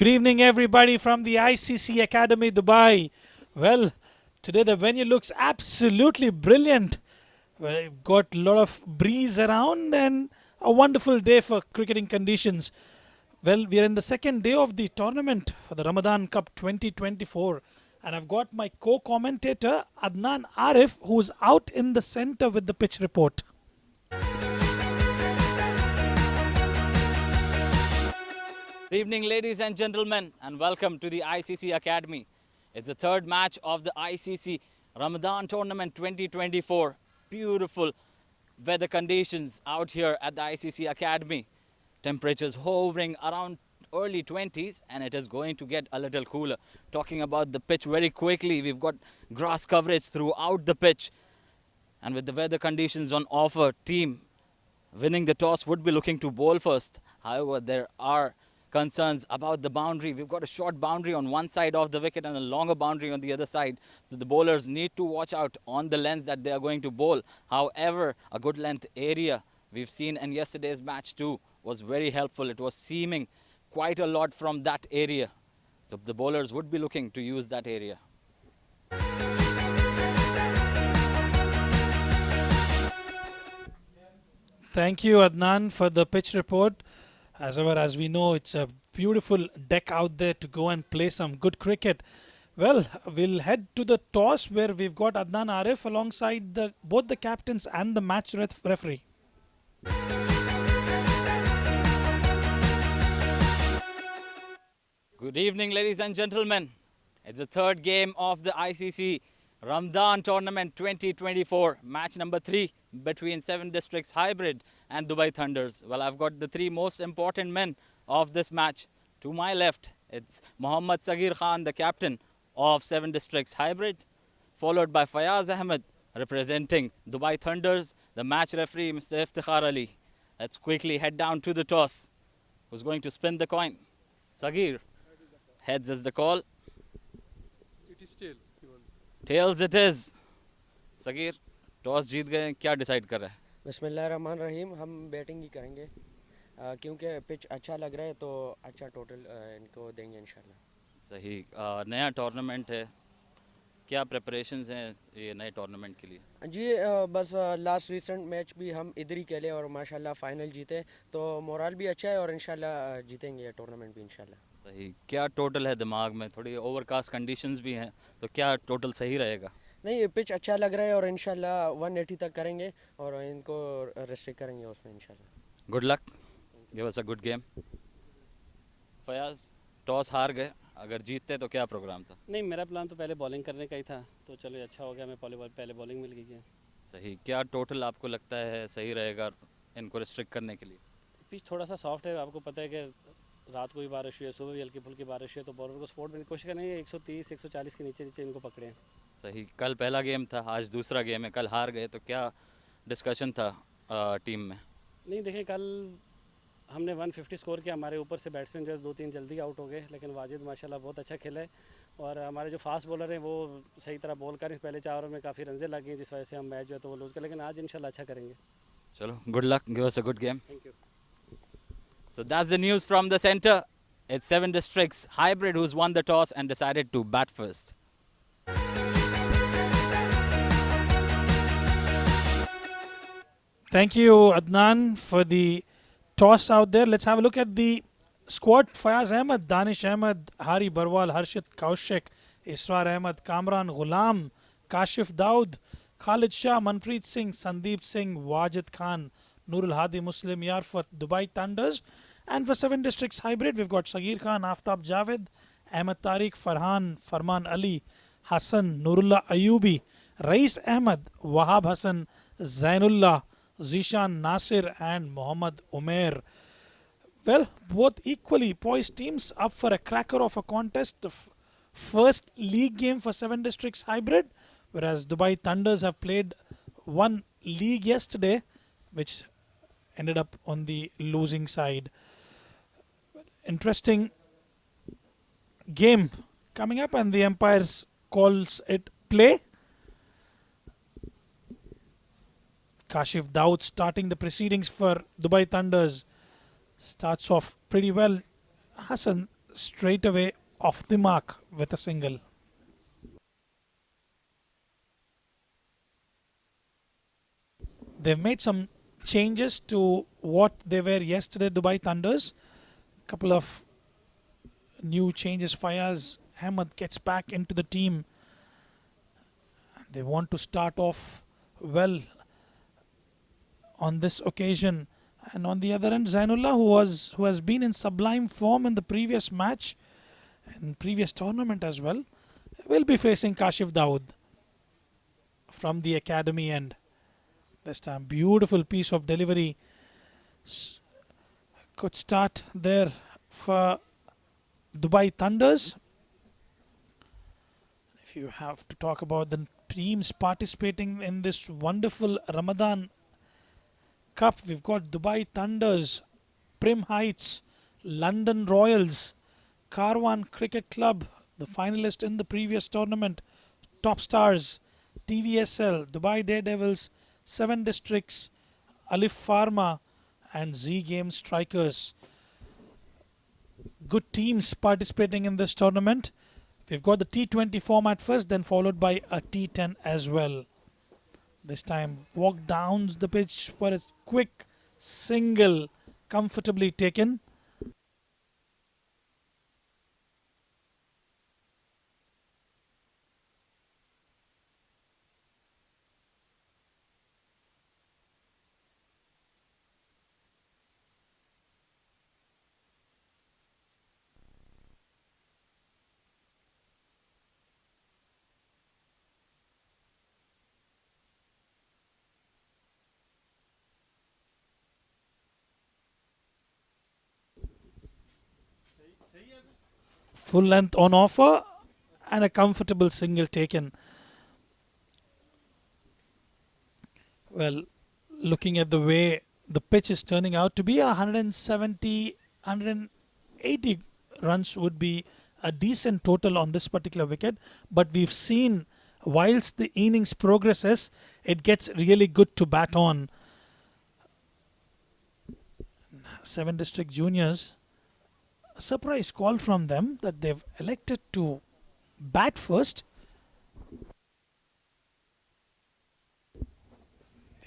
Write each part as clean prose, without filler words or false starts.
Good evening, everybody from the ICC Academy, Dubai. Well, today the venue looks absolutely brilliant. We've got a lot of breeze around and a wonderful day for cricketing conditions. Well, we are in the second day of the tournament for the Ramadan Cup 2024. And I've got my co-commentator Adnan Arif, who's out in the center with the pitch report. Good evening, ladies and gentlemen, and welcome to the ICC Academy. It's the third match of the ICC Ramadan Tournament 2024. Beautiful weather conditions out here at the ICC Academy. Temperatures hovering around early 20s, and it is going to get a little cooler. Talking about the pitch very quickly, we've got grass coverage throughout the pitch. And with the weather conditions on offer, team winning the toss would be looking to bowl first. However, there are concerns about the boundary. We've got a short boundary on one side of the wicket and a longer boundary on the other side. So the bowlers need to watch out on the length that they are going to bowl. However, a good length area we've seen in yesterday's match too was very helpful. It was seaming quite a lot from that area. So the bowlers would be looking to use that area. Thank you, Adnan, for the pitch report. As ever, as we know, it's a beautiful deck out there to go and play some good cricket. Well, we'll head to the toss where we've got Adnan Arif alongside both the captains and the match referee. Good evening, ladies and gentlemen. It's the third game of the ICC Ramadan Tournament 2024, match number 3 between 7 Districts Hybrid and Dubai Thunders. Well, I've got the 3 most important men of this match. To my left, it's Mohammad Sagir Khan, the captain of 7 Districts Hybrid, followed by Fayaz Ahmed, representing Dubai Thunders, the match referee, Mr. Iftikhar Ali. Let's quickly head down to the toss. Who's going to spin the coin? Sagir. Heads is the call. It is tail. Tails it is. Sagir, toss जीत गए, क्या decide कर रहे हैं? बिस्मिल्लाहिर्रहमानिर्रहीम, हम batting ही करेंगे क्योंकि पिच अच्छा लग रहा है तो अच्छा टोटल इनको देंगे इंशाल्लाह। सही। नया टूर्नामेंट है, क्या प्रिपरेशंस हैं ये नए टूर्नामेंट के लिए? जी बस लास्ट रिसेंट मैच भी हम इधर ही खेले और माशाल्लाह फाइनल जीते, तो मोरल भी अच्छा है और इंशाल्लाह जीतेंगे ये टूर्नामेंट भी इंशाल्लाह। सही। क्या टोटल है दिमाग में? थोड़ी ओवरकास्ट कंडीशंस भी हैं, तो क्या टोटल सही रहेगा? नहीं, पिच अच्छा लग रहा है और इंशाल्लाह 180 तक करेंगे और इनको रेस्ट्रिक्ट करेंगे उसमें इंशाल्लाह। Good luck, give us a good game. Fayaz, toss हार गए, अगर जीतते तो क्या प्रोग्राम था? नहीं, मेरा प्लान तो पहले बॉलिंग करने का ही था, तो चलो अच्छा हो गया, मैं पहले बॉलिंग मिल गई है। सही। क्या टोटल आपको लगता है सही रहेगा इनको रिस्ट्रिक्ट करने के लिए? पिच थोड़ा सा सॉफ्ट है, आपको पता है कि रात को भी बारिश हुई है, सुबह भी हल्की फुल्की बारिश हुई है, तो बॉलर को स्पोर्ट में कोशिश करेंगे 130 140 के नीचे नीचे इनको पकड़ें। सही। कल पहला गेम था, आज दूसरा गेम है, कल हार गए, तो क्या डिस्कशन था टीम में? नहीं, देखें, कल हमने 150 स्कोर किया, हमारे ऊपर से बैट्समैन जो 2-3 जल्दी आउट हो गए, लेकिन वाजिद माशाल्लाह बहुत अच्छा खेला है और हमारे जो फास्ट बॉलर हैं वो सही तरह बॉल करें। पहले 4 ओवर में काफ़ी रनजें लगी हैं, जिस वजह से हम मैच जो है तो वो लूज़ कर, लेकिन आज इंशाल्लाह अच्छा करेंगे। चलो, good luck, give us a good game. Thank you. So that's the news from the center. It's 7 Districts Hybrid who's won the toss and decided to bat first. Thank you, Adnan, for the toss out there. Let's have a look at the squad. Fayaz Ahmed, Danish Ahmed, Hari Barwal, Harshit Kaushik, Israr Ahmed, Kamran Ghulam, Kashif Daud, Khalid Shah, Manpreet Singh, Sandeep Singh, Wajid Khan, Nurul Hadi Muslim Yar for Dubai Thunders. And for 7 Districts Hybrid, we've got Sagir Khan, Aftab Javed, Ahmed Tariq, Farhan, Farman Ali, Hassan, Nurullah Ayubi, Rais Ahmed, Wahab Hassan, Zainullah, Zishan Nasir and Mohammad Umair. Well, both equally poised teams up for a cracker of a contest. The first league game for 7 Districts Hybrid, whereas Dubai Thunders have played one league yesterday, which ended up on the losing side. Interesting game coming up, and the umpire calls it play. Kashif Daud starting the proceedings for Dubai Thunders. Starts off pretty well. Hassan straight away off the mark with a single. They've made some changes to what they were yesterday, Dubai Thunders. Couple of new changes. Fayaz Ahmed gets back into the team. They want to start off well on this occasion. And on the other end, Zainullah, who has been in sublime form in the previous match and previous tournament as well, will be facing Kashif Dawood from the academy end. This time, beautiful piece of delivery. Could start there for Dubai Thunders. If you have to talk about the teams participating in this wonderful Ramadan Cup, we've got Dubai Thunders, Prim Heights, London Royals, Karwan Cricket Club, the finalist in the previous tournament, Top Stars, TVSL, Dubai Daredevils, 7 Districts, Alif Pharma and Z Game Strikers. Good teams participating in this tournament. We've got the T20 format first, then followed by a T10 as well. This time, walk down the pitch for a quick single, comfortably taken. Full length on offer and a comfortable single taken. Well, looking at the way the pitch is turning out to be, 170, 180 runs would be a decent total on this particular wicket. But we've seen, whilst the innings progresses, it gets really good to bat on. 7 District Juniors, a surprise call from them that they've elected to bat first.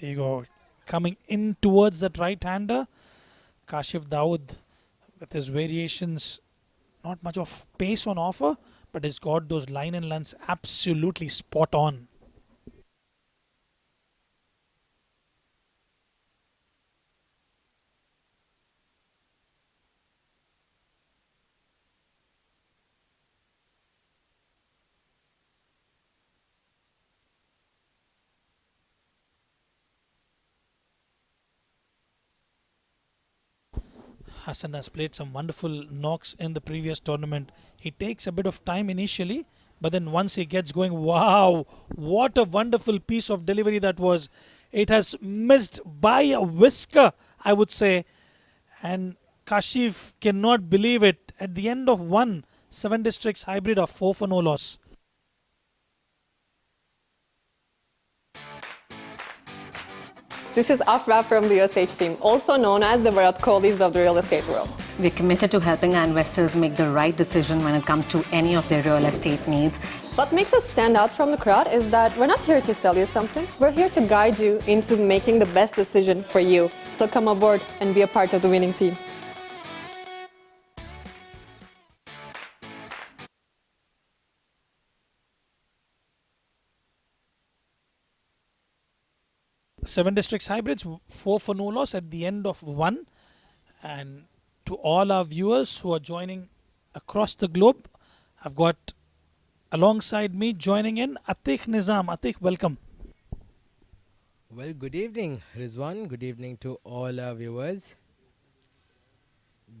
There you go, coming in towards that right-hander. Kashif Dawood with his variations, not much of pace on offer, but he's got those line and lengths absolutely spot on. Hassan has played some wonderful knocks in the previous tournament. He takes a bit of time initially, but then once he gets going, wow, what a wonderful piece of delivery that was. It has missed by a whisker, I would say. And Kashif cannot believe it. At the end of 7 Districts hybrid of 4 for no loss. This is Afra from the USH team, also known as the Virat Kohlis of the real estate world. We're committed to helping our investors make the right decision when it comes to any of their real estate needs. What makes us stand out from the crowd is that we're not here to sell you something. We're here to guide you into making the best decision for you. So come aboard and be a part of the winning team. Seven Districts hybrids, 4 for no loss at the end of 1. And to all our viewers who are joining across the globe, I've got alongside me joining in Atiq Nizam. Atiq, welcome. Well, good evening, Rizwan. Good evening to all our viewers.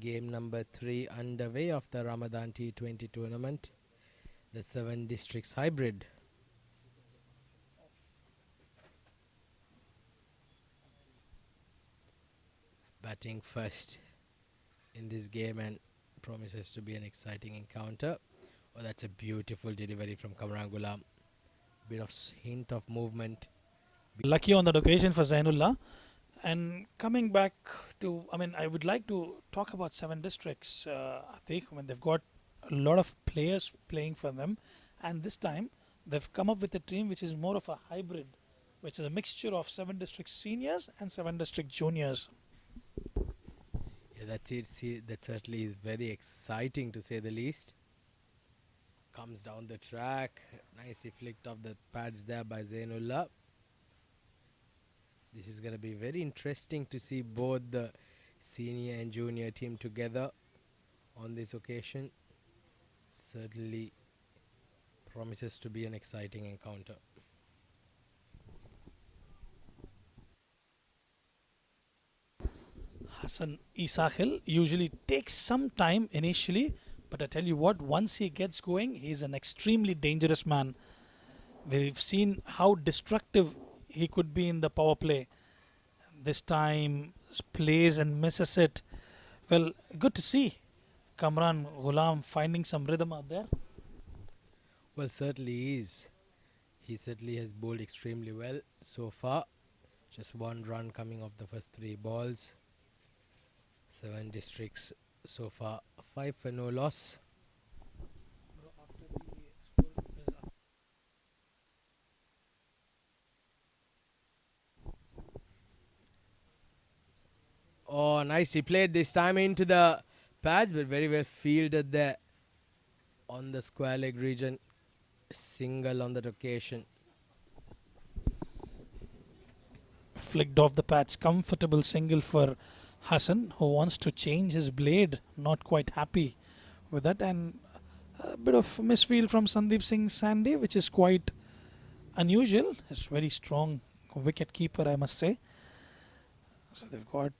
Game number 3 underway of the Ramadan T20 tournament, the 7 Districts hybrid. Batting first in this game and promises to be an exciting encounter. Oh, that's a beautiful delivery from Kamran Ghulam. Bit of hint of movement. Lucky on that occasion for Zainullah. And coming back to, I would like to talk about seven districts. Atiq, they've got a lot of players playing for them, and this time they've come up with a team which is more of a hybrid, which is a mixture of seven district seniors and seven district juniors. Yeah, that's it. See, that certainly is very exciting to say the least. Comes down the track. Nicely flicked off the pads there by Zainullah. This is going to be very interesting to see both the senior and junior team together on this occasion. Certainly promises to be an exciting encounter. Hassan Isakhil usually takes some time initially, but I tell you what, once he gets going, he's an extremely dangerous man. We've seen how destructive he could be in the power play. This time plays and misses it. Well, good to see Kamran Ghulam finding some rhythm out there. Well, certainly is. He certainly has bowled extremely well so far. Just one run coming off the first three balls. 7 districts so far, 5 for no loss. Oh, nicely played this time into the pads, but very well fielded there on the square leg region. Single on that occasion. Flicked off the pads, comfortable single for Hassan, who wants to change his blade. Not quite happy with that, and a bit of misfield from Sandeep Singh Sandy, which is quite unusual. He's very strong wicket keeper, I must say. So they've got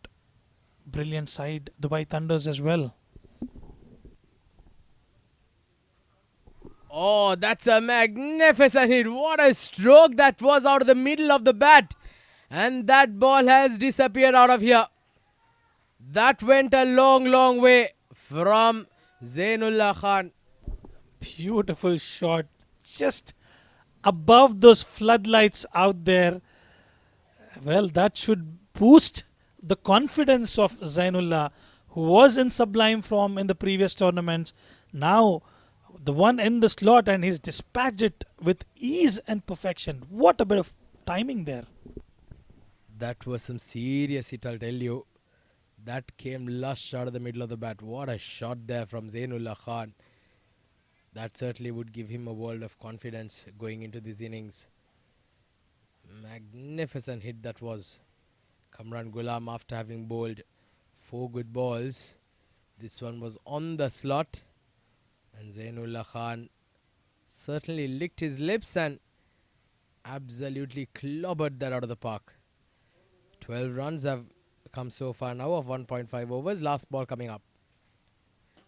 brilliant side Dubai Thunders as well. Oh, that's a magnificent hit. What a stroke that was out of the middle of the bat. And that ball has disappeared out of here. That went a long, long way from Zainullah Khan. Beautiful shot. Just above those floodlights out there. Well, that should boost the confidence of Zainullah, who was in sublime form in the previous tournaments. Now, the one in the slot, and he's dispatched it with ease and perfection. What a bit of timing there. That was some serious hit, I'll tell you. That came lush out of the middle of the bat. What a shot there from Zainullah Khan. That certainly would give him a world of confidence going into this innings. Magnificent hit that was. Kamran Ghulam, after having bowled 4 good balls, this one was on the slot. And Zainullah Khan certainly licked his lips and absolutely clobbered that out of the park. 12 runs have come so far now of 1.5 overs. Last ball coming up.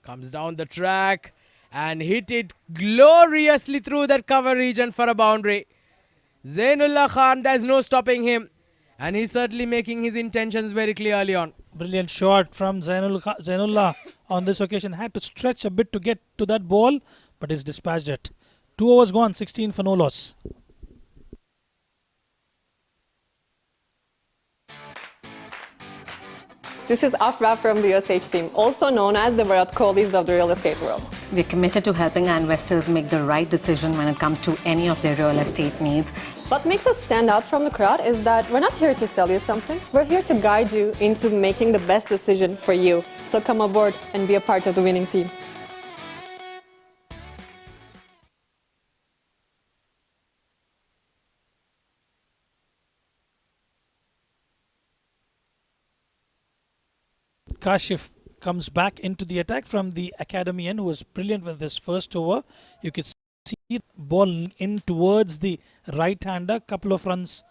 Comes down the track and hit it gloriously through that cover region for a boundary. Zainullah Khan, there's no stopping him. And he's certainly making his intentions very clearly on. Brilliant shot from Zainullah on this occasion. Had to stretch a bit to get to that ball, but he's dispatched it. 2 overs gone, 16 for no loss. This is Afra from the USH team, also known as the Virat Kohlis of the real estate world. We're committed to helping our investors make the right decision when it comes to any of their real estate needs. What makes us stand out from the crowd is that we're not here to sell you something. We're here to guide you into making the best decision for you. So come aboard and be a part of the winning team. Kashif comes back into the attack from the academy end, who was brilliant with this first over. You could see the ball in towards the right-hander. Couple of runs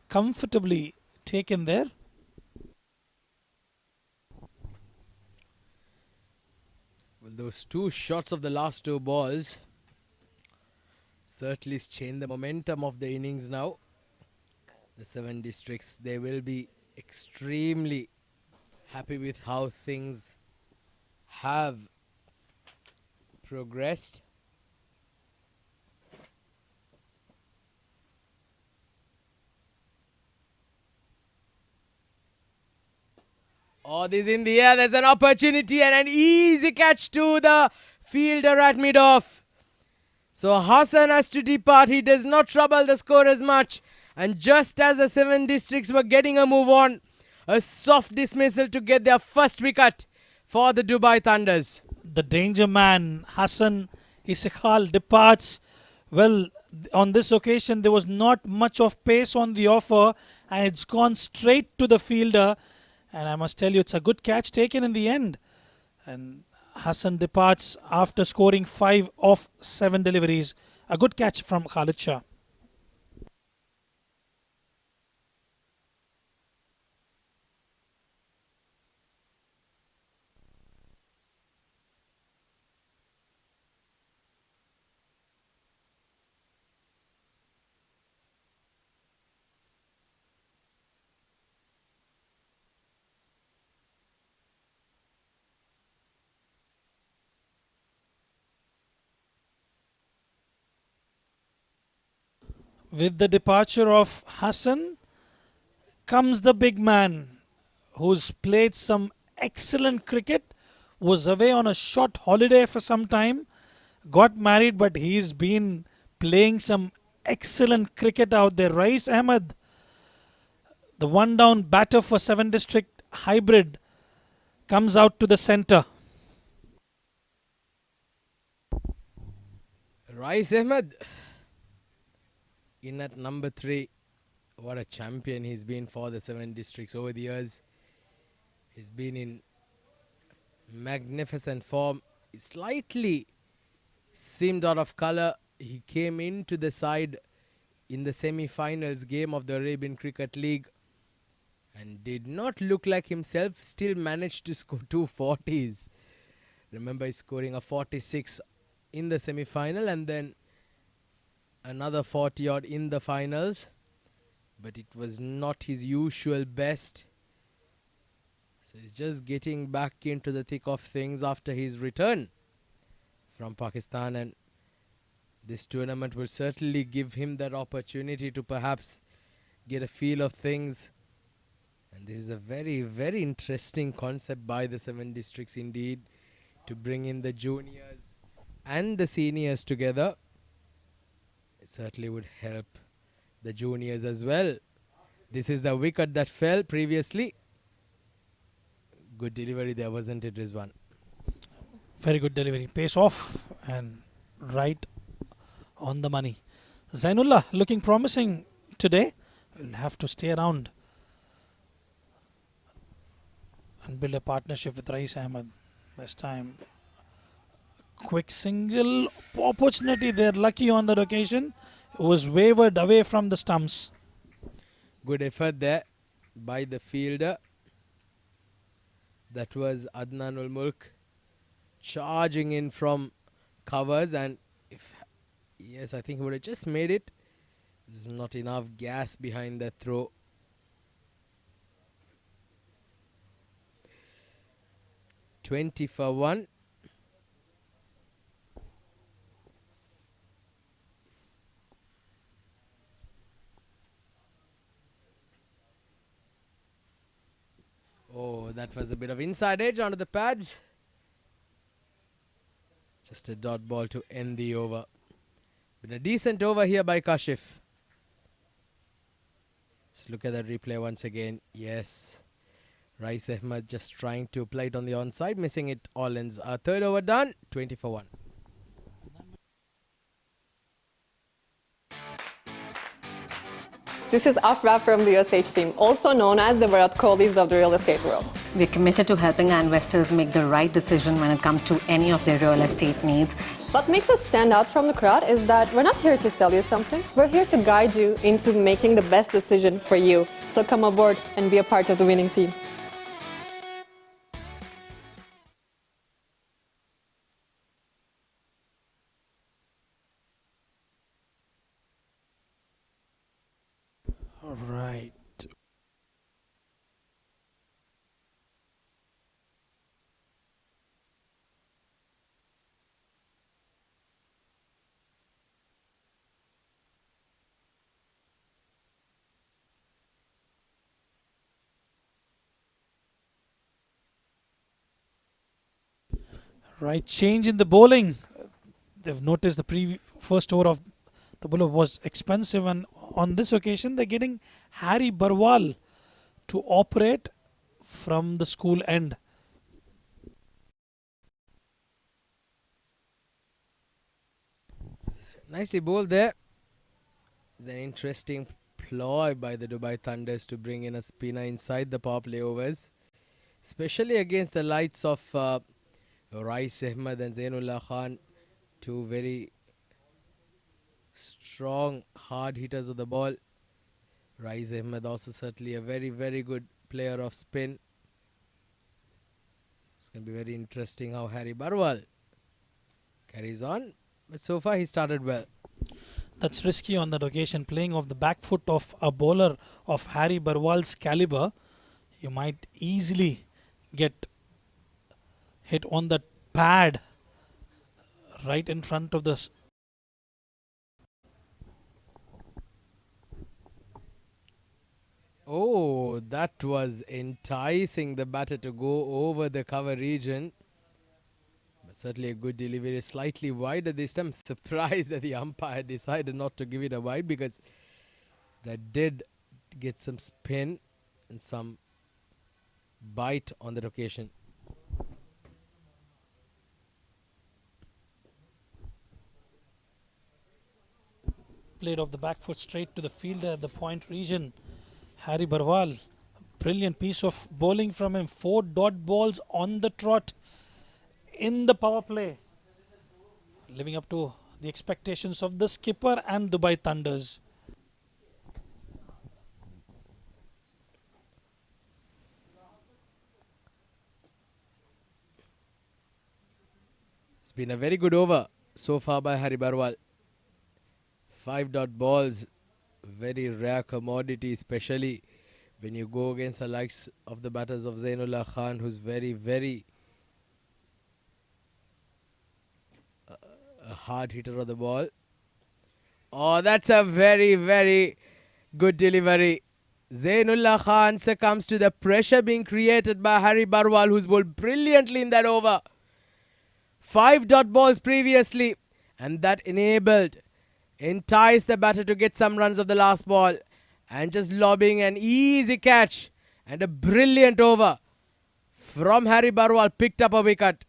comfortably taken there. Well, those 2 shots of the last 2 balls certainly changed the momentum of the innings now. The 7 districts, they will be extremely happy with how things have progressed. Oh, this in the air. There's an opportunity and an easy catch to the fielder at mid-off. So Hassan has to depart. He does not trouble the score as much. And just as the 7 districts were getting a move on, a soft dismissal to get their first wicket for the Dubai Thunders. The danger man, Hassan Istiqlal, departs. Well, on this occasion, there was not much of pace on the offer, and it's gone straight to the fielder. And I must tell you, it's a good catch taken in the end. And Hassan departs after scoring 5 of 7 deliveries. A good catch from Khalid Shah. With the departure of Hassan comes the big man who's played some excellent cricket, was away on a short holiday for some time, got married, but he's been playing some excellent cricket out there. Rais Ahmed, the one down batter for 7 district hybrid, comes out to the centre. Rais Ahmed in at number 3. What a champion he's been for the 7 districts over the years. He's been in magnificent form. He slightly seemed out of colour. He came into the side in the semi-finals game of the Arabian Cricket League and did not look like himself. Still managed to score 2 40s. Remember, he's scoring a 46 in the semi-final and then another 40 odd in the finals, but it was not his usual best. So he's just getting back into the thick of things after his return from Pakistan, and this tournament will certainly give him that opportunity to perhaps get a feel of things. And this is a very, very interesting concept by the 7 districts indeed, to bring in the juniors and the seniors together. It certainly would help the juniors as well. This is the wicket that fell previously. Good delivery there, wasn't it, Rizwan? Very good delivery. Pace off and right on the money. Zainullah looking promising today. Will have to stay around and build a partnership with Rais Ahmed. This time, quick single opportunity there. Lucky on that occasion. It was wavered away from the stumps. Good effort there by the fielder. That was Adnan ul Mulk charging in from covers, and yes, I think he would have just made it. There's not enough gas behind that throw. $20 for 1. Oh, that was a bit of inside edge onto the pads. Just a dot ball to end the over. Been a decent over here by Kashif. Let's look at that replay once again. Yes. Rais Ahmed just trying to play it on the onside, missing it all ends. Our third over done, 20 for 1. This is Afra from the USH team, also known as the Virat Kohlis of the real estate world. We're committed to helping our investors make the right decision when it comes to any of their real estate needs. What makes us stand out from the crowd is that we're not here to sell you something. We're here to guide you into making the best decision for you. So come aboard and be a part of the winning team. All right. Right change in the bowling. They've noticed the first over of the bowler was expensive, and on this occasion they're getting Harry Barwal to operate from the school end. Nicely bowled there. It's an interesting ploy by the Dubai Thunders to bring in a spinner inside the power play overs, especially against the likes of Rais Ahmed and Zainullah Khan, two very strong hard hitters of the ball. Rais Ahmed also certainly a very, very good player of spin. It's going to be very interesting how Harry Barwal carries on. But so far he started well. That's risky on that occasion, playing off the back foot of a bowler of Harry Barwal's caliber. You might easily get hit on that pad right in front of the Oh, that was enticing the batter to go over the cover region. But certainly a good delivery, slightly wider this time. Surprised that the umpire decided not to give it a wide, because that did get some spin and some bite on that occasion. played off the back foot straight to the fielder at the point region. Harry Barwal, brilliant piece of bowling from him. 4 dot balls on the trot in the power play, living up to the expectations of the skipper and Dubai Thunders. It's been a very good over so far by Harry Barwal. 5 dot balls, very rare commodity, especially when you go against the likes of the batters of Zainullah Khan, who's very, very a hard hitter of the ball. Oh, that's a very, very good delivery. Zainullah Khan succumbs to the pressure being created by Harry Barwal, who's bowled brilliantly in that over. 5 dot balls previously, and that enticed the batter to get some runs of the last ball, and just lobbing an easy catch and a brilliant over from Harry Barwal, picked up a wicket.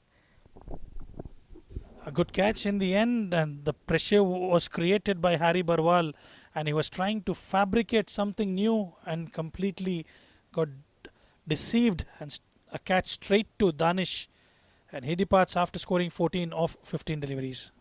A good catch in the end, and the pressure was created by Harry Barwal, and he was trying to fabricate something new and completely got deceived, and a catch straight to Danish, and he departs after scoring 14 of 15 deliveries.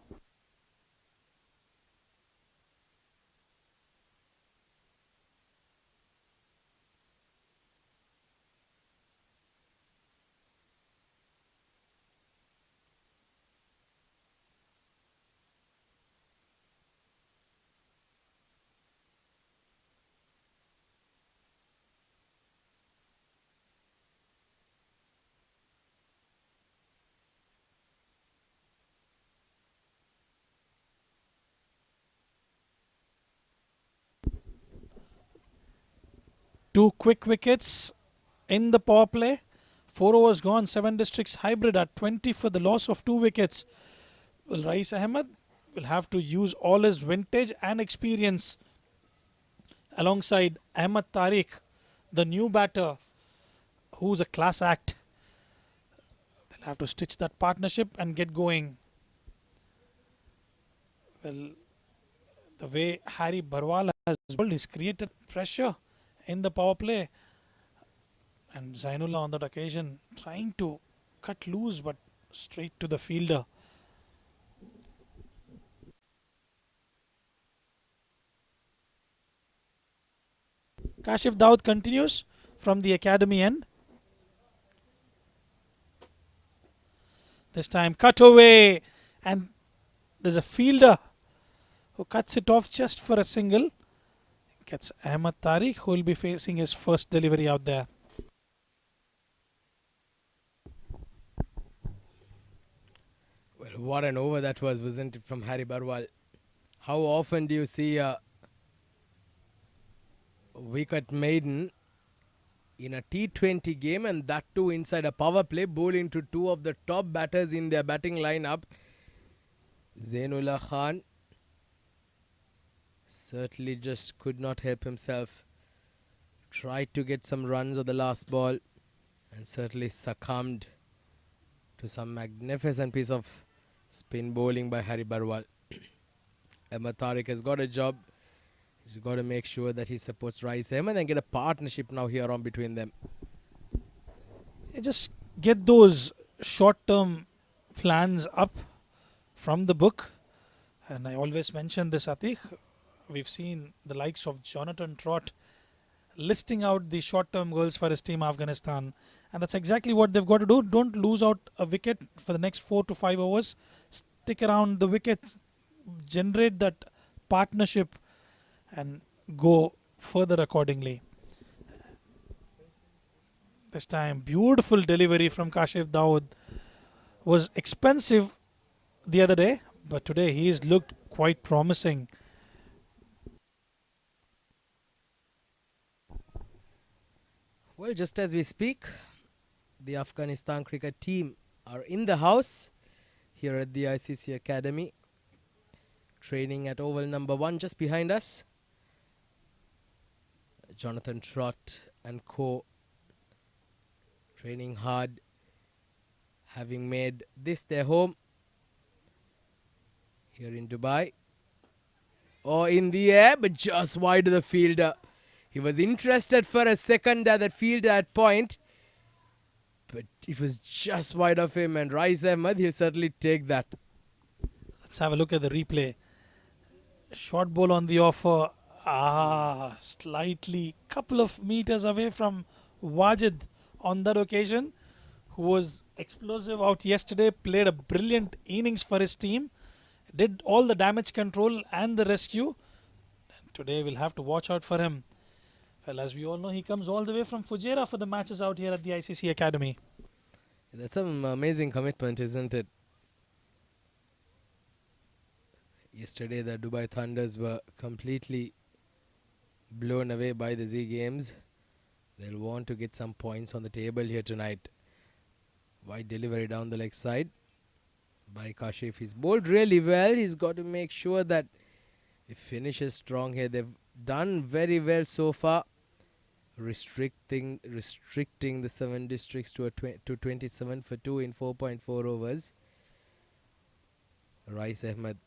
Two quick wickets in the power play. 4 overs gone, 7 districts hybrid at 20 for the loss of 2 wickets. Well, Rais Ahmed will have to use all his vintage and experience alongside Ahmed Tariq, the new batter, who's a class act. They'll have to stitch that partnership and get going. Well, the way Harry Barwal has bowled, he's created pressure in the power play, and Zainullah on that occasion trying to cut loose, but straight to the fielder. Kashif Daud continues from the academy end. This time cut away, and there's a fielder who cuts it off just for a single. Gets Ahmed Tariq, who will be facing his first delivery out there. Well, what an over that was, wasn't it, from Harry Barwal? How often do you see a wicket maiden in a T20 game, and that too inside a power play, bowling to two of the top batters in their batting lineup. Zainullah Khan certainly just could not help himself. Tried to get some runs on the last ball and certainly succumbed to some magnificent piece of spin bowling by Hari Barwal. Ahmed Tariq has got a job. He's got to make sure that he supports Rais Ahmed and get a partnership now here on between them. You just get those short-term plans up from the book. And I always mention this, Atiq. We've seen the likes of Jonathan Trott listing out the short-term goals for his team Afghanistan. And that's exactly what they've got to do. Don't lose out a wicket for the next 4 to 5 overs. Stick around the wicket, generate that partnership and go further accordingly. This time, beautiful delivery from Kashif Dawood. Was expensive the other day, but today he's looked quite promising. Well, just as we speak, the Afghanistan cricket team are in the house here at the ICC Academy, training at Oval number 1 just behind us. Jonathan Trott and co training hard, having made this their home here in Dubai. Oh, in the air, but just wide of the fielder. He was interested for a second at that fielder at point, but it was just wide of him, and Rais Ahmed, he'll certainly take that. Let's have a look at the replay. Short ball on the offer. Slightly couple of meters away from Wajid on that occasion, who was explosive out yesterday, played a brilliant innings for his team, did all the damage control and the rescue. And today we'll have to watch out for him. Well, as we all know, he comes all the way from Fujairah for the matches out here at the ICC Academy. That's some amazing commitment, isn't it? Yesterday the Dubai Thunders were completely blown away by the Z Games. They'll want to get some points on the table here tonight. Wide delivery down the leg side by Kashif. He's bowled really well. He's got to make sure that he finishes strong here. They've done very well so far, restricting the 7 districts to 27 for 2 in 4.4 overs. Rais Ahmed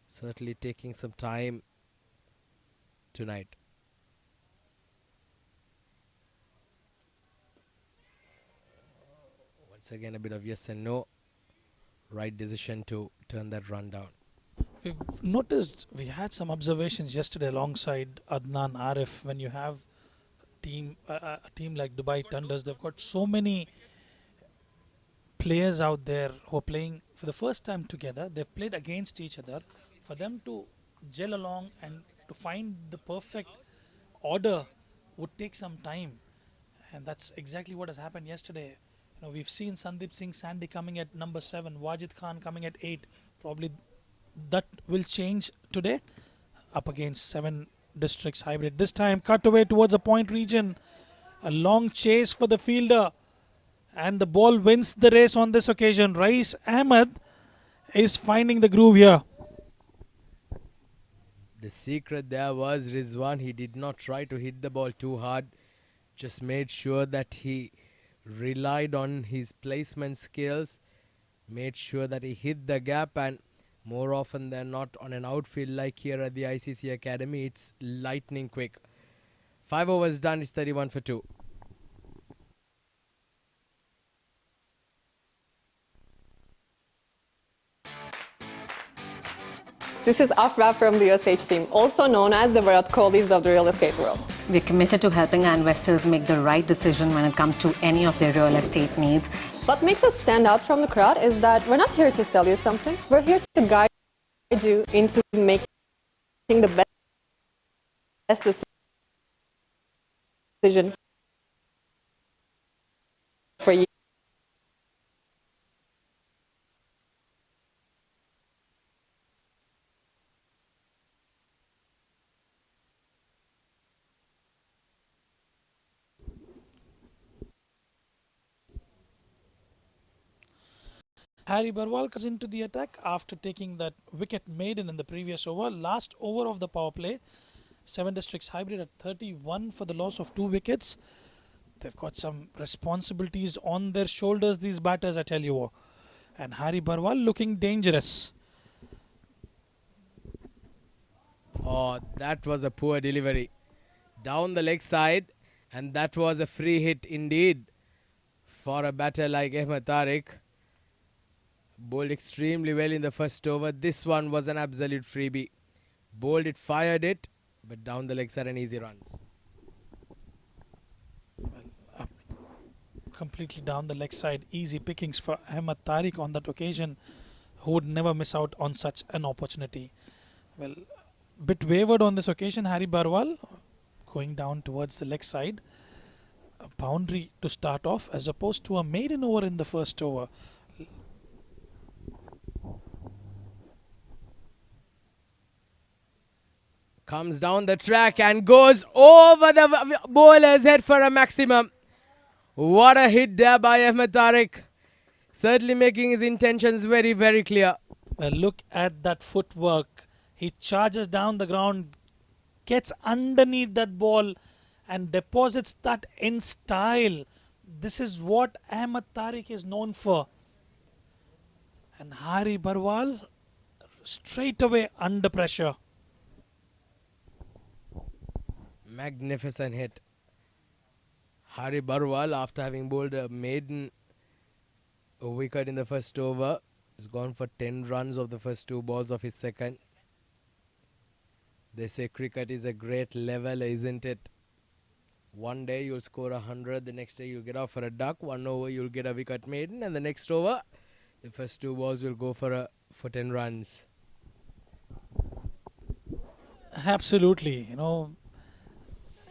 certainly taking some time tonight. Once again, a bit of yes and no. Right decision to turn that run down. We've noticed, we had some observations yesterday alongside Adnan Arif. When you have a team like Dubai Thunders, they've got so many players out there who are playing for the first time together. They've played against each other. For them to gel along and to find the perfect order would take some time. And that's exactly what has happened yesterday. You know, we've seen Sandeep Singh Sandy coming at number 7, Wajid Khan coming at 8. Probably that will change today up against 7 districts hybrid. This time cut away towards the point region. A long chase for the fielder. And the ball wins the race on this occasion. Rais Ahmed is finding the groove here. The secret there was Rizwan. He did not try to hit the ball too hard. Just made sure that he relied on his placement skills. Made sure that he hit the gap, and more often than not on an outfield like here at the ICC Academy, it's lightning quick. 5 overs done, it's 31 for 2. This is Afra from the USH team, also known as the Virat Kohlis of the real estate world. We're committed to helping our investors make the right decision when it comes to any of their real estate needs. What makes us stand out from the crowd is that we're not here to sell you something. We're here to guide you into making the best decision for you. Harry Barwal comes into the attack after taking that wicket maiden in the previous over. Last over of the power play. 7 Districts Hybrid at 31 for the loss of 2 wickets. They've got some responsibilities on their shoulders, these batters, I tell you. And Harry Barwal looking dangerous. Oh, that was a poor delivery. Down the leg side, and that was a free hit indeed for a batter like Ahmed Tariq. Bowled extremely well in the first over. This one was an absolute freebie. Bowled it, fired it, but down the leg side and easy runs. Completely down the leg side, easy pickings for Ahmed Tariq on that occasion, who would never miss out on such an opportunity. Well, bit wavered on this occasion, Harry Barwal, going down towards the leg side. A boundary to start off as opposed to a maiden over in the first over. Comes down the track and goes over the bowler's head for a maximum. What a hit there by Ahmed Tariq. Certainly making his intentions very, very clear. Well, look at that footwork. He charges down the ground, gets underneath that ball and deposits that in style. This is what Ahmed Tariq is known for. And Harry Barwal straight away under pressure. Magnificent hit. Harry Barwal, after having bowled a maiden wicket in the first over, has gone for 10 runs of the first 2 balls of his second. They say cricket is a great level, isn't it? One day you'll score 100, the next day you'll get off for a duck, 1 over you'll get a wicket maiden, and the next over, the first 2 balls will go for 10 runs. Absolutely.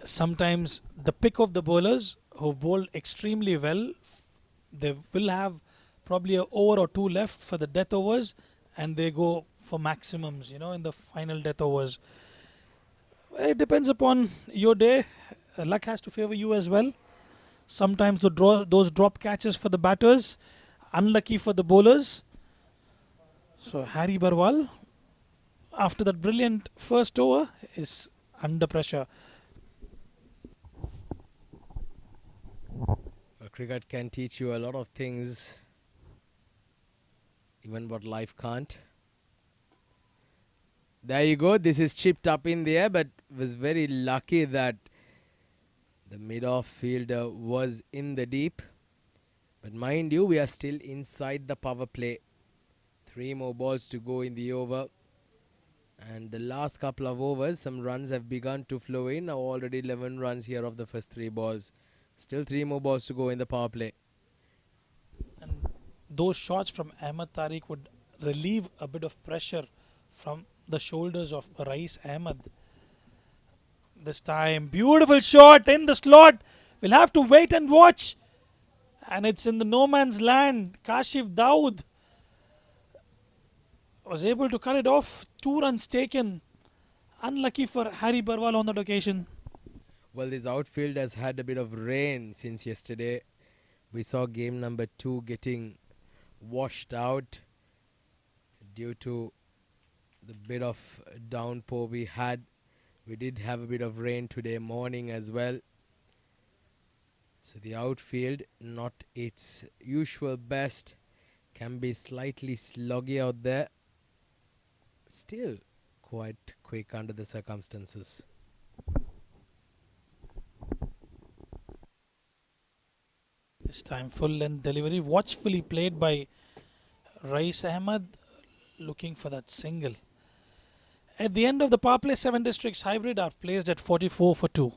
Sometimes the pick of the bowlers who bowled extremely well, they will have probably an over or 2 left for the death overs, and they go for maximums, in the final death overs. It depends upon your day. Luck has to favor you as well. Sometimes those drop catches for the batters, unlucky for the bowlers. So Harry Barwal, after that brilliant first over, is under pressure. Cricket can teach you a lot of things, even what life can't. There you go. This is chipped up in the air, but was very lucky that the mid-off fielder was in the deep. But mind you, we are still inside the power play. 3 more balls to go in the over. And the last couple of overs, some runs have begun to flow in. Now already 11 runs here of the first 3 balls. Still 3 more balls to go in the power play. And those shots from Ahmed Tariq would relieve a bit of pressure from the shoulders of Rais Ahmed. This time, beautiful shot in the slot. We'll have to wait and watch. And it's in the no man's land. Kashif Dawood was able to cut it off. 2 runs taken. Unlucky for Harry Barwal on that occasion. Well, this outfield has had a bit of rain since yesterday. We saw game number 2 getting washed out due to the bit of downpour we had. We did have a bit of rain today morning as well. So the outfield, not its usual best, can be slightly sloggy out there. Still quite quick under the circumstances. This time full length delivery, watchfully played by Rais Ahmed, looking for that single. At the end of the power play, 7 Districts Hybrid are placed at 44 for 2.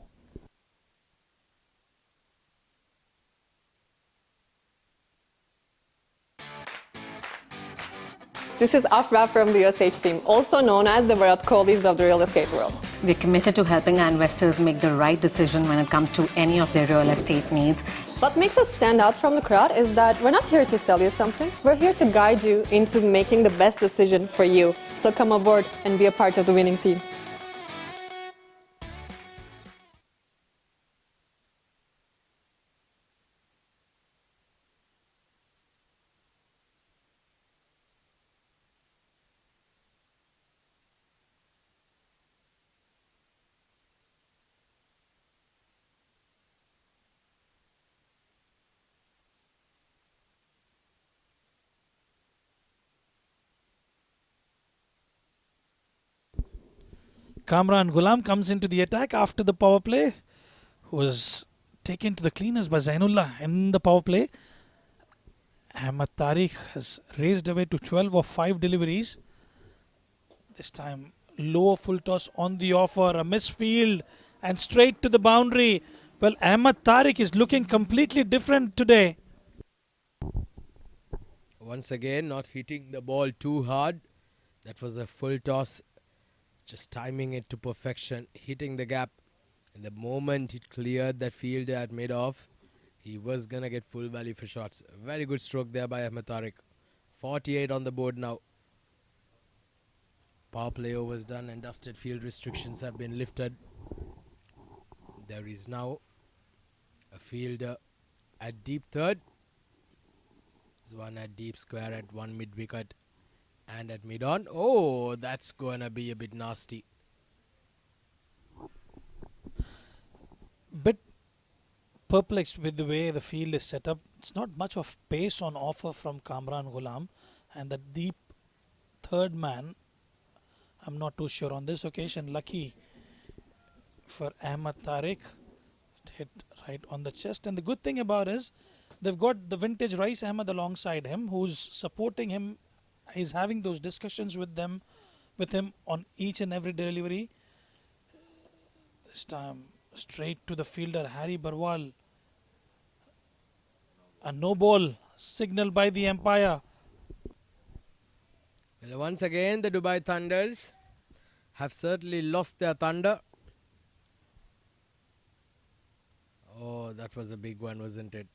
This is Afra from the USH team, also known as the Virat Kohlis of the real estate world. We're committed to helping our investors make the right decision when it comes to any of their real estate needs. What makes us stand out from the crowd is that we're not here to sell you something. We're here to guide you into making the best decision for you. So come aboard and be a part of the winning team. Kamran Ghulam comes into the attack after the power play. Was taken to the cleaners by Zainullah in the power play. Ahmed Tariq has raised away to 12 of 5 deliveries. This time lower full toss on the offer, a misfield and straight to the boundary. Well, Ahmed Tariq is looking completely different today. Once again, not hitting the ball too hard. That was a full toss, just timing it to perfection, hitting the gap. And the moment he cleared that fielder at mid-off, he was going to get full value for shots. Very good stroke there by Ahmed Tariq. 48 on the board now. Power play overs done and dusted. Field restrictions have been lifted. There is now a fielder at deep third. There's one at deep square, at one mid-wicket and at mid-on. Oh, that's going to be a bit nasty. Bit perplexed with the way the field is set up. It's not much of pace on offer from Kamran Ghulam, and the deep third man, I'm not too sure on this occasion. Lucky for Ahmed Tariq, hit right on the chest. And the good thing about is they've got the vintage Rais Ahmed alongside him, who's supporting him. He's having those discussions with him on each and every delivery. This time straight to the fielder Harry Barwal. A no ball signaled by the umpire. Well, once again, the Dubai Thunders have certainly lost their thunder. Oh, that was a big one, wasn't it?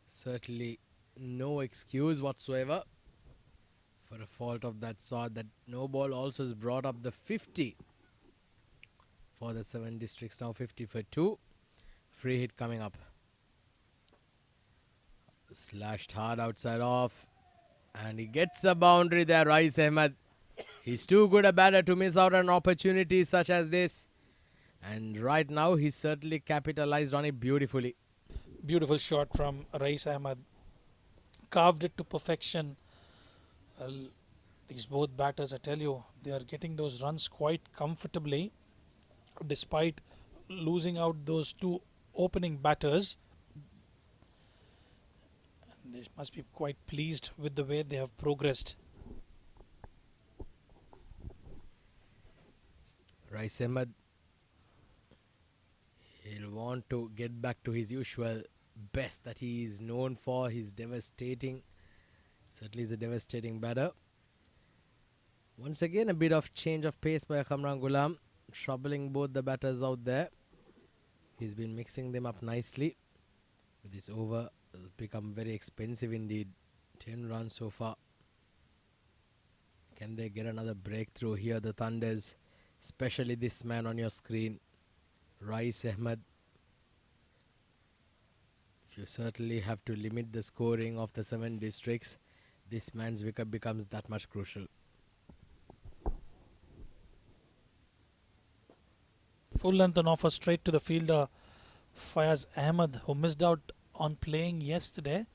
Certainly no excuse whatsoever for a fault of that sort. That no ball also has brought up the 50 for the 7 districts. Now 50 for 2. Free hit coming up. Slashed hard outside off. And he gets a boundary there, Rais Ahmed. He's too good a batter to miss out on opportunities such as this. And right now, he's certainly capitalized on it beautifully. Beautiful shot from Rais Ahmed. Carved it to perfection. Well, these both batters, I tell you, they are getting those runs quite comfortably, despite losing out those 2 opening batters. They must be quite pleased with the way they have progressed. Rais Ahmed, he'll want to get back to his usual best that he is known for. He's devastating. Certainly is a devastating batter. Once again, a bit of change of pace by Kamran Ghulam, troubling both the batters out there. He's been mixing them up nicely. With this over, it's become very expensive indeed. 10 runs so far. Can they get another breakthrough here, the Thunders? Especially this man on your screen, Rais Ahmed. If you certainly have to limit the scoring of the 7 districts, this man's wicket becomes that much crucial. Full length on offer straight to the fielder Fayaz Ahmed, who missed out on playing yesterday.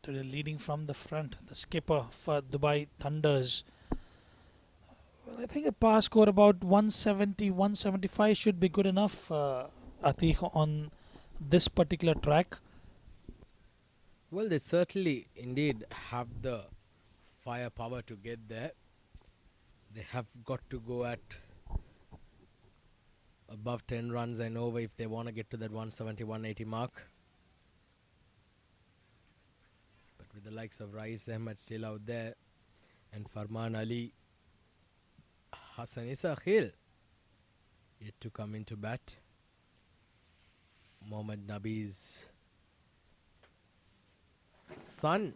Today leading from the front, the skipper for Dubai Thunders. Well, I think a par score about 170, 175 should be good enough, Atiq, on this particular track. Well, they certainly indeed have the firepower to get there. They have got to go at above 10 runs and over if they want to get to that 170, 180 mark. But with the likes of Rais Ahmed still out there and Farman Ali, Hassan Issa Khil yet to come into bat. Mohammad Nabi's son.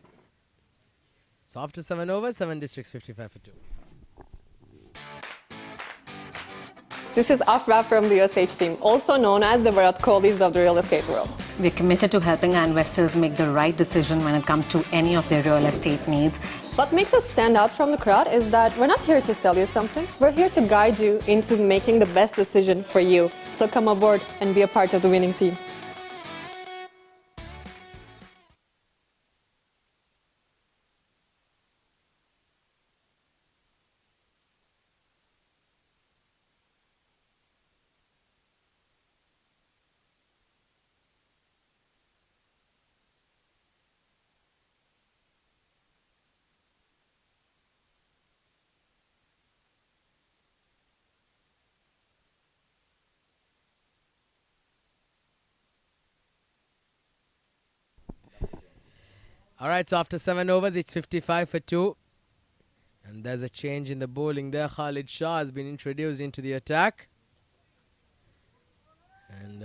So after 7 overs, 7 districts, 55 for 2. This is Afra from the USH team, also known as the Virat Kohlis of the real estate world. We're committed to helping our investors make the right decision when it comes to any of their real estate needs. What makes us stand out from the crowd is that we're not here to sell you something. We're here to guide you into making the best decision for you. So come aboard and be a part of the winning team. Alright, so after 7 overs, it's 55 for 2. And there's a change in the bowling there. Khalid Shah has been introduced into the attack. And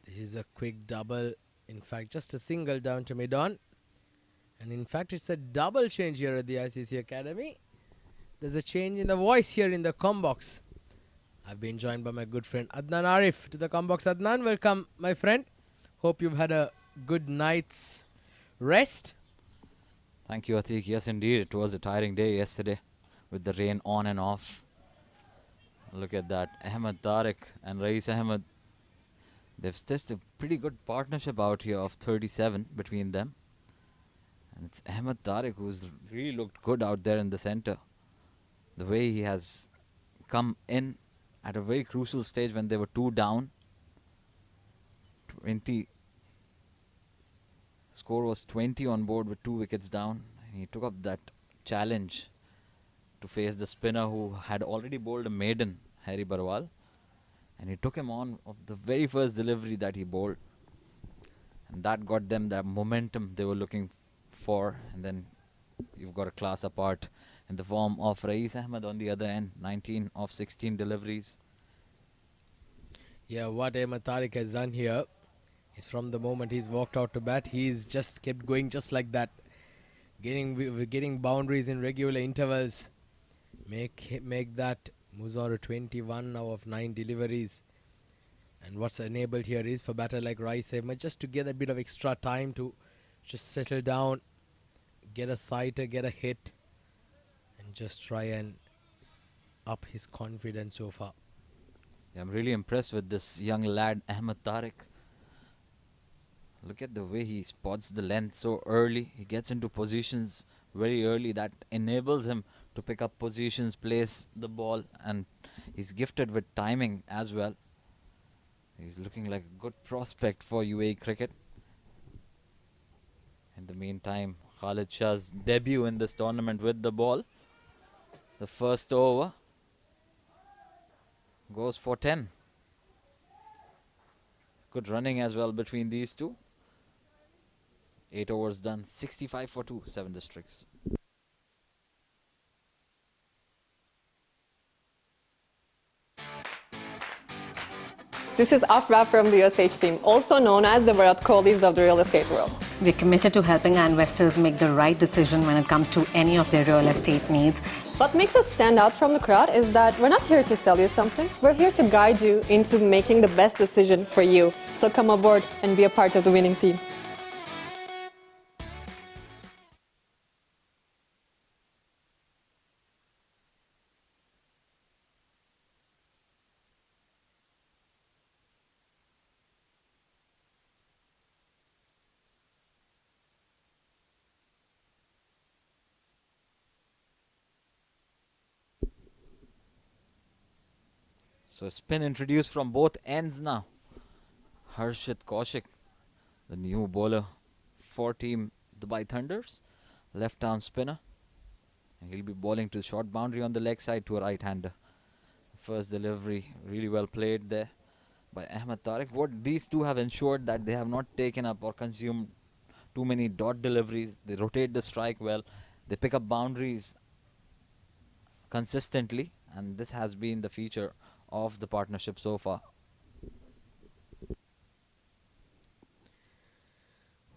this is a quick double. In fact, just a single down to mid-on. And in fact, it's a double change here at the ICC Academy. There's a change in the voice here in the combox. I've been joined by my good friend Adnan Arif to the combox. Adnan, welcome, my friend. Hope you've had a good night's rest. Thank you, Atiq. Yes, indeed. It was a tiring day yesterday with the rain on and off. Look at that. Ahmed Tariq and Rais Ahmed. They've tested a pretty good partnership out here of 37 between them. And it's Ahmed Tariq who's really looked good out there in the center. The way he has come in at a very crucial stage when they were 2 down. 20. Score was 20 on board with 2 wickets down. He took up that challenge to face the spinner who had already bowled a maiden, Harry Barwal. And he took him on of the very first delivery that he bowled. And that got them that momentum they were looking for. And then you've got a class apart in the form of Rais Ahmed on the other end. 19 of 16 deliveries. Yeah, what Ahmed Tariq has done here is from the moment he's walked out to bat, he's just kept going just like that. Getting boundaries in regular intervals. Make that Muzar 21 now of 9 deliveries. And what's enabled here is for batter like Rais Ahmed just to get a bit of extra time to just settle down, get a sighter, get a hit, and just try and up his confidence so far. Yeah, I'm really impressed with this young lad, Ahmed Tariq. Look at the way he spots the length so early. He gets into positions very early that enables him to pick up positions, place the ball, and he's gifted with timing as well. He's looking like a good prospect for UAE cricket. In the meantime, Khalid Shah's debut in this tournament with the ball. The first over goes for 10. Good running as well between these two. 8 overs done, 65 for 2, 7 districts. This is Afra from the USH team, also known as the Virat Kohlis of the real estate world. We're committed to helping our investors make the right decision when it comes to any of their real estate needs. What makes us stand out from the crowd is that we're not here to sell you something. We're here to guide you into making the best decision for you. So come aboard and be a part of the winning team. So spin introduced from both ends now. Harshit Kaushik, the new bowler for team Dubai Thunders, left arm spinner. And he'll be bowling to short boundary on the leg side to a right-hander. First delivery really well played there by Ahmed Tariq. What these two have ensured that they have not taken up or consumed too many dot deliveries. They rotate the strike well. They pick up boundaries consistently, and this has been the feature of the partnership so far.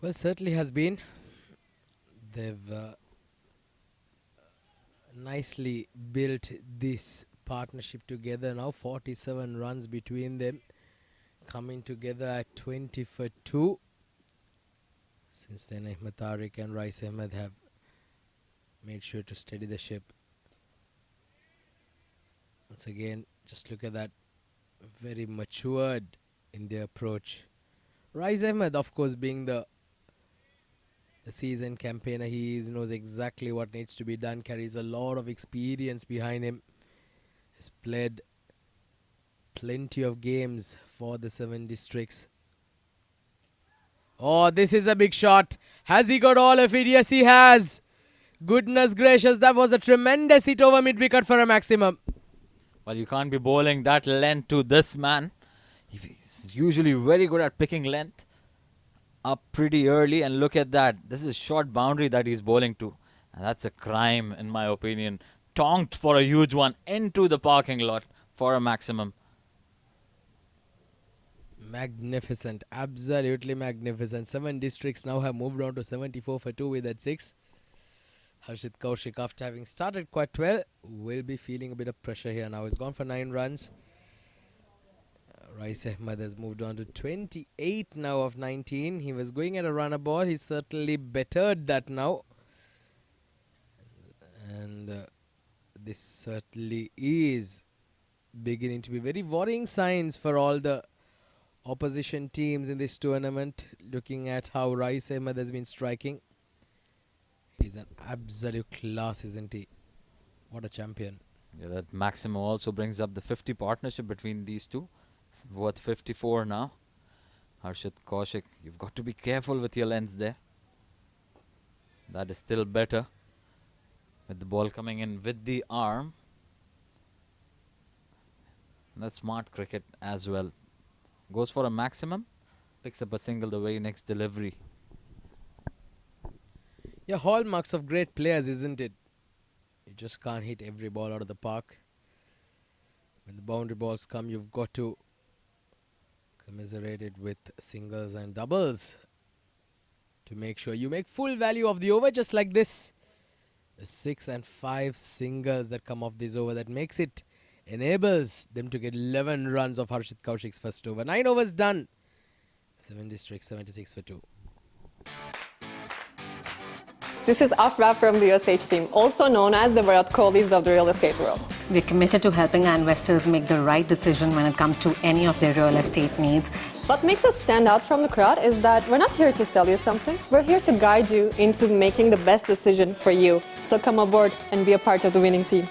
Well, certainly has been. They've nicely built this partnership together now. 47 runs between them, coming together at 20 for 2. Since then, Ahmed Tariq and Rais Ahmed have made sure to steady the ship. Once again, just look at that, very matured in their approach. Rais Ahmed, of course, being the seasoned campaigner he is, knows exactly what needs to be done, carries a lot of experience behind him, has played plenty of games for the 7 districts. Oh, this is a big shot. Has he got all of it? Yes, he has. Goodness gracious, that was a tremendous hit over mid-wicket for a maximum. Well, you can't be bowling that length to this man. He's usually very good at picking length. up pretty early, and look at that. This is a short boundary that he's bowling to. And that's a crime, in my opinion. Tonked for a huge one into the parking lot for a maximum. Magnificent, absolutely magnificent. 7 districts now have moved on to 74 for 2 with that 6. Harshit Kaushik, after having started quite well, will be feeling a bit of pressure here now. He's gone for 9 runs. Rais Ahmed has moved on to 28 now of 19. He was going at a runner ball. He's certainly bettered that now. And this certainly is beginning to be very worrying signs for all the opposition teams in this tournament. Looking at how Rais Ahmed has been striking. He's an absolute class, isn't he? What a champion. Yeah, that maximum also brings up the 50 partnership between these two. Worth 54 now. Harshit Kaushik, you've got to be careful with your lens there. That is still better. With the ball coming in with the arm. That's smart cricket as well. Goes for a maximum. Picks up a single the very next delivery. Yeah, hallmarks of great players, isn't it? You just can't hit every ball out of the park. When the boundary balls come, you've got to commiserate it with singles and doubles to make sure you make full value of the over, just like this. The 6 and 5 singles that come off this over, that makes it, enables them to get 11 runs of Harshit Kaushik's first over. 9 overs done. 7 districts, 76 for 2. This is Afra from the USH team, also known as the Virat Kohlis of the real estate world. We're committed to helping our investors make the right decision when it comes to any of their real estate needs. What makes us stand out from the crowd is that we're not here to sell you something. We're here to guide you into making the best decision for you. So come aboard and be a part of the winning team.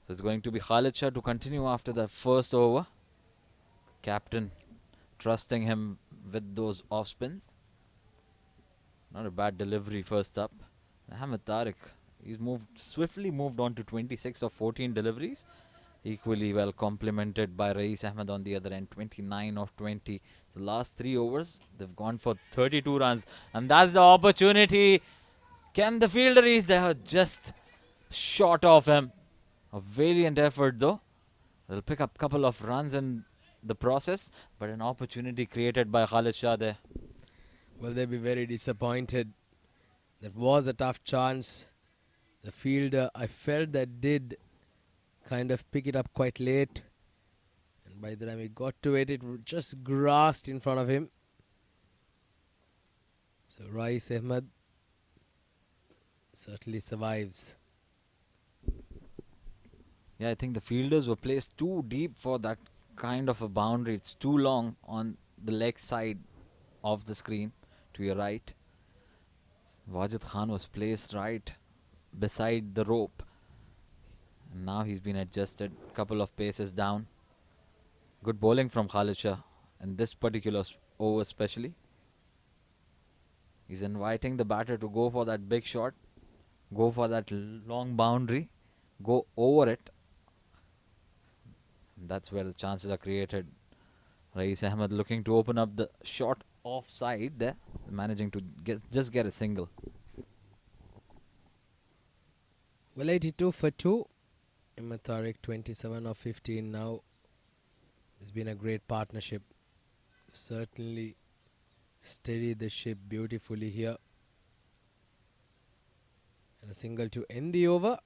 So it's going to be Khalid Shah to continue after the first over. Captain trusting him with those off spins. Not a bad delivery first up. Ahmed Tariq, he's swiftly moved on to 26 of 14 deliveries. Equally well complemented by Rais Ahmed on the other end, 29 of 20. The last 3 overs, they've gone for 32 runs. And that's the opportunity. Can the fielder is there, just short of him. A valiant effort though. They'll pick up a couple of runs in the process, but an opportunity created by Khalid Shah there. Will they be very disappointed? That was a tough chance. The fielder, I felt that did kind of pick it up quite late. And by the time he got to it, it just grasped in front of him. So Rais Ahmed certainly survives. Yeah, I think the fielders were placed too deep for that kind of a boundary. It's too long on the leg side of the screen to your right. Wajid Khan was placed right beside the rope. And now he's been adjusted, couple of paces down. Good bowling from Khalid Shah in this particular over especially. He's inviting the batter to go for that big shot, go for that long boundary, go over it. That's where the chances are created. Rais Ahmed looking to open up the shot offside there, managing to just get a single. Well, 82 for 2. Ahmed Tariq 27 of 15 now. It's been a great partnership. Certainly steadied the ship beautifully here. And a single to end the over.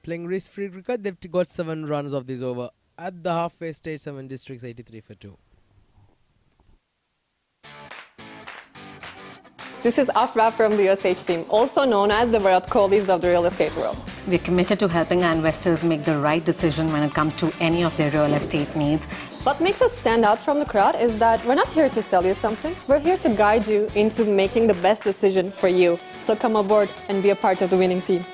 Playing risk-free cricket, they've got 7 runs of this over. At the halfway stage, 7 districts, 83 for 2. This is Afra from the USH team, also known as the Virat Kohlis of the real estate world. We're committed to helping our investors make the right decision when it comes to any of their real estate needs. What makes us stand out from the crowd is that we're not here to sell you something. We're here to guide you into making the best decision for you. So come aboard and be a part of the winning team.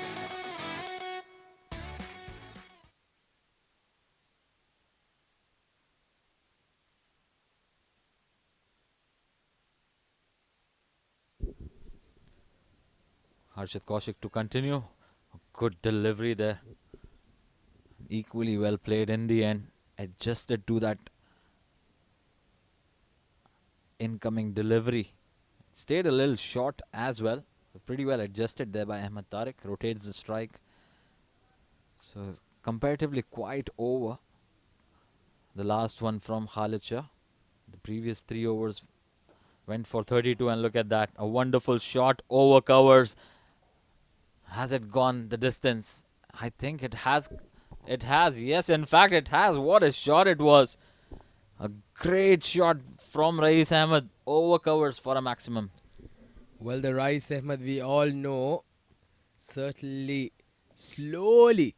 Harshit Kaushik to continue. Good delivery there. Equally well played in the end. Adjusted to that incoming delivery. Stayed a little short as well. Pretty well adjusted there by Ahmed Tariq. Rotates the strike. So comparatively quite over. The last one from Khalid Shah. The previous 3 overs went for 32, and look at that. A wonderful shot over covers. Has it gone the distance? I think it has. It has. Yes, in fact, it has. What a shot it was. A great shot from Rais Ahmed. Over covers for a maximum. Well, the Rais Ahmed, we all know, certainly slowly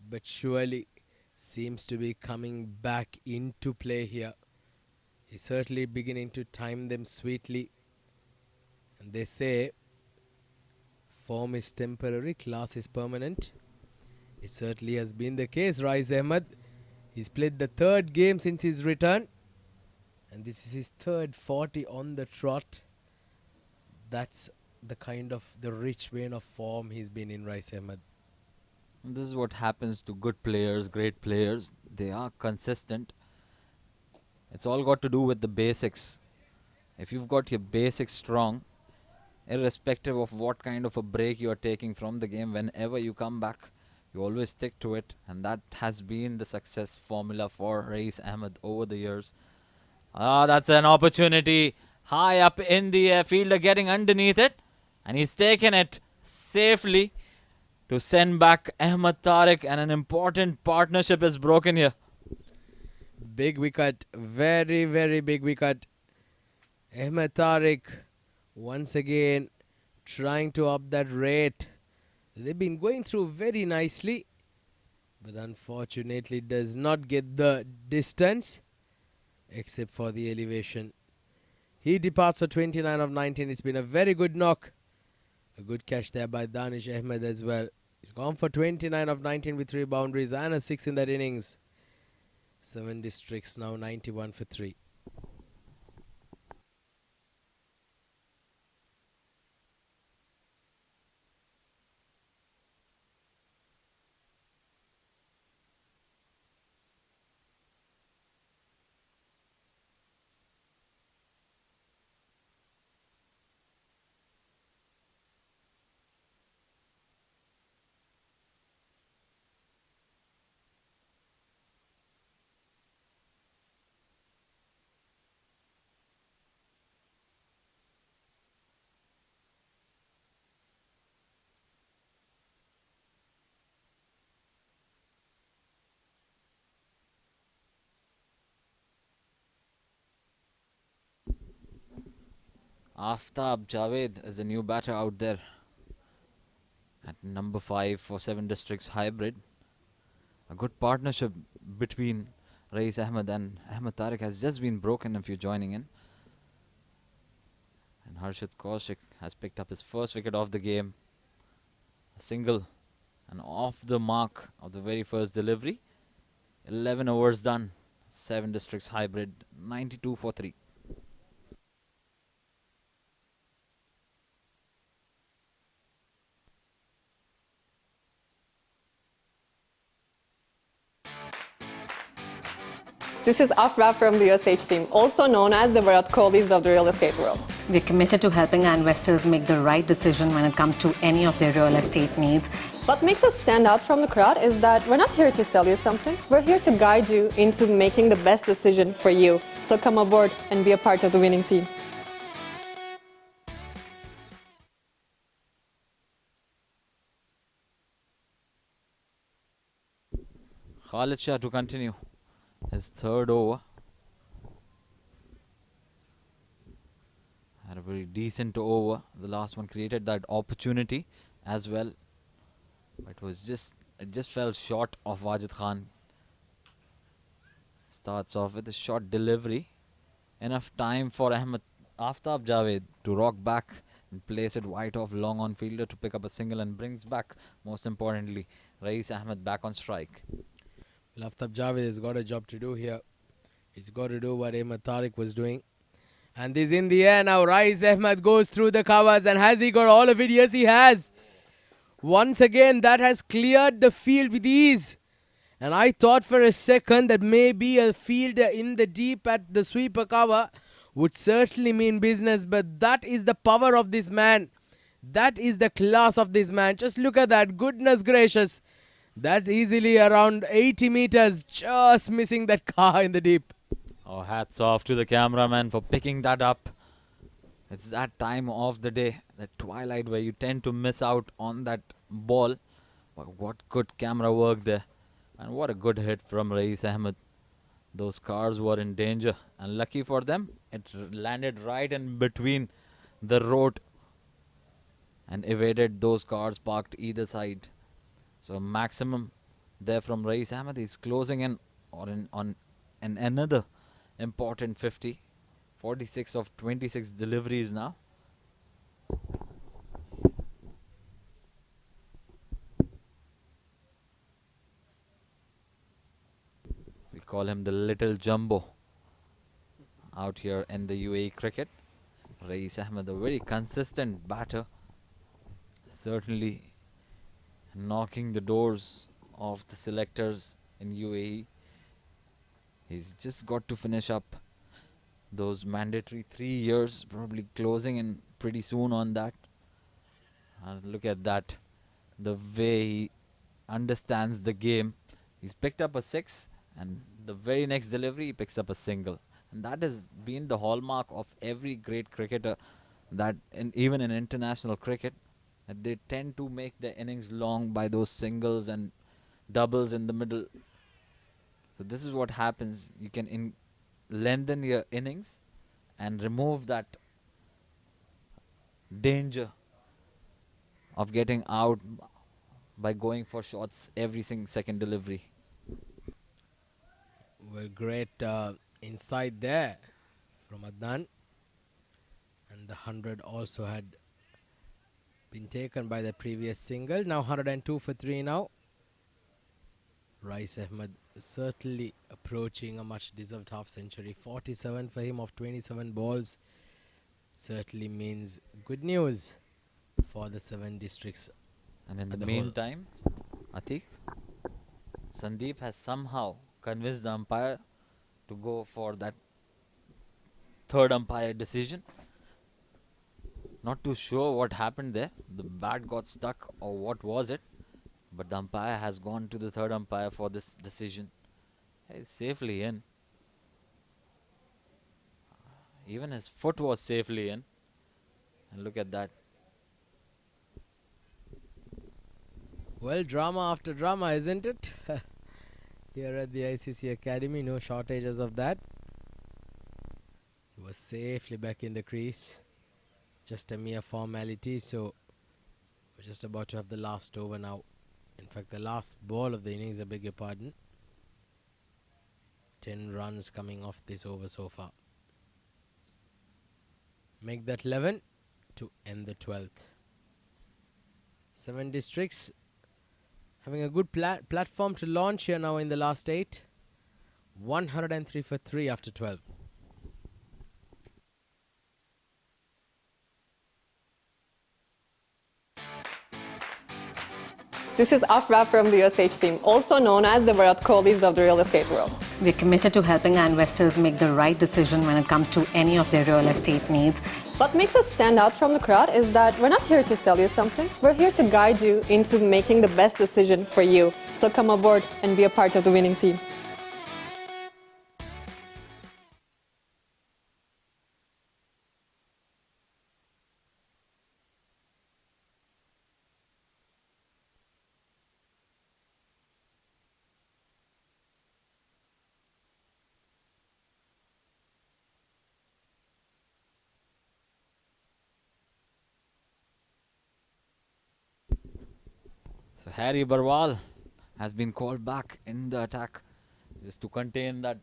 but surely seems to be coming back into play here. He's certainly beginning to time them sweetly. And they say form is temporary, class is permanent. It certainly has been the case. Rais Ahmed, he's played the 3rd game since his return, and this is his 3rd 40 on the trot. That's the kind of the rich vein of form he's been in, Rais Ahmed. This is what happens to good players, great players. They are consistent. It's all got to do with the basics. If you've got your basics strong, irrespective of what kind of a break you are taking from the game, whenever you come back, you always stick to it. And that has been the success formula for Rais Ahmed over the years. That's an opportunity. High up in the air, fielder getting underneath it. And he's taken it safely to send back Ahmed Tariq, and an important partnership is broken here. Big wicket, very, very big wicket. Ahmed Tariq once again trying to up that rate. They've been going through very nicely, but unfortunately does not get the distance except for the elevation. He departs for 29 of 19. It's been a very good knock. A good catch there by Danish Ahmed as well. He's gone for 29 of 19 with 3 boundaries and a 6 in that innings. 7 districts now, 91 for 3. Aftab Javed is the new batter out there at number 5 for 7 districts hybrid. A good partnership between Rais Ahmed and Ahmed Tariq has just been broken if you're joining in. And Harshit Kaushik has picked up his first wicket of the game. A single and off the mark of the very first delivery. 11 overs done. 7 districts hybrid. 92 for 3. This is Afra from the USH team, also known as the Virat Kohlis of the real estate world. We're committed to helping our investors make the right decision when it comes to any of their real estate needs. What makes us stand out from the crowd is that we're not here to sell you something. We're here to guide you into making the best decision for you. So come aboard and be a part of the winning team. Khalid Shah to continue his 3rd over. Had a very decent over. The last one created that opportunity as well. But it just fell short of Wajid Khan. Starts off with a short delivery. Enough time for Aftab Javed to rock back and place it wide off long on fielder to pick up a single, and brings back, most importantly, Rais Ahmed back on strike. Well, Aftab Javed has got a job to do here. He's got to do what Ahmed Tariq was doing. And this in the air now. Rais Ahmed goes through the covers, and has he got all of it? Yes, he has. Once again, that has cleared the field with ease. And I thought for a second that maybe a fielder in the deep at the sweeper cover would certainly mean business. But that is the power of this man. That is the class of this man. Just look at that. Goodness gracious. That's easily around 80 meters. Just missing that car in the deep. Oh, hats off to the cameraman for picking that up. It's that time of the day, the twilight, where you tend to miss out on that ball. But what good camera work there. And what a good hit from Rais Ahmed. Those cars were in danger. And lucky for them, it landed right in between the road and evaded those cars parked either side. So maximum there from Rais Ahmed. He's closing in on another important 50. 46 of 26 deliveries now. We call him the little jumbo out here in the UAE cricket. Rais Ahmed, a very consistent batter, certainly knocking the doors of the selectors in UAE. He's just got to finish up those mandatory 3 years, probably closing in pretty soon on that. And look at that, the way he understands the game. He's picked up a 6, and the very next delivery he picks up a single. And that has been the hallmark of every great cricketer, that even in international cricket, that they tend to make their innings long by those singles and doubles in the middle. So this is what happens. You can lengthen your innings and remove that danger of getting out by going for shots every second delivery. Well, great inside there from Adnan. And the 100 also had been taken by the previous single. Now 102 for 3 now. Rais Ahmed certainly approaching a much deserved half century. 47 for him of 27 balls. Certainly means good news for the 7 districts. And in the meantime, Atiq, Sandeep has somehow convinced the umpire to go for that third umpire decision. Not too sure what happened there. The bat got stuck or what was it. But the umpire has gone to the third umpire for this decision. He's safely in. Even his foot was safely in. And look at that. Well, drama after drama, isn't it? Here at the ICC Academy, no shortages of that. He was safely back in the crease. Just a mere formality, so we're just about to have the last over now. In fact, the last ball of the innings, I beg your pardon. 10 runs coming off this over so far. Make that 11 to end the 12th. 7 districts having a good platform to launch here now in the last 8. 103 for 3 after 12. This is Afra from the USH team, also known as the Virat Kohlis of the real estate world. We're committed to helping our investors make the right decision when it comes to any of their real estate needs. What makes us stand out from the crowd is that we're not here to sell you something. We're here to guide you into making the best decision for you. So come aboard and be a part of the winning team. So Harry Barwal has been called back in the attack just to contain that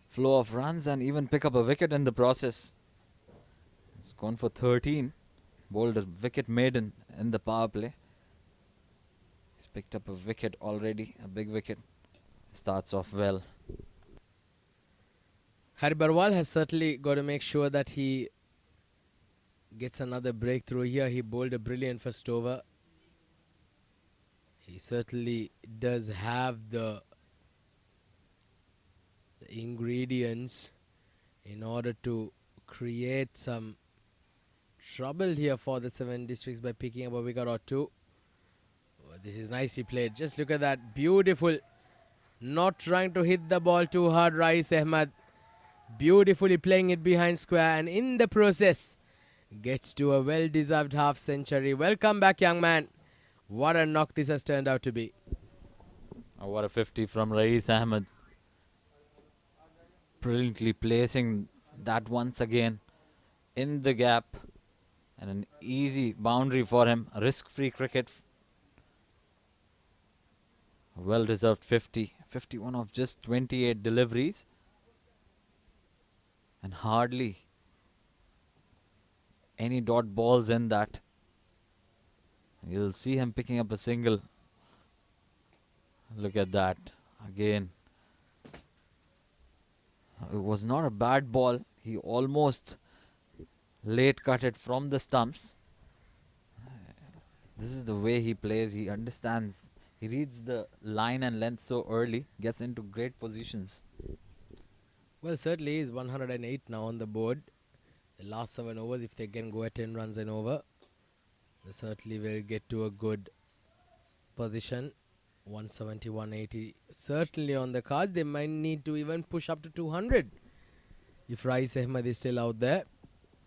flow of runs and even pick up a wicket in the process. He's gone for 13, bowled a wicket maiden in the power play. He's picked up a wicket already, a big wicket. Starts off well. Harry Barwal has certainly got to make sure that he gets another breakthrough here. He bowled a brilliant first over. He certainly does have the ingredients in order to create some trouble here for the Seven Districts by picking up a wicket or two. Oh, this is nicely played. Just look at that. Beautiful. Not trying to hit the ball too hard, Rais Ahmed. Beautifully playing it behind square, and in the process gets to a well-deserved half century. Welcome back, young man. What a knock this has turned out to be. Oh, what a 50 from Rais Ahmed. Brilliantly placing that once again in the gap, and an easy boundary for him. Risk-free cricket. Well-deserved 50. 51 of just 28 deliveries. And hardly any dot balls in that. You'll see him picking up a single. Look at that. Again. It was not a bad ball. He almost late cut it from the stumps. This is the way he plays. He understands. He reads the line and length so early. Gets into great positions. Well, certainly is 108 now on the board. The last 7 overs, if they can go at 10 runs and over, they certainly will get to a good position. 170, 180 certainly on the cards. They might need to even push up to 200 if Rais Ahmed is still out there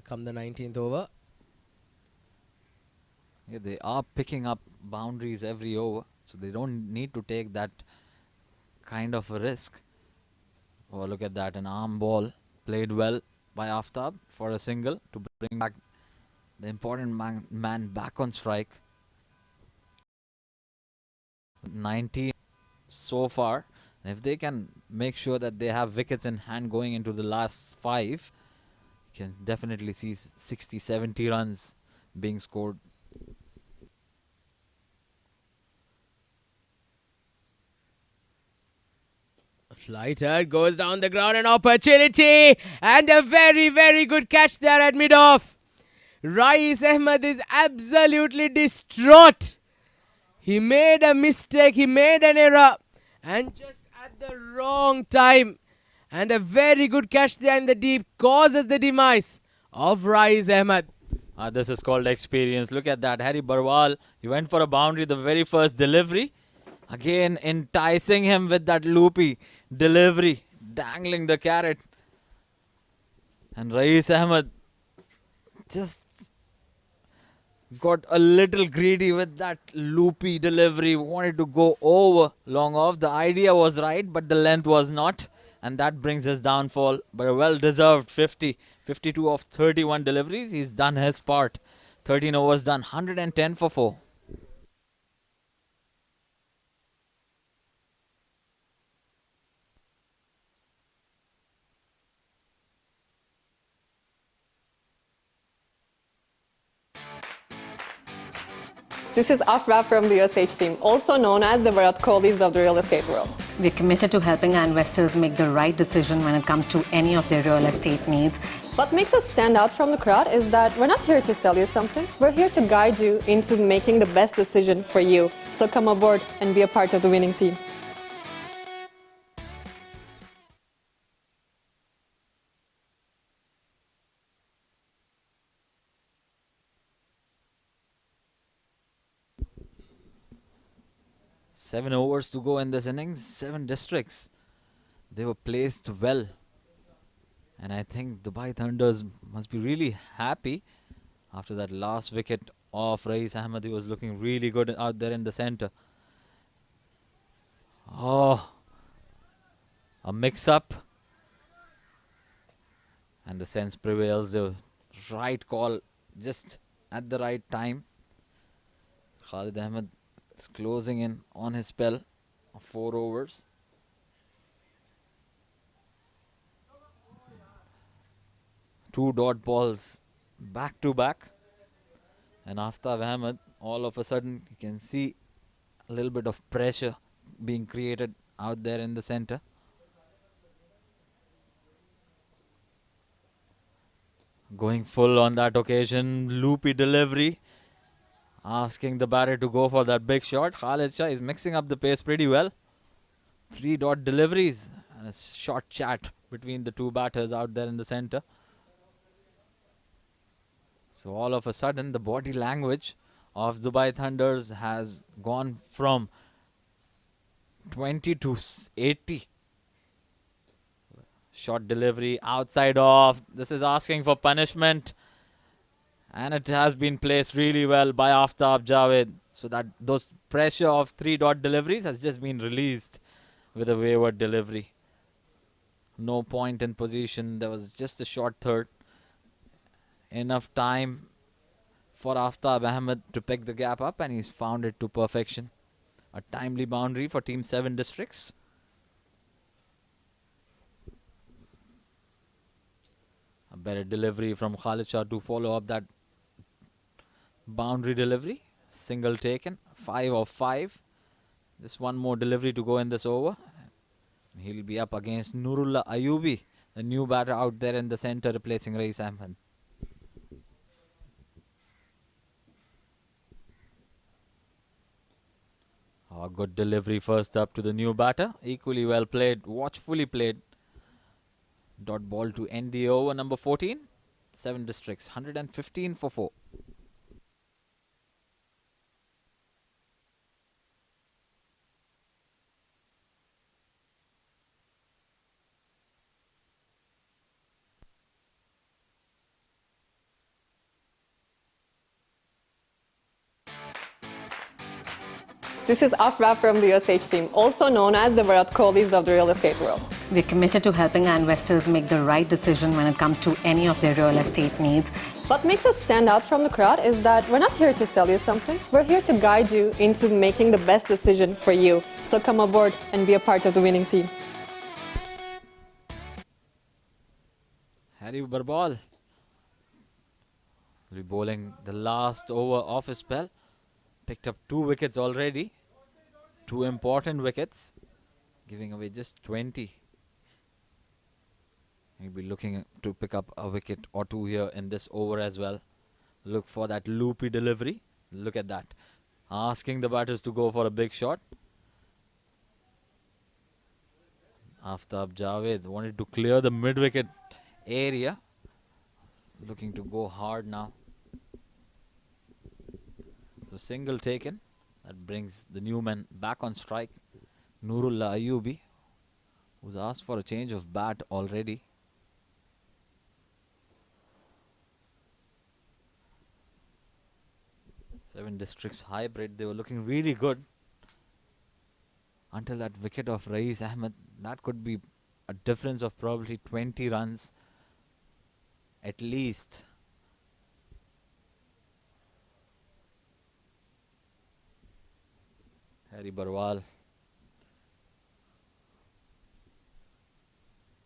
come the 19th over. Yeah, they are picking up boundaries every over, so they don't need to take that kind of a risk. Oh, look at that. An arm ball played well by Aftab for a single to bring back the important man back on strike. 19 so far. And if they can make sure that they have wickets in hand going into the last 5, you can definitely see 60, 70 runs being scored. Flighter goes down the ground, an opportunity, and a very, very good catch there at mid-off. Rais Ahmed is absolutely distraught. He made a mistake, he made an error, and just at the wrong time. And a very good catch there in the deep causes the demise of Rais Ahmed. This is called experience. Look at that. Harry Barwal, he went for a boundary the very first delivery. Again, enticing him with that loopy delivery, dangling the carrot. And Rais Ahmed just got a little greedy with that loopy delivery. Wanted to go over long off. The idea was right, but the length was not. And that brings his downfall. But a well-deserved 50. 52 of 31 deliveries. He's done his part. 13 overs done. 110 for 4. This is Afra from the USH team, also known as the Virat Kohlis of the real estate world. We're committed to helping our investors make the right decision when it comes to any of their real estate needs. What makes us stand out from the crowd is that we're not here to sell you something. We're here to guide you into making the best decision for you. So come aboard and be a part of the winning team. Seven overs to go in this innings. 7 districts. They were placed well. And I think Dubai Thunders must be really happy after that last wicket of Rais Ahmed. He was looking really good out there in the center. Oh, a mix-up. And the sense prevails. The right call just at the right time. Khalid Ahmed is closing in on his spell of 4 overs. Two dot balls back to back. And Aftab Ahmed, all of a sudden, you can see a little bit of pressure being created out there in the center. Going full on that occasion. Loopy delivery. Asking the batter to go for that big shot. Khalid Shah is mixing up the pace pretty well. 3-dot deliveries and a short chat between the two batters out there in the center. So all of a sudden the body language of Dubai Thunders has gone from 20 to 80. Short delivery outside off. This is asking for punishment. And it has been placed really well by Aftab Javed. So that those pressure of 3-dot deliveries has just been released with a wayward delivery. No point in position. There was just a short third. Enough time for Aftab Ahmed to pick the gap up, and he's found it to perfection. A timely boundary for Team 7 Districts. A better delivery from Khalid Shah to follow up that boundary delivery. Single taken. 5 of 5. Just one more delivery to go in this over. He'll be up against Nurullah Ayubi, the new batter out there in the center, replacing Rais Ahmed. A good delivery first up to the new batter. Equally well played, watchfully played. Dot ball to end the over, number 14. 7 Districts, 115 for 4. This is Afra from the USH team, also known as the Virat Kohlis of the real estate world. We're committed to helping our investors make the right decision when it comes to any of their real estate needs. What makes us stand out from the crowd is that we're not here to sell you something. We're here to guide you into making the best decision for you. So come aboard and be a part of the winning team. Harry Barbal will be bowling the last over of his spell. Picked up 2 wickets already. 2 important wickets. Giving away just 20. He'll be looking to pick up a wicket or 2 here in this over as well. Look for that loopy delivery. Look at that. Asking the batters to go for a big shot. Aftab Javed wanted to clear the mid-wicket area. Looking to go hard now. So single taken. That brings the new man back on strike. Nurullah Ayubi, who's asked for a change of bat already. Seven Districts hybrid. They were looking really good until that wicket of Rais Ahmed. That could be a difference of probably 20 runs at least. Harry Barwal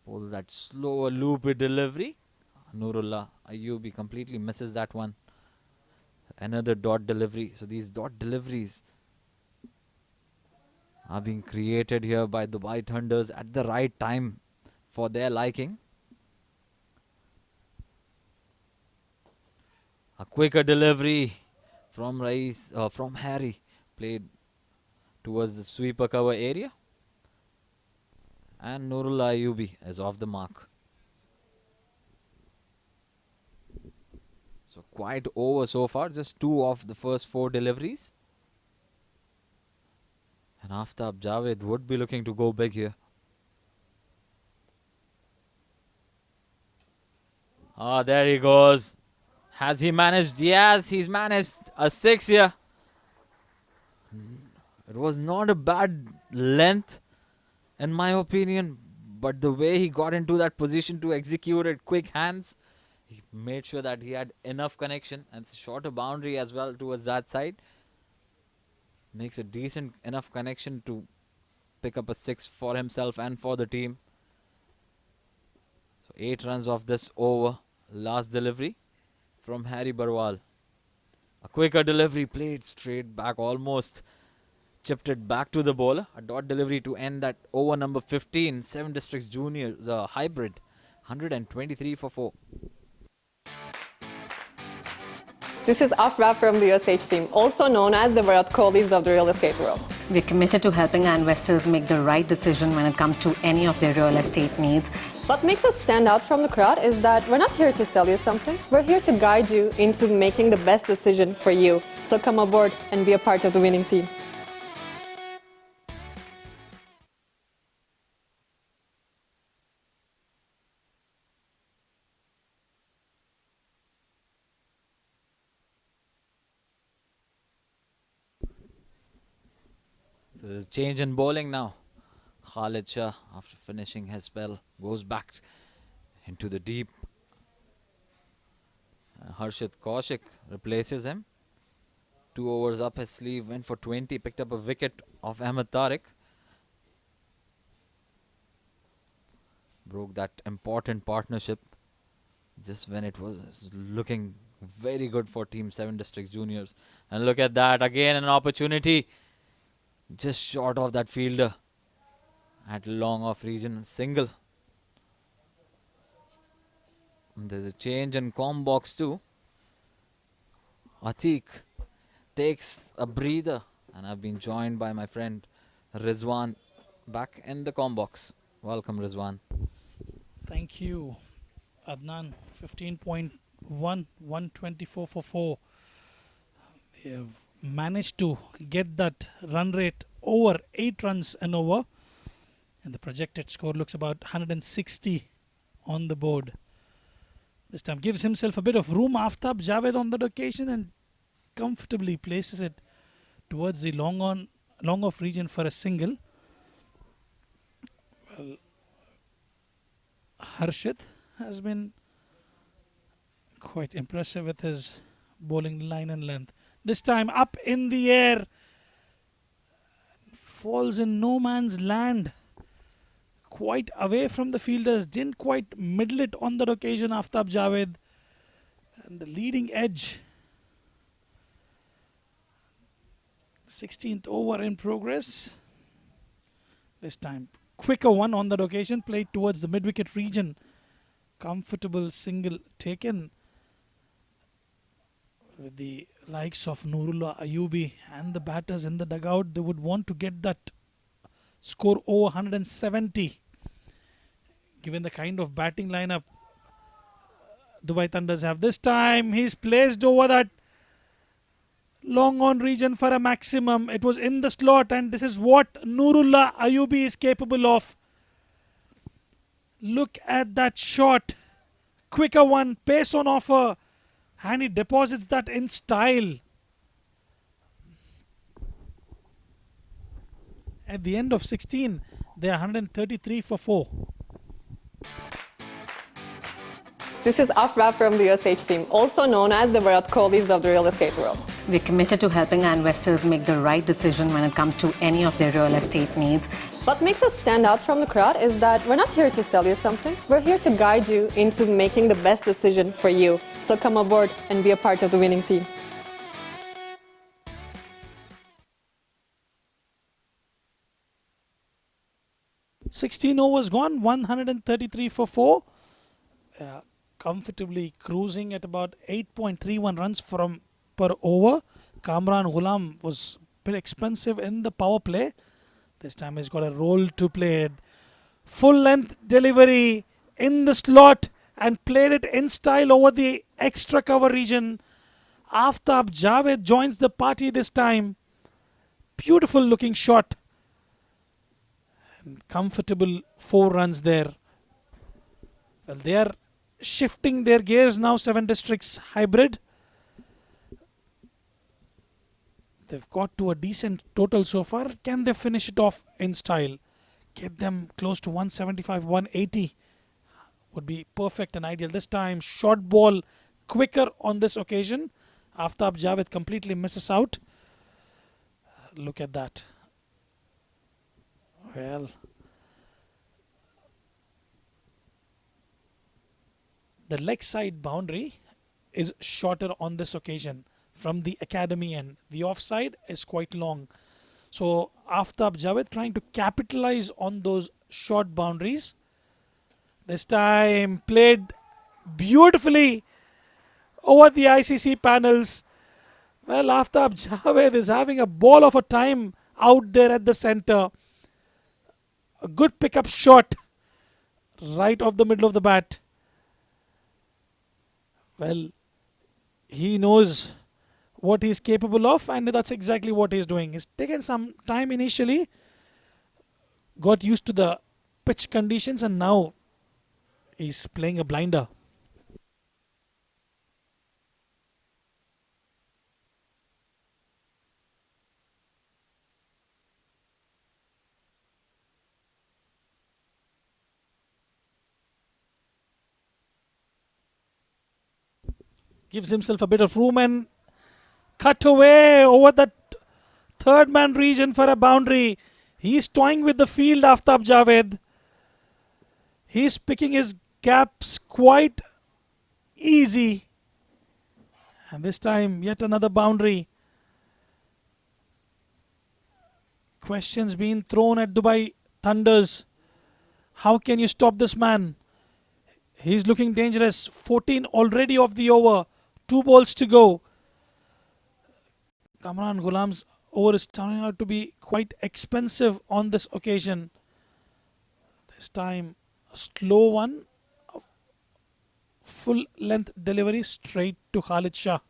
pulls that slower loopy delivery. Nurullah Ayubi completely misses that one. Another dot delivery. So these dot deliveries are being created here by Dubai Thunders at the right time for their liking. A quicker delivery from Harry, played towards the sweeper cover area. And Nurullah Ayubi is off the mark. So quite over so far, just 2 of the first 4 deliveries. And Aftab Javed would be looking to go big here. Ah, there he goes. Has he managed? Yes, he's managed a 6 here. It was not a bad length, in my opinion, but the way he got into that position to execute it, quick hands, he made sure that he had enough connection, and it's a shorter boundary as well towards that side. Makes a decent enough connection to pick up a 6 for himself and for the team. So 8 runs off this over. Last delivery from Harry Barwal. A quicker delivery, played straight back, almost chipped it back to the bowler. A dot delivery to end that over number 15. 7 Districts Juniors hybrid. 123 for 4. This is Afra from the USH team, also known as the Virat Kohlis of the real estate world. We're committed to helping our investors make the right decision when it comes to any of their real estate needs. What makes us stand out from the crowd is that we're not here to sell you something. We're here to guide you into making the best decision for you. So come aboard and be a part of the winning team. So there's a change in bowling now. Khalid Shah, after finishing his spell, goes back into the deep. Harshit Kaushik replaces him. 2 overs up his sleeve, went for 20, picked up a wicket of Ahmed Tariq. Broke that important partnership just when it was looking very good for Team 7 Districts Juniors. And look at that, again an opportunity. Just short of that fielder at long off region, single. And there's a change in com box too. Atiq takes a breather, and I've been joined by my friend Rizwan back in the com box. Welcome, Rizwan. Thank you, Adnan. 15.1, 124 for 4. They have managed to get that run rate over 8 runs an over, and the projected score looks about 160 on the board. This time gives himself a bit of room. Aftab Javed on that occasion and comfortably places it towards the long off region for a single. Well, Harshit has been quite impressive with his bowling line and length. This time up in the air, falls in no man's land, quite away from the fielders, didn't quite middle it on that occasion. Aftab Javed, and the leading edge. 16th over in progress. This time quicker one on that occasion, played towards the mid-wicket region. Comfortable single taken with the likes of Nurullah Ayubi and the batters in the dugout. They would want to get that score over 170. Given the kind of batting lineup Dubai Thunders have this time, he's placed over that long on region for a maximum. It was in the slot, and this is what Nurullah Ayubi is capable of. Look at that shot. Quicker one, pace on offer, and he deposits that in style. At the end of 16, they are 133 for 4. This is Afra from the USH team, also known as the Virat Kohlis of the real estate world. We're committed to helping our investors make the right decision when it comes to any of their real estate needs. What makes us stand out from the crowd is that we're not here to sell you something. We're here to guide you into making the best decision for you. So come aboard and be a part of the winning team. "16 overs gone, 133 for 4. Comfortably cruising at about 8.31 runs per over. Kamran Ghulam was a bit expensive in the power play. This time he's got a role to play. Full length delivery in the slot and played it in style over the extra cover region. Aftab Javed joins the party this time. Beautiful looking shot. And comfortable 4 runs there. Well, they are shifting their gears now, 7 Districts hybrid. They've got to a decent total so far. Can they finish it off in style? Get them close to 175, 180 would be perfect and ideal. This time, short ball quicker on this occasion. Aftab Javed completely misses out. Look at that. Well, the leg side boundary is shorter on this occasion from the academy end. The offside is quite long. So Aftab Javed trying to capitalize on those short boundaries. This time played beautifully over the ICC panels. Well, Aftab Javed is having a ball of a time out there at the center. A good pickup shot right off the middle of the bat. Well, he knows what he's capable of, and that's exactly what he's doing. He's taken some time initially, got used to the pitch conditions, and now he's playing a blinder. Gives himself a bit of room and cut away over that third man region for a boundary. He's toying with the field, Aftab Javed. He's picking his gaps quite easy. And this time, yet another boundary. Questions being thrown at Dubai Thunders. How can you stop this man? He's looking dangerous. 14 already off the over. 2 balls to go. Kamran Ghulam's over is turning out to be quite expensive on this occasion. This time, a slow one. A full length delivery straight to Khalid Shah.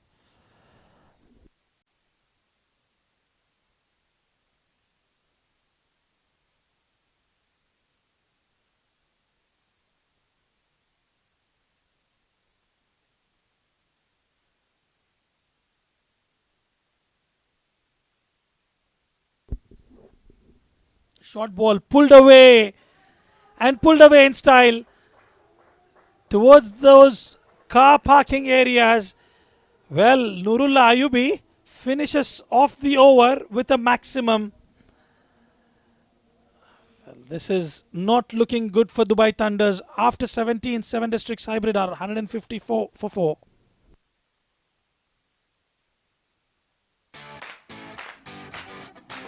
Short ball pulled away and pulled away in style towards those car parking areas. Well, Nurullah Ayubi finishes off the over with a maximum. Well, this is not looking good for Dubai Thunders. After 17, 7 districts hybrid are 154 for 4.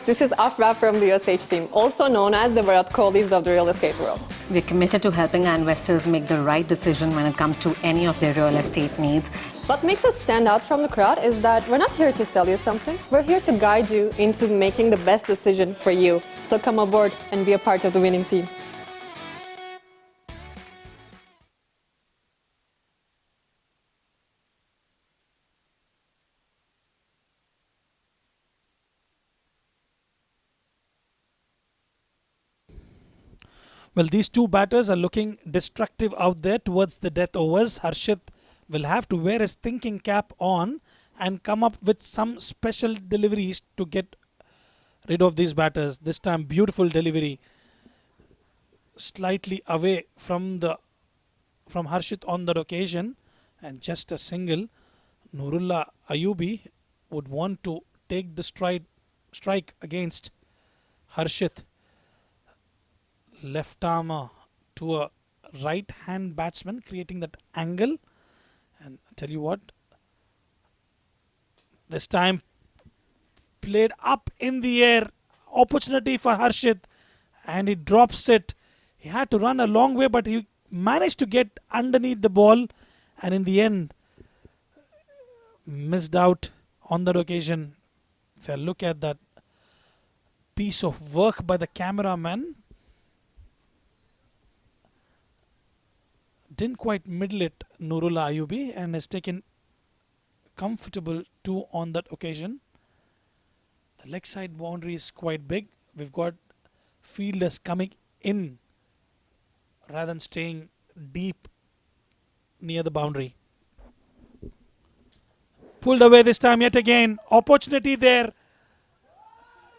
This is Afra from the USH team, also known as the Virat Kohlis of the real estate world. We're committed to helping our investors make the right decision when it comes to any of their real estate needs. What makes us stand out from the crowd is that we're not here to sell you something. We're here to guide you into making the best decision for you. So come aboard and be a part of the winning team. Well, these two batters are looking destructive out there towards the death overs. Harshit will have to wear his thinking cap on and come up with some special deliveries to get rid of these batters. This time, beautiful delivery, slightly away from Harshit on that occasion, and just a single. Nurullah Ayubi would want to take the strike against Harshit. Left arm to a right hand batsman, creating that angle. And I tell you what, this time played up in the air, opportunity for Harshit, and he drops it. He had to run a long way, but he managed to get underneath the ball, and in the end missed out on that occasion. If I look at that piece of work by the cameraman, didn't quite middle it, Nurullah Ayubi, and has taken comfortable 2 on that occasion. The leg side boundary is quite big. We've got fielders coming in rather than staying deep near the boundary. Pulled away this time yet again. Opportunity there.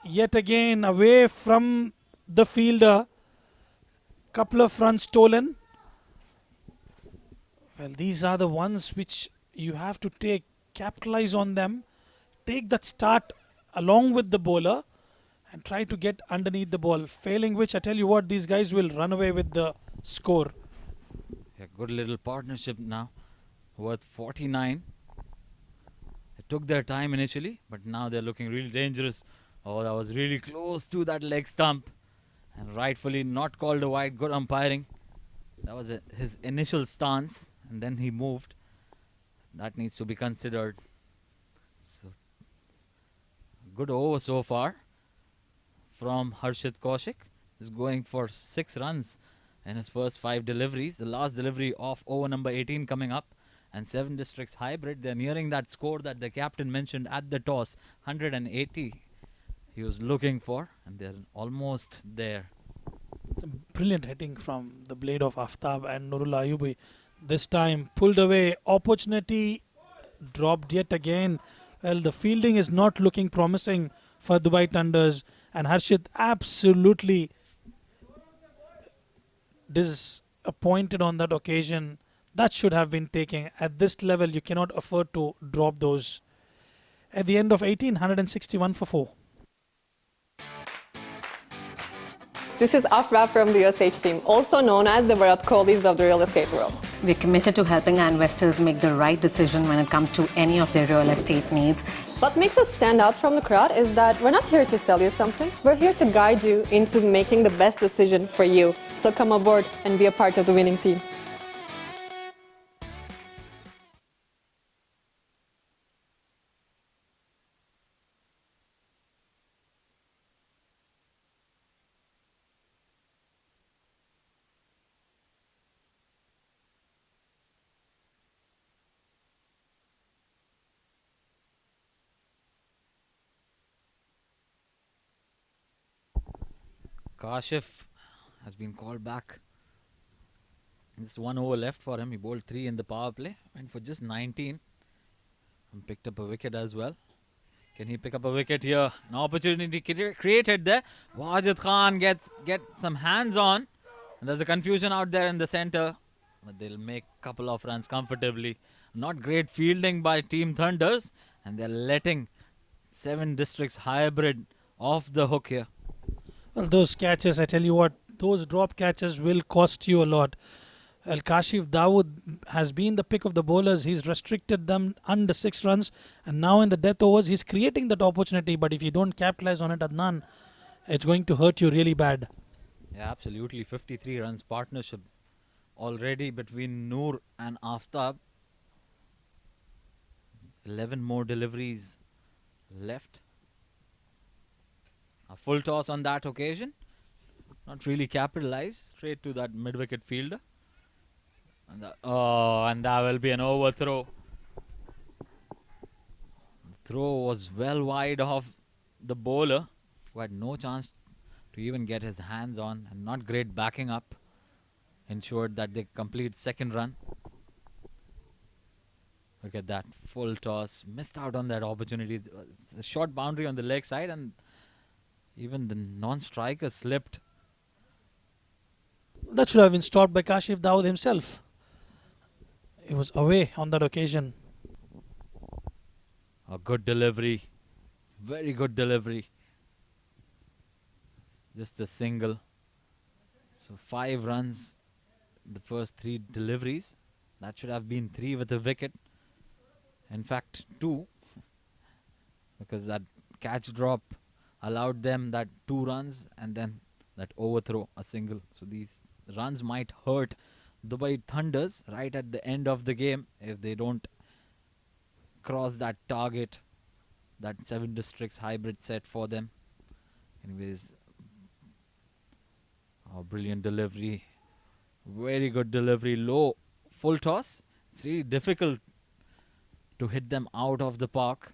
Yet again away from the fielder. Couple of runs stolen. Well, these are the ones which you have to take, capitalize on them, take that start along with the bowler and try to get underneath the ball. Failing which, I tell you what, these guys will run away with the score. Yeah, good little partnership now, worth 49. It took their time initially, but now they're looking really dangerous. Oh, that was really close to that leg stump, and rightfully not called a wide. Good umpiring. That was his initial stance, and then he moved. That needs to be considered. So, good over so far from Harshit Kaushik. Is going for 6 runs in his first 5 deliveries. The last delivery of over number 18 coming up. And 7 districts hybrid. They're nearing that score that the captain mentioned at the toss. 180 he was looking for. And they're almost there. Brilliant hitting from the blade of Aftab and Nurul Ayubi. This time pulled away. Opportunity dropped yet again. Well, the fielding is not looking promising for Dubai Thunders. And Harshit absolutely disappointed on that occasion. That should have been taken. At this level, you cannot afford to drop those. At the end of 18, 161 for 4. This is Afra from the USH team, also known as the Virat Kohlis of the real estate world. We're committed to helping our investors make the right decision when it comes to any of their real estate needs. What makes us stand out from the crowd is that we're not here to sell you something. We're here to guide you into making the best decision for you. So come aboard and be a part of the winning team. Kashif has been called back. Just 1 over left for him. He bowled 3 in the power play. Went for just 19. And picked up a wicket as well. Can he pick up a wicket here? An opportunity created there. Wajid Khan get some hands on. And there's a confusion out there in the centre. But they'll make a couple of runs comfortably. Not great fielding by Team Thunders. And they're letting 7 districts hybrid off the hook here. Well, those catches, I tell you what, those drop catches will cost you a lot. Well, Kashif Dawood has been the pick of the bowlers. He's restricted them under 6 runs. And now in the death overs, he's creating that opportunity. But if you don't capitalize on it, Adnan, it's going to hurt you really bad. Yeah, absolutely. 53 runs partnership already between Noor and Aftab. 11 more deliveries left. A full toss on that occasion. Not really capitalized. Straight to that mid-wicket fielder. And that will be an overthrow. The throw was well wide of the bowler, who had no chance to even get his hands on, and not great backing up. Ensured that they complete second run. Look at that full toss. Missed out on that opportunity. It's a short boundary on the leg side, and even the non-striker slipped. That should have been stopped by Kashif Dawood himself. He was away on that occasion. A good delivery. Very good delivery. Just a single. So 5 runs the first 3 deliveries. That should have been 3 with a wicket. In fact, 2. Because that catch drop allowed them that 2 runs and then that overthrow, a single. So these runs might hurt Dubai Thunders right at the end of the game if they don't cross that target that 7 districts hybrid set for them. Anyways, brilliant delivery. Very good delivery. Low full toss. It's really difficult to hit them out of the park.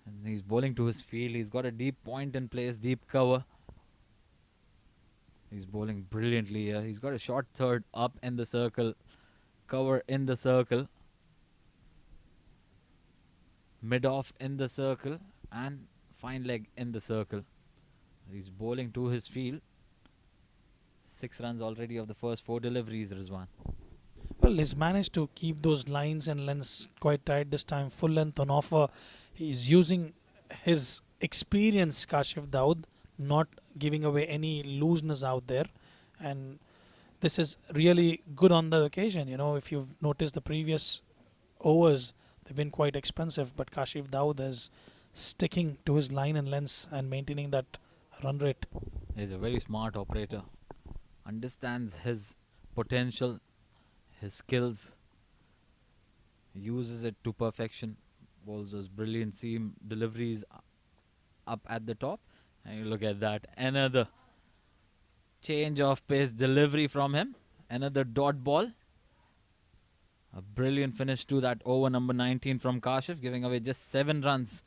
And he's bowling to his field. He's got a deep point in place, deep cover. He's bowling brilliantly here. He's got a short third up in the circle. Cover in the circle. Mid-off in the circle. And fine leg in the circle. He's bowling to his field. 6 runs already of the first 4 deliveries, Rizwan. Well, he's managed to keep those lines and lengths quite tight this time. Full length on offer. He's using his experience, Kashif Dawood, not giving away any looseness out there. And this is really good on the occasion. You know, if you've noticed the previous overs, they've been quite expensive. But Kashif Dawood is sticking to his line and lengths and maintaining that run rate. He's a very smart operator. Understands his potential, his skills. uses it to perfection. Bowls those brilliant seam deliveries up at the top. And you look at that. Another change of pace delivery from him. Another dot ball. A brilliant finish to that over number 19 from Kashif, giving away just 7 runs.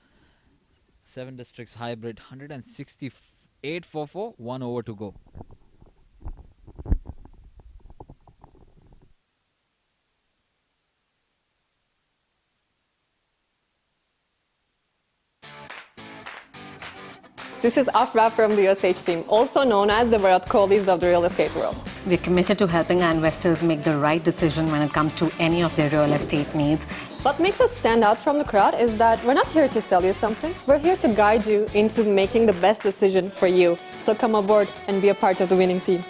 7 districts hybrid, 168 for 4, 1 over to go. This is Afra from the USH team, also known as the Virat Kohlis of the real estate world. We're committed to helping our investors make the right decision when it comes to any of their real estate needs. What makes us stand out from the crowd is that we're not here to sell you something. We're here to guide you into making the best decision for you. So come aboard and be a part of the winning team.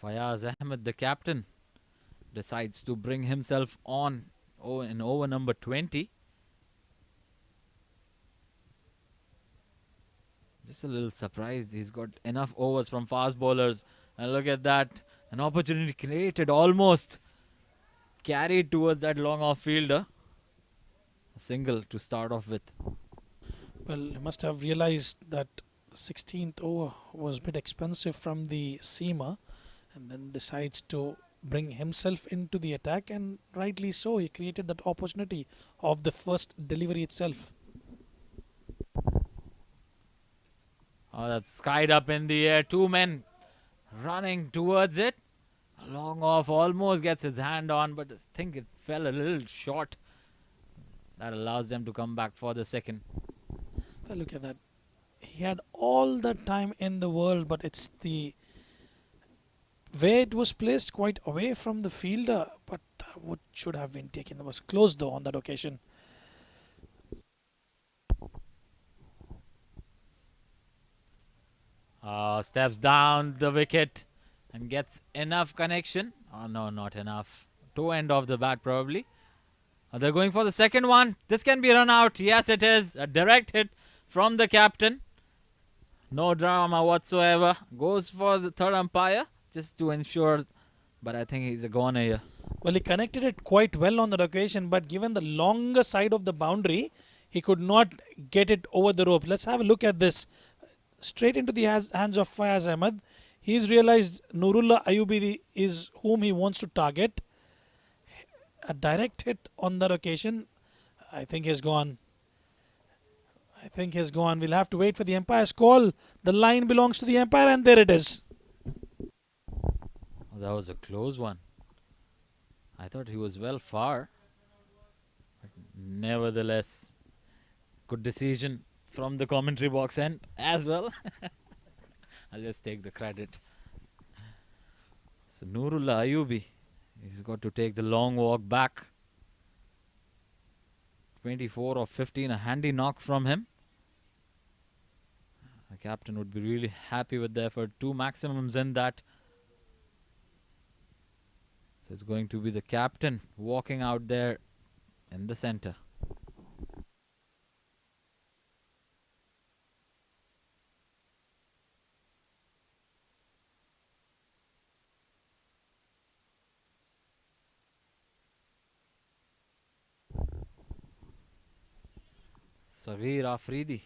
Fayaz Ahmed, the captain, decides to bring himself on in over number 20. Just a little surprised. He's got enough overs from fast bowlers. And look at that. An opportunity created, almost carried towards that long off fielder. A single to start off with. Well, he must have realized that 16th over was a bit expensive from the seamer, and then decides to bring himself into the attack, and rightly so. He created that opportunity of the first delivery itself. Oh, that's skied up in the air. 2 men running towards it. A long off, almost gets his hand on, but I think it fell a little short. That allows them to come back for the second. Well, look at that. He had all the time in the world, but it's the way it was placed quite away from the fielder. But that would should have been taken. It was close though on that occasion. Steps down the wicket and gets enough connection. Oh no, not enough. Toe end of the bat probably. They're going for the second one. This can be run out. Yes, it is. A direct hit from the captain. No drama whatsoever. Goes for the third umpire just to ensure. But I think he's a goner here. Well, he connected it quite well on that occasion, but given the longer side of the boundary, he could not get it over the rope. Let's have a look at this. Straight into the hands of Fayaz Ahmed. He's realized Nurullah Ayubi is whom he wants to target. A direct hit on that occasion. I think he's gone. We'll have to wait for the umpire's call. The line belongs to the umpire, and there it is. Oh, that was a close one. I thought he was well far. But nevertheless, good decision from the commentary box end as well. I'll just take the credit. So Nurullah Ayubi, he's got to take the long walk back. 24 of 15, a handy knock from him. The captain would be really happy with the effort. 2 maximums in that. So it's going to be the captain walking out there in the center. Saghir Afridi.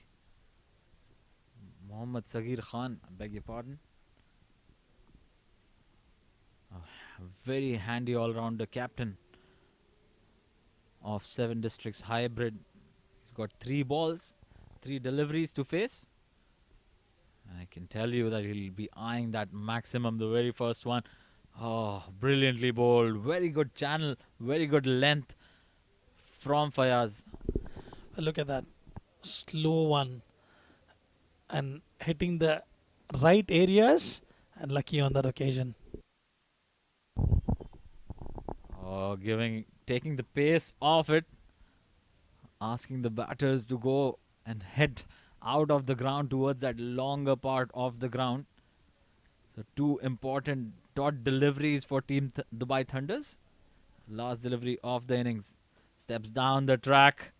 Mohammad Saghir Khan, I beg your pardon. Very handy all-rounder captain of 7 districts hybrid. He's got 3 balls, 3 deliveries to face. And I can tell you that he'll be eyeing that maximum, the very first one. Oh, brilliantly bowled. Very good channel, very good length from Fayaz. Look at that. Slow one. And hitting the right areas, and lucky on that occasion. Oh, taking the pace off it, asking the batters to go and head out of the ground towards that longer part of the ground. So 2 important dot deliveries for Team Dubai Thunders. Last delivery of the innings. Steps down the track.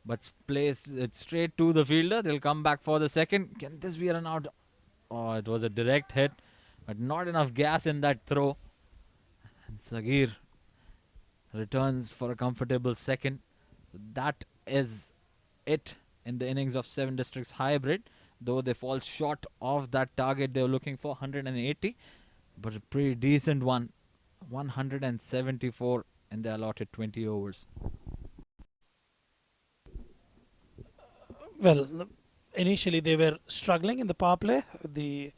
but plays it straight to the fielder. They'll come back for the second. Can this be a run out? Oh, it was a direct hit, but not enough gas in that throw. And Sagir returns for a comfortable second. That is it in the innings of 7 Districts Hybrid. Though they fall short of that target they were looking for, 180. But a pretty decent one, 174 in the allotted 20 overs. Well, initially they were struggling in the power play. The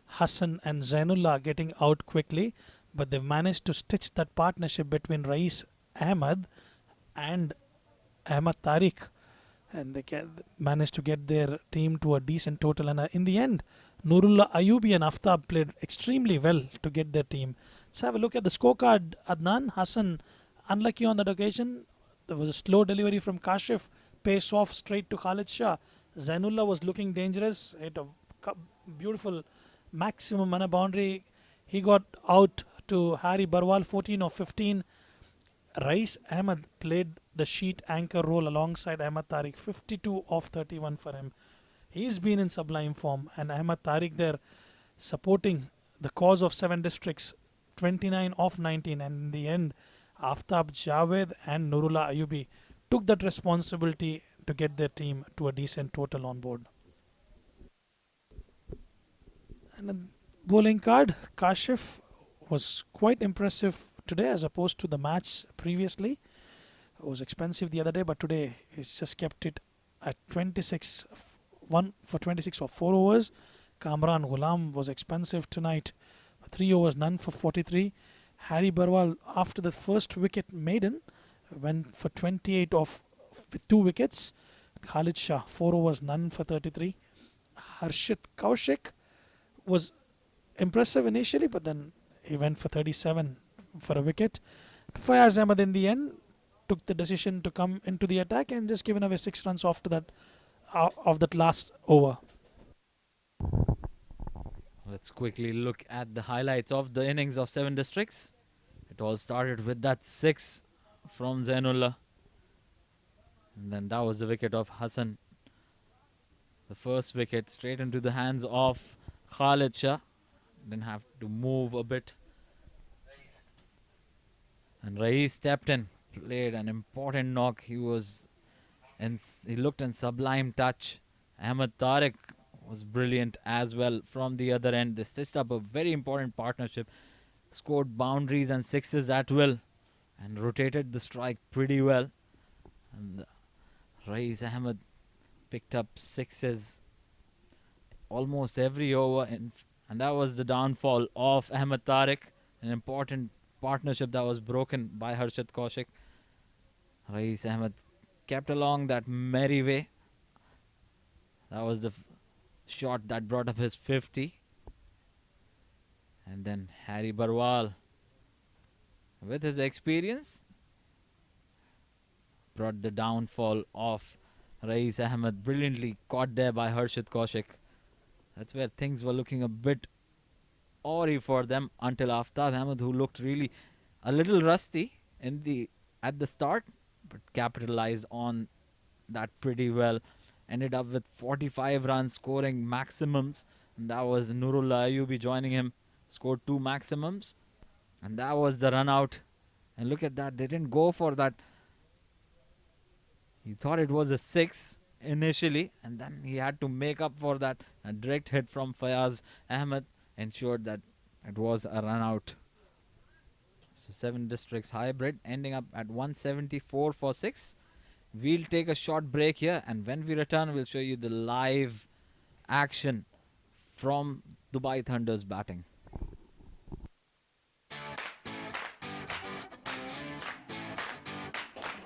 Hassan and Zainullah getting out quickly, but they've managed to stitch that partnership between Rais Ahmed and Ahmed Tariq, and they managed to get their team to a decent total. And in the end, Nurullah Ayubi and Aftab played extremely well to get their team. Let's have a look at the scorecard. Adnan Hassan unlucky on that occasion. There was a slow delivery from Kashif, pace off straight to Khalid Shah. Zainullah was looking dangerous, hit a beautiful maximum mana boundary. He got out to Harry Barwal, 14 of 15. Rais Ahmed played the sheet anchor role alongside Ahmed Tariq, 52 of 31 for him. He's been in sublime form, and Ahmed Tariq there supporting the cause of 7 Districts, 29 of 19. And in the end, Aftab Javed and Nurullah Ayubi took that responsibility to get their team to a decent total on board. And the bowling card, Kashif was quite impressive today as opposed to the match previously. It was expensive the other day, but today he's just kept it at 26, 1 for 26 or 4 overs. Kamran Ghulam was expensive tonight, 3 overs, none for 43. Harry Barwal, after the first wicket maiden, went for 28 off with 2 wickets. Khalid Shah, 4 overs, none for 33. Harshit Kaushik was impressive initially, but then he went for 37 for a wicket. Fayaz Ahmed in the end took the decision to come into the attack and just given away 6 runs after that of that last over. Let's quickly look at the highlights of the innings of 7 Districts. It all started with that 6 from Zainullah. And then that was the wicket of Hassan. The first wicket straight into the hands of Khalid Shah. Didn't have to move a bit. And Rais stepped in, played an important knock. He looked in sublime touch. Ahmed Tariq was brilliant as well from the other end. They stitched up a very important partnership, scored boundaries and sixes at will, and rotated the strike pretty well. And Rais Ahmed picked up sixes almost every over, and that was the downfall of Ahmed Tariq, an important partnership that was broken by Harshit Kaushik. Rais Ahmed kept along that merry way. That was the shot that brought up his 50. And then Harry Barwal, with his experience, brought the downfall of Rais Ahmed, brilliantly caught there by Harshit Kaushik. That's where things were looking a bit awry for them until Aftab Ahmed, who looked really a little rusty at the start, but capitalized on that pretty well. Ended up with 45 runs, scoring maximums, and that was Nurullah Ayubi joining him, scored 2 maximums, and that was the run out. And look at that, they didn't go for that. He thought it was a 6 initially, and then he had to make up for that. A direct hit from Fayaz Ahmed ensured that it was a run out. So 7 Districts Hybrid ending up at 174 for 6. We'll take a short break here, and when we return, we'll show you the live action from Dubai Thunder's batting.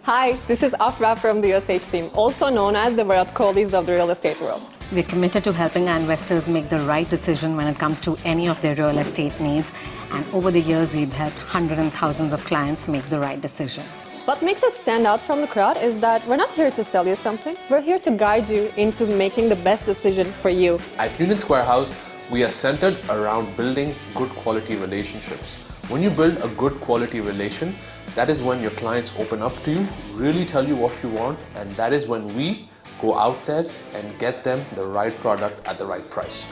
Hi, this is Afra from the USH team, also known as the Virat Kohlis of the real estate world. We're committed to helping our investors make the right decision when it comes to any of their real estate needs. And over the years, we've helped hundreds and thousands of clients make the right decision. What makes us stand out from the crowd is that we're not here to sell you something. We're here to guide you into making the best decision for you. At Union Square House, we are centered around building good quality relationships. When you build a good quality relation, that is when your clients open up to you, really tell you what you want, and that is when we go out there and get them the right product at the right price.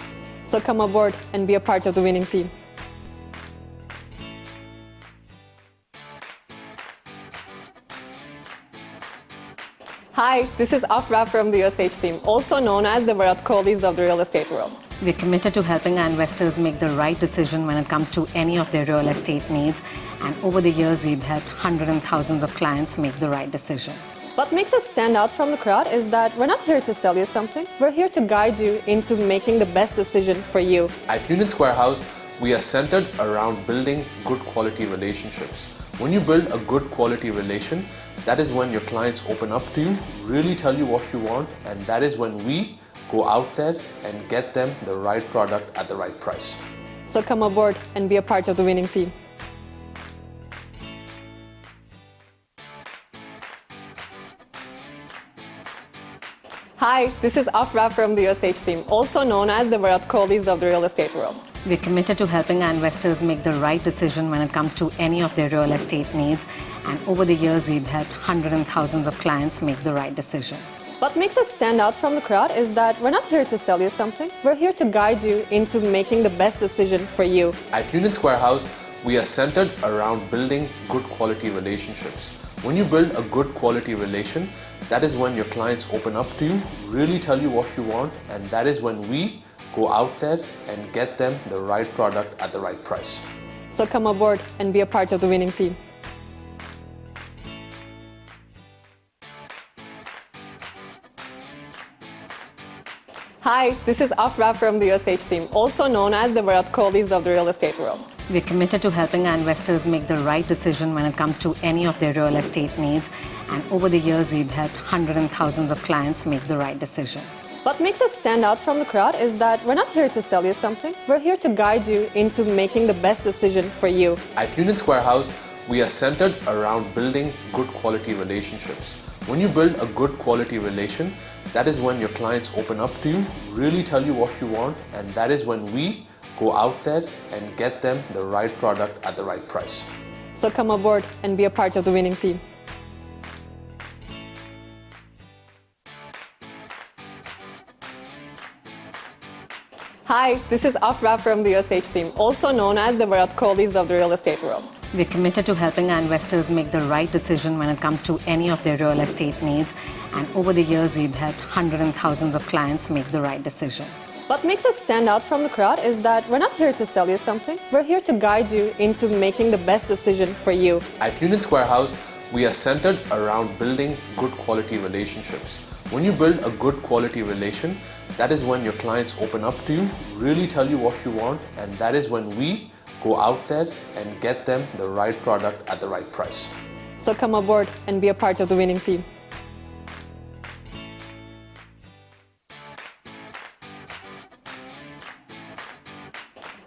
So come aboard and be a part of the winning team. Hi, this is Afra from the USH team, also known as the Virat Kohlis of the real estate world. We're committed to helping our investors make the right decision when it comes to any of their real estate needs. And over the years, we've helped hundreds and thousands of clients make the right decision. What makes us stand out from the crowd is that we're not here to sell you something. We're here to guide you into making the best decision for you. At Union Square House, we are centered around building good quality relationships. When you build a good quality relation, that is when your clients open up to you, really tell you what you want, and that is when we go out there and get them the right product at the right price. So come aboard and be a part of the winning team. Hi, this is Afra from the USH team, also known as the Virat Kohlis of the real estate world. We're committed to helping our investors make the right decision when it comes to any of their real estate needs. And over the years, we've helped hundreds and thousands of clients make the right decision. What makes us stand out from the crowd is that we're not here to sell you something. We're here to guide you into making the best decision for you. At Union Square House, we are centered around building good quality relationships. When you build a good quality relation, that is when your clients open up to you, really tell you what you want, and that is when we go out there and get them the right product at the right price. So come aboard and be a part of the winning team. Hi, this is Afra from the USH team, also known as the Virat Kohlis of the real estate world. We're committed to helping our investors make the right decision when it comes to any of their real estate needs. And over the years, we've helped hundreds and thousands of clients make the right decision. What makes us stand out from the crowd is that we're not here to sell you something. We're here to guide you into making the best decision for you. At Union Square House, we are centered around building good quality relationships. When you build a good quality relation, that is when your clients open up to you, really tell you what you want, and that is when we go out there and get them the right product at the right price. So come aboard and be a part of the winning team. Hi, this is Afra from the USH team, also known as the Virat Kohlis of the real estate world. We're committed to helping our investors make the right decision when it comes to any of their real estate needs. And over the years, we've helped hundreds and thousands of clients make the right decision. What makes us stand out from the crowd is that we're not here to sell you something. We're here to guide you into making the best decision for you. At Union Square House, we are centered around building good quality relationships. When you build a good quality relation, that is when your clients open up to you, really tell you what you want, and that is when we go out there and get them the right product at the right price. So come aboard and be a part of the winning team.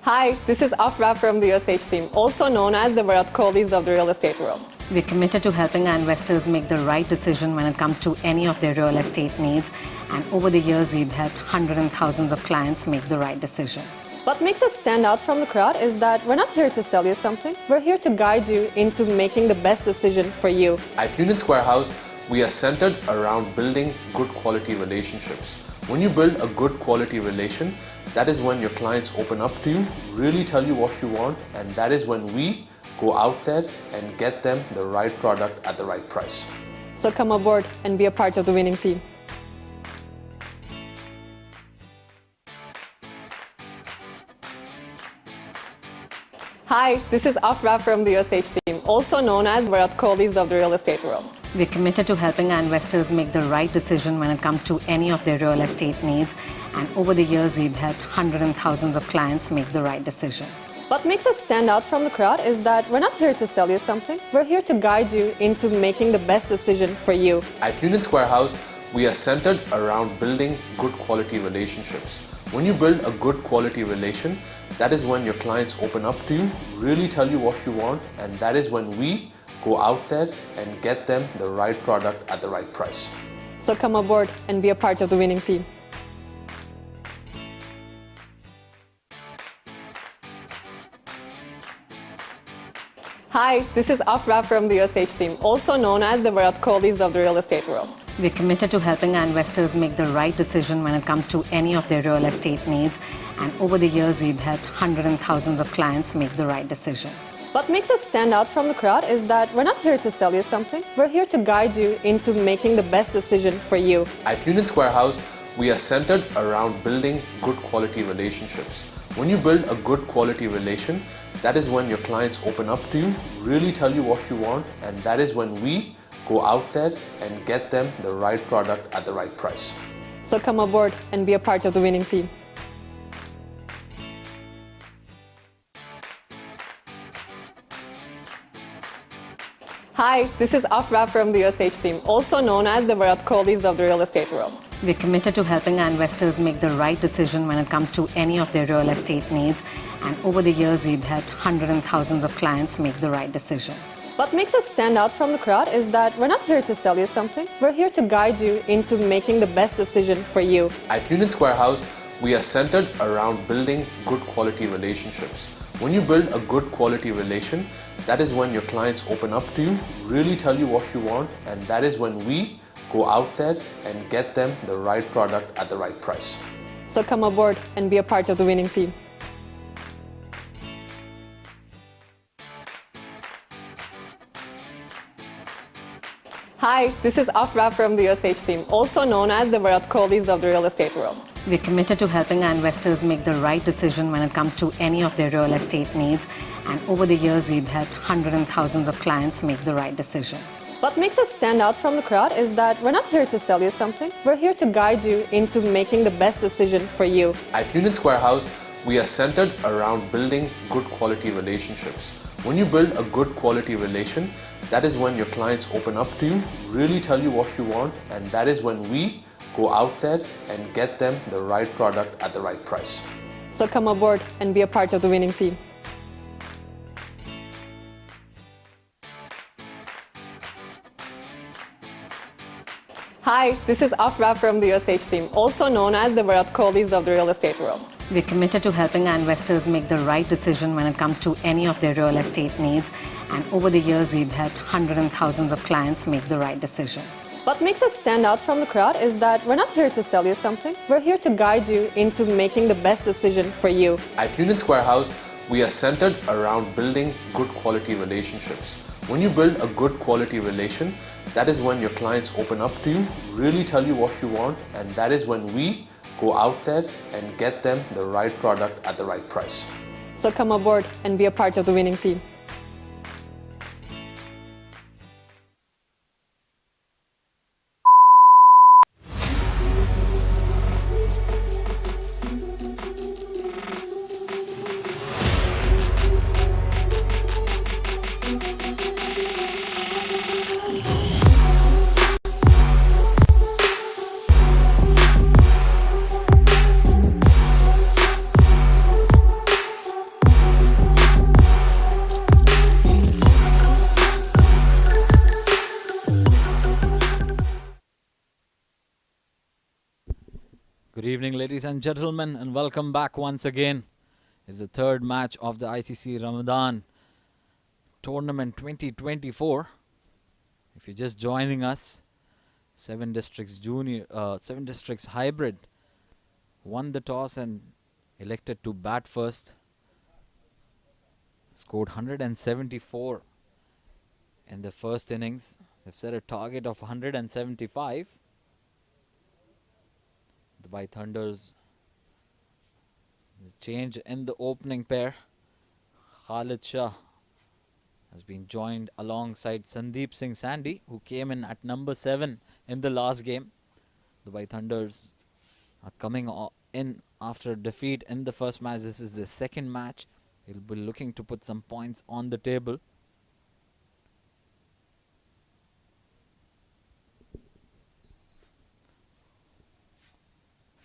Hi, this is Afra from the USH team, also known as the Virat Kohlis of the real estate world. We're committed to helping our investors make the right decision when it comes to any of their real estate needs. And over the years, we've helped hundreds and thousands of clients make the right decision. What makes us stand out from the crowd is that we're not here to sell you something. We're here to guide you into making the best decision for you. At Union Square House, we are centered around building good quality relationships. When you build a good quality relation, that is when your clients open up to you, really tell you what you want, and that is when we go out there and get them the right product at the right price. So come aboard and be a part of the winning team. Hi, this is Afra from the USH team, also known as Virat Kohlis of the real estate world. We're committed to helping our investors make the right decision when it comes to any of their real estate needs. And over the years, we've helped hundreds and thousands of clients make the right decision. What makes us stand out from the crowd is that we're not here to sell you something. We're here to guide you into making the best decision for you. At Union Square House, we are centered around building good quality relationships. When you build a good quality relation, that is when your clients open up to you, really tell you what you want, and that is when we go out there and get them the right product at the right price. So come aboard and be a part of the winning team. Hi, this is Afra from the USH team, also known as the Virat Kohlis of the real estate world. We're committed to helping our investors make the right decision when it comes to any of their real estate needs. And over the years, we've helped hundreds and thousands of clients make the right decision. What makes us stand out from the crowd is that we're not here to sell you something. We're here to guide you into making the best decision for you. At Union Square House, we are centered around building good quality relationships. When you build a good quality relation, that is when your clients open up to you, really tell you what you want, and that is when we go out there and get them the right product at the right price. So come aboard and be a part of the winning team. Hi, this is Afra from the USH team, also known as the Virat Kohlis of the real estate world. We're committed to helping our investors make the right decision when it comes to any of their real estate needs. And over the years, we've helped hundreds and thousands of clients make the right decision. What makes us stand out from the crowd is that we're not here to sell you something. We're here to guide you into making the best decision for you. At Union Square House, we are centered around building good quality relationships. When you build a good quality relation, that is when your clients open up to you, really tell you what you want, and that is when we go out there and get them the right product at the right price. So come aboard and be a part of the winning team. Hi, this is Afra from the USH team, also known as the Virat Kohlis of the real estate world. We're committed to helping our investors make the right decision when it comes to any of their real estate needs. And over the years, we've helped hundreds and thousands of clients make the right decision. What makes us stand out from the crowd is that we're not here to sell you something. We're here to guide you into making the best decision for you. At Union Square House, we are centered around building good quality relationships. When you build a good quality relation, that is when your clients open up to you, really tell you what you want, and that is when we go out there and get them the right product at the right price. So come aboard and be a part of the winning team. Hi, this is Afra from the USH team, also known as the Virat Kohlis of the real estate world. We're committed to helping our investors make the right decision when it comes to any of their real estate needs. And over the years, we've helped hundreds and thousands of clients make the right decision. What makes us stand out from the crowd is that we're not here to sell you something. We're here to guide you into making the best decision for you. At Union Square House, we are centered around building good quality relationships. When you build a good quality relation, that is when your clients open up to you, really tell you what you want, and that is when we go out there and get them the right product at the right price. So come aboard and be a part of the winning team. Good evening, ladies and gentlemen, and welcome back once again. It's the third match of the ICC Ramadan Tournament 2024. If you're just joining us, 7 Districts Hybrid won the toss and elected to bat first. Scored 174 in the first innings. They've set a target of 175. The By Thunders, the change in the opening pair. Khalid Shah has been joined alongside Sandeep Singh Sandy, who came in at number 7 in the last game. The By Thunders are coming in after defeat in the first match. This is the second match. He'll be looking to put some points on the table.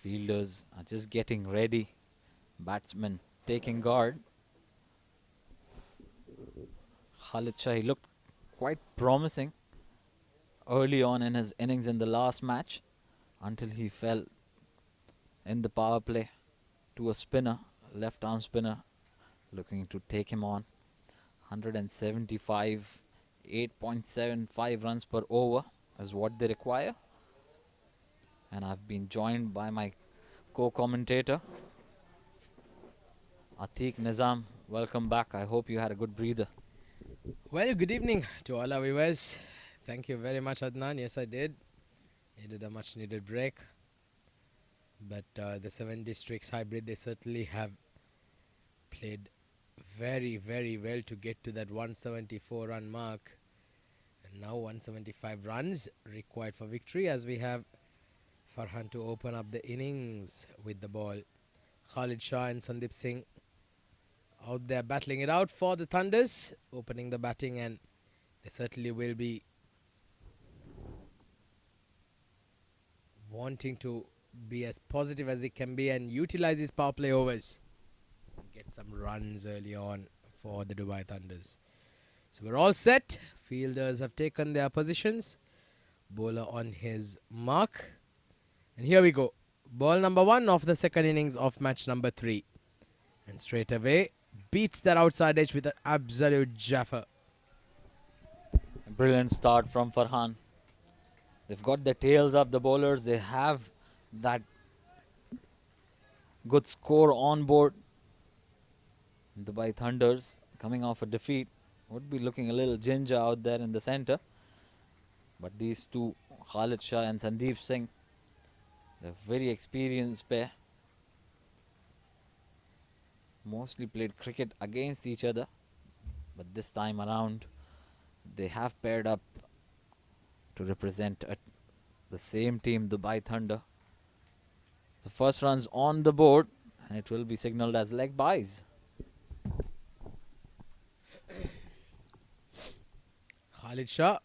Fielders are just getting ready. Batsmen taking guard. Khalid Shah, he looked quite promising early on in his innings in the last match, until he fell in the power play to a spinner, left arm spinner, looking to take him on. 175, 8.75 runs per over is what they require. And I've been joined by my co-commentator, Atiq Nizam. Welcome back. I hope you had a good breather. Well, good evening to all our viewers. Thank you very much, Adnan. Yes, I did. Needed a much needed break. But the 7 districts hybrid, they certainly have played very, very well to get to that 174 run mark. And now 175 runs required for victory, as we have Farhan to open up the innings with the ball. Khalid Shah and Sandeep Singh out there battling it out for the Thunders, opening the batting, and they certainly will be wanting to be as positive as they can be and utilize his power play overs. Get some runs early on for the Dubai Thunders. So we're all set. Fielders have taken their positions. Bowler on his mark. And here we go. Ball number 1 of the second innings of match number 3. And straight away beats that outside edge with an absolute jaffer. A brilliant start from Farhan. They've got their tails up, the bowlers. They have that good score on board. Dubai Thunders, coming off a defeat, would be looking a little ginger out there in the centre. But these two, Khalid Shah and Sandeep Singh, they're very experienced pair. Mostly played cricket against each other, but this time around they have paired up to represent the same team, Dubai Thunder. The first run's on the board, and it will be signalled as leg byes. Khalid Shah,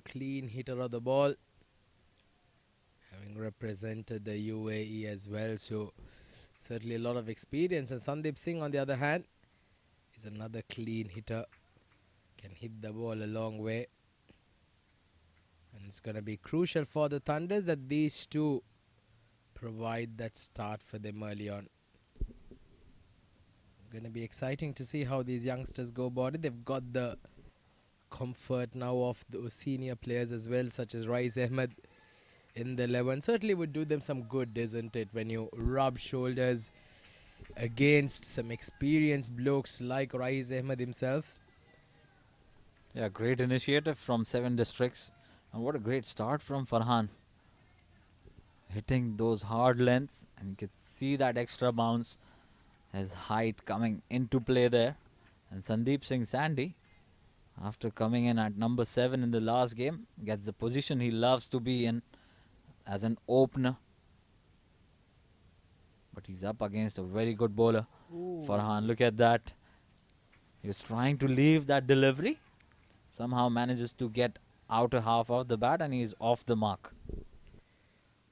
clean hitter of the ball, having represented the UAE as well, so certainly a lot of experience. And Sandeep Singh, on the other hand, is another clean hitter, can hit the ball a long way. And it's going to be crucial for the Thunders that these two provide that start for them early on. Going to be exciting to see how these youngsters go about it. They've got the comfort now of those senior players as well, such as Rais Ahmed in the 11. Certainly would do them some good, isn't it, when you rub shoulders against some experienced blokes like Rais Ahmed himself. Yeah, great initiative from 7 districts. And what a great start from Farhan. Hitting those hard lengths, and you can see that extra bounce, his height coming into play there. And Sandeep Singh Sandy, after coming in at number 7 in the last game, gets the position he loves to be in as an opener. But he's up against a very good bowler. Farhan, look at that. He was trying to leave that delivery. Somehow manages to get outer half of the bat, and he's off the mark.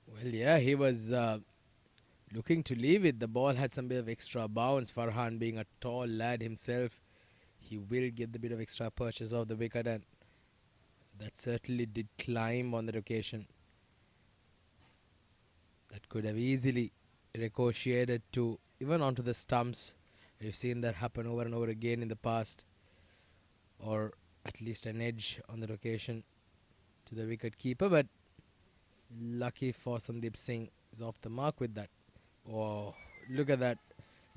Well, yeah, he was looking to leave it. The ball had some bit of extra bounce. Farhan, being a tall lad himself, he will get the bit of extra purchase of the wicket, and that certainly did climb on that occasion. That could have easily ricocheted to even onto the stumps. We've seen that happen over and over again in the past, or at least an edge on the occasion to the wicket keeper. But lucky for Sandeep Singh, is off the mark with that. Oh, look at that.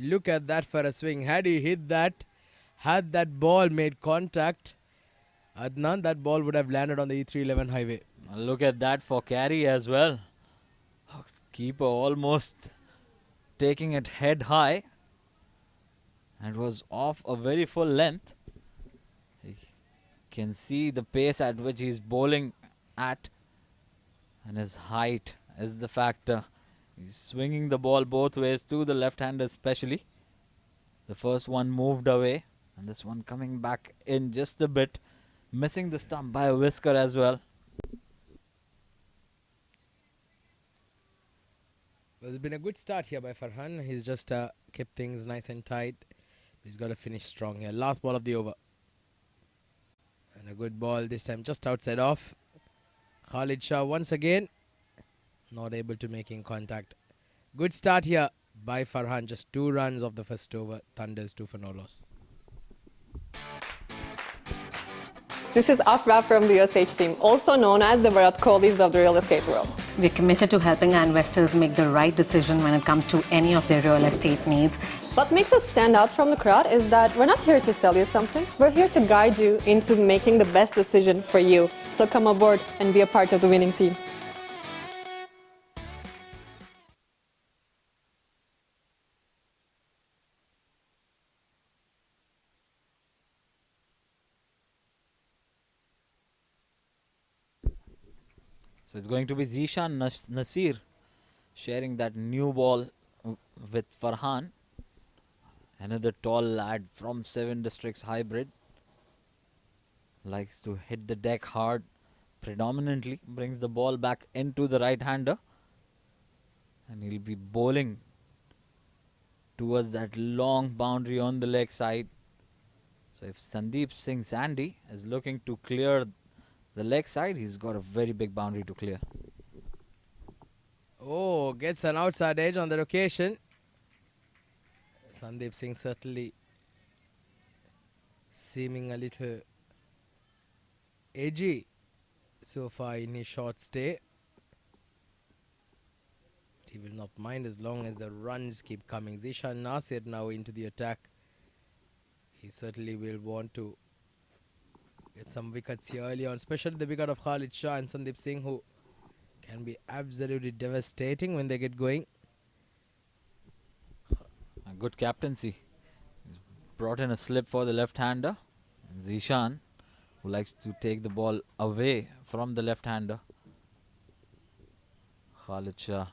Look at that for a swing. Had he hit that, had that ball made contact, Adnan, that ball would have landed on the E311 highway. Look at that for carry as well. Keeper almost taking it head high, and was off a very full length. You can see the pace at which he's bowling at, and his height is the factor. He's swinging the ball both ways to the left-hander especially. The first one moved away, and this one coming back in just a bit, missing the stump by a whisker as well. Well, it's been a good start here by Farhan. He's just kept things nice and tight. He's got to finish strong here. Last ball of the over. And a good ball this time just outside off. Khalid Shah once again not able to making contact. Good start here by Farhan. Just 2 runs of the first over. Thunders 2 for no loss. This is Afra from the USH team, also known as the Virat Kohlis of the real estate world. We're committed to helping our investors make the right decision when it comes to any of their real estate needs. What makes us stand out from the crowd is that we're not here to sell you something. We're here to guide you into making the best decision for you. So come aboard and be a part of the winning team. So it's going to be Zishan Nasir sharing that new ball with Farhan. Another tall lad from 7 districts hybrid. Likes to hit the deck hard predominantly. Brings the ball back into the right-hander. And he'll be bowling towards that long boundary on the leg side. So if Sandeep Singh Sandy is looking to clear the leg side, he's got a very big boundary to clear. Oh, gets an outside edge on the occasion. Sandeep Singh certainly seeming a little edgy so far in his short stay. He will not mind as long as the runs keep coming. Zishan Nasir now into the attack. He certainly will want to get some wickets here early on, especially the wicket of Khalid Shah and Sandeep Singh, who can be absolutely devastating when they get going. A good captaincy. He's brought in a slip for the left-hander. Zishan, who likes to take the ball away from the left-hander. Khalid Shah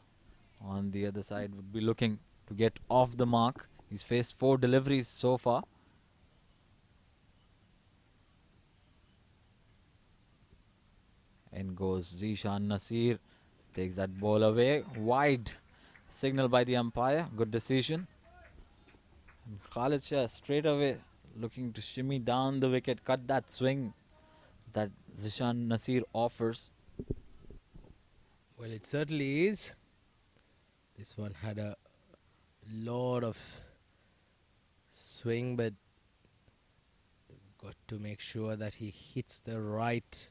on the other side would be looking to get off the mark. He's faced 4 deliveries so far. In goes Zishan Nasir. Takes that ball away. Wide. Signal by the umpire. Good decision. And Khalid Shah straight away looking to shimmy down the wicket. Cut that swing that Zishan Nasir offers. Well, it certainly is. This one had a lot of swing, but got to make sure that he hits the right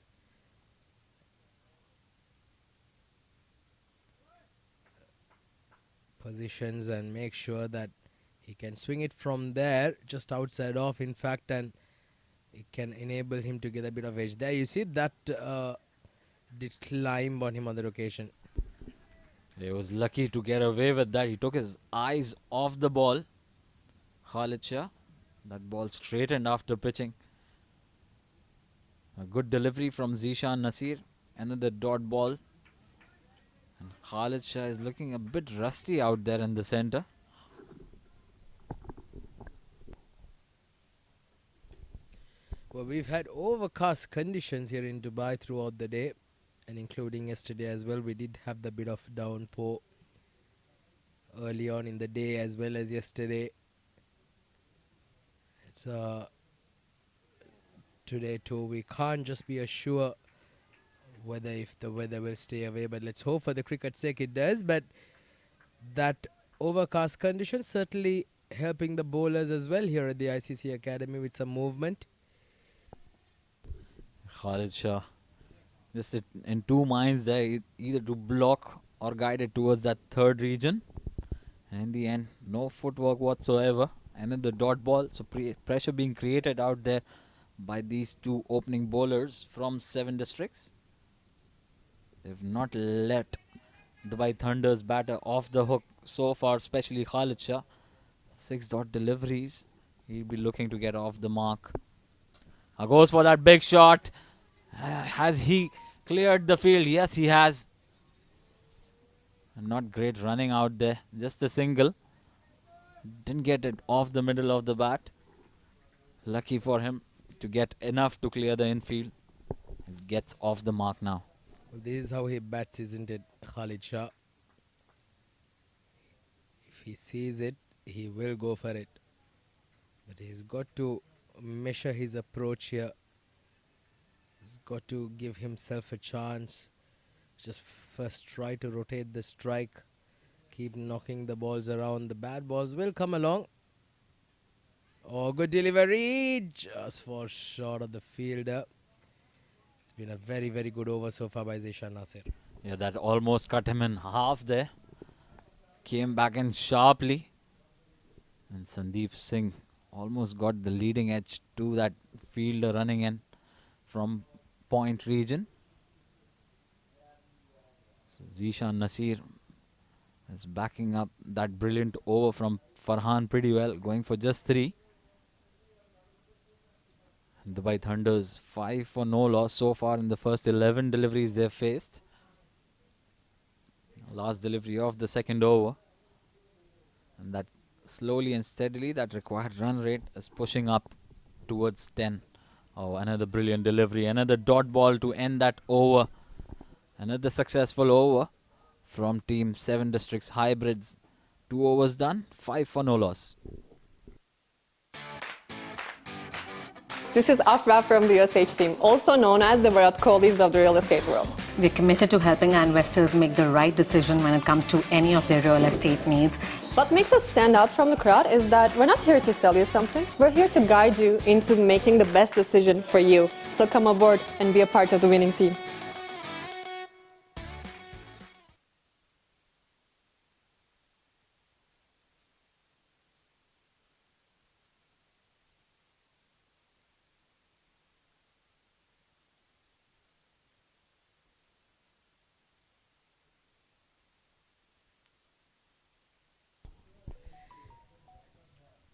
positions and make sure that he can swing it from there, just outside off, in fact, and it can enable him to get a bit of edge. There, you see that did climb on him on that occasion. He was lucky to get away with that. He took his eyes off the ball. Khalid Shah. That ball straightened after pitching. A good delivery from Zishan Nasir. Another dot ball. And Khalid Shah is looking a bit rusty out there in the center. Well, we've had overcast conditions here in Dubai throughout the day, and including yesterday as well. We did have the bit of downpour early on in the day as well as yesterday. It's today too. We can't just be assured whether if the weather will stay away, but let's hope for the cricket's sake it does. But that overcast condition certainly helping the bowlers as well here at the ICC Academy with some movement. Khalid Shah just in 2 minds there, either to block or guide it towards that third region. And in the end, no footwork whatsoever. Another dot ball, so pressure being created out there by these 2 opening bowlers from 7 districts. They've not let Dubai Thunder's batter off the hook so far, especially Khalid Shah. 6 dot deliveries. He'll be looking to get off the mark. Goes for that big shot. Has he cleared the field? Yes, he has. Not great running out there. Just a single. Didn't get it off the middle of the bat. Lucky for him to get enough to clear the infield. It gets off the mark now. Well, this is how he bats, isn't it, Khalid Shah? If he sees it, he will go for it. But he's got to measure his approach here. He's got to give himself a chance. Just first try to rotate the strike. Keep knocking the balls around. The bad balls will come along. Oh, good delivery. Just for short of the fielder. been a very, very good over so far by Zishan Nasir. Yeah, that almost cut him in half there. Came back in sharply. And Sandeep Singh almost got the leading edge to that fielder running in from point region. So Zishan Nasir is backing up that brilliant over from Farhan pretty well, going for just 3. Dubai Thunders 5 for no loss so far in the first 11 deliveries they've faced. Last delivery of the second over. And that slowly and steadily, that required run rate is pushing up towards 10. Oh, another brilliant delivery. Another dot ball to end that over. Another successful over from Team 7 Districts Hybrids. 2 overs done, 5 for no loss. This is Afra from the USH team, also known as the Virat Kohlis of the real estate world. We're committed to helping our investors make the right decision when it comes to any of their real estate needs. What makes us stand out from the crowd is that we're not here to sell you something. We're here to guide you into making the best decision for you. So come aboard and be a part of the winning team.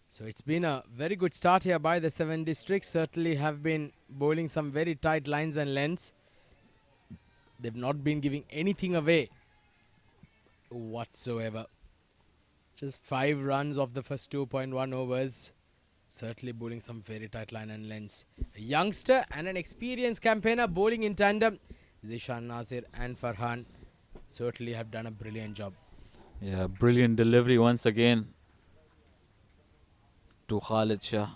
So it's been a very good start here by the 7 districts. Certainly have been bowling some very tight lines and lengths. They've not been giving anything away whatsoever. Just 5 runs of the first 2.1 overs. Certainly bowling some very tight line and lengths. A youngster and an experienced campaigner bowling in tandem. Zishan Nasir and Farhan certainly have done a brilliant job. Yeah, brilliant delivery once again to Khalid Shah.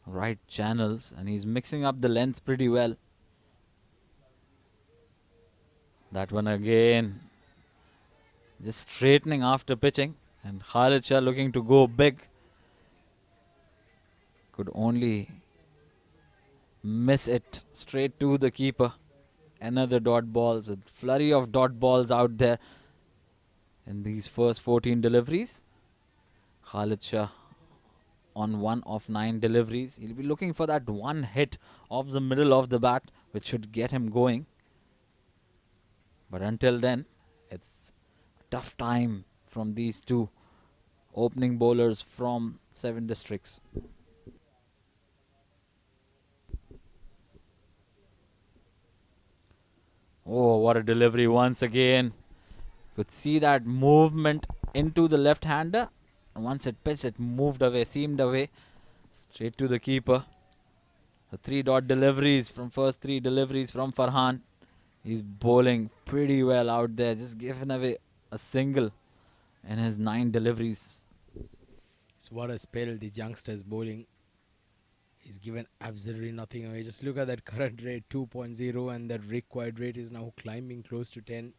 Right channels, and he's mixing up the lengths pretty well. That one again, just straightening after pitching, and Khalid Shah looking to go big. Could only miss it straight to the keeper. Another dot balls, a flurry of dot balls out there in these first 14 deliveries. Khalid Shah on 1 of 9 deliveries. He'll be looking for that one hit of the middle of the bat, which should get him going. But until then, it's a tough time from these two opening bowlers from 7 districts. Oh, what a delivery once again. Could see that movement into the left-hander. And once it pitched, it moved away, seamed away, straight to the keeper. The 3 dot deliveries from first 3 deliveries from Farhan. He's bowling pretty well out there, just giving away a single in his 9 deliveries. So what a spell these youngsters bowling. He's given absolutely nothing away. Just look at that current rate, 2.0, and that required rate is now climbing close to 10.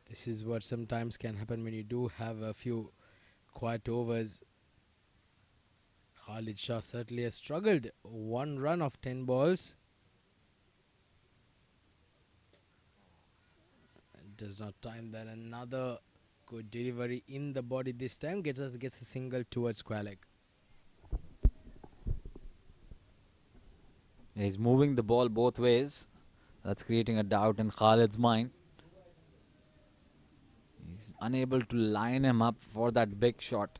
This is what sometimes can happen when you do have a few quiet overs. Khalid Shah certainly has struggled. 1 run of 10 balls. Does not time that. Another good delivery in the body this time. Gets a single towards square leg. He's moving the ball both ways. That's creating a doubt in Khalid's mind. He's unable to line him up for that big shot.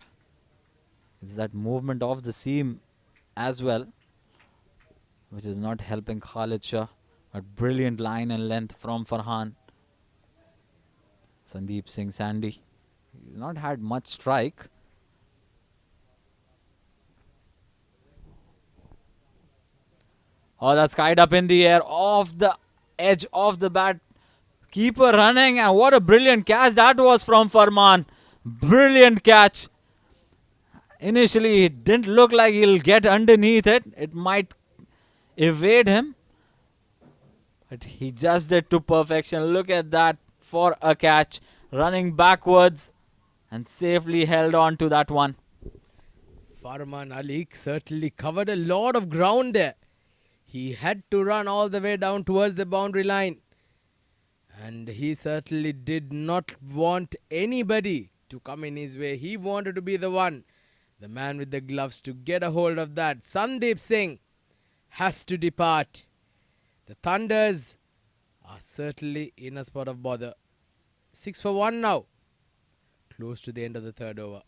It's that movement of the seam as well, which is not helping Khalid Shah. A brilliant line and length from Farhan. Sandeep Singh Sandy. He's not had much strike. Oh, that's skied up in the air off the edge of the bat. Keeper running, and what a brilliant catch that was from Farman. Brilliant catch. Initially, it didn't look like he'll get underneath it. It might evade him. But he just did to perfection. Look at that for a catch. Running backwards and safely held on to that one. Farman Ali certainly covered a lot of ground there. He had to run all the way down towards the boundary line. And he certainly did not want anybody to come in his way. He wanted to be the one, the man with the gloves, to get a hold of that. Sandeep Singh has to depart. The Thunders are certainly in a spot of bother. 6 for 1 now. Close to the end of the third over.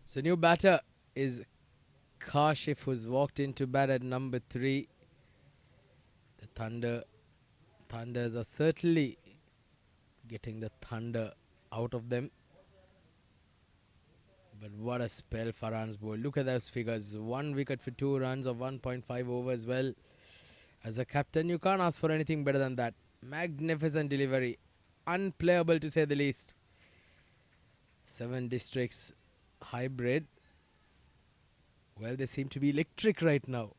So new batter is Kashif, who's walked into bat at number 3. The Thunders are certainly getting the thunder out of them. But what a spell Farhan's bowled. Look at those figures. 1 wicket for 2 runs of 1.5 overs. Well, as a captain, you can't ask for anything better than that. Magnificent delivery. Unplayable to say the least. 7 districts hybrid. Well, they seem to be electric right now.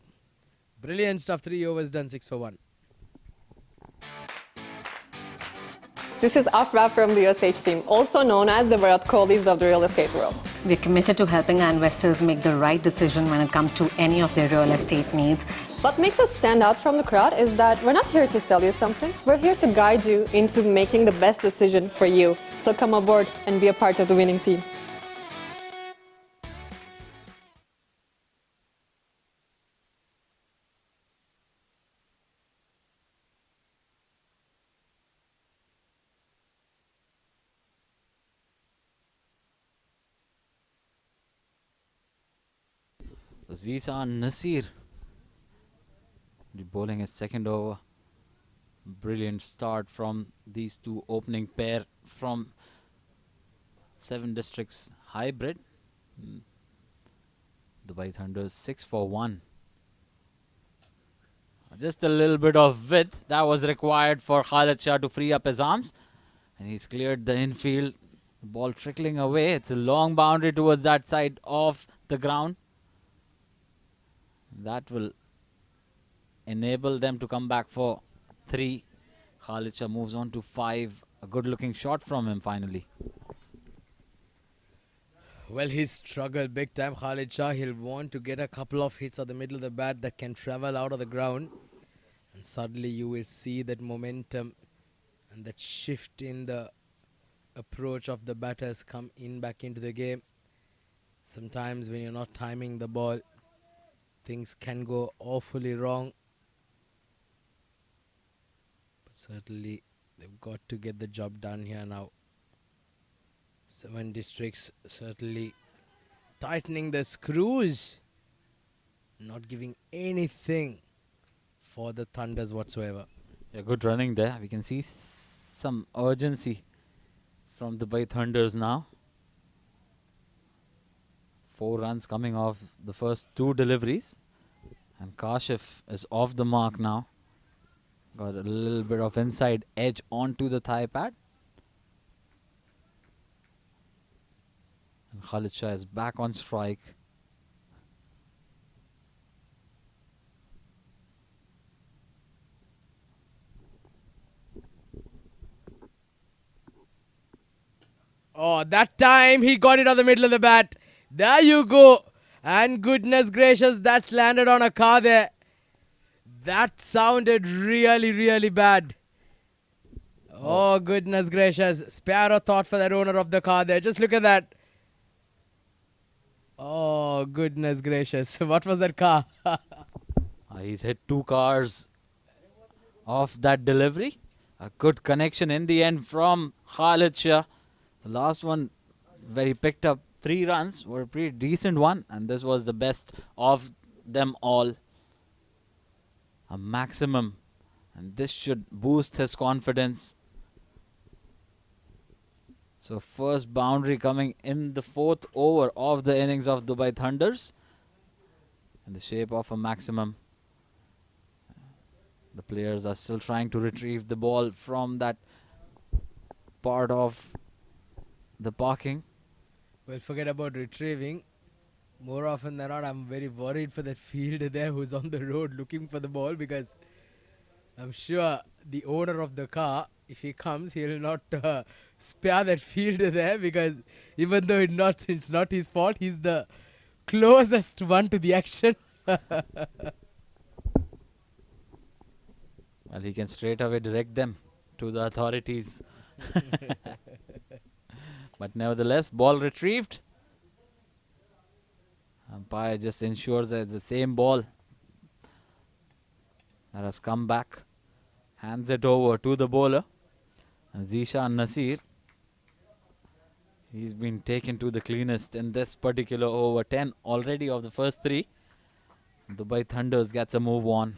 Brilliant stuff. 3 overs done, 6 for 1. This is Afra from the USH team, also known as the Virat Kohlis of the real estate world. We're committed to helping our investors make the right decision when it comes to any of their real estate needs. What makes us stand out from the crowd is that we're not here to sell you something. We're here to guide you into making the best decision for you. So come aboard and be a part of the winning team. Zishan Nasir bowling his second over. Brilliant start from these two opening pair from 7 districts hybrid. Dubai Thunders 6 for 1. Just a little bit of width that was required for Khalid Shah to free up his arms, and he's cleared the infield. The ball trickling away. It's a long boundary towards that side of the ground. That will enable them to come back for 3. Khalid Shah moves on to 5. A good looking shot from him finally. Well, he's struggled big time, Khalid Shah. He'll want to get a couple of hits at the middle of the bat that can travel out of the ground. And suddenly you will see that momentum and that shift in the approach of the batters come in back into the game. Sometimes when you're not timing the ball, things can go awfully wrong. But certainly they've got to get the job done here now. 7 districts certainly tightening the screws, not giving anything for the Thunders whatsoever. Yeah, good running there. We can see some urgency from the Dubai Thunders now. 4 runs coming off the first 2 deliveries. And Kashif is off the mark now. Got a little bit of inside edge onto the thigh pad. And Khalid Shah is back on strike. Oh, that time he got it on the middle of the bat. There you go. And goodness gracious, that's landed on a car there. That sounded really, really bad. Oh, goodness gracious. Spare a thought for that owner of the car there. Just look at that. Oh, goodness gracious. What was that car? He's hit 2 cars off that delivery. A good connection in the end from Khalid Shah. The last one where he picked up 3 runs were a pretty decent one, and this was the best of them all. A maximum, and this should boost his confidence So first boundary coming in the 4th over of the innings of Dubai Thunders, in the shape of a maximum. The players are still trying to retrieve the ball from that part of the parking. Well, forget about retrieving. More often than not, I'm very worried for that fielder there who's on the road looking for the ball, because I'm sure the owner of the car, if he comes, he'll not spare that fielder there, because even though it's not his fault, he's the closest one to the action. Well, he can straight away direct them to the authorities. But nevertheless, ball retrieved. Umpire just ensures that it's the same ball that has come back. Hands it over to the bowler. And Zishan Nasir, he's been taken to the cleanest in this particular over. 10 already of the first 3. Dubai Thunders gets a move on.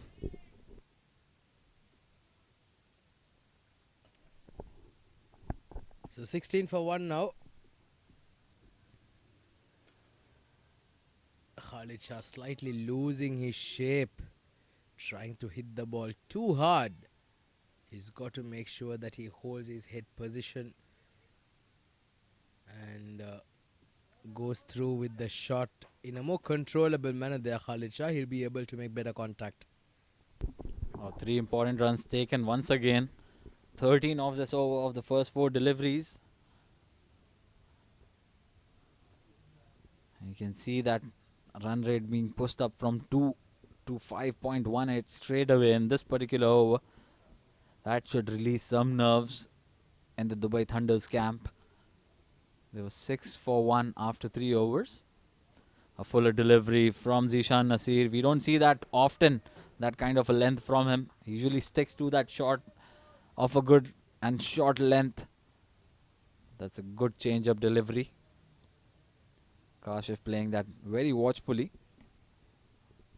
So 16 for 1 now. Khalid Shah slightly losing his shape, trying to hit the ball too hard. He's got to make sure that he holds his head position and goes through with the shot in a more controllable manner there. Khalid Shah, he'll be able to make better contact. 3 important runs taken once again. 13 of this over of the first 4 deliveries. You can see that run rate being pushed up from 2 to 5.18 straight away in this particular over. That should release some nerves in the Dubai Thunders camp. There was 6 for 1 after 3 overs. A fuller delivery from Zishan Nasir. We don't see that often, that kind of a length from him. He usually sticks to that short of a good and short length. That's a good change-up delivery. Kashif playing that very watchfully.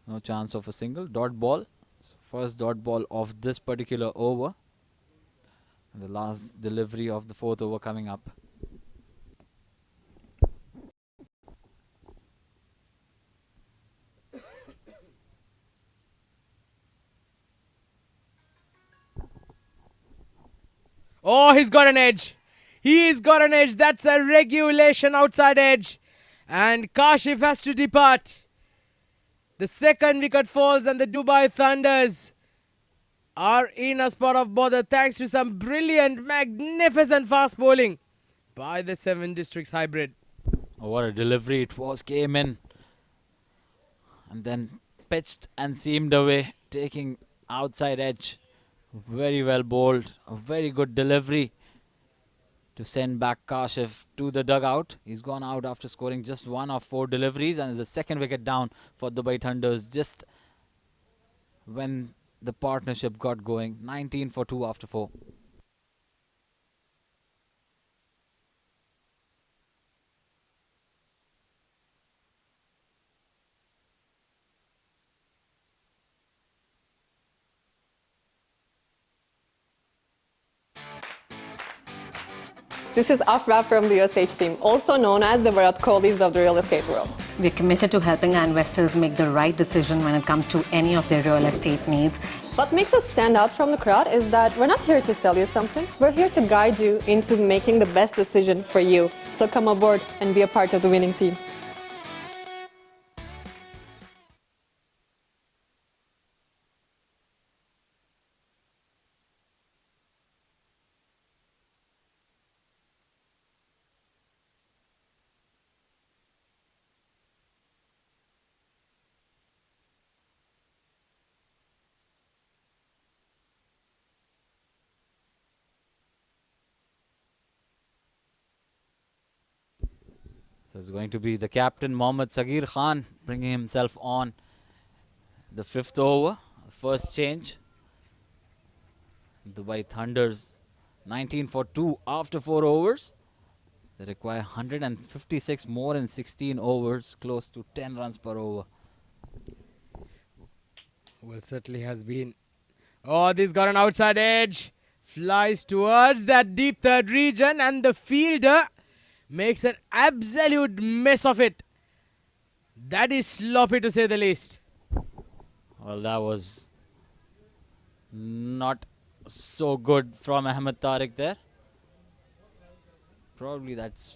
No chance of a single. Dot ball. So first dot ball of this particular over. And the last delivery of the 4th over coming up. Oh, he's got an edge. He's got an edge. That's a regulation outside edge. And Kashif has to depart. The second wicket falls and the Dubai Thunders are in a spot of bother thanks to some brilliant, magnificent fast bowling by the 7 Districts hybrid. Oh, what a delivery it was. Came in and then pitched and seamed away, taking outside edge. Very well bowled. A very good delivery to send back Kashif to the dugout. He's gone out after scoring just 1 of 4 deliveries and is the second wicket down for Dubai Thunders just when the partnership got going. 19 for 2 after 4. This is Afra from the USH team, also known as the Virat Kohlis of the real estate world. We're committed to helping our investors make the right decision when it comes to any of their real estate needs. What makes us stand out from the crowd is that we're not here to sell you something. We're here to guide you into making the best decision for you. So come aboard and be a part of the winning team. So it's going to be the captain, Mohammad Sagir Khan, bringing himself on the 5th over. First change. Dubai Thunders 19 for 2 after 4 overs. They require 156 more in 16 overs, close to 10 runs per over. Well, certainly has been. Oh, this got an outside edge. flies towards that deep third region, and the fielder makes an absolute mess of it. That is sloppy to say the least. Well, that was not so good from Ahmed Tariq there. Probably that's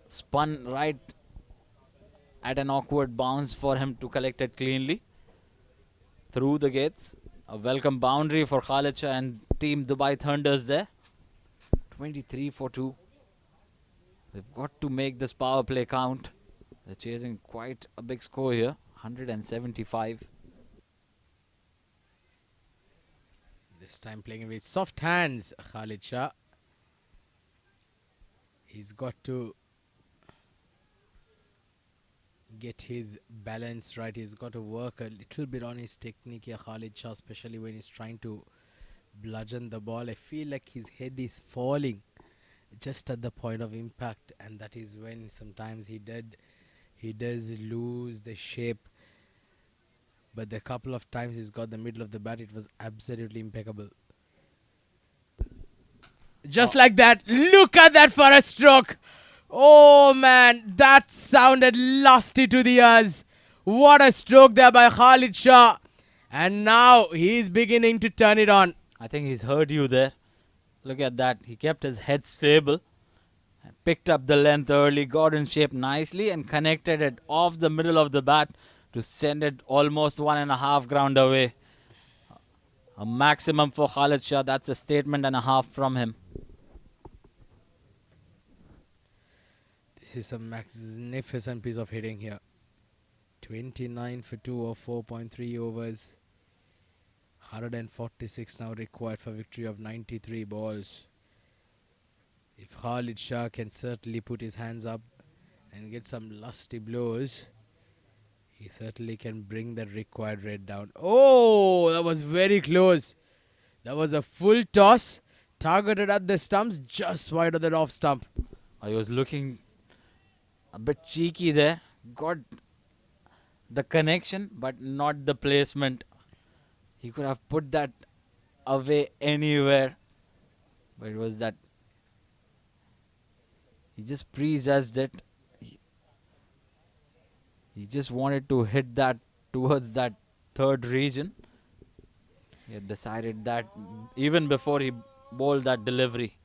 spun right at an awkward bounce for him to collect it cleanly through the gates. A welcome boundary for Khalid Shah and Team Dubai Thunders there. 23 for 2. They've got to make this power play count. They're chasing quite a big score here, 175. This time playing with soft hands, Khalid Shah. He's got to get his balance right. He's got to work a little bit on his technique here, Khalid Shah, especially when he's trying to bludgeon the ball. I feel like his head is falling just at the point of impact, and that is when sometimes he does lose the shape. But the couple of times he's got the middle of the bat, it was absolutely impeccable. Just like that. Look at that for a stroke. Oh man, that sounded lusty to the ears. What a stroke there by Khalid Shah. And now he's beginning to turn it on. I think he's heard you there. Look at that. He kept his head stable, picked up the length early, got in shape nicely, and connected it off the middle of the bat to send it almost 1.5 ground away. A maximum for Khalid Shah. That's a statement and a half from him. This is a magnificent piece of hitting here. 29 for 2 or 4.3 overs. 146 now required for victory of 93 balls. If Khalid Shah can certainly put his hands up and get some lusty blows, he certainly can bring that required rate down. Oh, that was very close. That was a full toss, targeted at the stumps, just wide of the off stump. I was looking a bit cheeky there. Got the connection, but not the placement. He could have put that away anywhere. But it was that he just prejudged it. He just wanted to hit that towards that third region. He had decided that even before he bowled that delivery.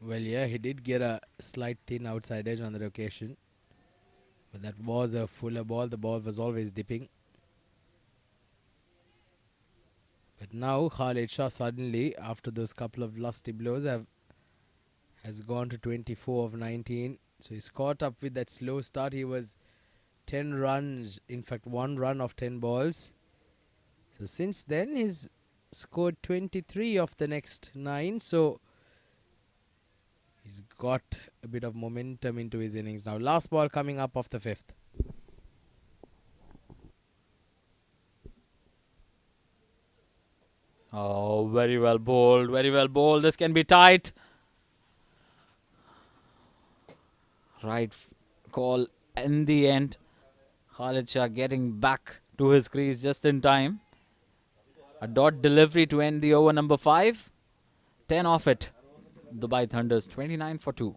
Well, yeah, he did get a slight thin outside edge on that occasion. But that was a fuller ball. The ball was always dipping. But now Khalid Shah suddenly, after those couple of lusty blows, has gone to 24 of 19. So he's caught up with that slow start. He was 10 runs, in fact 1 run of 10 balls. So since then he's scored 23 of the next 9. So he's got a bit of momentum into his innings now. Last ball coming up of the 5th. Oh, very well bowled, very well bowled. This can be tight. Right call in the end. Khalid Shah getting back to his crease just in time. A dot delivery to end the over number 5. 10 off it. Dubai Thunders 29 for 2.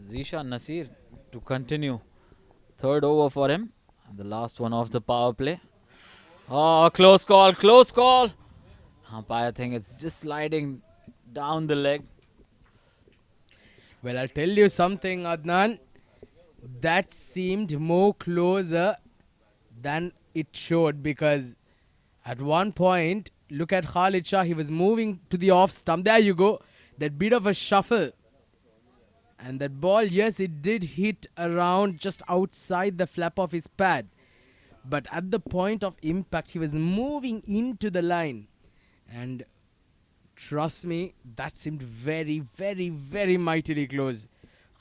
Zishan Nasir to continue. Third over for him. And the last one off the power play. Oh, close call, close call. Umpire think it's just sliding down the leg. Well, I'll tell you something, Adnan. That seemed more closer than it showed, because at one point, look at Khalid Shah, he was moving to the off stump. There you go. That bit of a shuffle. And that ball, yes, it did hit around just outside the flap of his pad. But at the point of impact, he was moving into the line. And trust me, that seemed very, very, very mightily close.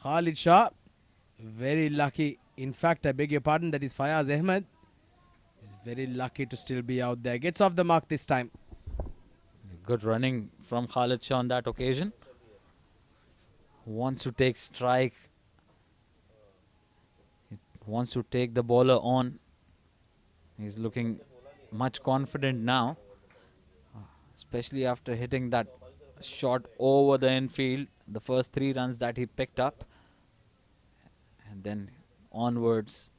Khalid Shah, very lucky. In fact, I beg your pardon, that is Fayaz Ahmed. He's very lucky to still be out there. Gets off the mark this time. Good running from Khalid Shah on that occasion. Wants to take strike. He wants to take the bowler on. He's looking much confident now, especially after hitting that shot over the infield, the first 3 runs that he picked up, and then onwards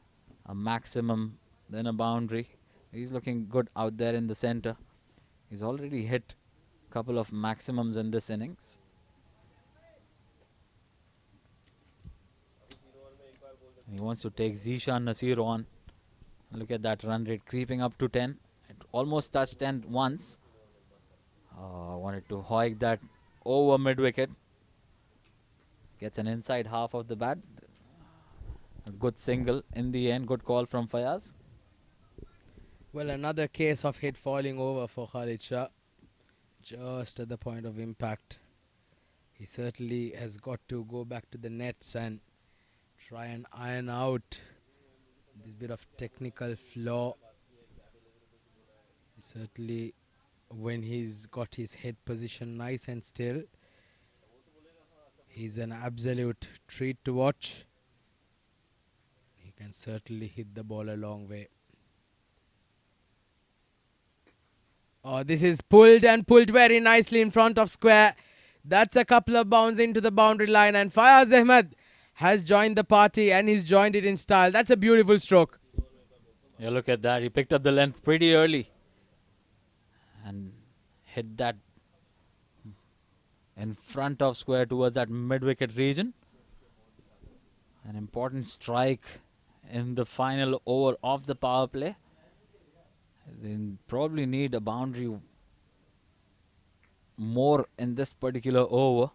a maximum, then a boundary. He's looking good out there in the center. He's already hit a couple of maximums in this innings. He wants to take Zishan Nasir on. Look at that run rate creeping up to 10. It almost touched 10 once. Wanted to hoik that over mid-wicket. Gets an inside half of the bat. A good single in the end. Good call from Fayaz. Well, another case of hit falling over for Khalid Shah. Just at the point of impact. He certainly has got to go back to the nets and try and iron out this bit of technical flaw. Certainly, when he's got his head position nice and still, he's an absolute treat to watch. He can certainly hit the ball a long way. Oh, this is pulled and pulled very nicely in front of square. That's a couple of bounds into the boundary line, and Fayaz Ahmed has joined the party, and he's joined it in style. That's a beautiful stroke. Yeah, look at that. He picked up the length pretty early and hit that in front of square towards that mid-wicket region. An important strike in the final over of the power play. They probably need a boundary more in this particular over.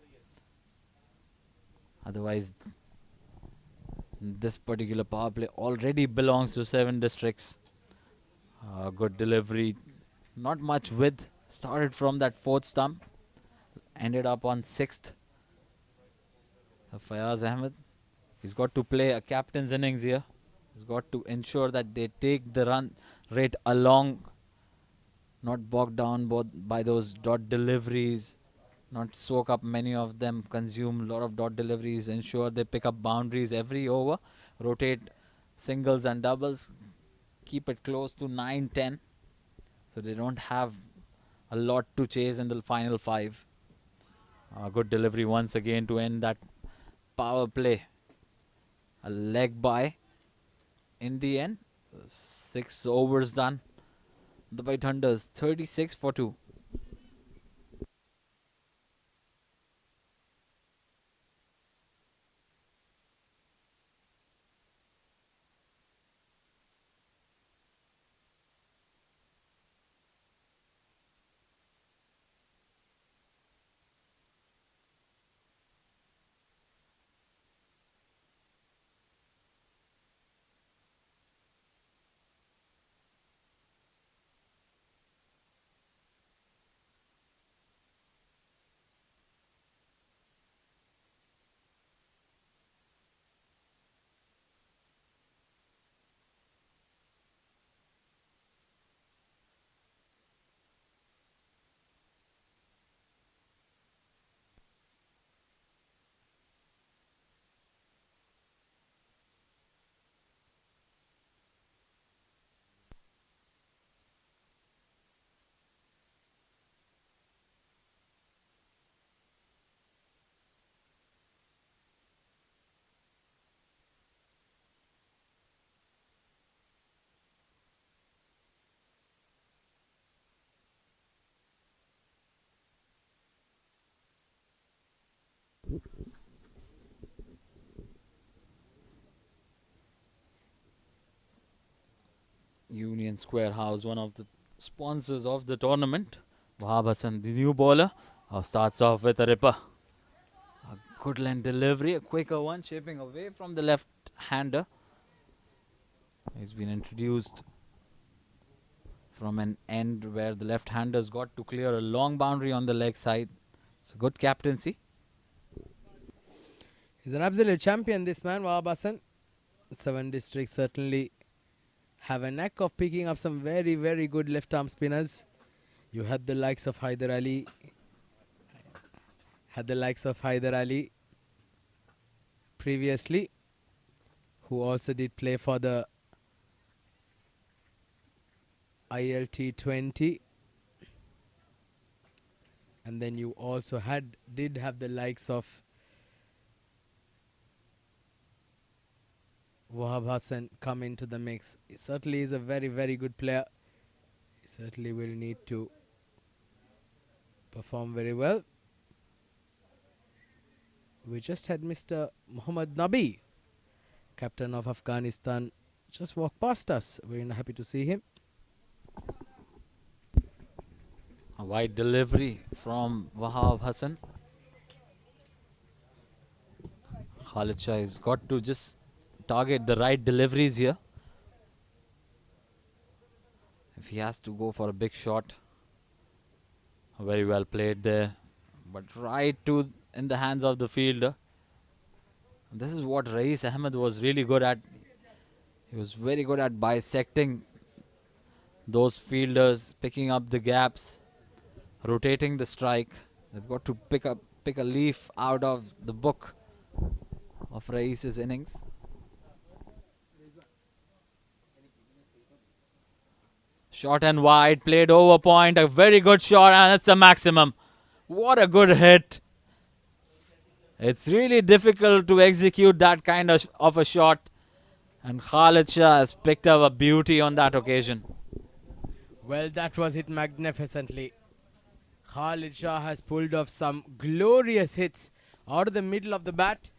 Otherwise, this particular power play already belongs to 7 districts. Good delivery. Not much width. Started from that 4th stump. Ended up on 6th. Fayaz Ahmed. He's got to play a captain's innings here. He's got to ensure that they take the run rate along. Not bogged down by those dot deliveries. Not soak up many of them, consume a lot of dot deliveries, ensure they pick up boundaries every over, rotate singles and doubles, keep it close to 9-10, so they don't have a lot to chase in the final 5. Good delivery once again to end that power play. A leg by in the end. 6 overs done. The White Hunters 36 for 2. Indian Square House, one of the sponsors of the tournament. Wahab Hassan, the new bowler, starts off with a ripper. A good length delivery, a quicker one, shaping away from the left-hander. He's been introduced from an end where the left-handers got to clear a long boundary on the leg side. It's a good captaincy. He's an absolute champion, this man, Wahab Hassan. 7 districts certainly have a knack of picking up some very, very good left-arm spinners. You had the likes of Haider Ali. Previously, who also did play for the T20. And then you also did have the likes of Wahab Hassan come into the mix. He certainly is a very, very good player. He certainly will need to perform very well. We just had Mr. Muhammad Nabi, captain of Afghanistan, just walk past us. We're happy to see him. A wide delivery from Wahab Hassan. Khalid Shah has got to just target the right deliveries here. If he has to go for a big shot, very well played there, but right in the hands of the fielder. This is what Rais Ahmed was really good at. He was very good at bisecting those fielders, picking up the gaps, rotating the strike. They've got to pick a leaf out of the book of Rais's innings. Short and wide, played over point, a very good shot, and it's a maximum. What a good hit. It's really difficult to execute that kind of a shot, and Khalid Shah has picked up a beauty on that occasion. Well, that was hit magnificently. Khalid Shah has pulled off some glorious hits out of the middle of the bat,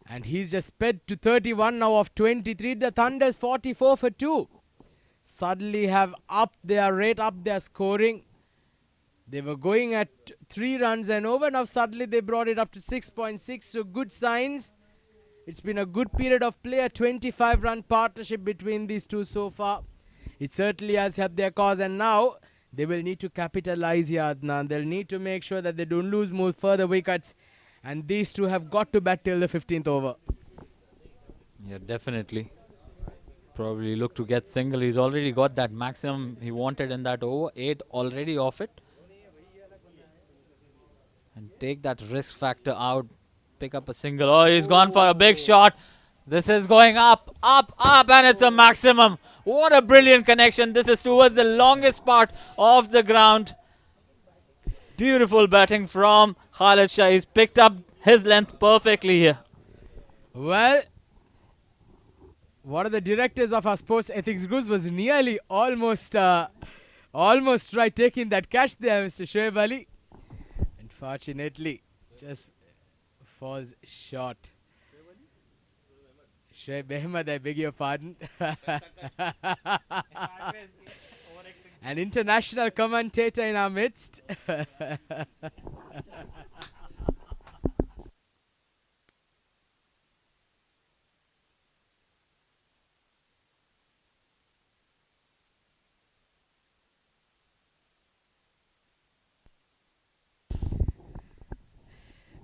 and he's just sped to 31 now of 23. The Thunders 44 for 2. Suddenly have upped their rate, up their scoring. They were going at 3 runs and over. Now suddenly they brought it up to 6.6. So good signs. It's been a good period of play. A 25-run partnership between these two so far. It certainly has helped their cause. And now they will need to capitalize here, Adnan. They'll need to make sure that they don't lose more further wickets. And these two have got to bat till the 15th over. Yeah, definitely. Probably look to get single. He's already got that maximum he wanted in that over. 8 already off it. And take that risk factor out. Pick up a single. Oh, he's gone for a big shot. This is going up, and it's a maximum. What a brilliant connection. This is towards the longest part of the ground. Beautiful batting from Khalid Shah. He's picked up his length perfectly here. Well, one of the directors of our sports ethics groups was nearly almost right taking that catch there, Mr. Shoaib Ali. Unfortunately, just falls short. Shoaib Ahmed, I beg your pardon. An international commentator in our midst.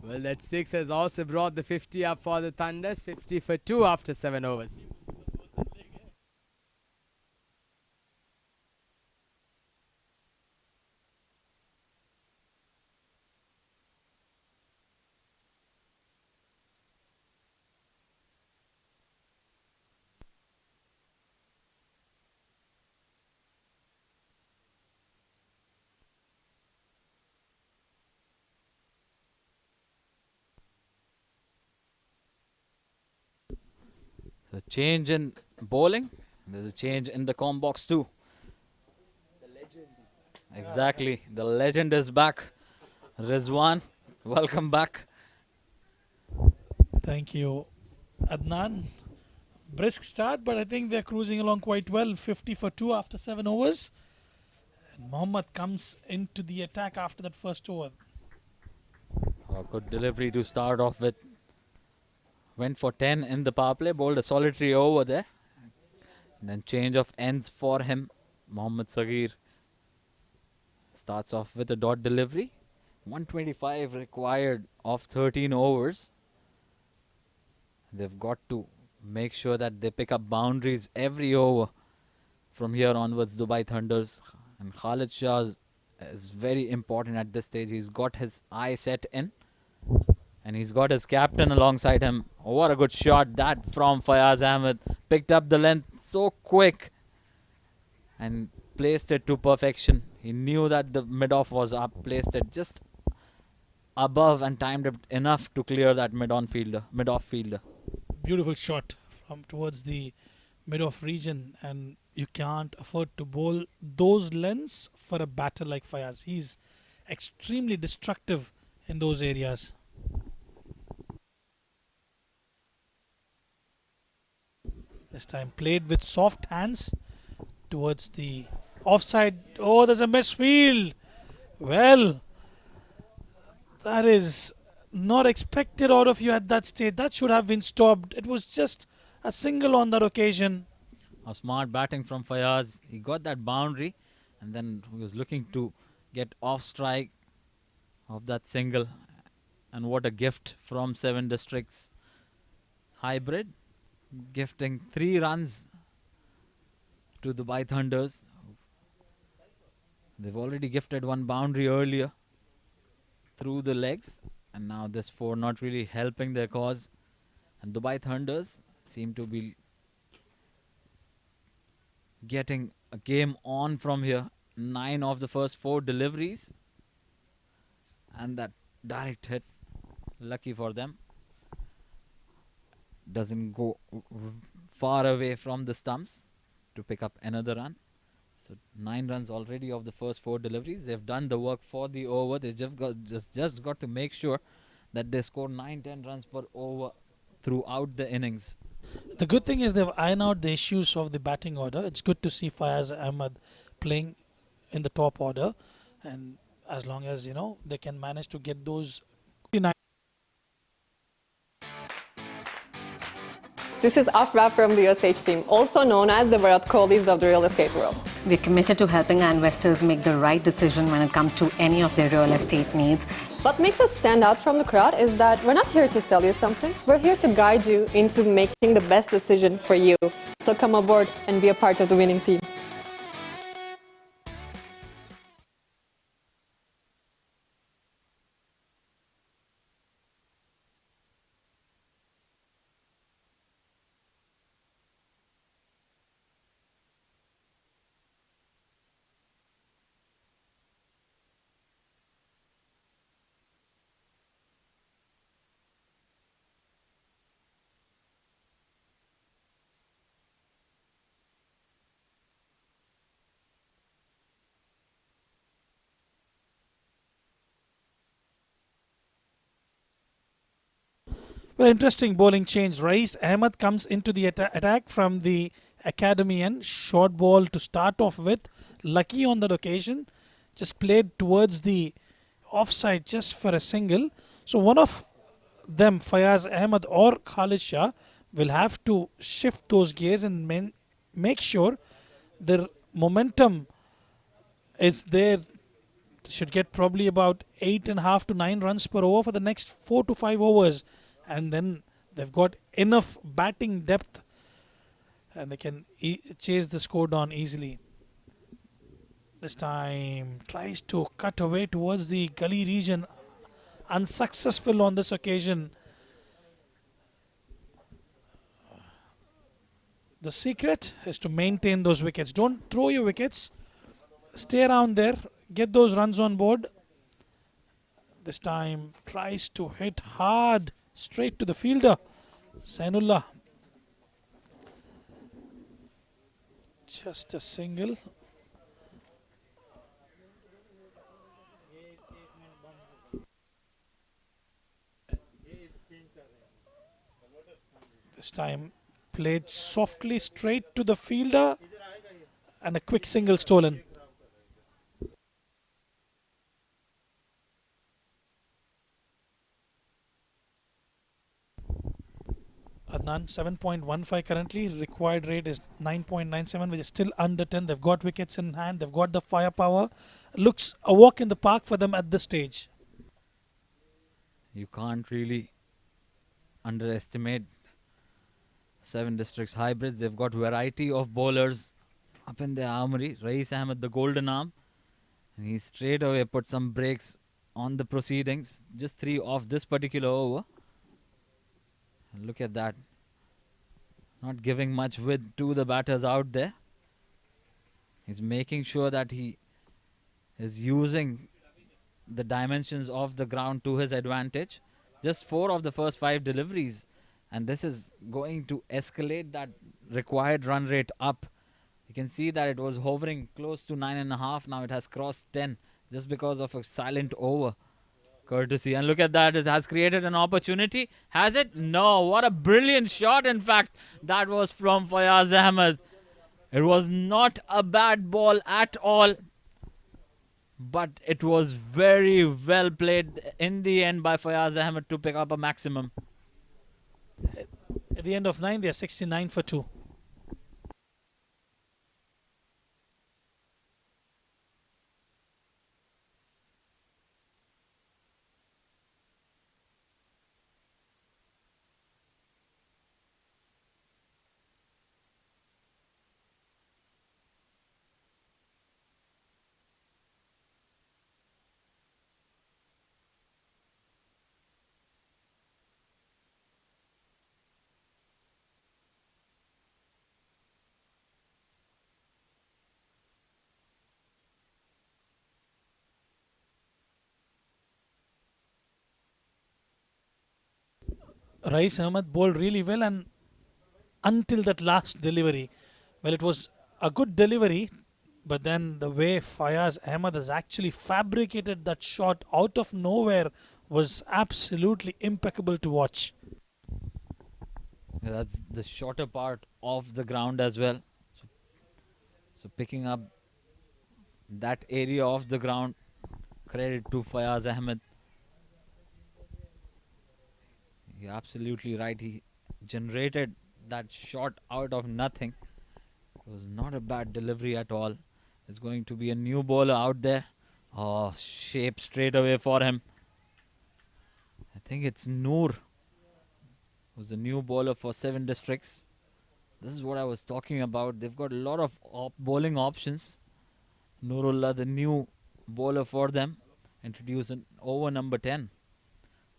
Well, that 6 has also brought the 50 up for the Thunders. 50 for 2 after 7 overs. So change in bowling. There's a change in the com box too. The legend is back. Exactly. The legend is back. Rizwan, welcome back. Thank you, Adnan. brisk start, but I think they're cruising along quite well. 50 for 2 after 7 overs. And Mohammad comes into the attack after that first over. A good delivery to start off with. Went for 10 in the power play, bowled a solitary over there. And then change of ends for him. Mohammad Sagir starts off with a dot delivery. 125 required of 13 overs. They've got to make sure that they pick up boundaries every over from here onwards. Dubai Thunders and Khalid Shah is very important at this stage. He's got his eye set in and he's got his captain alongside him. Oh, what a good shot that from Fayaz Ahmed. Picked up the length so quick and placed it to perfection. He knew that the mid-off was up, placed it just above and timed it enough to clear that mid-off fielder. Beautiful shot from towards the mid-off region, and you can't afford to bowl those lengths for a batter like Fayaz. He's extremely destructive in those areas. This time played with soft hands towards the offside. Oh, there's a misfield. Well, that is not expected out of you at that stage. That should have been stopped. It was just a single on that occasion. A smart batting from Fayaz. He got that boundary and then he was looking to get off strike of that single. And what a gift from 7 Districts hybrid, gifting 3 runs to the Dubai Thunders. They've already gifted 1 boundary earlier through the legs, and now this 4 not really helping their cause. And Dubai Thunders seem to be getting a game on from here. 9 of the first 4 deliveries, and that direct hit, lucky for them, doesn't go far away from the stumps to pick up another run. So 9 runs already of the first 4 deliveries. They've done the work for the over. They just got to make sure that they score 9-10 runs per over throughout the innings. The good thing is they've ironed out the issues of the batting order. It's good to see Fayaz Ahmed playing in the top order, and as long as they can manage to get those. This is Afra from the USH team, also known as the Virat Kohlis of the real estate world. We're committed to helping our investors make the right decision when it comes to any of their real estate needs. What makes us stand out from the crowd is that we're not here to sell you something. We're here to guide you into making the best decision for you. So come aboard and be a part of the winning team. Well, interesting bowling change. Rais Ahmed comes into the attack from the academy end. Short ball to start off with. Lucky on that occasion. Just played towards the offside just for a single. So one of them, Fayaz Ahmed or Khalid Shah, will have to shift those gears and make sure their momentum is there. Should get probably about 8.5 to 9 runs per over for the next 4 to 5 overs. And then they've got enough batting depth and they can chase the score down easily. This time tries to cut away towards the gully region. Unsuccessful on this occasion. The secret is to maintain those wickets. Don't throw your wickets. Stay around there. Get those runs on board. This time tries to hit hard straight to the fielder. Zainullah. Just a single. This time Played softly straight to the fielder and a quick single stolen. Adnan, 7.15 currently. Required rate is 9.97, which is still under 10. They've got wickets in hand. They've got the firepower. Looks a walk in the park for them at this stage. You can't really underestimate Seven Districts hybrids. They've got variety of bowlers up in their armory. Rais Ahmed, the golden arm. And he straight away put some breaks on the proceedings. Just 3 off this particular over. And look at that. Not giving much width to the batters out there. He's making sure that he is using the dimensions of the ground to his advantage. Just 4 of the first 5 deliveries. And this is going to escalate that required run rate up. You can see that it was hovering close to 9.5. Now it has crossed 10 just because of a silent over courtesy. And look at that. It has created an opportunity. Has it? No. What a brilliant shot, in fact, that was from Fayaz Ahmed. It was not a bad ball at all. But it was very well played in the end by Fayaz Ahmed to pick up a maximum. At the end of 9, they are 69 for 2. Rais Ahmed bowled really well, and until that last delivery, well, it was a good delivery, but then the way Fayaz Ahmed has actually fabricated that shot out of nowhere was absolutely impeccable to watch. Yeah, that's the shorter part of the ground as well. So picking up that area of the ground, credit to Fayaz Ahmed. You're absolutely right. He generated that shot out of nothing. It was not a bad delivery at all. It's going to be a new bowler out there. Oh, shape straight away for him. I think it's Noor, who's the new bowler for Seven Districts. This is what I was talking about. They've got a lot of bowling options. Noorullah, the new bowler for them, introduced in over number 10.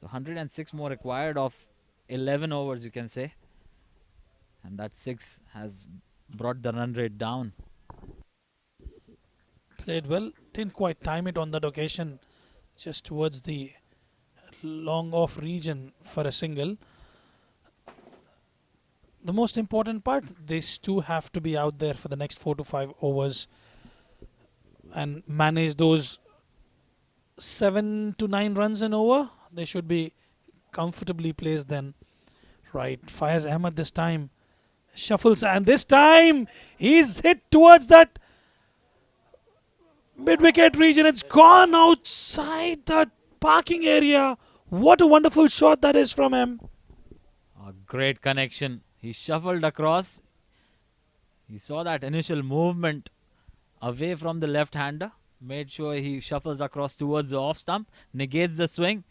So 106 more required of 11 overs, you can say. And that 6 has brought the run rate down. Played well, didn't quite time it on that occasion, just towards the long off region for a single. The most important part, these two have to be out there for the next 4 to 5 overs and manage those 7 to 9 runs an over. They should be comfortably placed then. Right, Fayaz Ahmed this time shuffles, and this time he's hit towards that mid-wicket region. It's gone outside the parking area. What a wonderful shot that is from him. A great connection. He shuffled across. He saw that initial movement away from the left-hander. Made sure he shuffles across towards the off stump, negates the swing,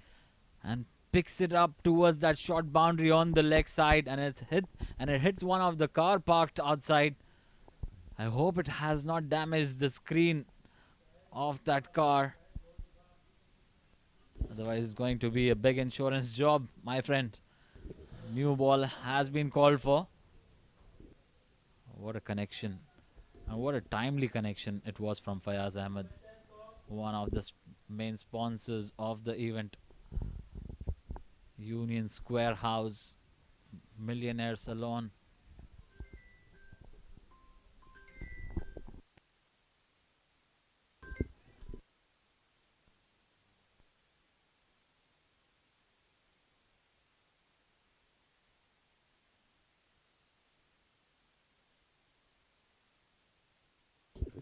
and picks it up towards that short boundary on the leg side, and it hits one of the car parked outside. I hope it has not damaged the screen of that car. Otherwise, it's going to be a big insurance job, my friend. New ball has been called for. What a connection. And what a timely connection it was from Fayaz Ahmed, one of the main sponsors of the event. Union Square House, Millionaire Salon.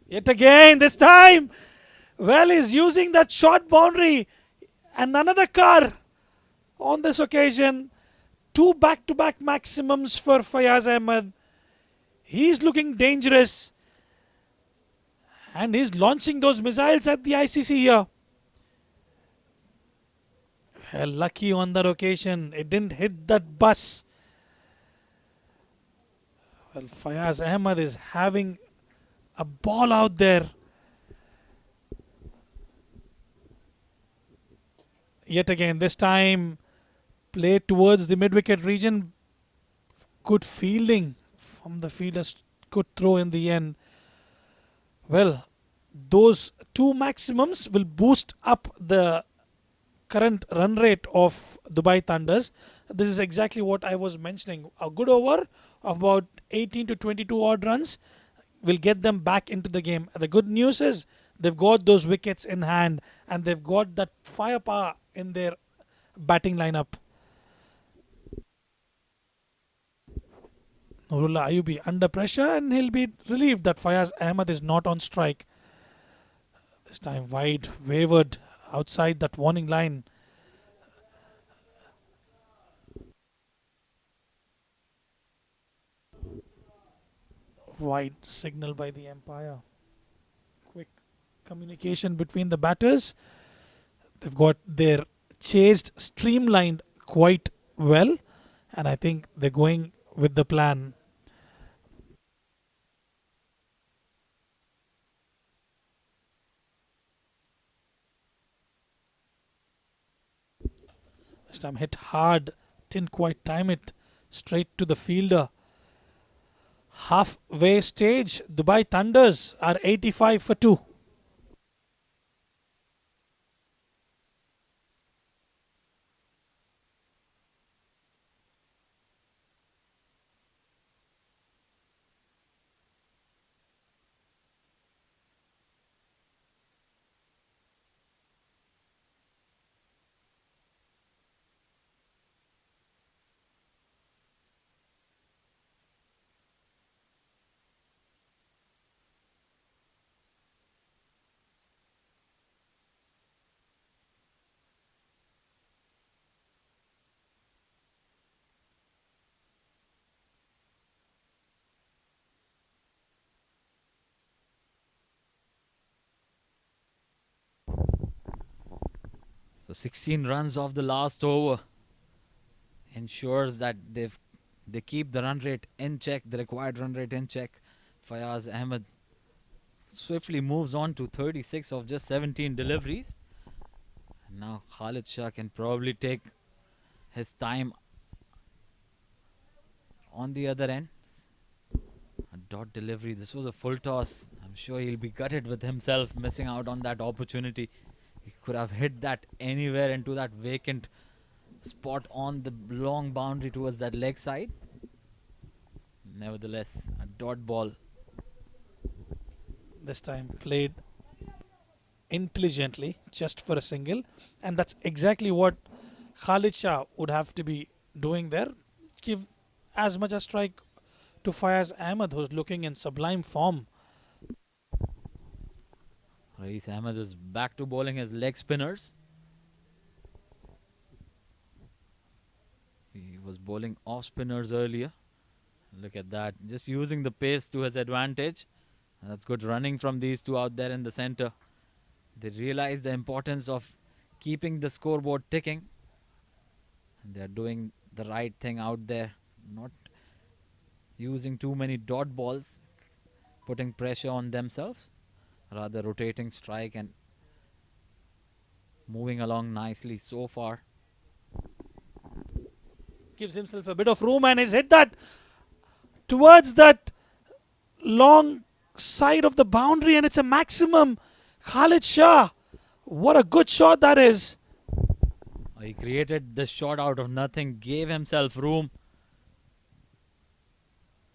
Yet again, this time, well, he's using that short boundary. And another car on this occasion. Two back-to-back maximums for Fayaz Ahmed. He's looking dangerous. And he's launching those missiles at the ICC here. Well, lucky on that occasion. It didn't hit that bus. Well, Fayaz Ahmed is having a ball out there. Yet again, this time played towards the mid-wicket region. Good fielding from the fielders. Good throw in the end. Well, those two maximums will boost up the current run rate of Dubai Thunders. This is exactly what I was mentioning. A good over of about 18 to 22 odd runs will get them back into the game. The good news is they've got those wickets in hand and they've got that firepower in their batting lineup. Nurullah Ayubi under pressure and he'll be relieved that Fayaz Ahmed is not on strike. This time wide, wavered outside that warning line. Wide signal by the umpire. Quick communication between the batters. They've got their chased streamlined quite well, and I think they're going with the plan. This time hit hard, didn't quite time it, straight to the fielder. Halfway stage, Dubai Thunders are 85 for 2. So 16 runs off the last over ensures that they keep the run rate in check, the required run rate in check. Fayaz Ahmed swiftly moves on to 36 of just 17 deliveries. And now Khalid Shah can probably take his time on the other end. A dot delivery. This was a full toss. I'm sure he'll be gutted with himself missing out on that opportunity. He could have hit that anywhere into that vacant spot on the long boundary towards that leg side. Nevertheless, a dot ball. This time played intelligently, just for a single, and that's exactly what Khalid Shah would have to be doing there. Give as much a strike to Fayaz Ahmed, who's looking in sublime form. Rais Ahmed is back to bowling his leg spinners. He was bowling off spinners earlier. Look at that, just using the pace to his advantage. And that's good running from these two out there in the center. They realize the importance of keeping the scoreboard ticking. And they're doing the right thing out there. Not using too many dot balls, putting pressure on themselves. Rather rotating strike and moving along nicely so far. Gives himself a bit of room and he's hit that towards that long side of the boundary, and it's a maximum. Khalid Shah, what a good shot that is. He created the shot out of nothing, gave himself room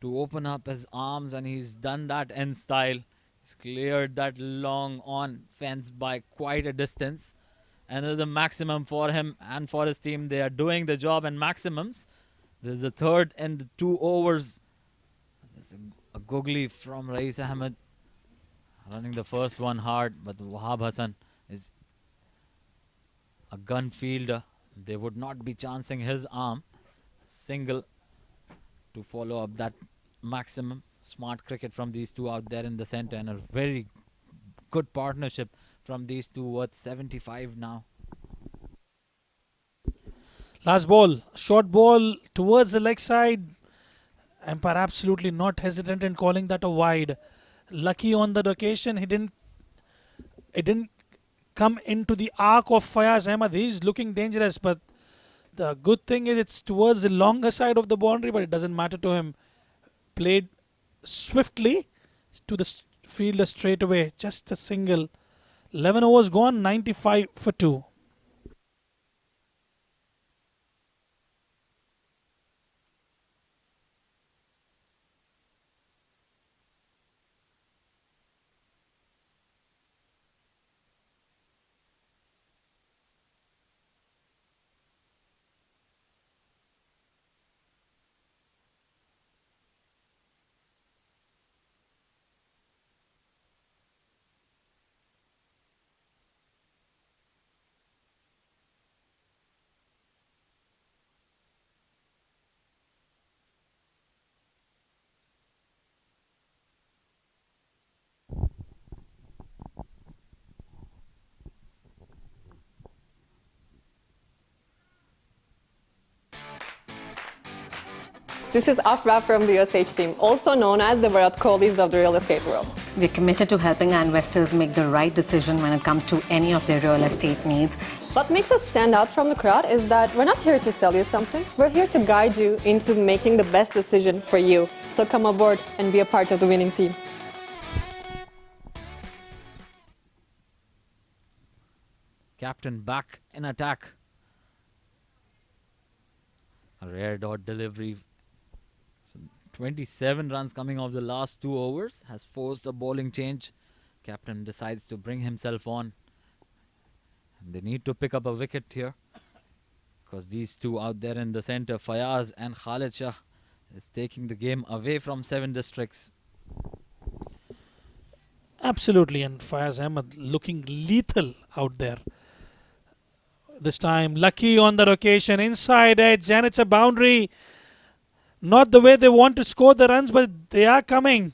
to open up his arms, and he's done that in style. He's cleared that long on fence by quite a distance. Another maximum for him and for his team. They are doing the job in maximums. This is the third in the 2 overs. There's a googly from Rais Ahmed. Running the first one hard, but Wahab Hassan is a gun fielder. They would not be chancing his arm. Single to follow up that maximum. Smart cricket from these two out there in the center, and a very good partnership from these two, worth 75 now. Last ball, short ball towards the leg side. Umpire absolutely not hesitant in calling that a wide. Lucky on that occasion, it didn't come into the arc of Fayaz Ahmed. He's looking dangerous, but the good thing is it's towards the longer side of the boundary, but it doesn't matter to him. Played swiftly to the fielder straight away. Just a single. 11 overs gone, 95 for 2. This is Afra from the USH team, also known as the Virat Kohlis of the real estate world. We're committed to helping our investors make the right decision when it comes to any of their real estate needs. What makes us stand out from the crowd is that we're not here to sell you something. We're here to guide you into making the best decision for you. So come aboard and be a part of the winning team. Captain back in attack. A rare dot delivery. So 27 runs coming off the last 2 overs has forced a bowling change. Captain decides to bring himself on. And they need to pick up a wicket here, because these two out there in the center, Fayaz and Khalid Shah, is taking the game away from 7 districts. Absolutely, and Fayaz Ahmed looking lethal out there. This time, Lucky on that occasion, inside edge, and it's a boundary. Not the way they want to score the runs, but they are coming.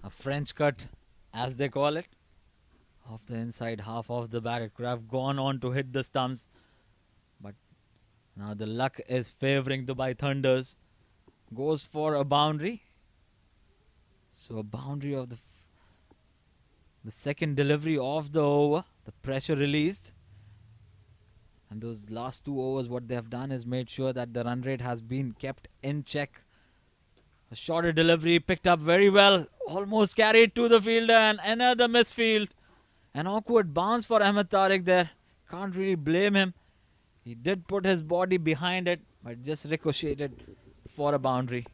A French cut, as they call it, off the inside half of the bat. It could have gone on to hit the stumps, but now the luck is favouring Dubai Thunders. Goes for a boundary. So a boundary of the second delivery of the over. The pressure released. And those last 2 overs, what they have done is made sure that the run rate has been kept in check. A shorter delivery picked up very well. Almost carried to the fielder, and another misfield. An awkward bounce for Ahmed Tariq there. Can't really blame him. He did put his body behind it, but just ricocheted for a boundary.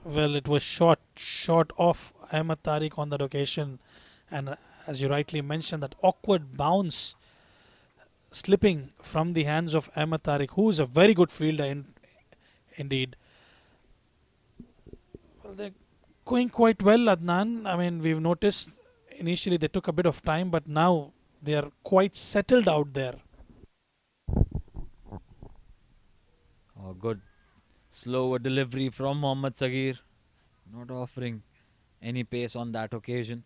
Well, it was short off Ahmed Tariq on that occasion. And as you rightly mentioned, that awkward bounce slipping from the hands of Ahmed Tariq, who is a very good fielder indeed. Well, they're going quite well, Adnan. I mean, we've noticed initially they took a bit of time, but now they are quite settled out there. Oh, good. Slower delivery from Mohammad Sagir. Not offering any pace on that occasion.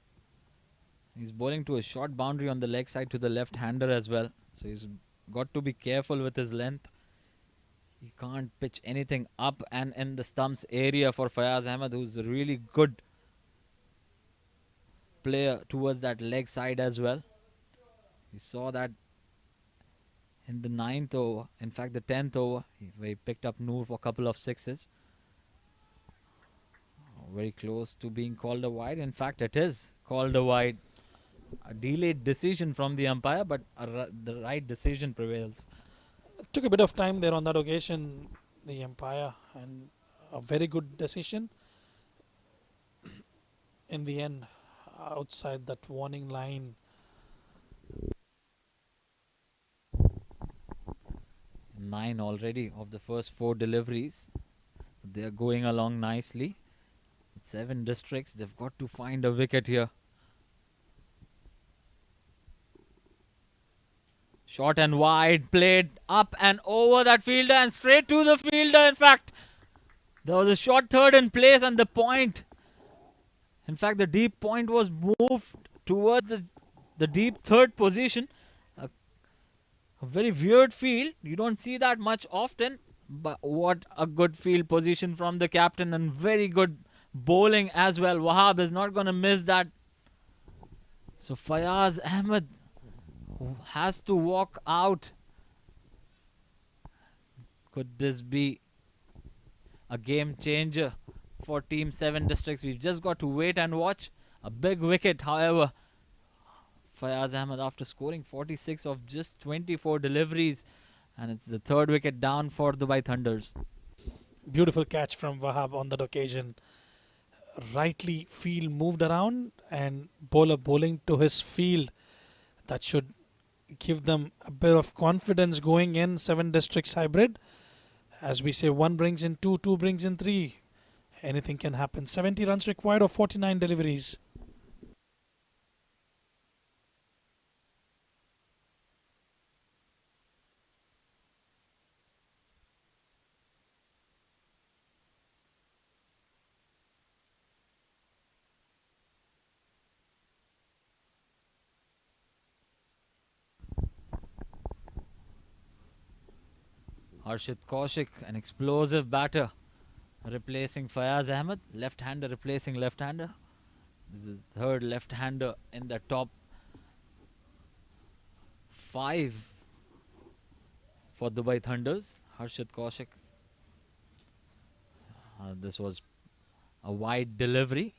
He's bowling to a short boundary on the leg side to the left-hander as well. So he's got to be careful with his length. He can't pitch anything up and in the stumps area for Fayaz Ahmed, who's a really good player towards that leg side as well. We saw that in the 9th over, in fact the 10th over, where he picked up Noor for a couple of sixes. Very close to being called a wide. In fact, it is called a wide. A delayed decision from the umpire, but the right decision prevails. Took a bit of time there on that occasion, the umpire, and a very good decision. In the end, outside that warning line. 9 already of the first 4 deliveries. They are going along nicely. 7 districts, they've got to find a wicket here. Short and wide, played up and over that fielder and straight to the fielder. In fact, there was a short third in place and the point. In fact, the deep point was moved towards the deep third position. A very weird field. You don't see that much often. But what a good field position from the captain and very good bowling as well. Wahab is not going to miss that. So Fayaz Ahmed has to walk out. Could this be a game changer for Team 7 Districts? We've just got to wait and watch. A big wicket, however. Fayaz Ahmed after scoring 46 of just 24 deliveries. And it's the third wicket down for Dubai Thunders. Beautiful catch from Wahab on that occasion. Rightly field moved around and bowler bowling to his field. That should give them a bit of confidence going in 7 Districts hybrid. As we say, 1 brings in 2, 2 brings in 3. Anything can happen. 70 runs required of 49 deliveries. Harshit Kaushik, an explosive batter, replacing Fayaz Ahmed. Left-hander replacing left-hander. This is third left-hander in the top 5 for Dubai Thunders. Harshit Kaushik. This was a wide delivery.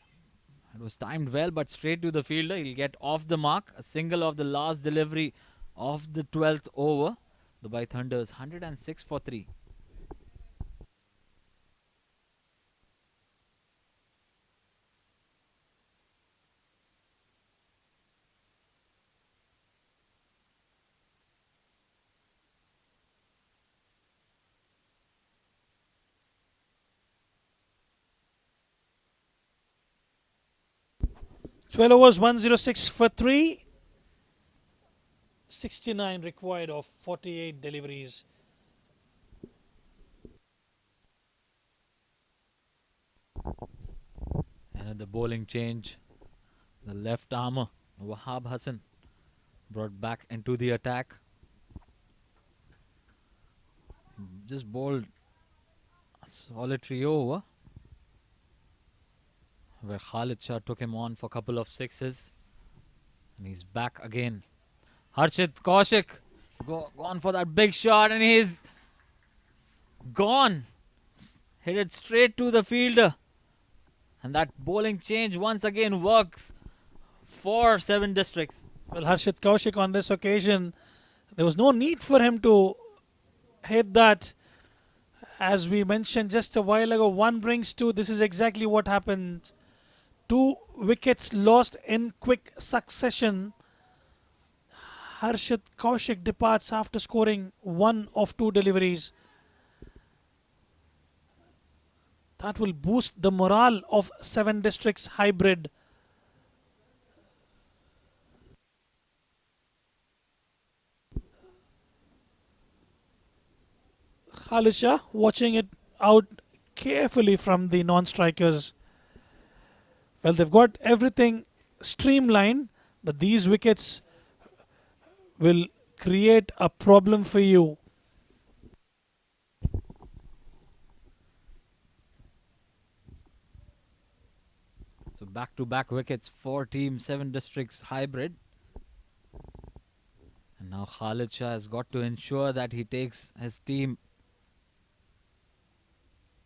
It was timed well, but straight to the fielder. He'll get off the mark. A single of the last delivery of the 12th over. Dubai Thunders 106 for 3. Twelve overs, 106 for 3. 69 required of 48 deliveries. Another bowling change. The left armour, Wahab Hassan, brought back into the attack. Just bowled a solitary over where Khalid Shah took him on for a couple of sixes. And he's back again. Harshit Kaushik gone for that big shot and he's gone. Hit it straight to the fielder. And that bowling change once again works for 7 Districts. Well, Harshit Kaushik on this occasion, there was no need for him to hit that. As we mentioned just a while ago, 1 brings 2. This is exactly what happened. 2 wickets lost in quick succession. Harshit Kaushik departs after scoring 1 of 2 deliveries. That will boost the morale of 7 Districts hybrid. Khalid Shah watching it out carefully from the non-strikers. Well, they've got everything streamlined, but these wickets will create a problem for you. So back-to-back wickets for Team 7 Districts hybrid. And now Khalid Shah has got to ensure that he takes his team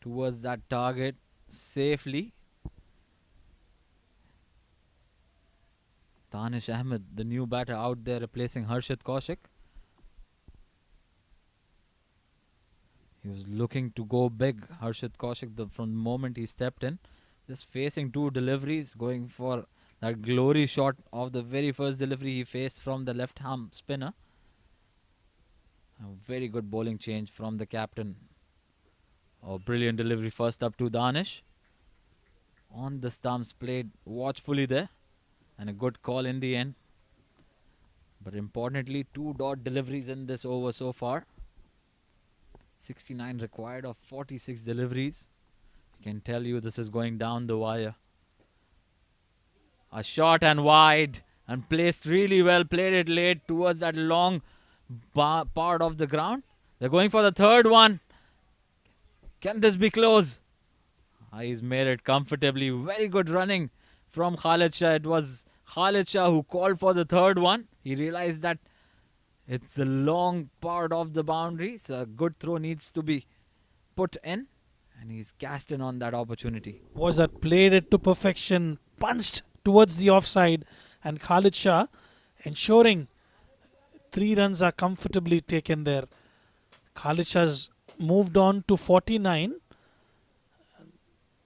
towards that target safely. Danish Ahmed, the new batter out there replacing Harshit Kaushik. He was looking to go big, Harshit Kaushik, from the moment he stepped in. Just facing 2 deliveries, going for that glory shot of the very first delivery he faced from the left arm spinner. A very good bowling change from the captain. Oh, brilliant delivery first up to Danish. On the stumps, played watchfully there, and a good call in the end. But importantly, 2 dot deliveries in this over so far. 69 required of 46 deliveries. I can tell you this is going down the wire. A shot and wide, and placed really well. Played it late towards that long part of the ground. They're going for the third one. Can this be close? He's made it comfortably. Very good running from Khalid Shah. It was Khalid Shah who called for the third one. He realized that it's a long part of the boundary, so a good throw needs to be put in, and he's cast in on that opportunity. Was that played it to perfection, punched towards the offside, and Khalid Shah ensuring 3 runs are comfortably taken there. Khalid Shah's moved on to 49.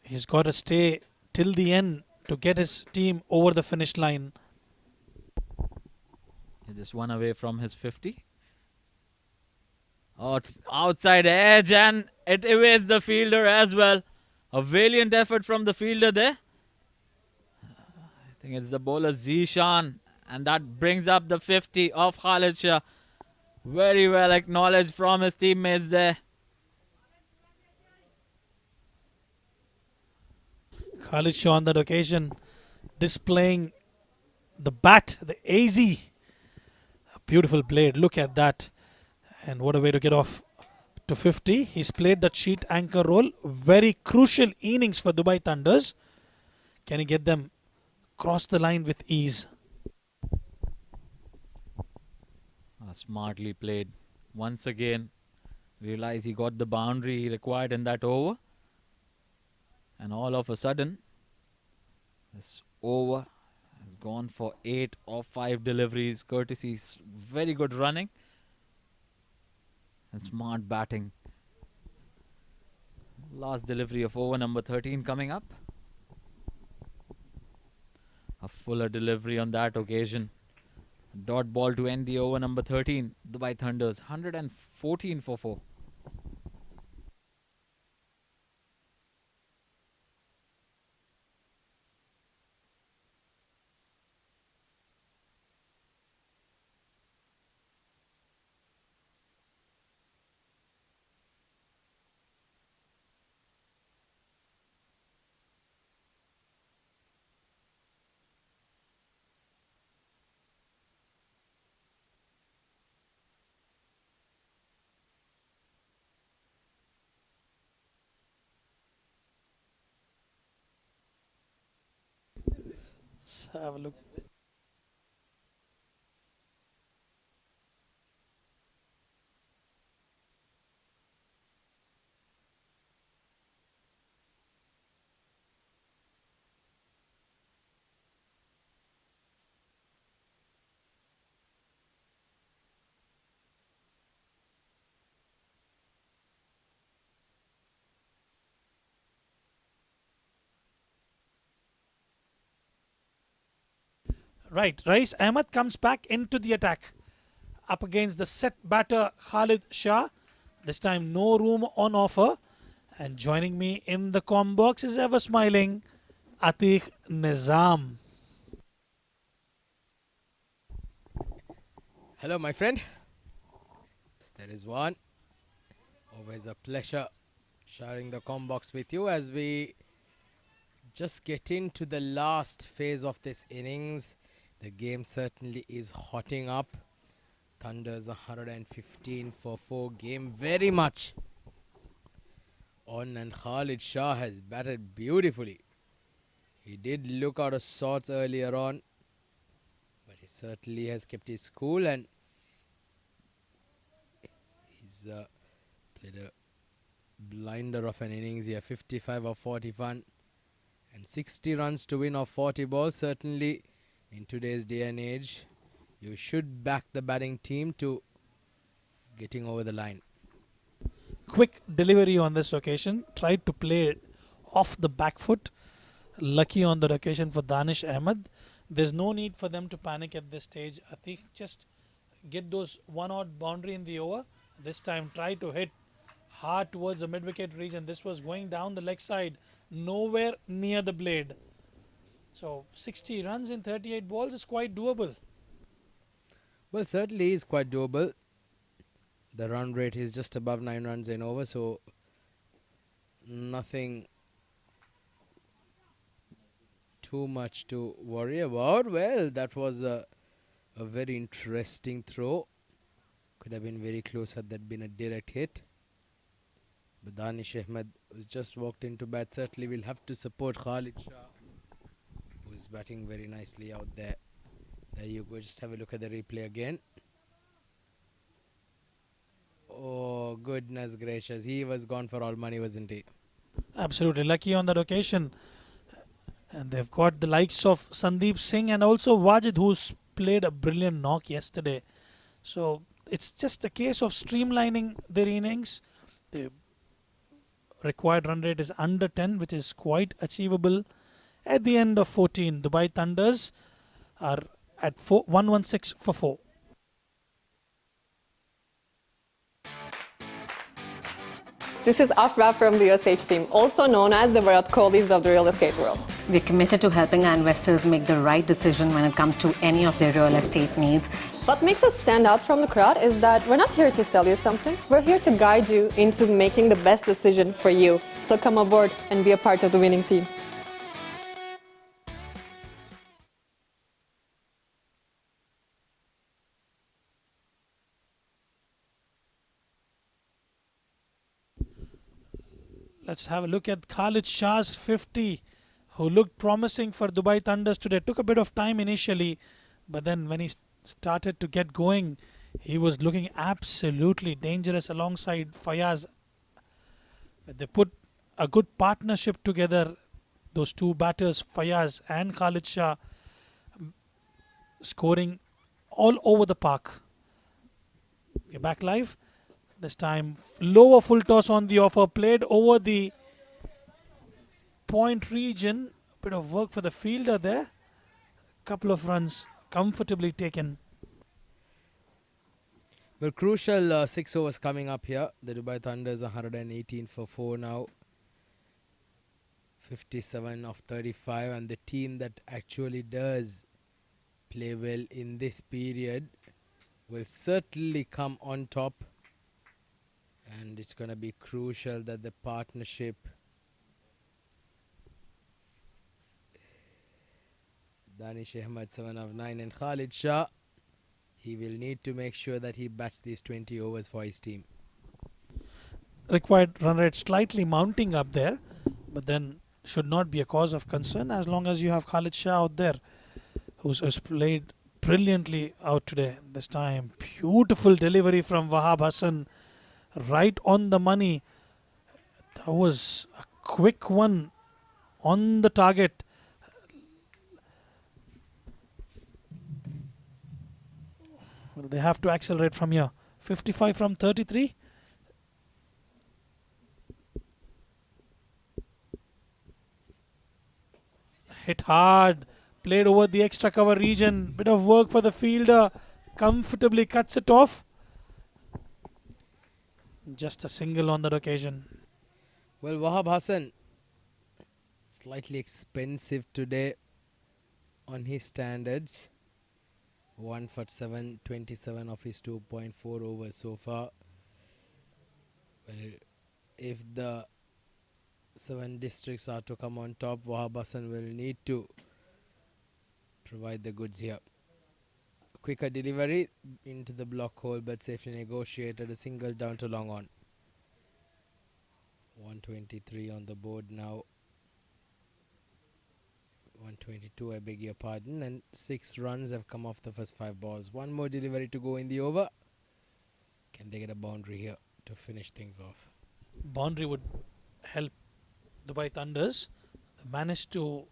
He's got to stay till the end to get his team over the finish line. He just one away from his 50. Outside edge, and it evades the fielder as well. A valiant effort from the fielder there. I think it's the bowler Zishan, and that brings up the 50 of Khalid Shah. Very well acknowledged from his teammates there. Khalid Shah on that occasion displaying the bat, the AZ. A beautiful blade, look at that. And what a way to get off to 50. He's played that sheet anchor role. Very crucial innings for Dubai Thunders. Can he get them cross the line with ease? Smartly played. Once again, realize he got the boundary he required in that over. And all of a sudden, this over has gone for 8 of 5 deliveries. Courtesy, very good running and smart batting. Last delivery of over number 13 coming up. A fuller delivery on that occasion. Dot ball to end the over number 13. Dubai Thunders 114 for 4. Let's have a look. Right, Rais Ahmed comes back into the attack up against the set batter Khalid Shah. This time no room on offer. And joining me in the comm box is ever smiling Atiq Nizam. Hello, my friend. Yes, there is one. Always a pleasure sharing the comm box with you as we just get into the last phase of this innings. The game certainly is hotting up. Thunders 115 for 4. Game very much on, and Khalid Shah has batted beautifully. He did look out of sorts earlier on, but he certainly has kept his cool, and he's played a blinder of an innings here. 55 of 41 and 60 runs to win off 40 balls. Certainly in today's day and age, you should back the batting team to getting over the line. Quick delivery on this occasion. Tried to play it off the back foot. Lucky on that occasion for Danish Ahmed. There's no need for them to panic at this stage. I think just get those one-odd boundary in the over. This time try to hit hard towards the mid-wicket region. This was going down the leg side nowhere near the blade. So 60 runs in 38 balls is quite doable. Well, certainly is quite doable. The run rate is just above 9 runs in over, so nothing too much to worry about. Well, that was a very interesting throw. Could have been very close had that been a direct hit. But Danish Ahmed, who's just walked into bat, certainly will have to support Khalid Shah, who's batting very nicely out there. There you go, just have a look at the replay again. Oh, goodness gracious. He was gone for all money, wasn't he? Absolutely lucky on that occasion. And they've got the likes of Sandeep Singh and also Wajid, who's played a brilliant knock yesterday. So it's just a case of streamlining their innings. The required run rate is under 10, which is quite achievable. At the end of 14, Dubai Thunders are at 116 for 4. This is Afra from the USH team, also known as the Virat Kohlis of the real estate world. We're committed to helping our investors make the right decision when it comes to any of their real estate needs. What makes us stand out from the crowd is that we're not here to sell you something. We're here to guide you into making the best decision for you. So come aboard and be a part of the winning team. Let's have a look at Khalid Shah's 50, who looked promising for Dubai Thunders today. Took a bit of time initially, but then when he started to get going, he was looking absolutely dangerous alongside Fayaz. They put a good partnership together, those two batters, Fayaz and Khalid Shah, scoring all over the park. We're back live. This time, lower full toss on the offer, played over the point region. Bit of work for the fielder there. Couple of runs comfortably taken. Well, crucial 6 overs coming up here. The Dubai Thunders are 118 for 4 now. 57 of 35, and the team that actually does play well in this period will certainly come on top. And it's going to be crucial that the partnership Danish Ahmed 7 of 9 and Khalid Shah, he will need to make sure that he bats these 20 overs for his team. Required run rate slightly mounting up there, but then should not be a cause of concern as long as you have Khalid Shah out there, who's played brilliantly out today. This time, beautiful delivery from Wahab Hassan. Right on the money. That was a quick one on the target. Well, they have to accelerate from here. 55 from 33. Hit hard. Played over the extra cover region. Bit of work for the fielder. Comfortably cuts it off. Just a single on that occasion. Well, Wahab Hassan, slightly expensive today on his standards. 1 for 7, 27 of his 2.4 overs so far. Well, if the 7 districts are to come on top, Wahab Hassan will need to provide the goods here. Quicker delivery into the block hole, but safely negotiated. A single down to long on. 123 on the board now. 122, I beg your pardon. And 6 runs have come off the first 5 balls. One more delivery to go in the over. Can they get a boundary here to finish things off? Boundary would help Dubai Thunders. They managed to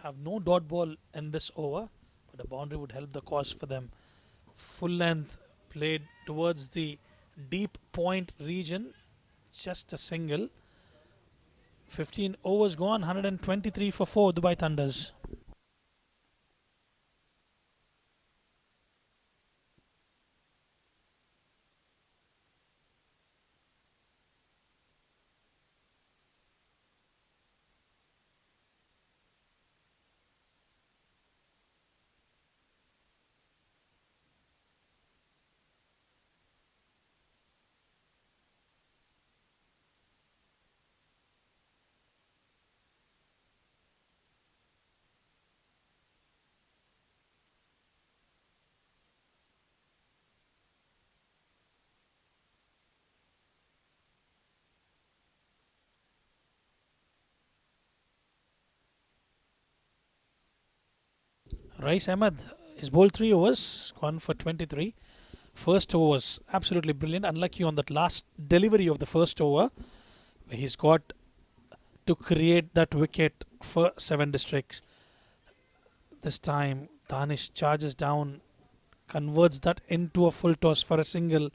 have no dot ball in this over. The boundary would help the cause for them. Full length played towards the deep point region. Just a single. 15 overs gone. 123 for 4 Dubai Thunders. Rais Ahmed, he's bowled 3 overs, gone for 23. First over was absolutely brilliant. Unlucky on that last delivery of the first over, where he's got to create that wicket for 7 districts. This time, Danish charges down, converts that into a full toss for a single.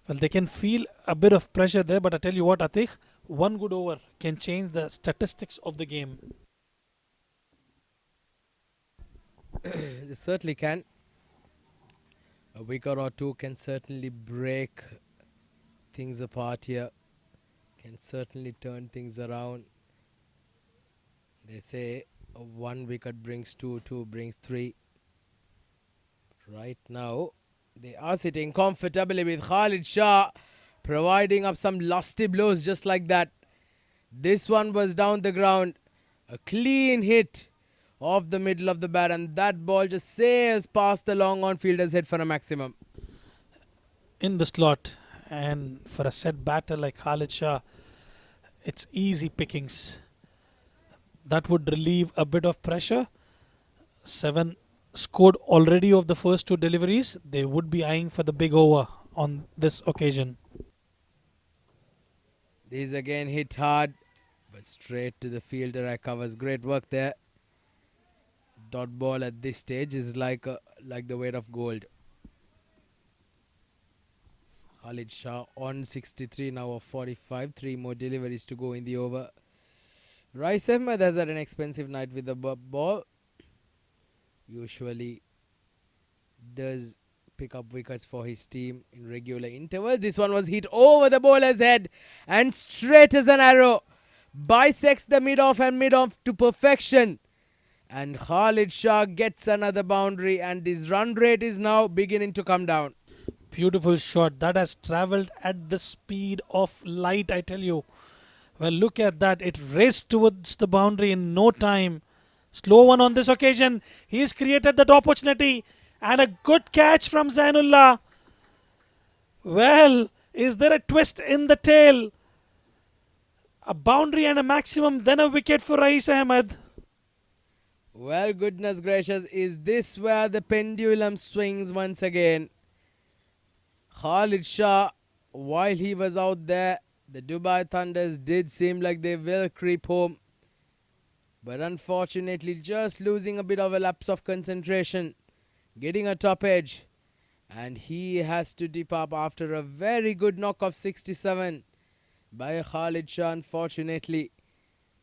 Well, they can feel a bit of pressure there, but I tell you what, Atik, one good over can change the statistics of the game. They certainly can. A wicket or two can certainly break things apart here. Can certainly turn things around. They say one wicket brings two, two brings three. Right now, they are sitting comfortably with Khalid Shah providing up some lusty blows just like that. This one was down the ground. A clean hit off the middle of the bat, and that ball just sails past the long on fielder's head for a maximum. In the slot, and for a set batter like Khalid Shah, it's easy pickings. That would relieve a bit of pressure. 7 scored already of the first 2 deliveries. They would be eyeing for the big over on this occasion. This again hit hard, but straight to the fielder. Covers. Great work there. Dot ball at this stage is like the weight of gold. Khalid Shah on 63 now of 45. 3 more deliveries to go in the over. Rais Ahmed has had an expensive night with the ball. Usually does pick up wickets for his team in regular intervals. This one was hit over the bowler's head and straight as an arrow. Bisects the mid-off and mid-off to perfection. And Khalid Shah gets another boundary, and his run rate is now beginning to come down. Beautiful shot. That has travelled at the speed of light, I tell you. Well, look at that. It raced towards the boundary in no time. Slow one on this occasion. He's created that opportunity. And a good catch from Zainullah. Well, is there a twist in the tail? A boundary and a maximum, then a wicket for Rais Ahmed. Well, goodness gracious, is this where the pendulum swings once again? Khalid Shah, while he was out there, the Dubai Thunders did seem like they will creep home. But unfortunately, just losing a bit of a lapse of concentration, getting a top edge. And he has to dip up after a very good knock of 67 by Khalid Shah. Unfortunately,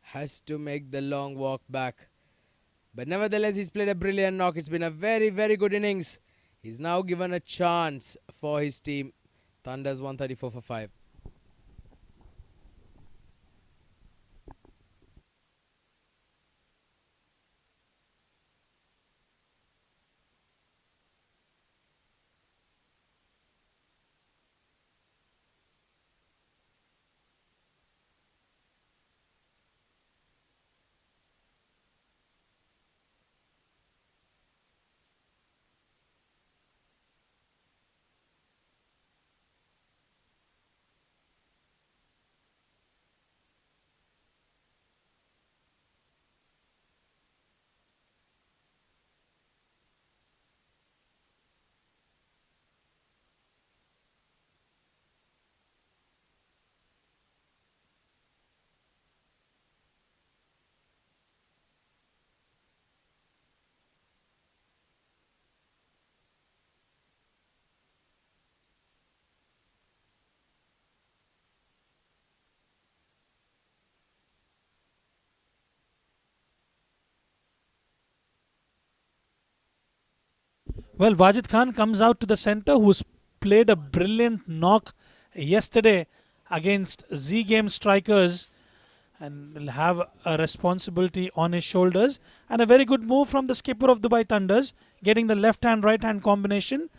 has to make the long walk back. But nevertheless, he's played a brilliant knock. It's been a very, very good innings. He's now given a chance for his team. Thunders 134 for 5. Well, Wajid Khan comes out to the centre, who's played a brilliant knock yesterday against Z Game strikers, and will have a responsibility on his shoulders. And a very good move from the skipper of Dubai Thunders, getting the left hand right hand combination.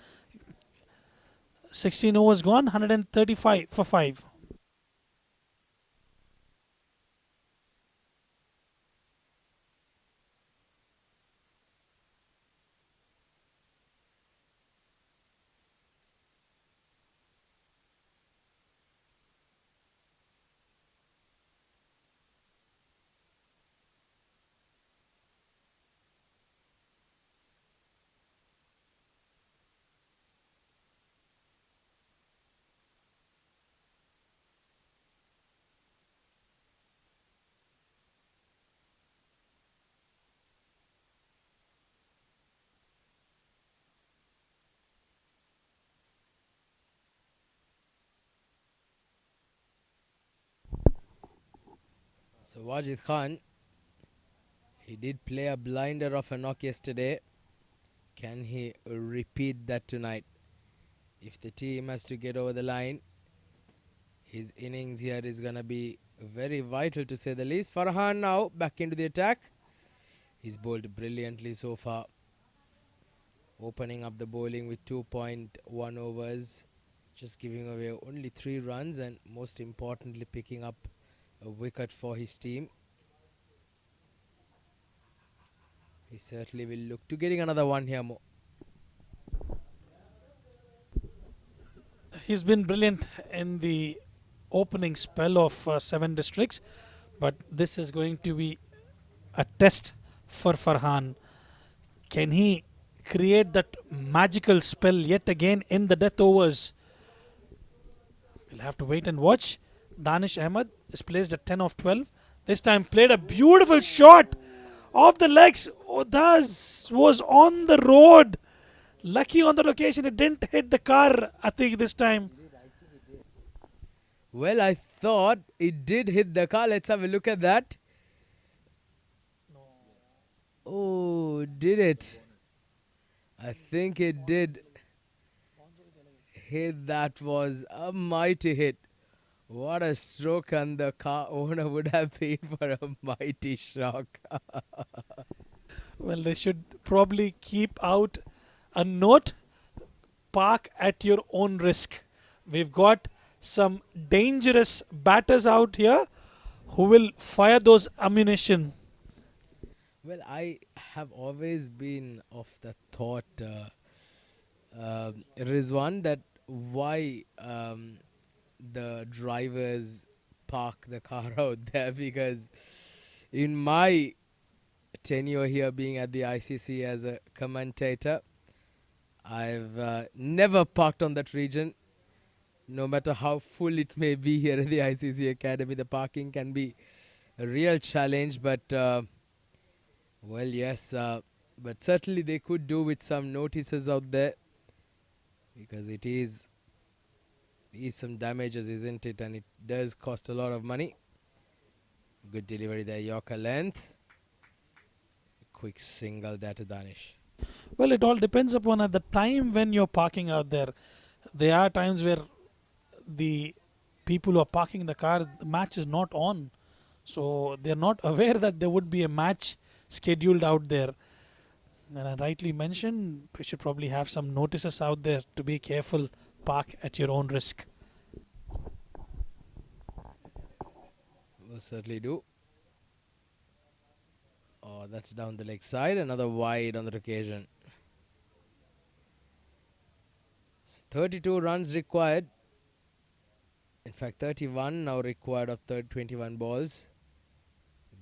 16 overs gone, 135 for 5. So Wajid Khan, he did play a blinder of a knock yesterday. Can he repeat that tonight? If the team has to get over the line, his innings here is going to be very vital to say the least. Farhan now back into the attack. He's bowled brilliantly so far, opening up the bowling with 2.1 overs, just giving away only 3 runs and most importantly picking up a wicket for his team. He certainly will look to getting another one here more. He's been brilliant in the opening spell of 7 districts, but this is going to be a test for Farhan. Can he create that magical spell yet again in the death overs? We'll have to wait and watch. Danish Ahmed is placed at 10 of 12. This time played a beautiful shot off the legs. Oh, that was on the road. Lucky on that occasion it didn't hit the car, I think, this time. Well, I thought it did hit the car. Let's have a look at that. Oh, did it? I think it did hit. That was a mighty hit. What a stroke, and the car owner would have been for a mighty shock. Well, they should probably keep out a note: park at your own risk. We've got some dangerous batters out here who will fire those ammunition. Well, I have always been of the thought, Rizwan, that why the drivers park the car out there, because in my tenure here being at the ICC as a commentator, I've never parked on that region. No matter how full it may be here at the ICC Academy, the parking can be a real challenge. But, well, yes, but certainly they could do with some notices out there, because it is some damages, isn't it? And it does cost a lot of money. Good delivery there, Yorker length. Quick single there to Danish. Well, it all depends upon at the time when you're parking out there. There are times where the people who are parking the car, the match is not on. So they're not aware that there would be a match scheduled out there. And I rightly mentioned, we should probably have some notices out there to be careful, park at your own risk. We'll certainly do. Oh, that's down the leg side. Another wide on that occasion. So 32 runs required. In fact, 31 now required of 21 balls.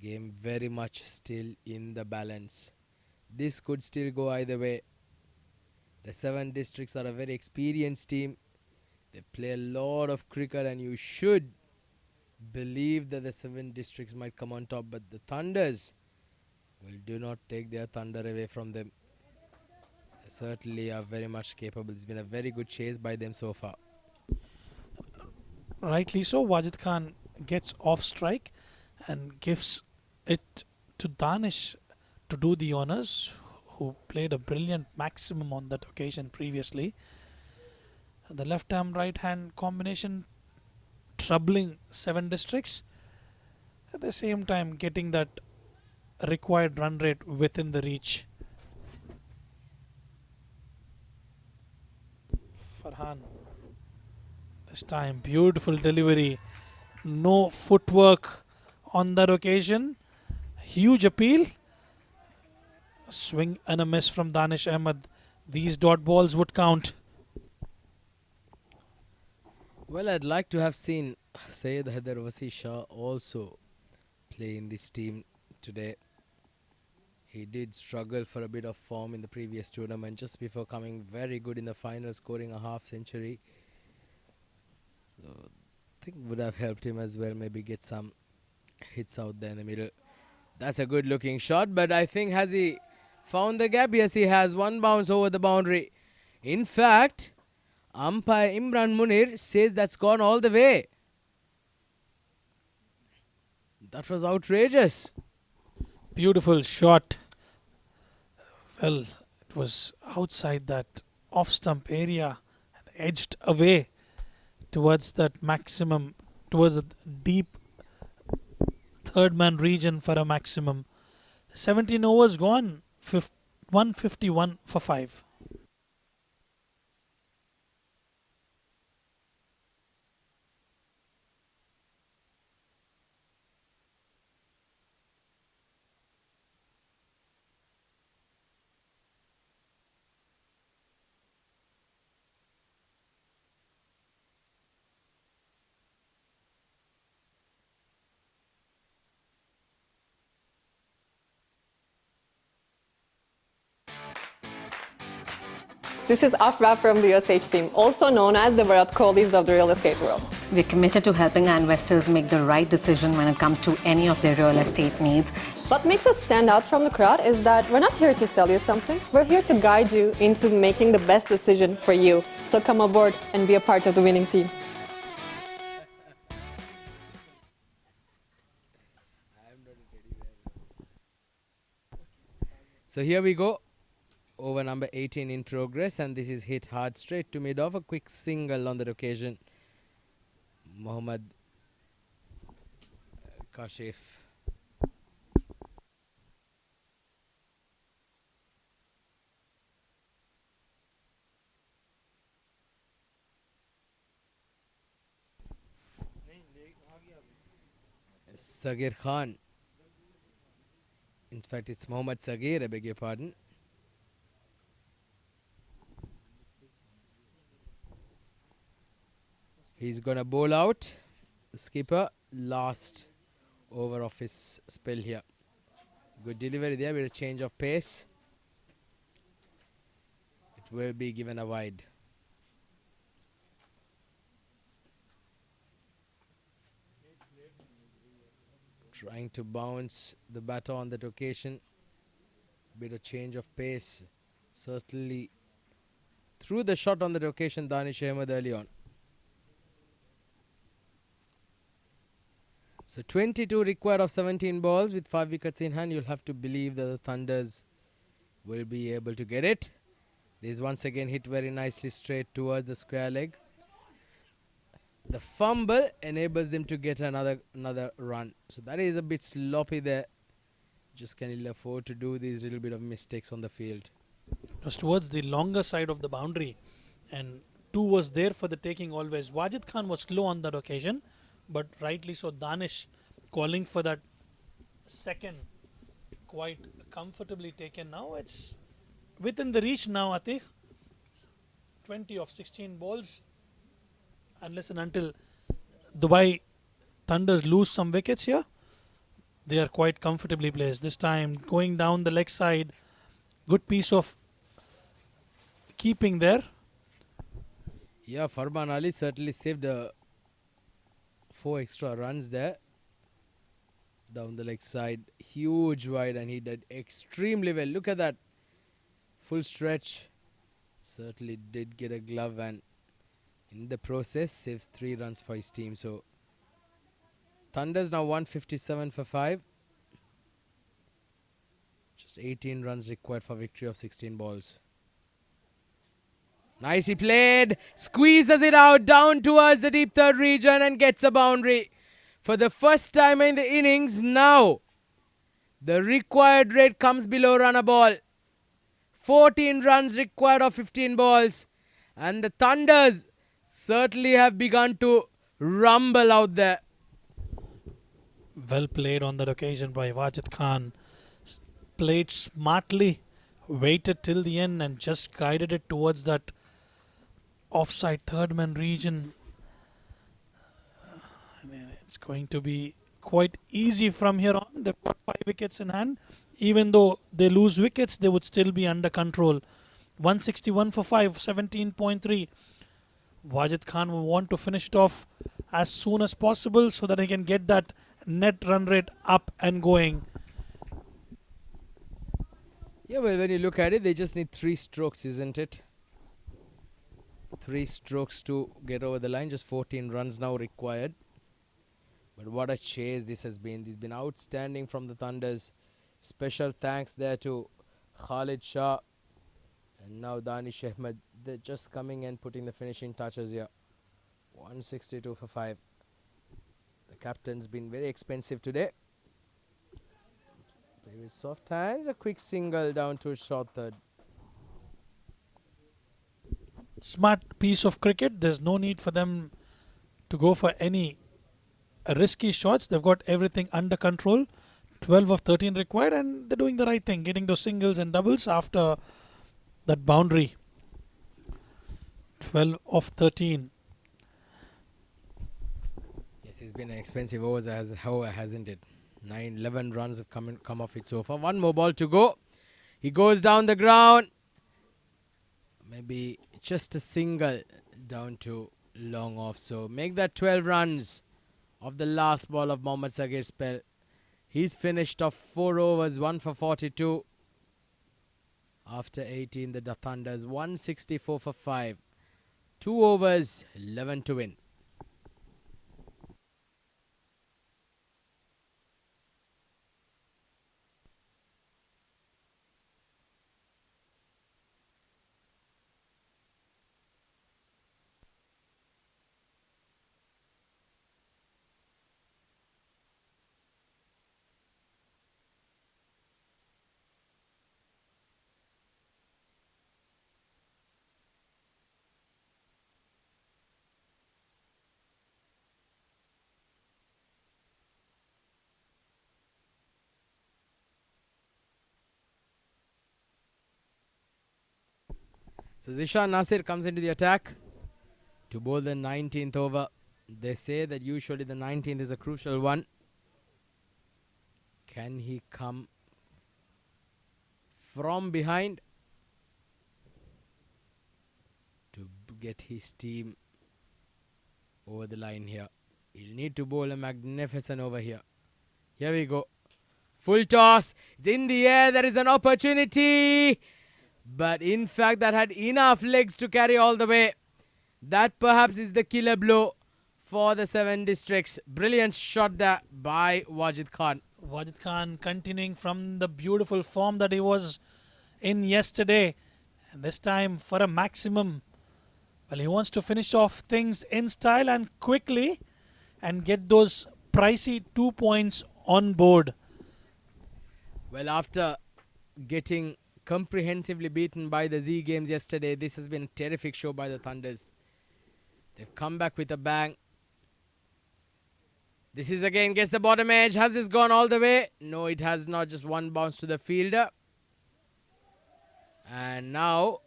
Game very much still in the balance. This could still go either way. The 7 districts are a very experienced team. They play a lot of cricket, and you should believe that the 7 districts might come on top, but the Thunders will do not take their thunder away from them. They certainly are very much capable. It's been a very good chase by them so far. Rightly so, Wajid Khan gets off strike and gives it to Danish to do the honours, who played a brilliant maximum on that occasion previously. The left arm right hand combination troubling 7 districts, at the same time getting that required run rate within the reach. Farhan, this time beautiful delivery, no footwork on that occasion, huge appeal, swing and a miss from Danish Ahmed. These dot balls would count. Well, I'd like to have seen Syed Haider Wasi Shah also play in this team today. He did struggle for a bit of form in the previous tournament just before coming very good in the final, scoring a half century. So I think would have helped him as well, maybe get some hits out there in the middle. That's a good looking shot, but I think, has he found the gap? Yes, he has. One bounce over the boundary. In fact, umpire Imran Munir says that's gone all the way. That was outrageous. Beautiful shot. Well, it was outside that off-stump area and edged away towards that maximum, towards the deep third man region for a maximum. 17 overs gone, 151 for 5. This is Afra from the USH team, also known as the Virat Kohlis of the real estate world. We're committed to helping our investors make the right decision when it comes to any of their real estate needs. What makes us stand out from the crowd is that we're not here to sell you something. We're here to guide you into making the best decision for you. So come aboard and be a part of the winning team. So here we go. Over number 18 in progress, and this is hit hard straight to mid-off. A quick single on that occasion. Mohammad Kashif. Sagir Khan. In fact, it's Mohammad Sagir, I beg your pardon. He's going to bowl out. The skipper, last over of his spell here. Good delivery there with a change of pace. It will be given a wide. Trying to bounce the batter on that occasion. Bit of change of pace. Certainly threw the shot on that occasion, Danish Ahmed early on. So 22 required of 17 balls with 5 wickets in hand. You'll have to believe that the Thunders will be able to get it. This once again hit very nicely straight towards the square leg. The fumble enables them to get another run. So that is a bit sloppy there. Just can ill afford to do these little bit of mistakes on the field. It was towards the longer side of the boundary, and 2 was there for the taking always. Wajid Khan was slow on that occasion, but rightly so. Danish calling for that second, quite comfortably taken. Now it's within the reach now, Atiq. 20 of 16 balls. Unless and until Dubai Thunders lose some wickets here, they are quite comfortably placed. This time going down the leg side, good piece of keeping there. Yeah, Farban Ali certainly saved 4 extra runs there. Down the leg side, huge wide, and he did extremely well. Look at that full stretch. Certainly did get a glove, and in the process saves 3 runs for his team. So Thunders now 157 for 5. Just 18 runs required for victory of 16 balls. Nicely played. Squeezes it out down towards the deep third region and gets a boundary. For the first time in the innings now, the required rate comes below run a ball. 14 runs required of 15 balls. And the Thunders certainly have begun to rumble out there. Well played on that occasion by Wajid Khan. Played smartly, waited till the end and just guided it towards that offside third man region. It's going to be quite easy from here on. They've got 5 wickets in hand. Even though they lose wickets, they would still be under control. 161 for 5, 17.3. Wajid Khan will want to finish it off as soon as possible so that he can get that net run rate up and going. Yeah, well, when you look at it, they just need 3 strokes, isn't it? 3 strokes to get over the line. Just 14 runs now required. But what a chase this has been. This has been outstanding from the Thunders. Special thanks there to Khalid Shah and now Danish Ahmed. They're just coming and putting the finishing touches here. 162 for 5. The captain's been very expensive today. Play with soft hands. A quick single down to short third. Smart piece of cricket. There's no need for them to go for any risky shots. They've got everything under control. 12 of 13 required, and they're doing the right thing, getting those singles and doubles after that boundary. 12 of 13. Yes, it's been an expensive overs, hasn't it? 11 runs have come off it so far. One more ball to go. He goes down the ground. Maybe just a single down to long off. So make that 12 runs of the last ball of Mohammad Sagir's spell. He's finished off 4 overs, 1 for 42. After 18, the Thunders 164 for 5. 2 overs, 11 to win. So Zishan Nasir comes into the attack to bowl the 19th over. They say that usually the 19th is a crucial one. Can he come from behind to get his team over the line here? He'll need to bowl a magnificent over here. Here we go. Full toss. It's in the air. There is an opportunity. But in fact, that had enough legs to carry all the way. That perhaps is the killer blow for the 7 districts. Brilliant shot there by Wajid Khan. Wajid Khan continuing from the beautiful form that he was in yesterday. And this time for a maximum. Well, he wants to finish off things in style and quickly and get those pricey 2 points on board. Well, after getting comprehensively beaten by the Z Games yesterday, this has been a terrific show by the Thunders. They've come back with a bang. This is again gets the bottom edge. Has this gone all the way? No, it has not. Just one bounce to the fielder. And now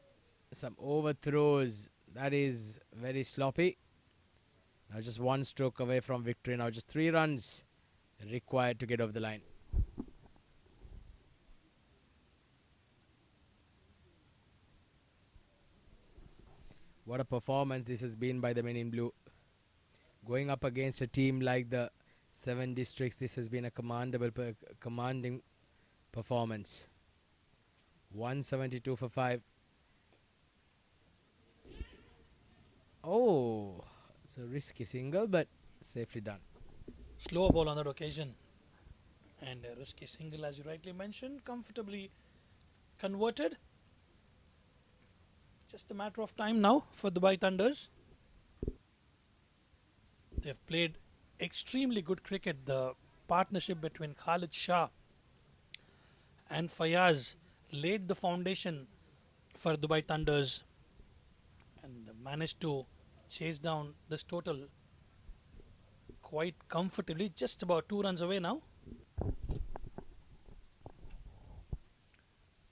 some overthrows. That is very sloppy. Now just one stroke away from victory. Now just 3 runs required to get over the line. What a performance this has been by the men in blue. Going up against a team like the 7 districts, this has been a commanding performance. 172 for 5. Oh, it's a risky single, but safely done. Slow ball on that occasion. And a risky single, as you rightly mentioned, comfortably converted. Just a matter of time now for Dubai Thunders. They've played extremely good cricket. The partnership between Khalid Shah and Fayaz laid the foundation for Dubai Thunders and managed to chase down this total quite comfortably, just about 2 runs away now.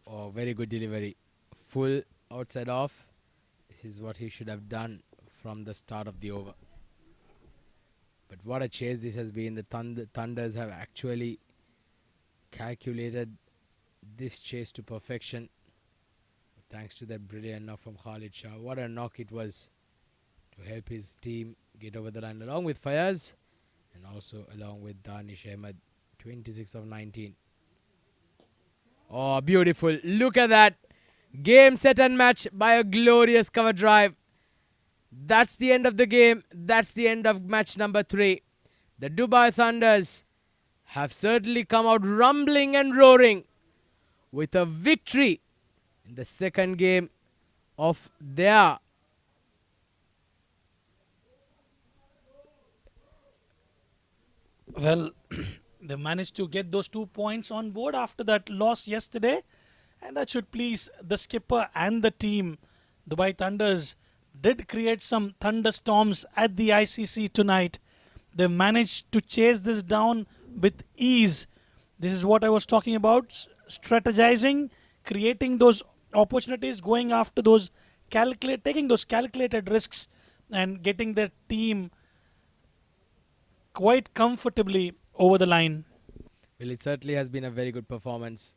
Oh, very good delivery. Full outside off. This is what he should have done from the start of the over. But what a chase this has been. The Thunders have actually calculated this chase to perfection. Thanks to that brilliant knock from Khalid Shah. What a knock it was to help his team get over the line, along with Fayaz and also along with Danish Ahmed. 26 of 19. Oh, beautiful. Look at that. Game, set and match by a glorious cover drive. That's the end of the game. That's the end of match number 3. The Dubai Thunders have certainly come out rumbling and roaring with a victory in the second game of their Well, they managed to get those 2 points on board after that loss yesterday, and that should please the skipper and the team. Dubai Thunders did create some thunderstorms at the ICC tonight. They managed to chase this down with ease. This is what I was talking about, strategizing, creating those opportunities, going after those taking those calculated risks and getting their team quite comfortably over the line. Well, it certainly has been a very good performance.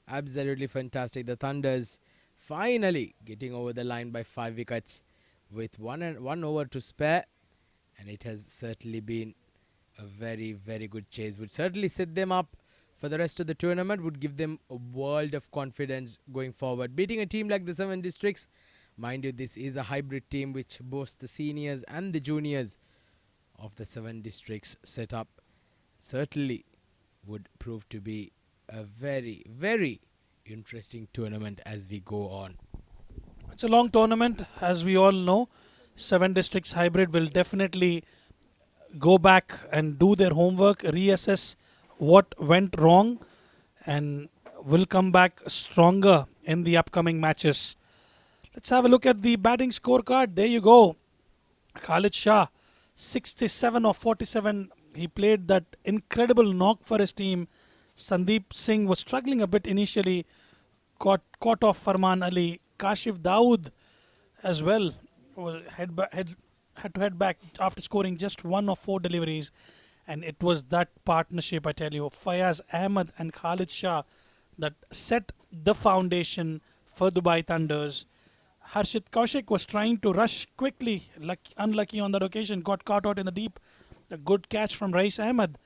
Absolutely fantastic. The Thunders finally getting over the line by 5 wickets with one over to spare. And it has certainly been a very, very good chase. Would certainly set them up for the rest of the tournament. Would give them a world of confidence going forward. Beating a team like the 7 Districts. Mind you, this is a hybrid team which boasts the seniors and the juniors of the 7 Districts set up. Certainly would prove to be a very, very interesting tournament as we go on. It's a long tournament, as we all know. 7 Districts Hybrid will definitely go back and do their homework, reassess what went wrong, and will come back stronger in the upcoming matches. Let's have a look at the batting scorecard. There you go. Khalid Shah, 67 of 47. He played that incredible knock for his team. Sandeep Singh was struggling a bit initially, caught off Farman Ali. Kashif Dawood as well had to head back after scoring just 1 of 4 deliveries. And it was that partnership, I tell you, Fayaz Ahmed and Khalid Shah, that set the foundation for Dubai Thunders. Harshit Kaushik was trying to rush quickly, unlucky on that occasion, got caught out in the deep. A good catch from Rais Ahmed.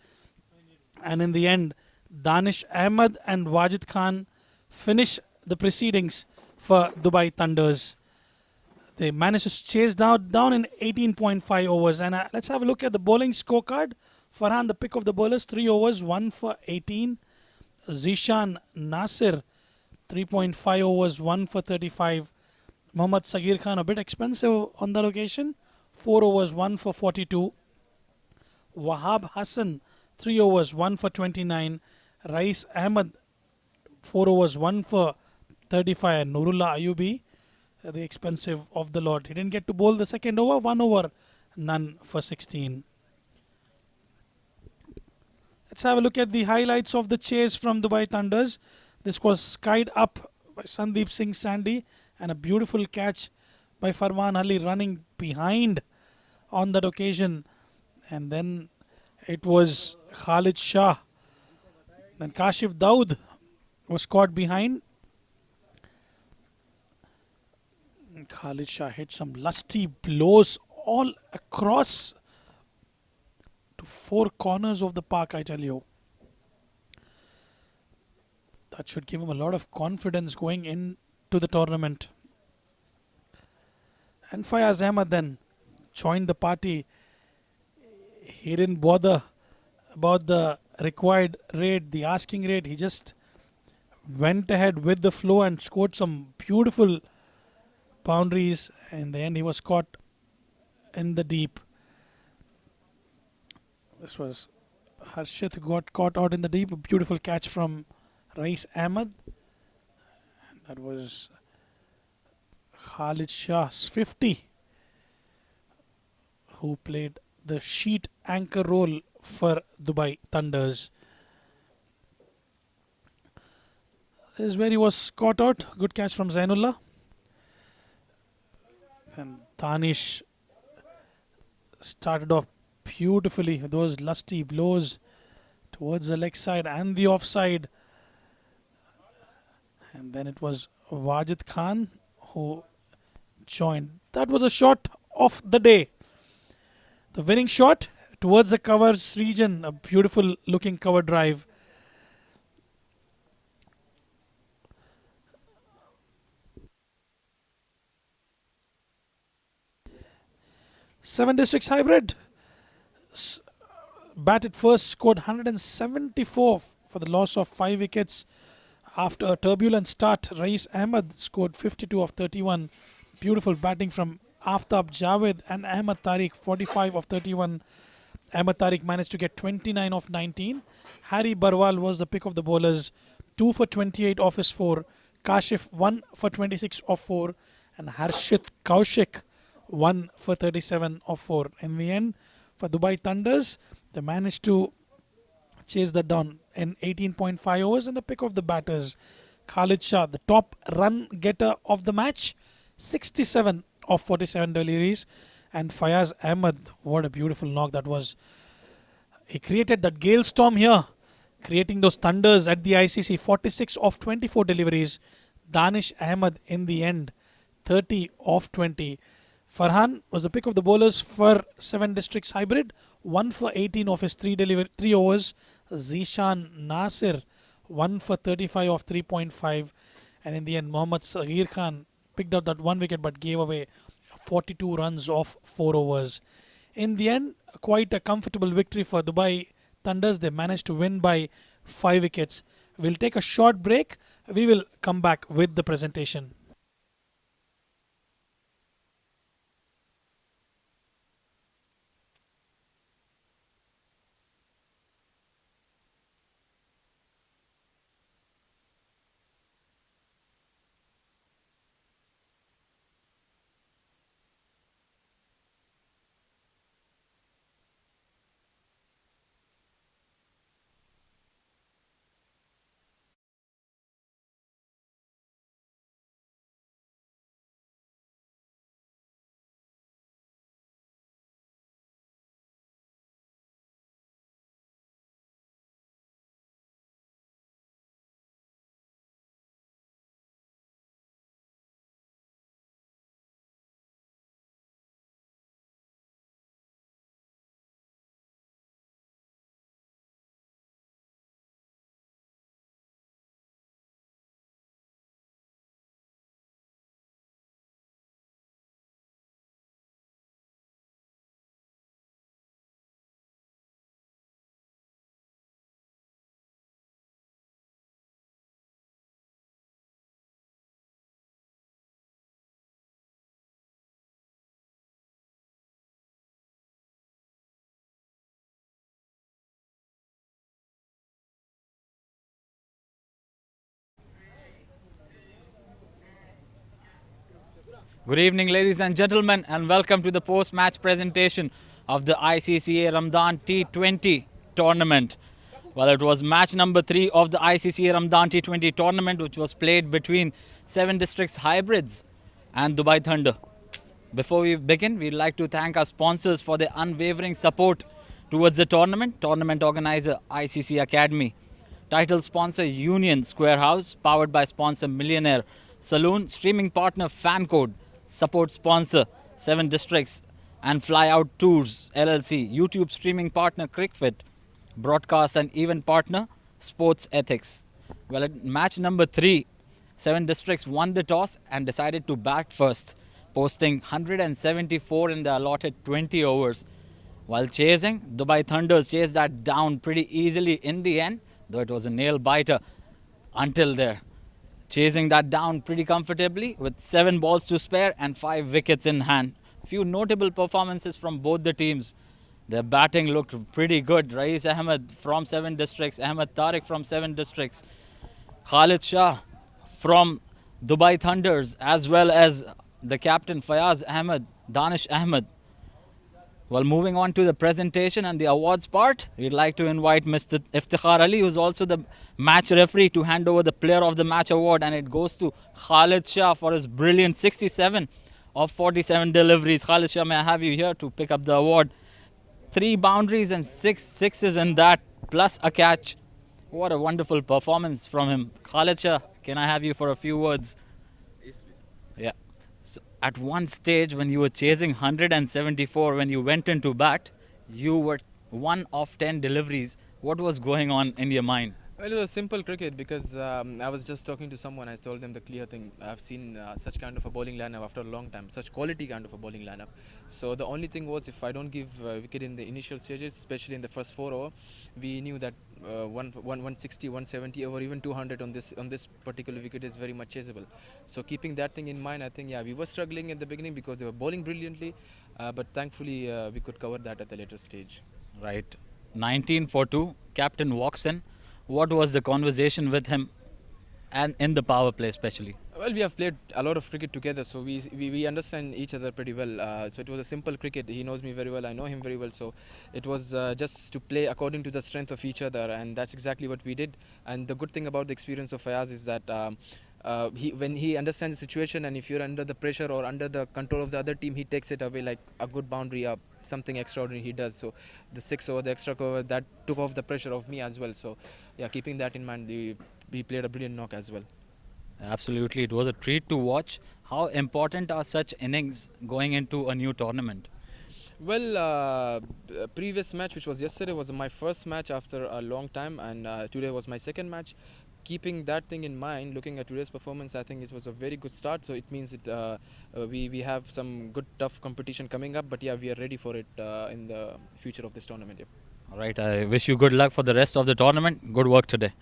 And in the end, Danish Ahmed and Wajid Khan finish the proceedings for Dubai Thunders. They managed to chase down in 18.5 overs. And let's have a look at the bowling scorecard. Farhan, the pick of the bowlers, 3 overs, 1 for 18. Zishan Nasir, 3.5 overs, 1 for 35. Mohammad Sagir Khan, a bit expensive on that occasion, 4 overs, 1 for 42. Wahab Hassan, 3 overs, 1 for 29. Rais Ahmed, 4 overs, 1 for 35. And Nurullah Ayubi, the expensive of the lot. He didn't get to bowl the second over, 1 over, none for 16. Let's have a look at the highlights of the chase from Dubai Thunders. This was skied up by Sandeep Singh Sandy and a beautiful catch by Farman Ali running behind on that occasion. And then it was Khalid Shah. Then Kashif Dawood was caught behind. And Khalid Shah hit some lusty blows all across to 4 corners of the park, I tell you. That should give him a lot of confidence going into the tournament. And Fayaz Ahmed then joined the party. He didn't bother about the required rate, the asking rate. He just went ahead with the flow and scored some beautiful boundaries. In the end, he was caught in the deep. This was Harshit who got caught out in the deep. A beautiful catch from Rais Ahmed. And that was Khalid Shah's 50, who played the sheet anchor role for Dubai Thunders. This is where he was caught out. Good catch from Zainullah. And Danish started off beautifully with those lusty blows towards the leg side and the offside. And then it was Wajid Khan who joined. That was a shot of the day. The winning shot towards the covers region. A beautiful looking cover drive. Seven Districts Hybrid batted first, scored 174 for the loss of 5 wickets. After a turbulent start, Rais Ahmed scored 52 of 31. Beautiful batting from Aftab Javed and Ahmed Tariq, 45 of 31. Ahmed Tariq managed to get 29 of 19. Harry Barwal was the pick of the bowlers, 2 for 28 off his 4. Kashif 1 for 26 off 4. And Harshit Kaushik 1 for 37 off 4. In the end, for Dubai Thunders, they managed to chase that down in 18.5 overs. And the pick of the batters, Khalid Shah, the top run getter of the match, 67 of 47 deliveries. And Fayaz Ahmed, what a beautiful knock that was. He created that gale storm here, creating those thunders at the ICC. 46 of 24 deliveries. Danish Ahmed in the end, 30 of 20. Farhan was the pick of the bowlers for 7 Districts Hybrid, 1 for 18 of his 3 overs. Zishan Nasir, 1 for 35 of 3.5. And in the end, Mohammad Saghir Khan picked up that 1 wicket but gave away 42 runs off 4 overs. In the end, quite a comfortable victory for Dubai Thunders. They managed to win by 5 wickets. We'll take a short break. We will come back with the presentation. Good evening, ladies and gentlemen, and welcome to the post-match presentation of the ICC Ramadan T20 tournament. Well, it was match number 3 of the ICC Ramadan T20 tournament, which was played between 7 Districts Hybrids and Dubai Thunder. Before we begin, we'd like to thank our sponsors for their unwavering support towards the tournament. Tournament organizer ICC Academy. Title sponsor Union Square House, powered by sponsor Millionaire Saloon. Streaming partner Fancode. Support sponsor 7 Districts and Fly Out Tours LLC. YouTube streaming partner Cricfit. Broadcast and event partner Sports Ethics. Well, at match number 3, 7 Districts won the toss and decided to bat first, posting 174 in the allotted 20 overs. While chasing, Dubai Thunders chased that down pretty easily in the end, though it was a nail biter until there. Chasing that down pretty comfortably with 7 balls to spare and 5 wickets in hand. Few notable performances from both the teams. Their batting looked pretty good. Rais Ahmed from 7 Districts, Ahmed Tariq from 7 Districts, Khalid Shah from Dubai Thunders, as well as the captain Fayaz Ahmed, Danish Ahmed. Well, moving on to the presentation and the awards part, we'd like to invite Mr. Iftikhar Ali, who's also the match referee, to hand over the Player of the Match award, and it goes to Khalid Shah for his brilliant 67 of 47 deliveries. Khalid Shah, may I have you here to pick up the award? 3 boundaries and 6 sixes in that, plus a catch. What a wonderful performance from him. Khalid Shah, can I have you for a few words? Yes, please. Yeah. So at one stage when you were chasing 174, when you went into bat, you were 1 of 10 deliveries. What was going on in your mind? Well, it was simple cricket because I was just talking to someone. I told them the clear thing. I've seen such kind of a bowling lineup after a long time, such quality kind of a bowling lineup. So the only thing was if I don't give wicket in the initial stages, especially in the first 4 over, we knew that 160, 170 or even 200 on this particular wicket is very much chaseable. So keeping that thing in mind, I think we were struggling at the beginning because they were bowling brilliantly, but thankfully we could cover that at the later stage. Right. 19 for 2. Captain walks in. What was the conversation with him, and in the power play especially? Well, we have played a lot of cricket together, so we understand each other pretty well. So it was a simple cricket. He knows me very well, I know him very well. So it was just to play according to the strength of each other, and that's exactly what we did. And the good thing about the experience of Fayaz is that when he understands the situation, and if you're under the pressure or under the control of the other team, he takes it away like a good boundary up. Something extraordinary he does. So the 6 over, the extra cover, that took off the pressure of me as well. So yeah, keeping that in mind, we played a brilliant knock as well. Absolutely, it was a treat to watch. How important are such innings going into a new tournament? Well, previous match, which was yesterday, was my first match after a long time, and today was my second match. Keeping that thing in mind, looking at today's performance, I think it was a very good start. So it means we have some good tough competition coming up, but yeah, we are ready for it in the future of this tournament. Yep. All right, I wish you good luck for the rest of the tournament. Good work today.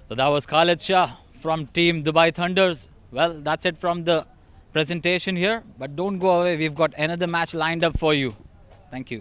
So that was Khalid Shah from Team Dubai Thunders. Well, that's it from the presentation here, but don't go away. We've got another match lined up for you. Thank you.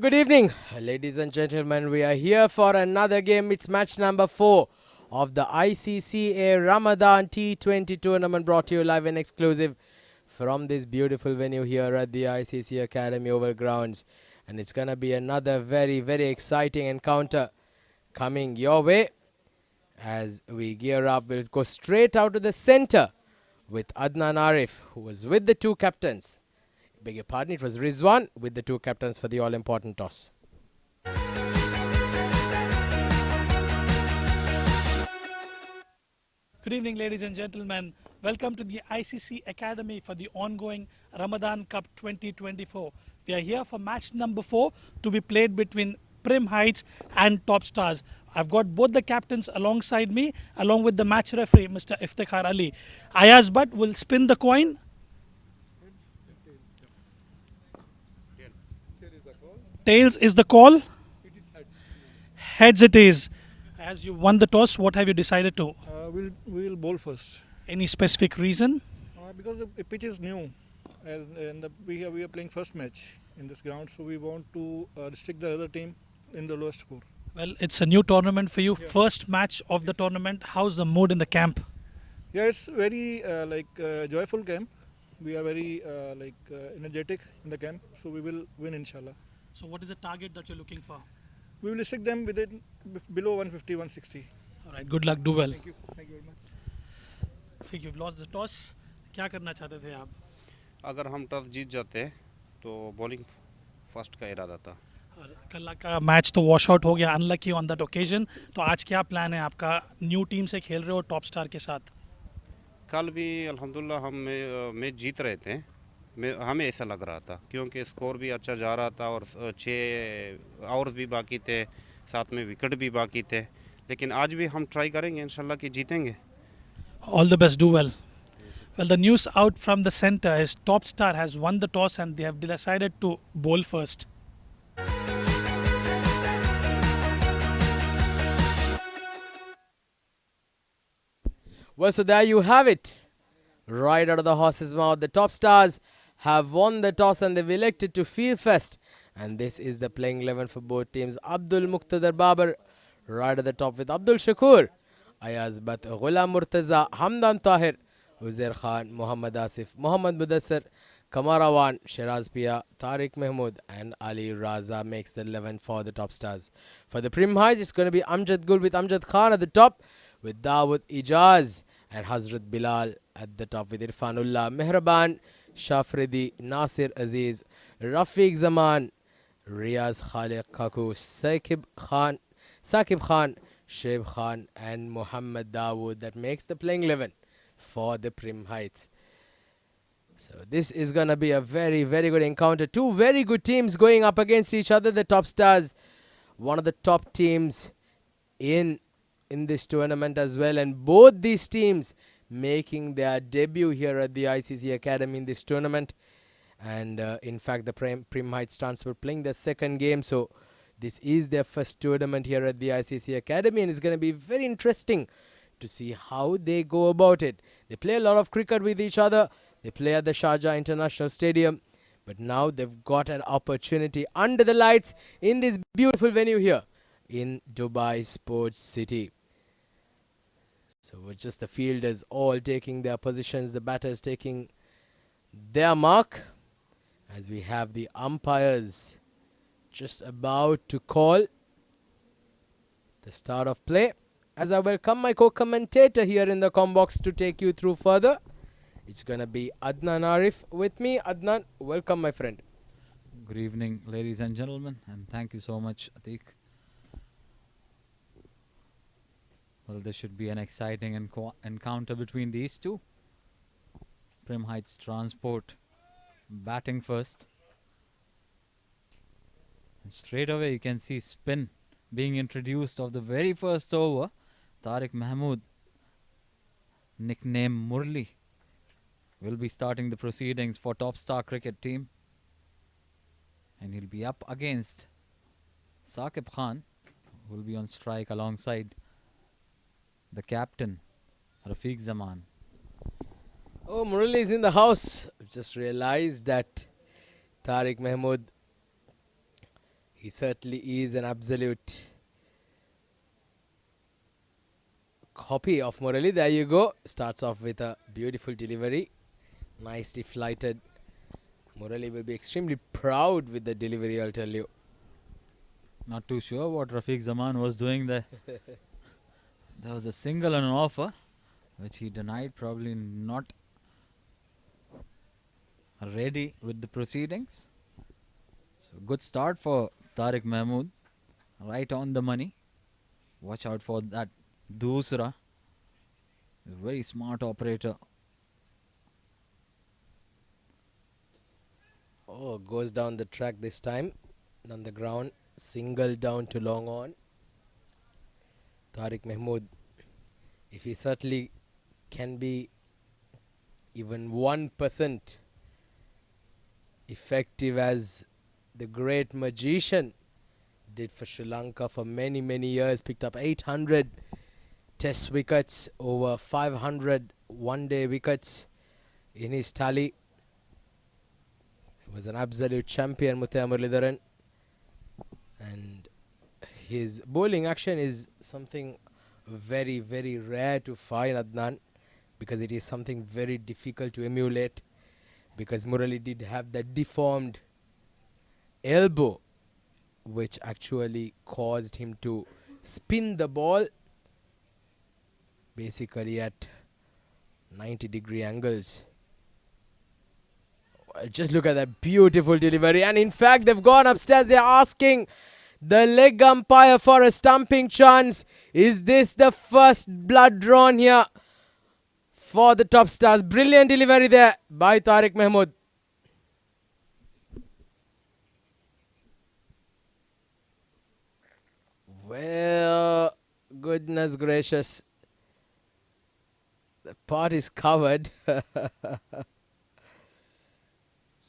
good evening, ladies and gentlemen. We are here for another game. It's match number 4 of the ICC Ramadan T20 tournament, brought to you live and exclusive from this beautiful venue here at the ICC Academy Oval Grounds. And it's going to be another very, very exciting encounter coming your way. As we gear up, we'll go straight out to the center with Adnan Arif, who was with the two captains. Beg your pardon, it was Rizwan with the two captains for the all-important toss. Good evening, ladies and gentlemen. Welcome to the ICC Academy for the ongoing Ramadan Cup 2024. We are here for match number 4 to be played between Prim Heights and Top Stars. I've got both the captains alongside me, along with the match referee, Mr. Iftikhar Ali. Ayaz Bhatt will spin the coin. Tails is the call. Heads it is. As you won the toss, what have you decided to? We'll bowl first. Any specific reason? Because the pitch is new, and we are playing first match in this ground, so we want to restrict the other team in the lowest score. Well, it's a new tournament for you. Yeah. First match of the tournament. How's the mood in the camp? Yeah, it's very joyful camp. We are very energetic in the camp, so we will win, inshallah. So what is the target that you're looking for? We will restrict them within below 150, 160. All right, good luck, do well. Thank you very much. I think you've lost the toss. क्या करना चाहते थे आप? अगर हम toss जीत जाते तो bowling first का इरादा था। कल का मैच तो वॉश आउट हो गया, अनलकी ऑन दैट ओकेजन। तो आज क्या प्लान है आपका? न्यू टीम से खेल रहे हो टॉप स्टार के साथ? कल भी अल्हम्दुलिल्लाह हम मैच जीत रहे थे, हमें ऐसा लग रहा था क्योंकि स्कोर भी अच्छा जा रहा था और 6 आवर्स भी बाकी थे, साथ में विकेट भी बाकी थे, लेकिन आज भी हम ट्राई करेंगे इंशाल्लाह कि जीतेंगे। All the best, do well. Well, the news out from the center is Top Star has won the toss and they have decided to bowl first. Well, so there you have it. Right out of the horse's mouth, the Top Stars have won the toss and they've elected to field first. And this is the playing 11 for both teams. Abdul Muqtadar Babar right at the top with Abdul Shakur, Ayaz Bhatt, Ghulam Murtaza, Hamdan Tahir, Uzair Khan, Muhammad Asif, Muhammad Mudassir, Kamarawan, Shiraz Pia, Tariq Mahmood and Ali Raza makes the 11 for the Top Stars. For the Prim Heights, it's going to be Amjad Gul with Amjad Khan at the top, with Dawood Ijaz and Hazrat Bilal at the top with Irfanullah, Mehraban, Shafridi, Nasir Aziz, Rafiq Zaman, Riaz Khaliq Kaku, Saqib Khan, Shaib Khan and Muhammad Dawood. That makes the playing 11 for the Prim Heights. So this is going to be a very, very good encounter. Two very good teams going up against each other. The Top Stars, one of the top teams in this tournament as well. And both these teams making their debut here at the ICC Academy in this tournament. And in fact, the Prim Heights Transfer playing their second game. So this is their first tournament here at the ICC Academy. And it's going to be very interesting to see how they go about it. They play a lot of cricket with each other. They play at the Sharjah International Stadium. But now they've got an opportunity under the lights in this beautiful venue here in Dubai Sports City. So with just the fielders all taking their positions, the batters taking their mark, as we have the umpires just about to call the start of play. As I welcome my co-commentator here in the box to take you through further, it's going to be Adnan Arif with me. Adnan, welcome my friend. Good evening, ladies and gentlemen, and thank you so much, Atiq. Well, this should be an exciting encounter between these two. Prim Heights Transport batting first. And straight away you can see spin being introduced of the very first over. Tariq Mahmood, nicknamed Murli, will be starting the proceedings for Top Star cricket team. And he'll be up against Saqib Khan, who will be on strike alongside the captain, Rafiq Zaman. Oh, Murali is in the house. I've just realized that Tariq Mahmood, He certainly is an absolute copy of Murali. There you go. Starts off with a beautiful delivery. Nicely flighted. Murali will be extremely proud with the delivery, I'll tell you. Not too sure what Rafiq Zaman was doing there. There was a single and an offer, which he denied, probably not ready with the proceedings. So good start for Tariq Mahmood. Right on the money. Watch out for that Dusra. Very smart operator. Oh, goes down the track this time. On the ground. Single down to long on. Tariq Mahmood, if he certainly can be even 1% effective as the great magician did for Sri Lanka for many, many years, picked up 800 test wickets, over 500 one-day wickets in his tally. He was an absolute champion, Muthiah Muralidharan. And his bowling action is something very, very rare to find, Adnan, because it is something very difficult to emulate, because Murali did have that deformed elbow which actually caused him to spin the ball basically at 90-degree angles. Just look at that beautiful delivery, and in fact they've gone upstairs. They're asking the leg umpire for a stumping chance. Is this the first blood drawn here for the top stars? Brilliant delivery there by Tariq Mahmood. Well, goodness gracious. The pot is covered. It's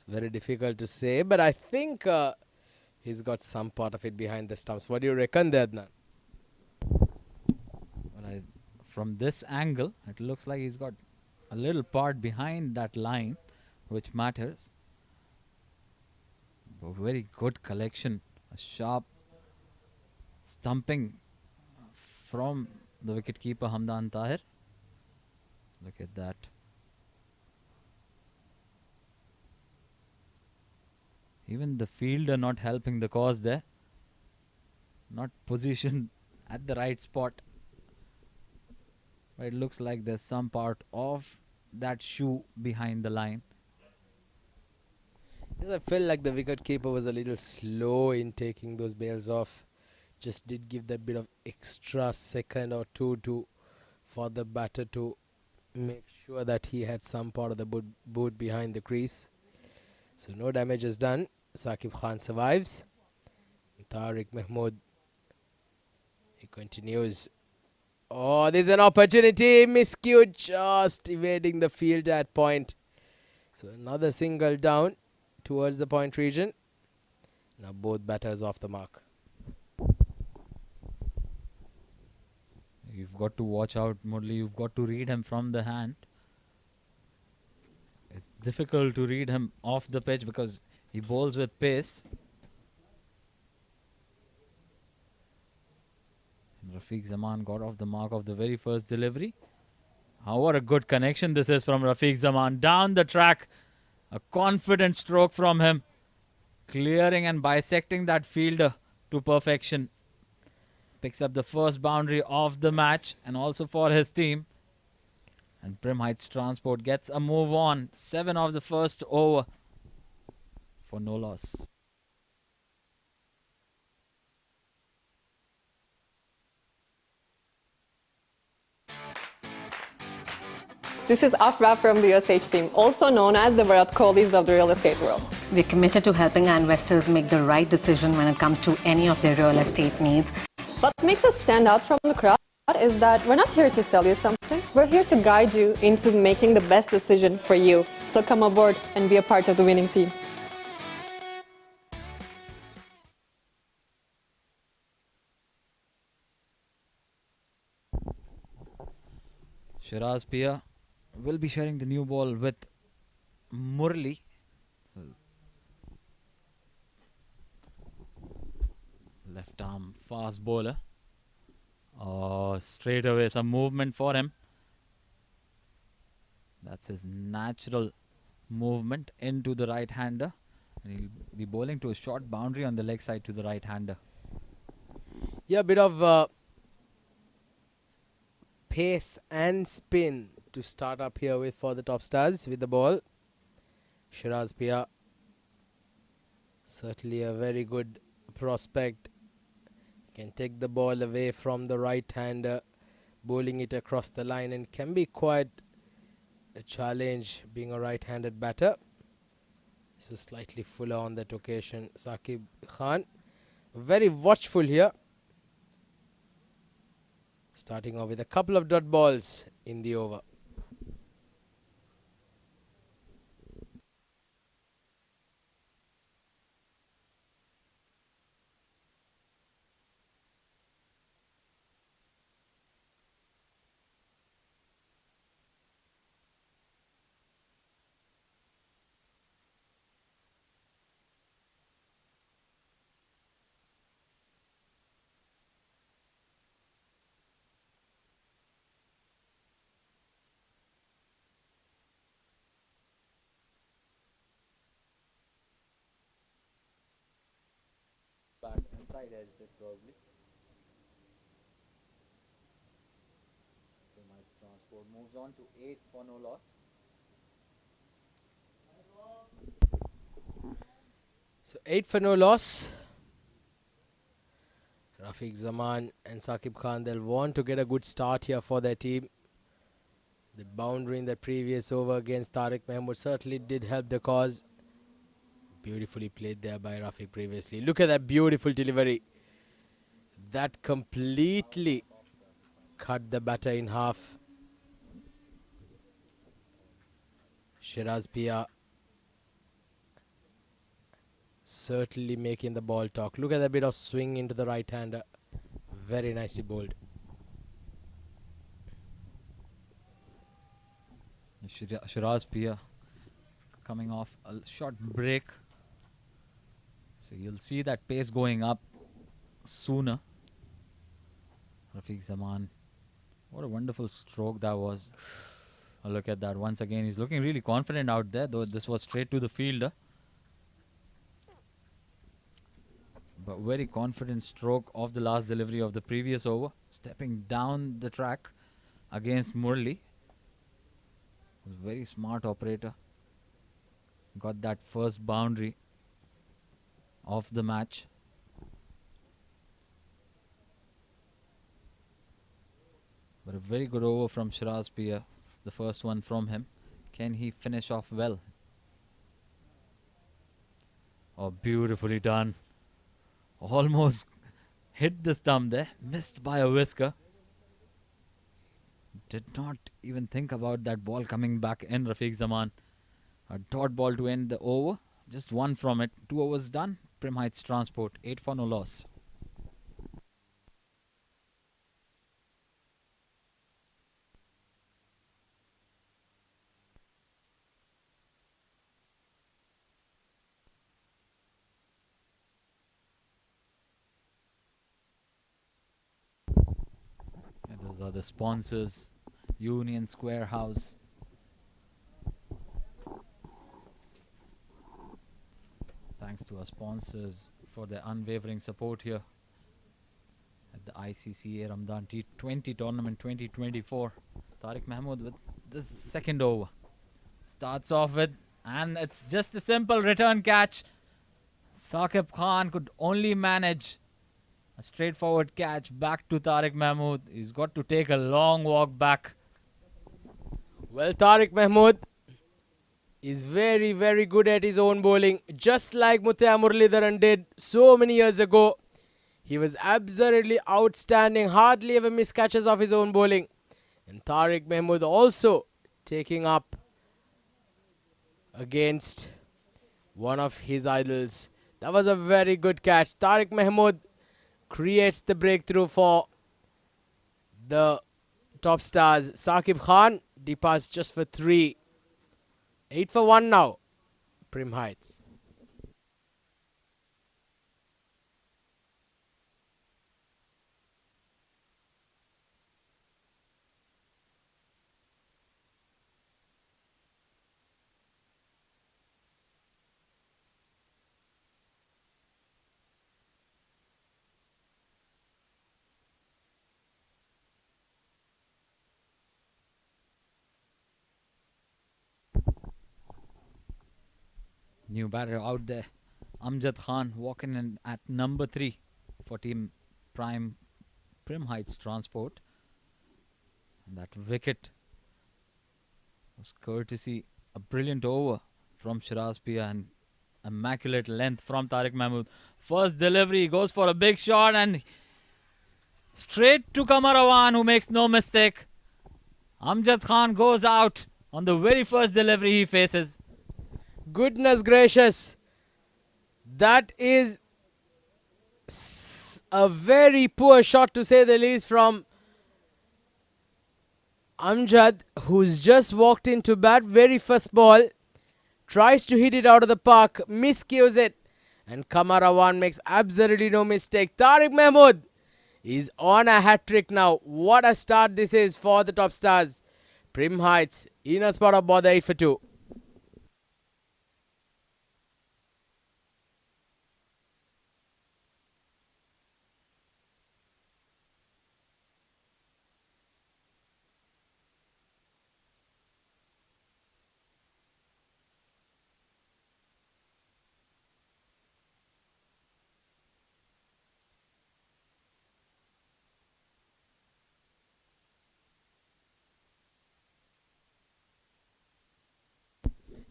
very difficult to say, but I think he's got some part of it behind the stumps. What do you reckon there, Adnan? Well, from this angle, it looks like he's got a little part behind that line, which matters. A very good collection, a sharp stumping from the wicketkeeper Hamdan Tahir. Look at that. Even the fielder not helping the cause there. Not positioned at the right spot. But it looks like there's some part of that shoe behind the line. Yes, I felt like the wicketkeeper was a little slow in taking those bails off. Just did give that bit of extra second or two for the batter to make sure that he had some part of the boot behind the crease. So no damage is done. Saqib Khan survives. Tariq Mahmood, he continues. Oh, there's an opportunity. Miscued, just evading the field at point. So another single down towards the point region. Now both batters off the mark. You've got to watch out, Murli. You've got to read him from the hand. It's difficult to read him off the pitch because he bowls with pace. And Rafiq Zaman got off the mark of the very first delivery. What a good connection this is from Rafiq Zaman. Down the track. A confident stroke from him. Clearing and bisecting that fielder to perfection. Picks up the first boundary of the match and also for his team. And Prim Heights Transport gets a move on. 7 of the first over for no loss. This is Afra from the USH team, also known as the Virat Kohlis of the real estate world. We're committed to helping our investors make the right decision when it comes to any of their real estate needs. What makes us stand out from the crowd is that we're not here to sell you something. We're here to guide you into making the best decision for you. So come aboard and be a part of the winning team. Shiraz Pia will be sharing the new ball with Murli. So Left arm fast bowler. Oh, straight away some movement for him. That's his natural movement into the right-hander. And he'll be bowling to a short boundary on the leg side to the right-hander. Yeah, a bit of pace and spin to start up here with for the top stars with the ball. Shiraz Pia, certainly a very good prospect. Can take the ball away from the right-hander, bowling it across the line, and can be quite a challenge being a right-handed batter. This was slightly fuller on that occasion. Saqib Khan, very watchful here. Starting off with a couple of dot balls in the over. Back inside edge bit probably. Transport moves on to 8 for no loss. So 8 for no loss. Rafiq Zaman and Saqib Khan, they'll want to get a good start here for their team. The boundary in the previous over against Tariq Mahmood certainly did help the cause. Beautifully played there by Rafiq previously. Look at that beautiful delivery. That completely cut the batter in half. Shiraz Pia certainly making the ball talk. Look at that bit of swing into the right-hander. Very nicely bowled. Shiraz Pia coming off a short break. So you'll see that pace going up sooner. Rafiq Zaman. What a wonderful stroke that was. Oh, look at that. Once again, he's looking really confident out there, though this was straight to the fielder. But very confident stroke of the last delivery of the previous over. Stepping down the track against Murli. Was a very smart operator. Got that first boundary of the match. But a very good over from Shiraz Pia. The first one from him. Can he finish off well? Oh, beautifully done. Almost hit the stump there. Missed by a whisker. Did not even think about that ball coming back in, Rafiq Zaman. A dot ball to end the over. Just one from it. 2 overs done. Prim Heights Transport. 8 for no loss. And those are the sponsors. Union Square House. Thanks to our sponsors for their unwavering support here at the ICC Ramadan T20 tournament 2024. Tariq Mahmood with this second over. Starts off with, and it's just a simple return catch. Saqib Khan could only manage a straightforward catch back to Tariq Mahmood. He's got to take a long walk back. Well, Tariq Mahmood is very, very good at his own bowling. Just like Muthiah Muralidharan did so many years ago. He was absolutely outstanding. Hardly ever missed catches of his own bowling. And Tariq Mahmood also taking up against one of his idols. That was a very good catch. Tariq Mahmood creates the breakthrough for the top stars. Saqib Khan departs just for 3. 8 for 1 now. Prim Heights. New batter out there. Amjad Khan walking in at number 3 for Team Prim Heights Transport. And that wicket was courtesy a brilliant over from Shiraz Pia and immaculate length from Tariq Mahmood. First delivery, goes for a big shot and straight to Kamarawan, who makes no mistake. Amjad Khan goes out on the very first delivery he faces. Goodness gracious. That is a very poor shot, to say the least, from Amjad, who's just walked into bat. Very first ball. Tries to hit it out of the park. Miscues it. And Kamarawan makes absolutely no mistake. Tariq Mahmood is on a hat-trick now. What a start this is for the top stars. Prim Heights in a spot of bother, 8 for 2.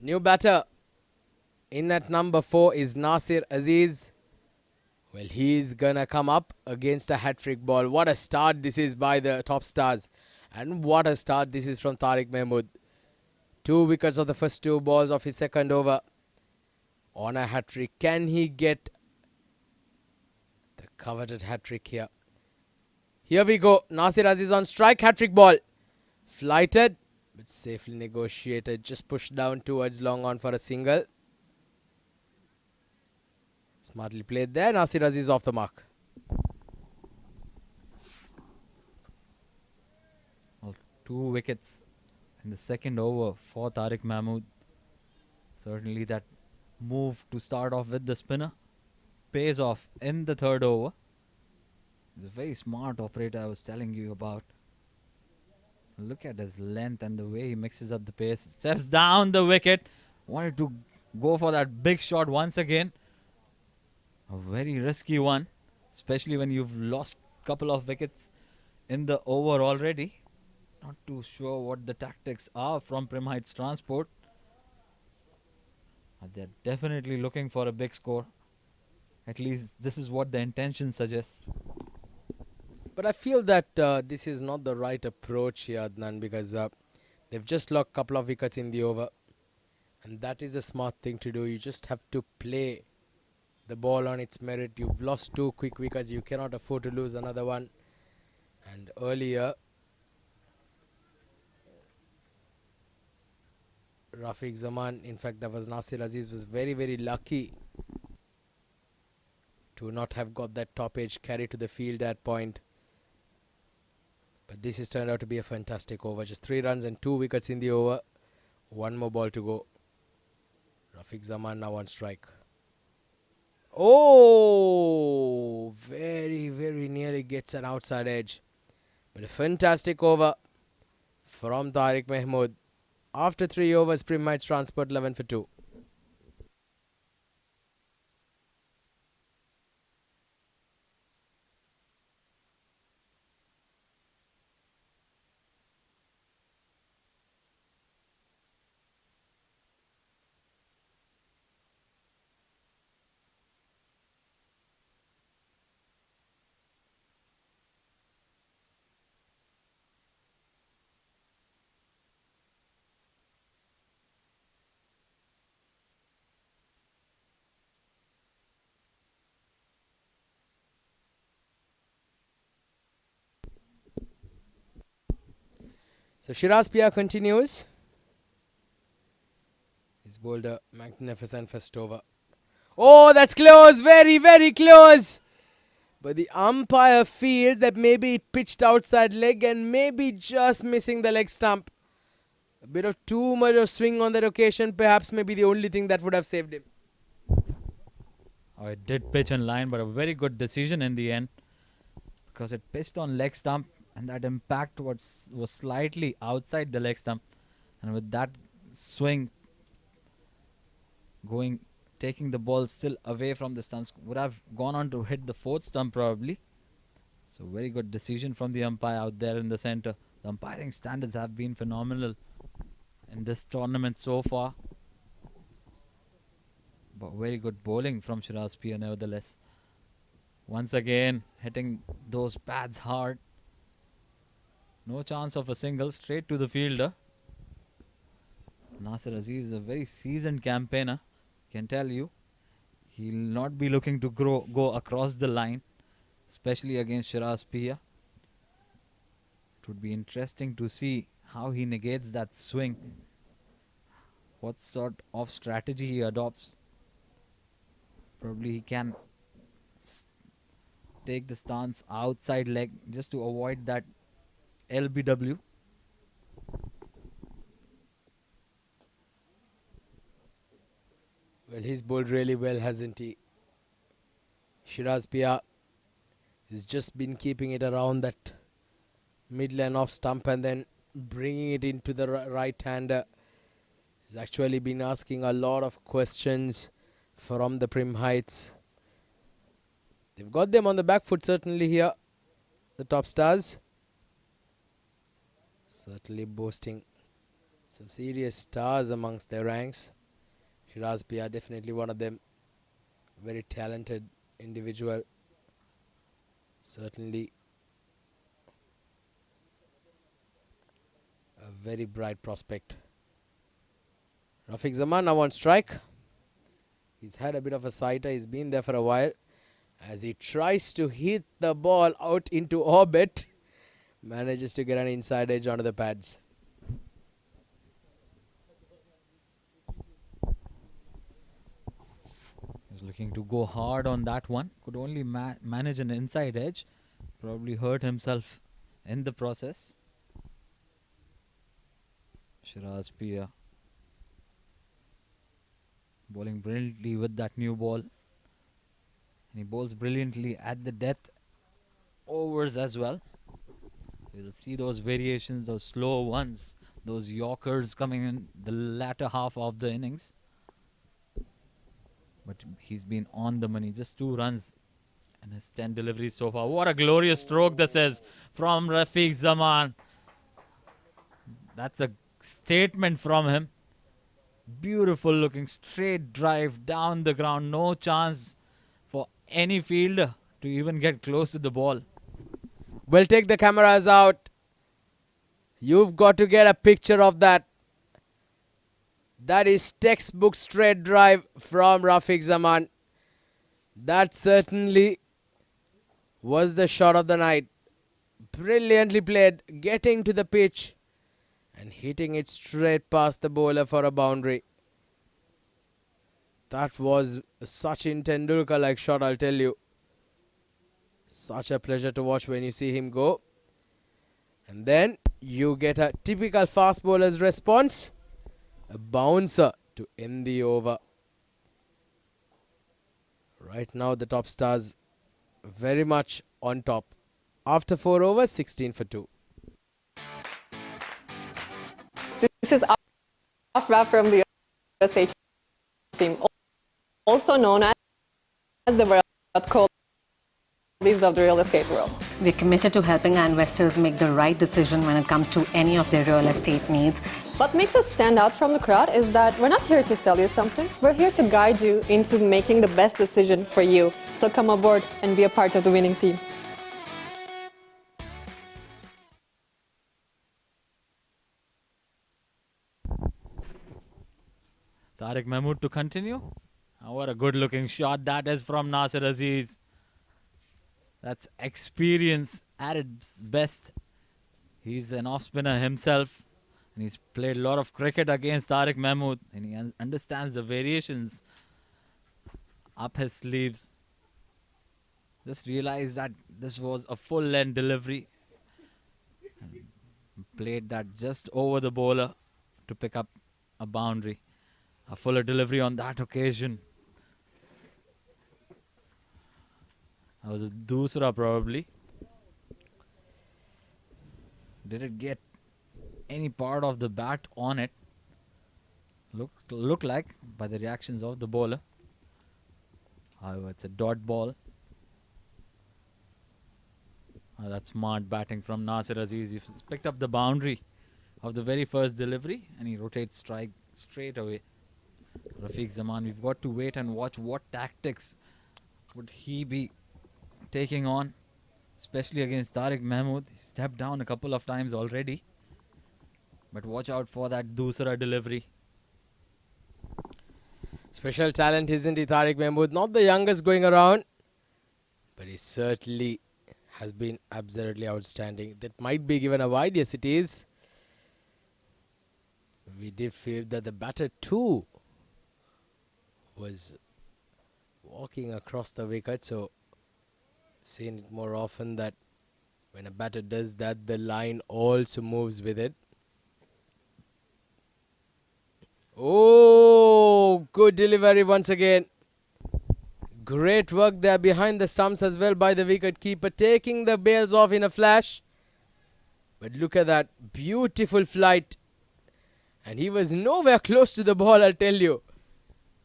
New batter in at number 4 is Nasir Aziz. Well, he's gonna come up against a hat-trick ball. What a start this is by the top stars. And what a start this is from Tariq Mahmood. 2 wickets of the first 2 balls of his second over. On a hat-trick. Can he get the coveted hat-trick here? Here we go. Nasir Aziz on strike. Hat-trick ball. Flighted, but safely negotiated. Just pushed down towards long on for a single. Smartly played there. Nasir Aziz off the mark. Well, 2 wickets in the second over for Tariq Mahmood. Certainly that move to start off with the spinner pays off in the third over. He's a very smart operator I was telling you about. Look at his length and the way he mixes up the pace. Steps down the wicket. Wanted to go for that big shot once again. A very risky one, especially when you've lost a couple of wickets in the over already. Not too sure what the tactics are from Prim Heights Transport. But they're definitely looking for a big score. At least this is what the intention suggests. But I feel that this is not the right approach here, Adnan, because they've just lost a couple of wickets in the over. And that is a smart thing to do. You just have to play the ball on its merit. You've lost 2 quick wickets. You cannot afford to lose another one. And earlier, Rafiq Zaman, in fact, that was Nasir Aziz, was very, very lucky to not have got that top edge carry to the field at point. But this has turned out to be a fantastic over. Just 3 runs and 2 wickets in the over. 1 more ball to go. Rafiq Zaman now on strike. Oh, very, very nearly gets an outside edge. But a fantastic over from Tariq Mahmood. After 3 overs, Prim Heights Transport 11 for 2. So Shiraz Pia continues. He's bowled a magnificent first over. Oh, that's close. Very, very close. But the umpire feels that maybe it pitched outside leg and maybe just missing the leg stump. A bit of too much of swing on that occasion. Perhaps maybe the only thing that would have saved him. Oh, it did pitch in line, but a very good decision in the end. Because it pitched on leg stump. And that impact was slightly outside the leg stump. And with that swing going taking the ball still away from the stumps. Would have gone on to hit the fourth stump probably. So very good decision from the umpire out there in the center. The umpiring standards have been phenomenal in this tournament so far. But very good bowling from Shiraz Pia nevertheless. Once again hitting those pads hard. No chance of a single, straight to the fielder. Nasir Aziz is a very seasoned campaigner, can tell you. He'll not be looking to go across the line, especially against Shiraz Pia. It would be interesting to see how he negates that swing. What sort of strategy he adopts. Probably he can take the stance outside leg just to avoid that LBW. Well, he's bowled really well, hasn't he? Shiraz Pia has just been keeping it around that mid-lane off stump and then bringing it into the right-hander. He's actually been asking a lot of questions from the prim heights. They've got them on the back foot certainly here, the top stars. Certainly boasting some serious stars amongst their ranks. Shiraz Pia definitely one of them. Very talented individual. Certainly a very bright prospect. Rafiq Zaman now on strike. He's had a bit of a sighter. He's been there for a while. As he tries to hit the ball out into orbit. Manages to get an inside edge onto the pads. He's looking to go hard on that one. Could only manage an inside edge. Probably hurt himself in the process. Shiraz Pia bowling brilliantly with that new ball. And he bowls brilliantly at the death overs as well. We'll see those variations, those slow ones, those Yorkers coming in the latter half of the innings. But he's been on the money. Just 2 runs and his 10 deliveries so far. What a glorious stroke this is from Rafiq Zaman. That's a statement from him. Beautiful looking straight drive down the ground. No chance for any fielder to even get close to the ball. We'll take the cameras out. You've got to get a picture of that. That is textbook straight drive from Rafiq Zaman. That certainly was the shot of the night. Brilliantly played, getting to the pitch and hitting it straight past the bowler for a boundary. That was a Sachin Tendulkar-like shot, I'll tell you. Such a pleasure to watch when you see him go. And then you get a typical fast bowler's response. A bouncer to end the over. Right now the top stars very much on top. After 4 overs, 16 for 2. This is Afra from the USA team, also known as the Virat Kohlis of the real estate world. We're committed to helping our investors make the right decision when it comes to any of their real estate needs. What makes us stand out from the crowd is that we're not here to sell you something. We're here to guide you into making the best decision for you. So come aboard and be a part of the winning team. Tariq Mahmood to continue. Oh, what a good looking shot that is from Nasir Aziz. That's experience at its best. He's an off spinner himself. And he's played a lot of cricket against Tariq Mahmood. And he understands the variations up his sleeves. Just realized that this was a full length delivery. And played that just over the bowler to pick up a boundary. A fuller delivery on that occasion. That was a doosra probably. Did it get any part of the bat on it? Look like by the reactions of the bowler. However, it's a dot ball. That's smart batting from Nasir Aziz. He's picked up the boundary of the very first delivery and he rotates strike straight away. Rafiq Zaman, we've got to wait and watch what tactics would he be taking on, especially against Tariq Mahmood. He stepped down a couple of times already, but watch out for that Dusra delivery. Special talent, isn't he, Tariq Mahmood? Not the youngest going around, but he certainly has been absolutely outstanding. That might be given a wide, yes it is. We did feel that the batter too was walking across the wicket, so seen it more often that when a batter does that, the line also moves with it. Oh, good delivery once again. Great work there behind the stumps as well by the wicket keeper, taking the bails off in a flash. But look at that beautiful flight. And he was nowhere close to the ball, I'll tell you.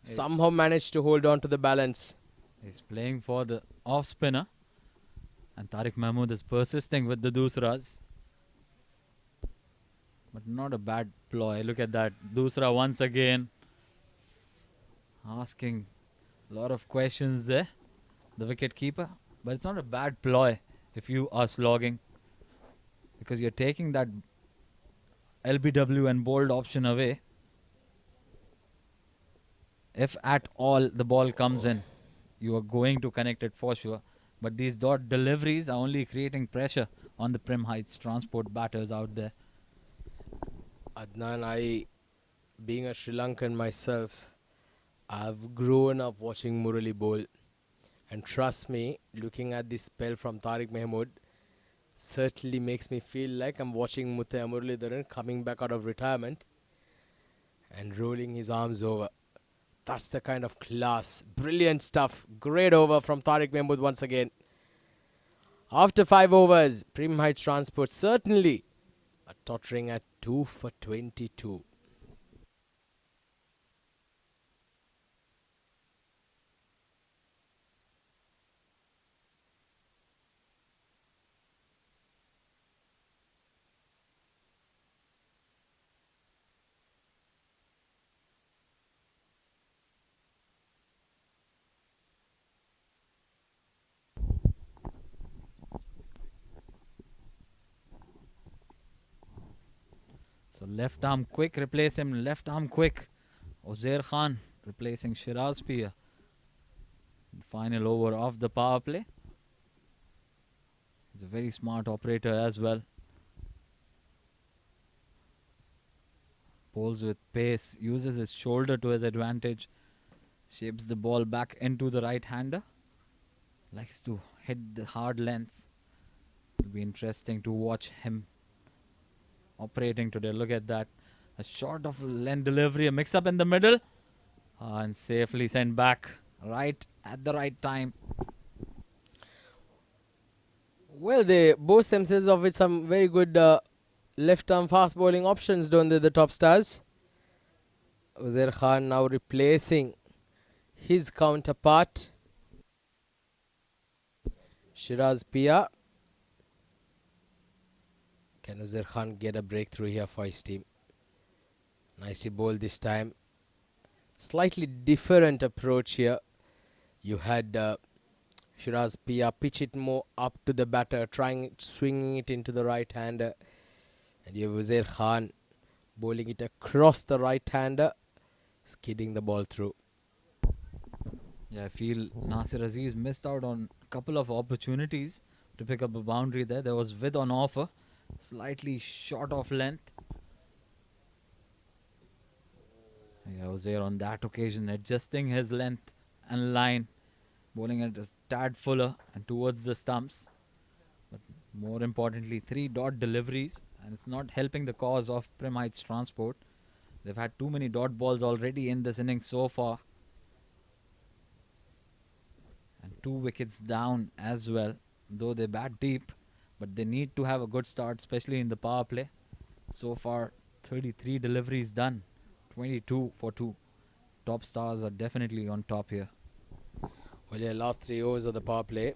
Somehow managed to hold on to the balance. He's playing for the off spinner. And Tariq Mahmood is persisting with the Dusras. But not a bad ploy. Look at that. Dusra once again. Asking a lot of questions there. The wicket keeper. But it's not a bad ploy if you are slogging. Because you're taking that LBW and bold option away. If at all the ball comes in, you are going to connect it for sure. But these dot deliveries are only creating pressure on the Prim Heights transport batters out there. Adnan, being a Sri Lankan myself, I've grown up watching Murali bowl. And trust me, looking at this spell from Tariq Mahmood certainly makes me feel like I'm watching Muthiah Muralidharan coming back out of retirement and rolling his arms over. That's the kind of class. Brilliant stuff. Great over from Tariq Mahmood once again. After 5 overs, Prim Heights Transport certainly are tottering at 2 for 22. So left arm quick, replace him. Left arm quick. Uzair Khan replacing Shiraz Pia. Final over of the power play. He's a very smart operator as well. Bowls with pace, uses his shoulder to his advantage. Shapes the ball back into the right-hander. Likes to hit the hard length. It'll be interesting to watch him operating today. Look at that. A short of length delivery, a mix-up in the middle. And safely sent back right at the right time. Well, they boast themselves of with some very good left-arm fast bowling options, don't they, the top stars? Uzair Khan now replacing his counterpart, Shiraz Pia. Can Uzair Khan get a breakthrough here for his team? Nicely bowled this time. Slightly different approach here. You had Shiraz Pia pitch it more up to the batter, swinging it into the right-hander. And you have Uzair Khan bowling it across the right-hander, skidding the ball through. Yeah, I feel Nasir Aziz missed out on a couple of opportunities to pick up a boundary there. There was width on offer. Slightly short of length. Yeah, Uzair on that occasion adjusting his length and line. Bowling it a tad fuller and towards the stumps. But more importantly, 3 dot deliveries. And it's not helping the cause of Prim Heights Transport. They've had too many dot balls already in this innings so far. And 2 wickets down as well. Though they bat deep. But they need to have a good start, especially in the power play. So far, 33 deliveries done. 22 for 2. Top stars are definitely on top here. Well, yeah, last 3 overs of the power play.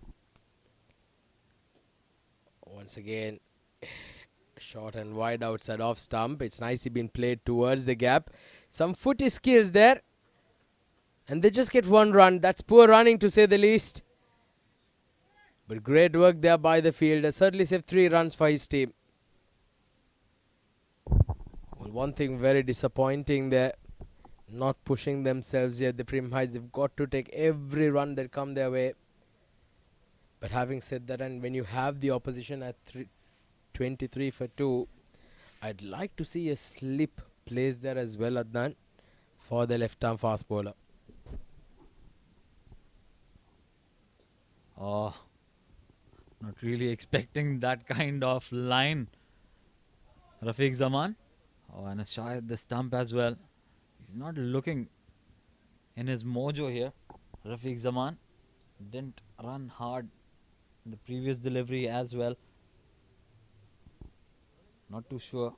Once again, short and wide outside off stump. It's nicely been played towards the gap. Some footy skills there. And they just get 1 run. That's poor running to say the least. But great work there by the fielder. Certainly saved 3 runs for his team. Well, one thing very disappointing there. Not pushing themselves here. The Prim Heights, they've got to take every run that come their way. But having said that, and when you have the opposition at 23 for 2, I'd like to see a slip placed there as well, Adnan, for the left-arm fast bowler. Oh, not really expecting that kind of line. Rafiq Zaman. Oh, and a shot at the stump as well. He's not looking in his mojo here. Rafiq Zaman didn't run hard in the previous delivery as well. Not too sure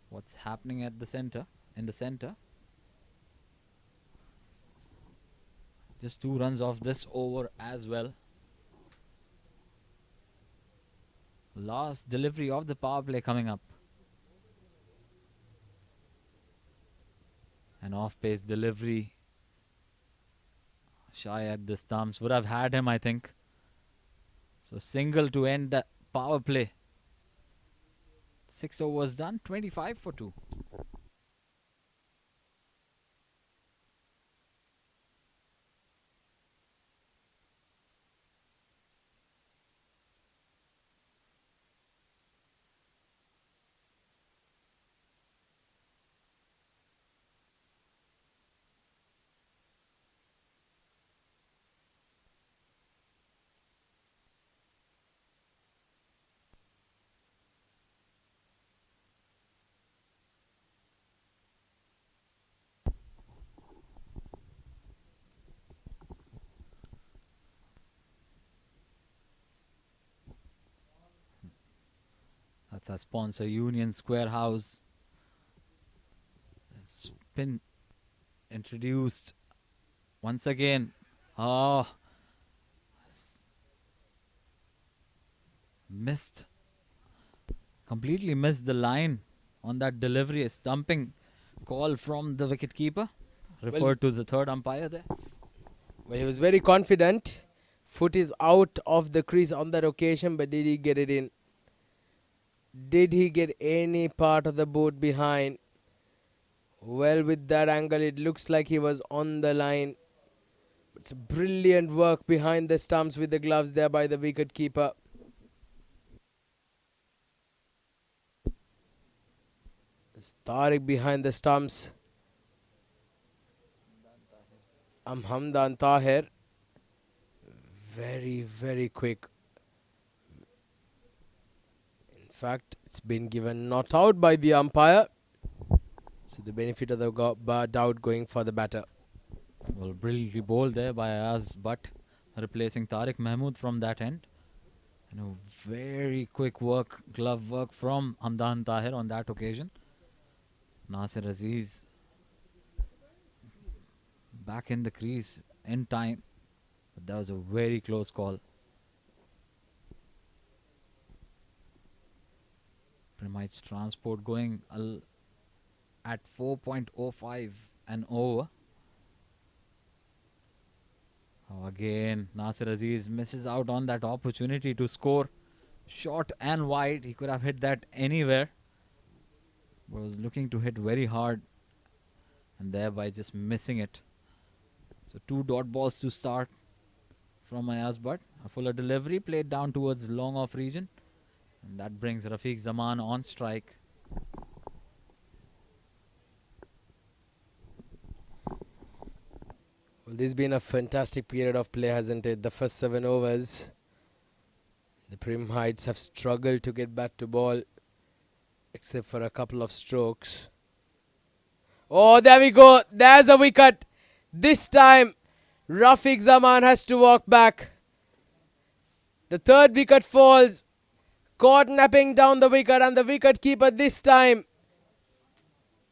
what's happening at the center, in the center. Just 2 runs off this over as well. Last delivery of the power play coming up. An off-pace delivery. Shy at the stumps. Would have had him, I think. So single to end the power play. 6 overs done. 25 for 2. That's our sponsor, Union Square House. Spin introduced once again. Oh, completely missed the line on that delivery. A stumping call from the wicketkeeper. Referred to the third umpire there. Well, he was very confident. Foot is out of the crease on that occasion, but did he get it in? Did he get any part of the boot behind? Well, with that angle, it looks like he was on the line. It's brilliant work behind the stumps with the gloves there by the wicket keeper. There's Tariq behind the stumps. Hamdan Tahir. Very, very quick. In fact, it's been given not out by the umpire. So the benefit of the doubt going for the batter. Well, brilliantly bowled there by Ayaz Butt, replacing Tariq Mahmood from that end. And a very quick work, glove work from Hamdan Tahir on that occasion. Nasir Aziz back in the crease in time. But that was a very close call. Premites Transport going at 4.05 and over. Oh, again, Nasir Aziz misses out on that opportunity to score. Short and wide. He could have hit that anywhere. But was looking to hit very hard. And thereby just missing it. So 2 dot balls to start from Ayaz Butt. A fuller delivery played down towards long off region. And that brings Rafiq Zaman on strike. Well, this has been a fantastic period of play, hasn't it? The first 7 overs. The Prim Heights have struggled to get back to ball. Except for a couple of strokes. Oh, there we go. There's a wicket. This time, Rafiq Zaman has to walk back. The 3rd wicket falls. Caught napping down the wicket, and the wicket keeper this time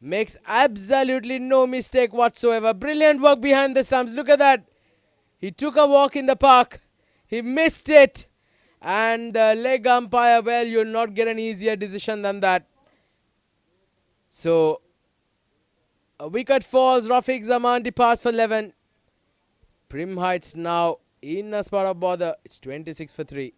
Makes absolutely no mistake whatsoever. Brilliant work behind the stumps. Look at that. He took a walk in the park. He missed it. And the leg umpire, well, you'll not get an easier decision than that. So, a wicket falls. Rafiq Zaman departs for 11. Prim Heights now in a spot of bother. It's 26 for 3.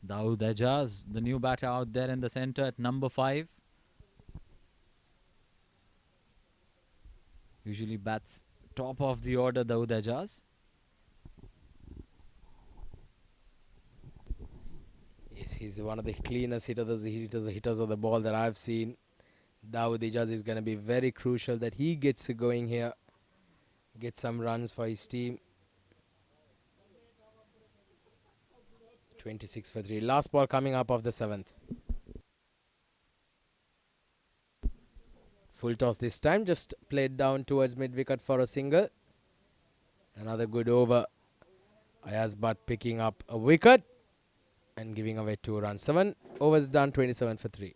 Dawood Ejaz, the new batter out there in the center at number 5. Usually bats top of the order, Dawood Ejaz. Yes, he's one of the cleanest hitters of the ball that I've seen. Dawood Ejaz is going to be very crucial that he gets going here. Get some runs for his team. 26 for 3. Last ball coming up of the 7th. Full toss this time. Just played down towards mid-wicket for a single. Another good over. Ayaz Bhatt picking up a wicket and giving away 2 runs. 7 overs done, 27 for 3.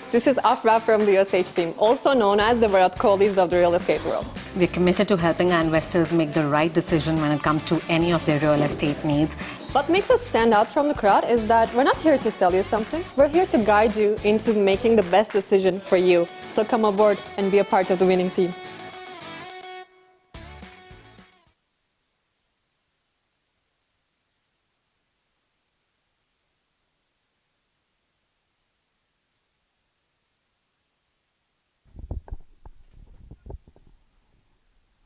This is Afra from the USH team, also known as the Virat Kohlis of the real estate world. We're committed to helping our investors make the right decision when it comes to any of their real estate needs. What makes us stand out from the crowd is that we're not here to sell you something. We're here to guide you into making the best decision for you. So come aboard and be a part of the winning team.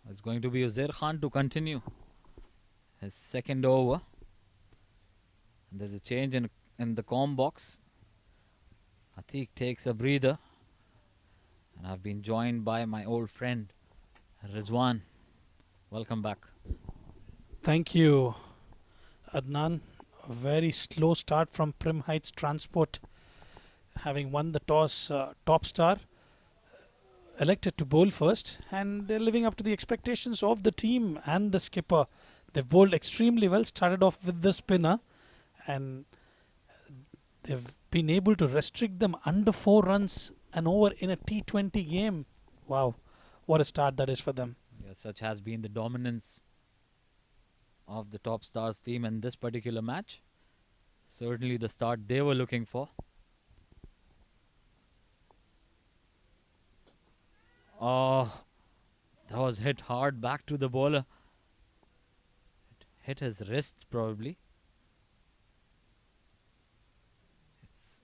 It's going to be Uzair Khan to continue his second over. And there's a change in the com box. Atiq takes a breather. And I've been joined by my old friend, Rizwan. Welcome back. Thank you, Adnan. A very slow start from Prim Heights Transport. Having won the toss, Top Star elected to bowl first, and they're living up to the expectations of the team and the skipper. They've bowled extremely well, started off with the spinner, and they've been able to restrict them under 4 runs and over in a T20 game. Wow, what a start that is for them. Yeah, such has been the dominance of the Top Stars team in this particular match. Certainly the start they were looking for. Oh, that was hit hard back to the bowler. It hit his wrist probably.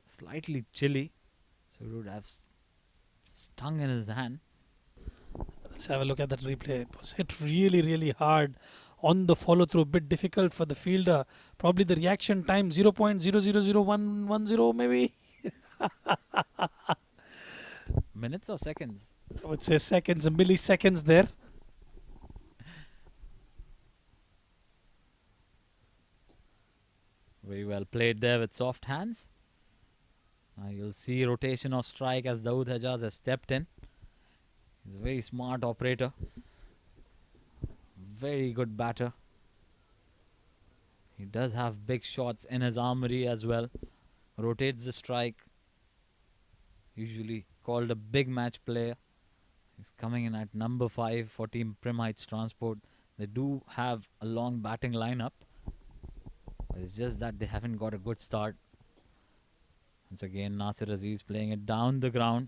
It's slightly chilly, so it would have stung in his hand. Let's have a look at that replay. It was hit really, really hard on the follow through. Bit difficult for the fielder. Probably the reaction time 0.000110 maybe. Minutes or seconds? I would say seconds, milliseconds there. Very well played there with soft hands. Now you'll see rotation of strike as Dawood Ejaz has stepped in. He's a very smart operator. Very good batter. He does have big shots in his armory as well. Rotates the strike. Usually called a big match player. He's coming in at number 5 for Team Prim Heights Transport. They do have a long batting lineup, but it's just that they haven't got a good start. Once again, Nasir Aziz playing it down the ground,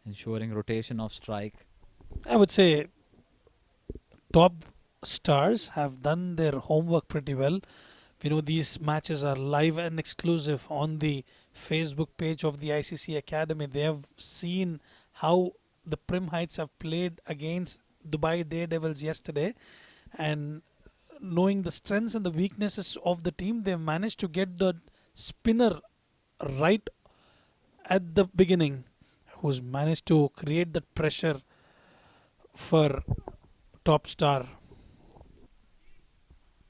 ensuring rotation of strike. I would say Top Stars have done their homework pretty well. We know these matches are live and exclusive on the Facebook page of the ICC Academy. They have seen how the Prim Heights have played against Dubai Daredevils yesterday, and knowing the strengths and the weaknesses of the team, they managed to get the spinner right at the beginning, who's managed to create that pressure for top star.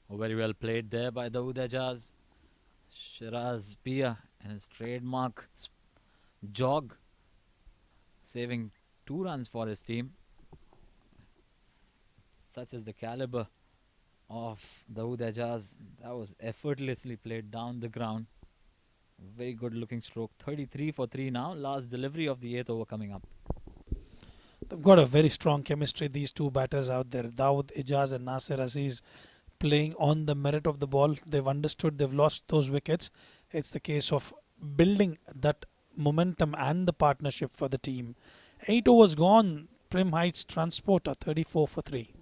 Very well played there by the Udajaz. Shiraz Pia and his trademark jog, saving 2 runs for his team. Such is the caliber of the Udajaz. That was effortlessly played down the ground. Very good looking stroke. 33 for 3 now. Last delivery of the 8th over coming up. They've got a very strong chemistry, these two batters out there. Dawood Ijaz and Nasir Aziz playing on the merit of the ball. They've understood they've lost those wickets. It's the case of building that momentum and the partnership for the team. 8 overs gone. Prim Heights Transporter 34 for 3.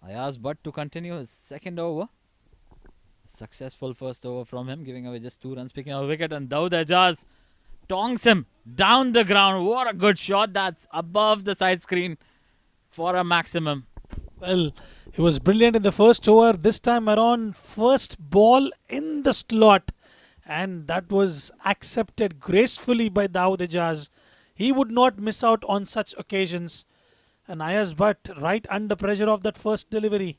Ayaz Butt to continue his second over. Successful first over from him, giving away just 2 runs, picking up a wicket, and Dawood Ijaz tongs him down the ground. What a good shot. That's above the side screen for a maximum. Well, he was brilliant in the first over. This time around, first ball in the slot, and that was accepted gracefully by Dawood Ijaz. He would not miss out on such occasions. And Ayaz Butt right under pressure of that first delivery.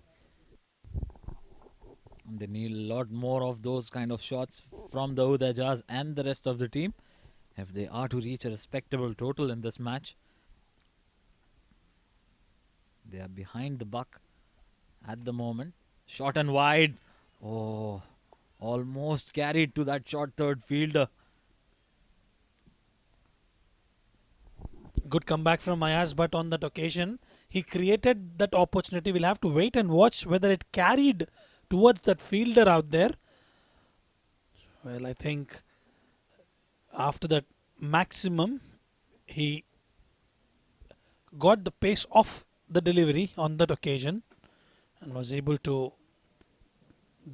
They need a lot more of those kind of shots from the Udajaz and the rest of the team if they are to reach a respectable total in this match. They are behind the buck at the moment. Short and wide. Oh, almost carried to that short third fielder. Good comeback from Ayaz Butt on that occasion. He created that opportunity. We'll have to wait and watch whether it carried towards that fielder out there. Well, I think after that maximum, he got the pace off the delivery on that occasion and was able to,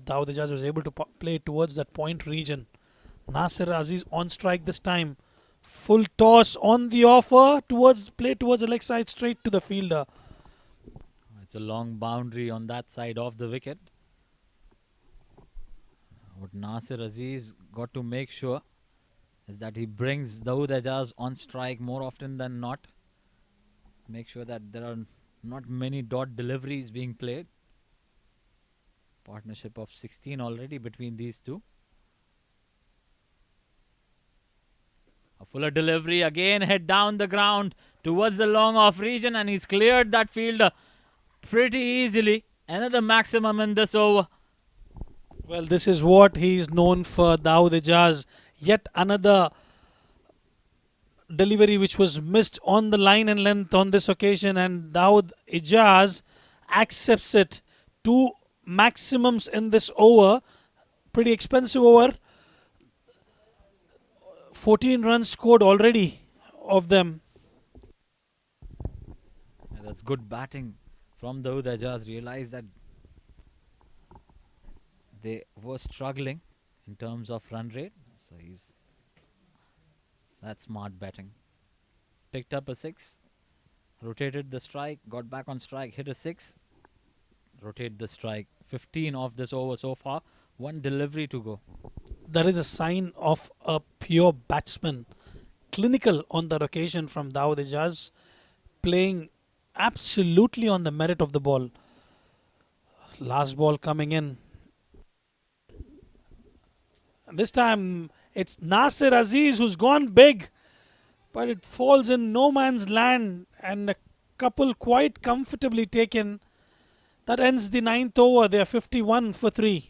Dawood Ijaz was able to play towards that point region. Nasir Aziz on strike this time. Full toss on the offer, play towards the leg side, straight to the fielder. It's a long boundary on that side of the wicket. What Nasir Aziz got to make sure is that he brings Dawood Ijaz on strike more often than not. Make sure that there are not many dot deliveries being played. Partnership of 16 already between these two. A fuller delivery again, head down the ground towards the long off region, and he's cleared that fielder pretty easily. Another maximum in this over. Well, this is what he is known for, Dawood Ijaz. Yet another delivery which was missed on the line and length on this occasion, and Dawood Ijaz accepts it. 2 maximums in this over. Pretty expensive over. 14 runs scored already of them. That's good batting from Dawood Ijaz. Realized that they were struggling in terms of run rate. So that's smart batting. Picked up a 6. Rotated the strike. Got back on strike. Hit a 6. Rotate the strike. 15 of this over so far. 1 delivery to go. That is a sign of a pure batsman. Clinical on that occasion from Dawood Ijaz, playing absolutely on the merit of the ball. Last ball coming in. This time it's Nasir Aziz who's gone big, but it falls in no man's land, and a couple quite comfortably taken. That ends the 9th over. They are 51 for 3.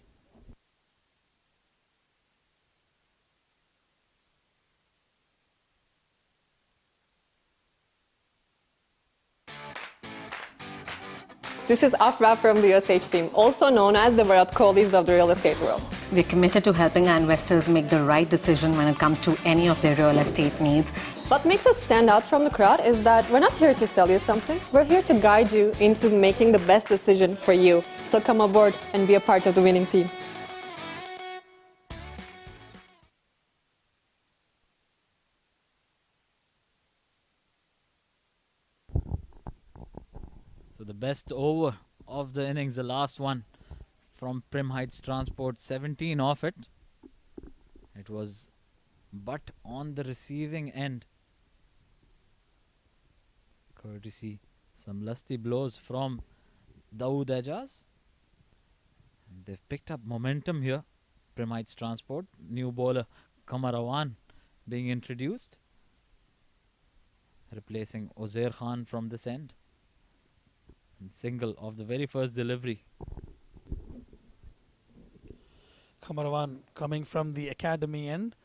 This is Afra from the USH team, also known as the Virat Kohlis of the real estate world. We're committed to helping our investors make the right decision when it comes to any of their real estate needs. What makes us stand out from the crowd is that we're not here to sell you something. We're here to guide you into making the best decision for you. So come aboard and be a part of the winning team. So the best over of the innings, the last one from Prim Heights Transport, 17 off it. It was but on the receiving end. Courtesy some lusty blows from Dawood Ejaz. And they've picked up momentum here. Prim Heights Transport, new bowler Kamarawan being introduced, replacing Ozair Khan from this end. And single of the very first delivery. Kamarawan coming from the academy end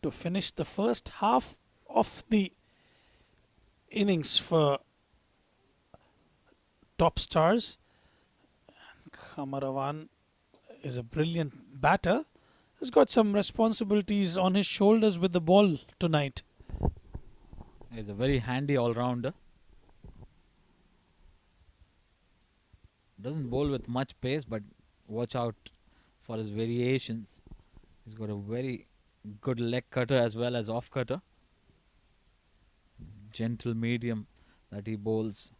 to finish the first half of the innings for Top Stars. Kamarawan is a brilliant batter. He's got some responsibilities on his shoulders with the ball tonight. He's a very handy all-rounder. Doesn't bowl with much pace, but watch out for his variations. He's got a very good leg cutter as well as off cutter. Gentle medium that he bowls.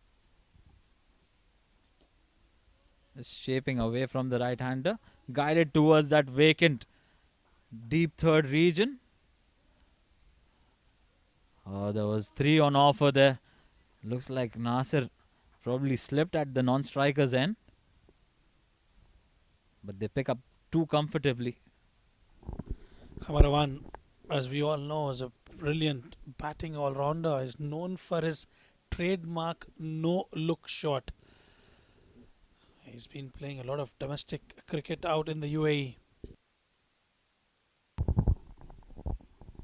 Just shaping away from the right-hander, guided towards that vacant deep third region. Oh, there was 3 on offer there. Looks like Nasir probably slipped at the non-striker's end. But they pick up 2 comfortably. Kamarawan, as we all know, is a brilliant batting all-rounder. Is known for his trademark no-look shot. He's been playing a lot of domestic cricket out in the UAE.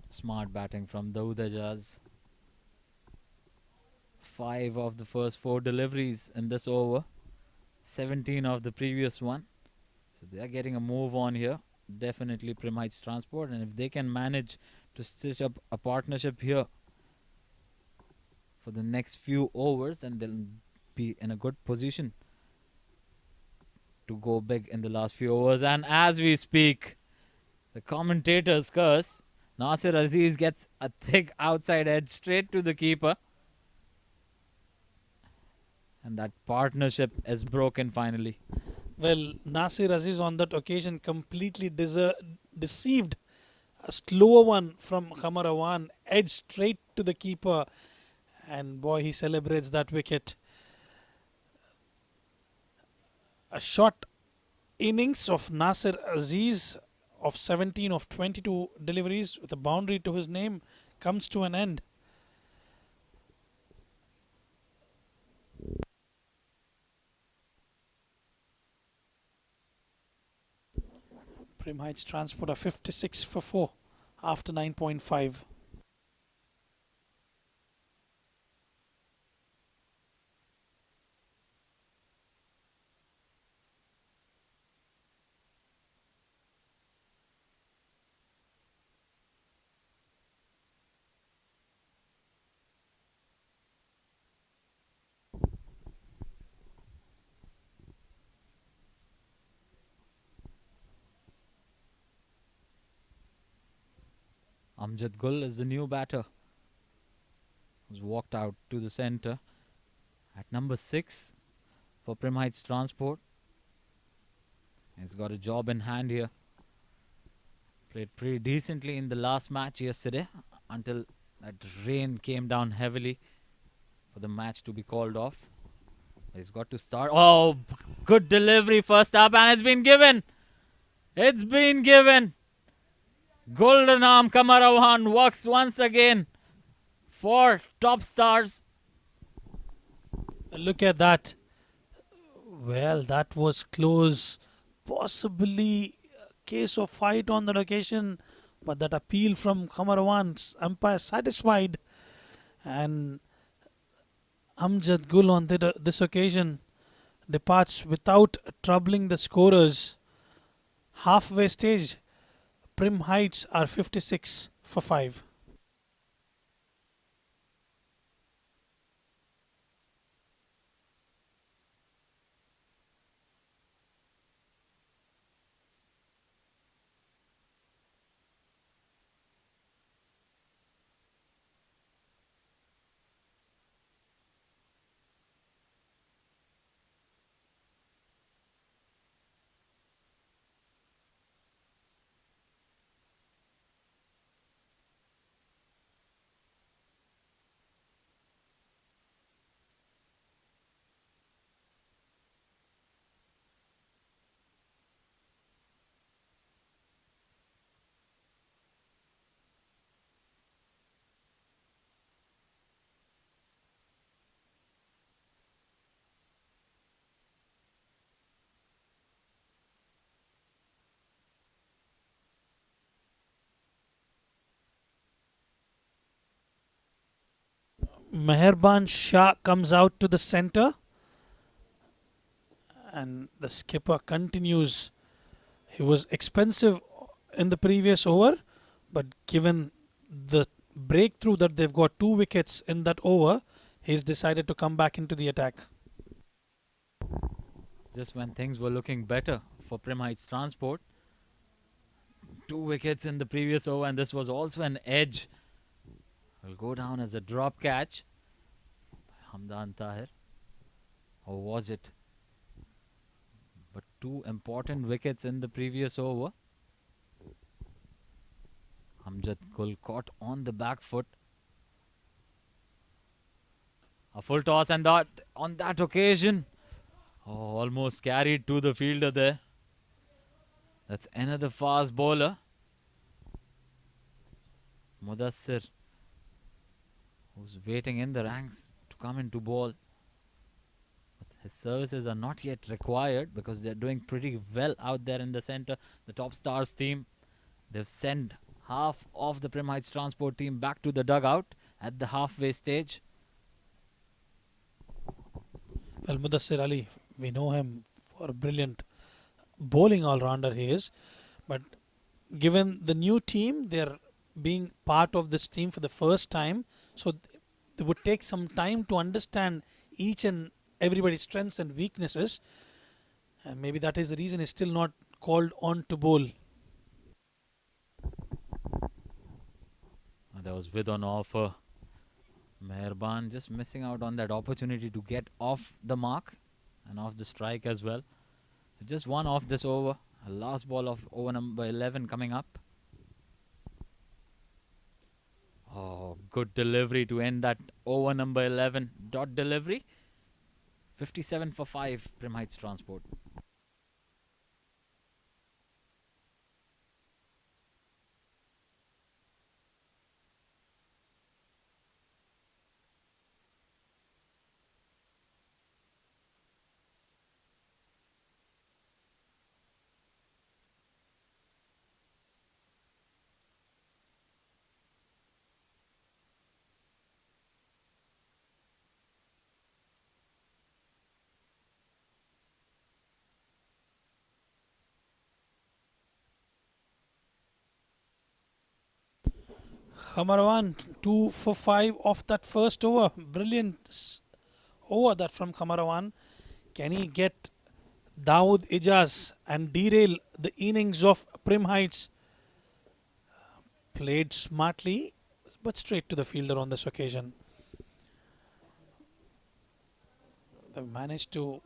Smart batting from Dawood Ejaz. 5 of the first 4 deliveries in this over. 17 of the previous one. So they are getting a move on here. Definitely Prim Heights Transport. And if they can manage to stitch up a partnership here for the next few overs, then they'll be in a good position to go big in the last few overs. And as we speak, the commentators curse. Nasir Aziz gets a thick outside edge straight to the keeper. And that partnership is broken finally. Well, Nasir Aziz on that occasion completely deceived. A slower one from Kamarawan, edge straight to the keeper. And boy, he celebrates that wicket. A short innings of Nasir Aziz of 17 of 22 deliveries with a boundary to his name comes to an end. Prim Heights Transport are 56 for 4 after 9.5. Amjad Gul is the new batter who's walked out to the centre at number 6 for Prim Heights Transport. He's got a job in hand here. Played pretty decently in the last match yesterday until that rain came down heavily for the match to be called off. He's got to start. Oh, good delivery first up, and it's been given. It's been given. Golden arm Kamarawan works once again for Top Stars. Look at that. Well, that was close. Possibly a case of fight on that occasion, but that appeal from Khamarawan's umpire satisfied, and Amjad Gul on this occasion departs without troubling the scorers. Halfway stage, Prim Heights are 56 for 5. Meherban Shah comes out to the center, and the skipper continues. He was expensive in the previous over, but given the breakthrough that they've got 2 wickets in that over, he's decided to come back into the attack. Just when things were looking better for Prim Heights Transport, 2 wickets in the previous over, and this was also an edge. Will go down as a drop catch by Hamdan Tahir. Or was it? But 2 important wickets in the previous over. Amjad Gul caught on the back foot. A full toss, and that on that occasion, almost carried to the fielder there. That's another fast bowler. Mudassir, who's waiting in the ranks to come into ball. But his services are not yet required because they're doing pretty well out there in the center. The Top Stars team, they've sent half of the Prim Heights Transport team back to the dugout at the halfway stage. Well, Mudassir Ali, we know him for a brilliant bowling all-rounder he is. But given the new team, they're being part of this team for the first time. So they would take some time to understand each and everybody's strengths and weaknesses. And maybe that is the reason he's still not called on to bowl. That was with on offer. Meherban just missing out on that opportunity to get off the mark and off the strike as well. Just one off this over. A last ball of over number 11 coming up. Oh, good delivery to end that over number 11. Dot delivery. 57 for 5, Prim Heights Transport. Khamarawan 2 for 5 off that first over. Brilliant over that from Khamarawan. Can he get Dawood Ijaz and derail the innings of Prim Heights? Played smartly, but straight to the fielder on this occasion. They managed to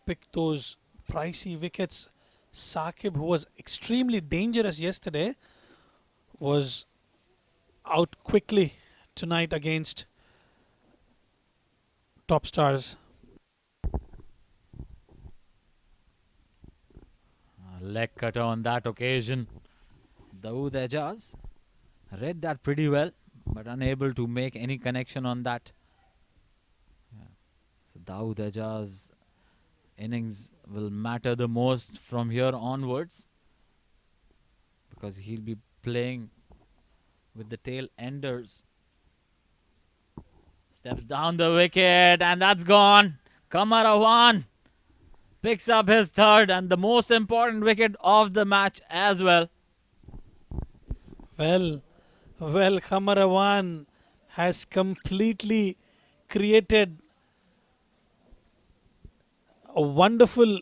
pick those pricey wickets. Saqib, who was extremely dangerous yesterday, was out quickly tonight against Top Stars. Leg cutter on that occasion. Dawood Ejaz read that pretty well, but unable to make any connection on that. So Dawood Ejaz innings will matter the most from here onwards, because he'll be playing with the tail enders. Steps down the wicket, and that's gone. Kamarawan picks up his third and the most important wicket of the match as well. Well, Kamarawan has completely created a wonderful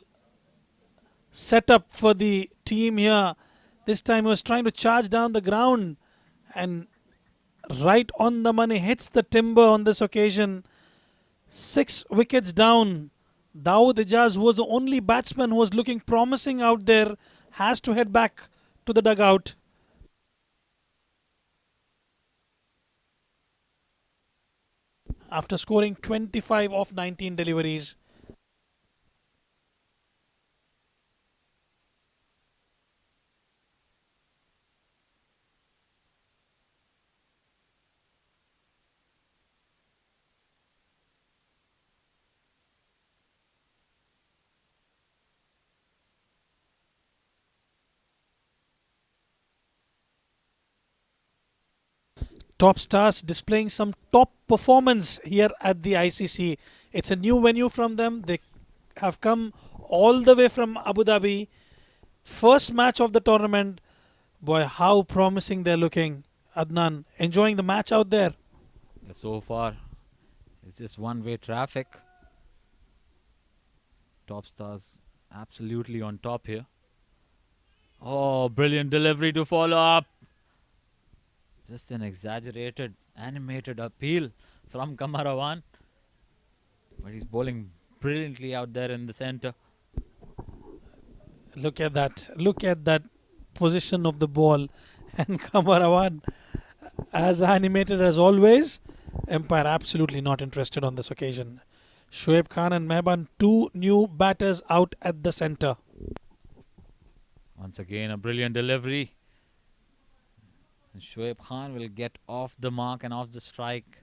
setup for the team here. This time he was trying to charge down the ground and right on the money hits the timber on this occasion. 6 wickets down. Dawood Ijaz, who was the only batsman who was looking promising out there, has to head back to the dugout. After scoring 25 of 19 deliveries. Top stars displaying some top performance here at the ICC. It's a new venue from them. They have come all the way from Abu Dhabi. First match of the tournament. Boy, how promising they're looking. Adnan, enjoying the match out there? So far, it's just one-way traffic. Top stars absolutely on top here. Oh, brilliant delivery to follow up. Just an exaggerated, animated appeal from Kamarawan. But he's bowling brilliantly out there in the center. Look at that. Look at that position of the ball. And Kamarawan, as animated as always. Empire absolutely not interested on this occasion. Shoaib Khan and Mehban, 2 new batters out at the center. Once again, a brilliant delivery. And Shoaib Khan will get off the mark and off the strike.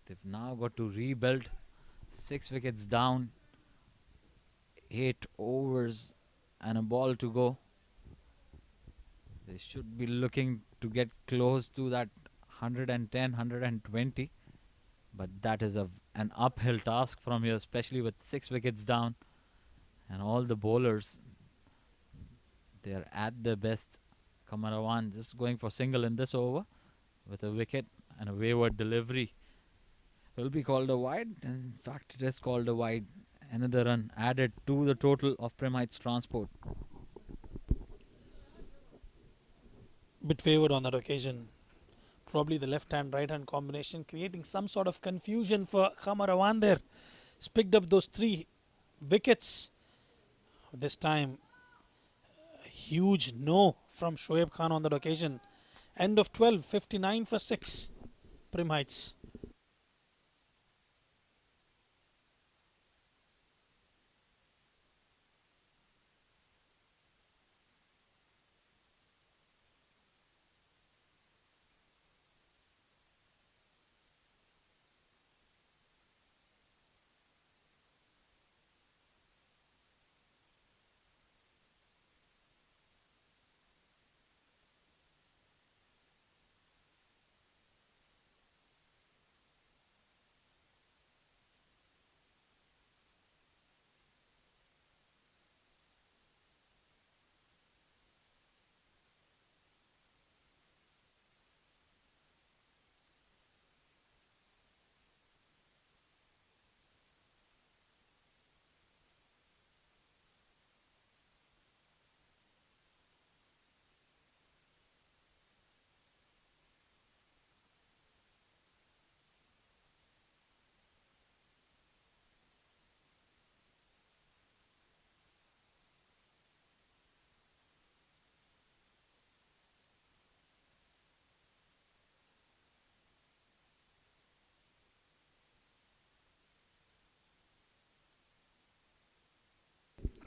They've now got to rebuild. 6 wickets down. 8 overs and a ball to go. They should be looking to get close to that 110, 120. But that is an uphill task from here, especially with 6 wickets down. And all the bowlers, they are at their best. Kamarawan just going for single in this over with a wicket and a wayward delivery. Will be called a wide. In fact, it is called a wide. Another run added to the total of Prem Heights Transport. Bit wayward on that occasion. Probably the left-hand, right-hand combination creating some sort of confusion for Kamarawan there. He's picked up those 3 wickets. This time, a huge no from Shoaib Khan on that occasion. End of 12, 59 for 6. Prem Heights.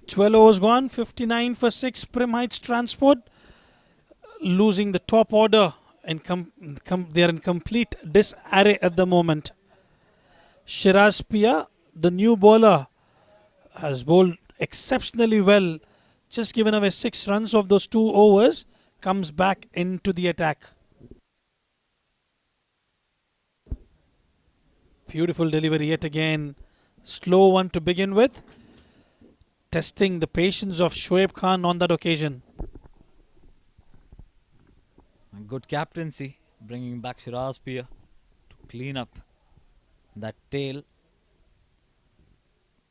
Twelve overs gone, 59 for 6. Prem Heights Transport losing the top order and they are in complete disarray at the moment. Shiraz Pia, the new bowler, has bowled exceptionally well. Just given away 6 runs of those 2 overs, comes back into the attack. Beautiful delivery yet again. Slow one to begin with. Testing the patience of Shoaib Khan on that occasion. And good captaincy, bringing back Shiraz Pia to clean up that tail.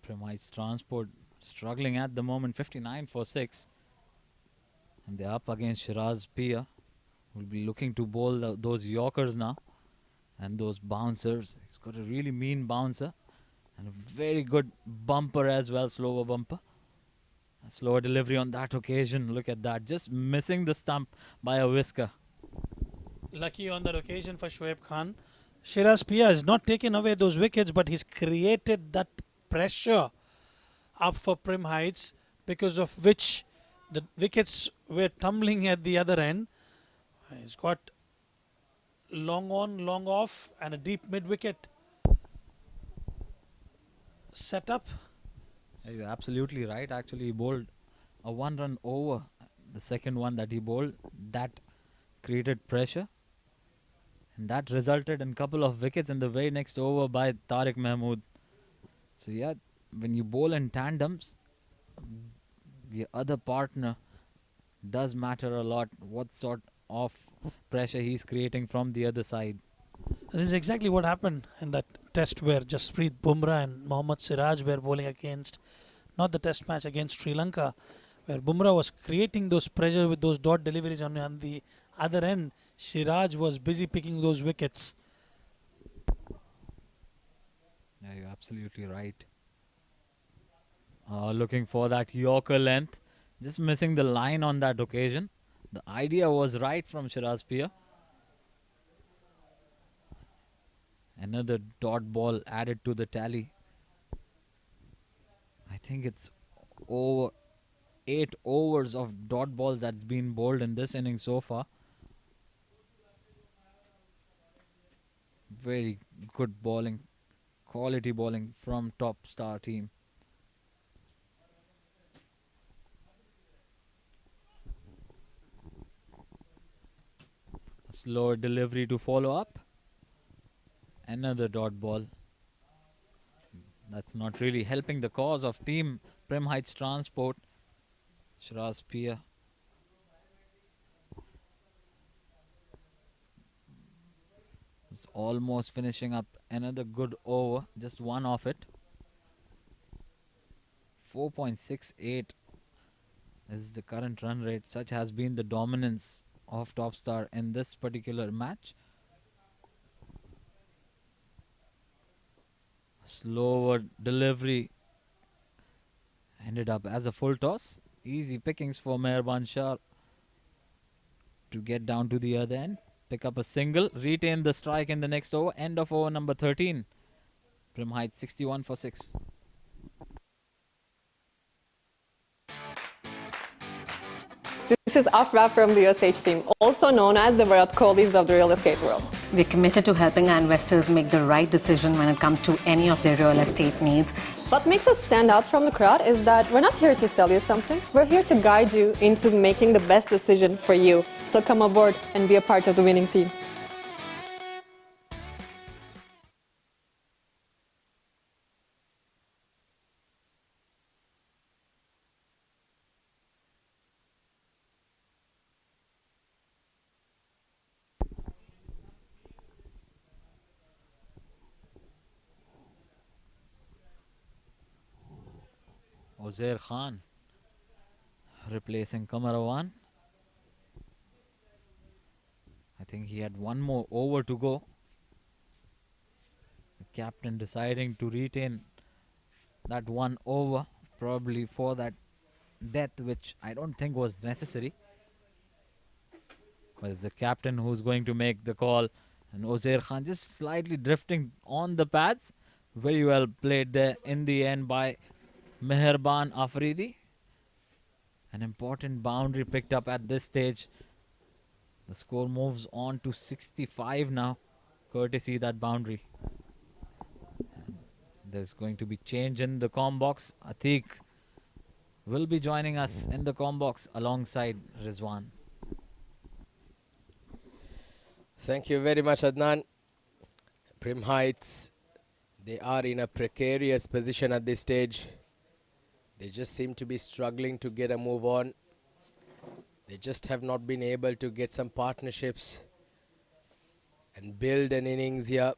Prim Heights Transport struggling at the moment, 59 for 6. And they're up against Shiraz Pia. Will be looking to bowl those Yorkers now. And those bouncers. He's got a really mean bouncer. And a very good bumper as well, slower bumper. A slower delivery on that occasion. Look at that. Just missing the stump by a whisker. Lucky on that occasion for Shoaib Khan. Shiraz Pia has not taken away those wickets, but he's created that pressure up for Prim Heights, because of which the wickets were tumbling at the other end. He's got long on, long off, and a deep mid wicket set up. You're absolutely right. Actually, he bowled a 1-run over. The second one that he bowled, that created pressure. And that resulted in a couple of wickets in the very next over by Tariq Mahmood. So yeah, when you bowl in tandems, the other partner does matter a lot. What sort of pressure he's creating from the other side. This is exactly what happened in that test where Jasprit Bumrah and Mohammad Siraj were bowling against, not the test match against Sri Lanka, where Bumrah was creating those pressure with those dot deliveries on the other end. Siraj was busy picking those wickets. Yeah, you're absolutely right. Looking for that Yorker length. Just missing the line on that occasion. The idea was right from Shiraz Pia. Another dot ball added to the tally. I think it's over 8 overs of dot balls that's been bowled in this inning so far. Very good bowling, quality bowling from top star team. A slower delivery to follow up. Another dot ball. That's not really helping the cause of team Prim Heights Transport. Shiraz Pia. It's almost finishing up another good over. Just one off it. 4.68 is the current run rate. Such has been the dominance of top star in this particular match. Slower delivery ended up as a full toss. Easy pickings for Meherban Shah to get down to the other end. Pick up a single, retain the strike in the next over. End of over number 13. Prim Heights 61 for 6. This is Afra from the USH team, also known as the Virat Kohlis of the real estate world. We're committed to helping our investors make the right decision when it comes to any of their real estate needs. What makes us stand out from the crowd is that we're not here to sell you something. We're here to guide you into making the best decision for you. So come aboard and be a part of the winning team. Uzair Khan replacing Kamarawan. I think he had one more over to go. The captain deciding to retain that one over, probably for that death, which I don't think was necessary. But it's the captain who's going to make the call. And Uzair Khan just slightly drifting on the pads. Very well played there in the end by Meherban Afridi. An important boundary picked up at this stage. The score moves on to 65 now, courtesy that boundary. There's going to be change in the comm box. Atiq will be joining us in the comm box alongside Rizwan. Thank you very much, Adnan. Prim Heights, they are in a precarious position at this stage. They just seem to be struggling to get a move on. They just have not been able to get some partnerships and build an innings here.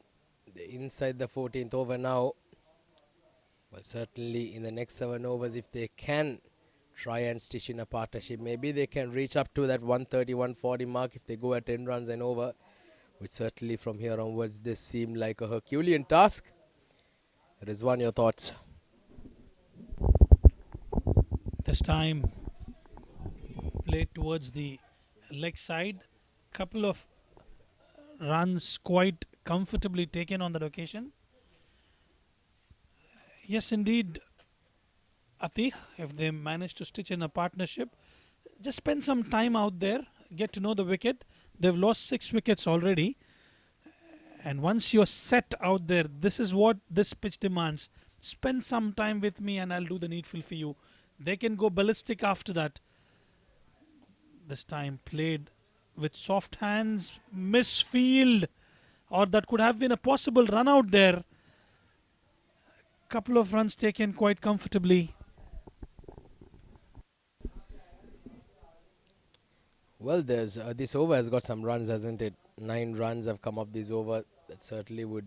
They're inside the 14th over now. But certainly in the next 7 overs, if they can try and stitch in a partnership, maybe they can reach up to that 130, 140 mark if they go at 10 runs and over, which certainly from here onwards does seem like a Herculean task. Rizwan, your thoughts? This time played towards the leg side. Couple of runs quite comfortably taken on that occasion. Yes, indeed, Atiq, if they manage to stitch in a partnership, just spend some time out there, get to know the wicket. They've lost 6 wickets already. And once you're set out there, this is what this pitch demands. Spend some time with me and I'll do the needful for you. They can go ballistic after that. This time played with soft hands, misfield, or that could have been a possible run out there. Couple of runs taken quite comfortably. Well, there's this over has got some runs, hasn't it? 9 runs have come up this over. That certainly would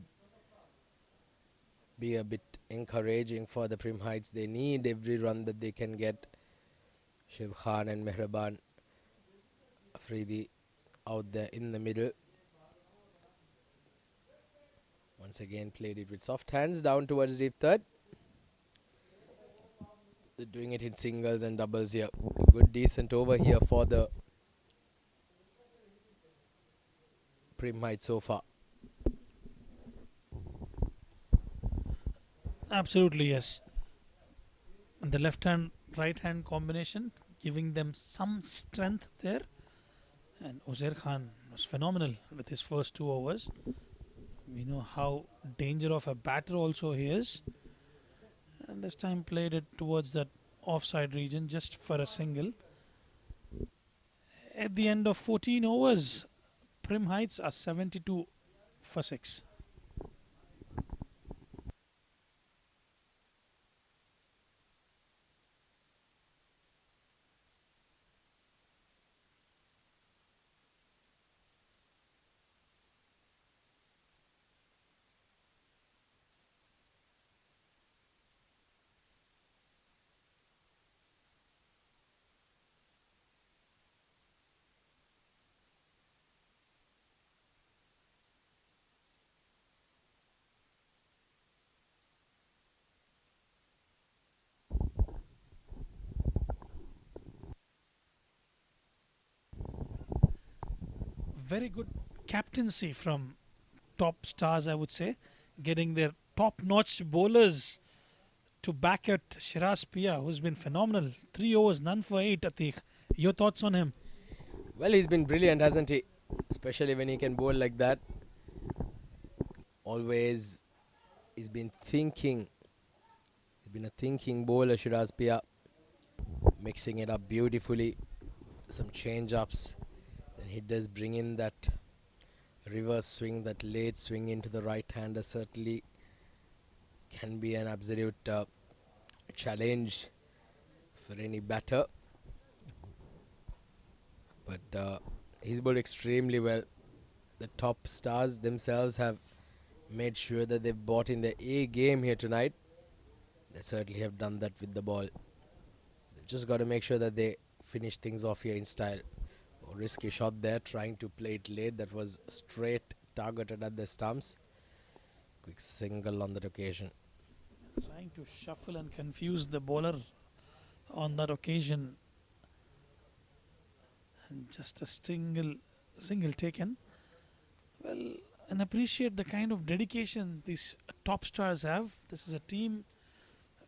be a bit encouraging for the Prim Heights. They need every run that they can get. Shiv Khan and Mehraban Afridi out there in the middle. Once again played it with soft hands down towards deep third. They're doing it in singles and doubles here. A good decent over here for the Prim Heights so far. Absolutely, yes. And the left hand, right hand combination giving them some strength there. And Uzair Khan was phenomenal with his first 2 overs. We know how danger of a batter also he is. And this time played it towards that offside region just for a single. At the end of 14 overs, Prim Heights are 72 for 6. Very good captaincy from top stars, I would say, getting their top-notch bowlers to back at Shiraz Pia, who's been phenomenal. 3 overs, none for 8, Atiq. Your thoughts on him? Well, he's been brilliant, hasn't he? Especially when he can bowl like that. Always, he's been thinking. He's been a thinking bowler, Shiraz Pia. Mixing it up beautifully. Some change-ups. Then he does bring in that reverse swing, that late swing into the right-hander. Certainly can be an absolute challenge for any batter. But he's bowled extremely well. The top stars themselves have made sure that they've brought in their A game here tonight. They certainly have done that with the ball. They've just got to make sure that they finish things off here in style. Oh, risky shot there, trying to play it late. That was straight targeted at the stumps. Quick single on that occasion. Trying to shuffle and confuse the bowler on that occasion. And just a single taken. Well, and appreciate the kind of dedication these top stars have. This is a team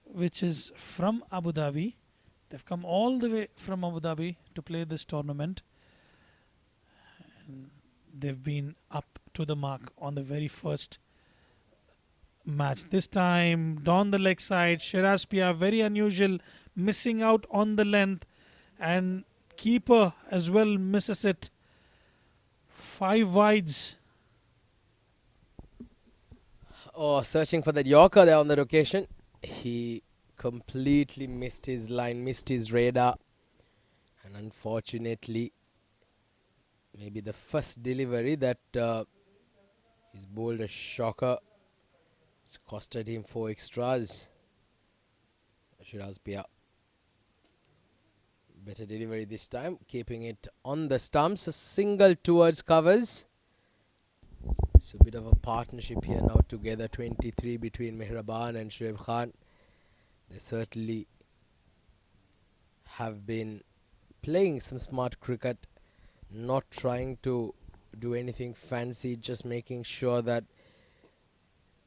which is from Abu Dhabi. They've come all the way from Abu Dhabi to play this tournament. And they've been up to the mark on the very first match. This time down the leg side, Shiraz Pia, very unusual, missing out on the length, and keeper as well misses it. 5 wides. Oh, searching for that Yorker there on that occasion. He completely missed his line, missed his radar. And unfortunately, maybe the first delivery that he's bowled a shocker. It's costed him 4 extras. Shiraz Pia. Better delivery this time, keeping it on the stumps. A single towards covers. It's a bit of a partnership here now together. 23 between Mehraban and Shoaib Khan. They certainly have been playing some smart cricket, not trying to do anything fancy, just making sure that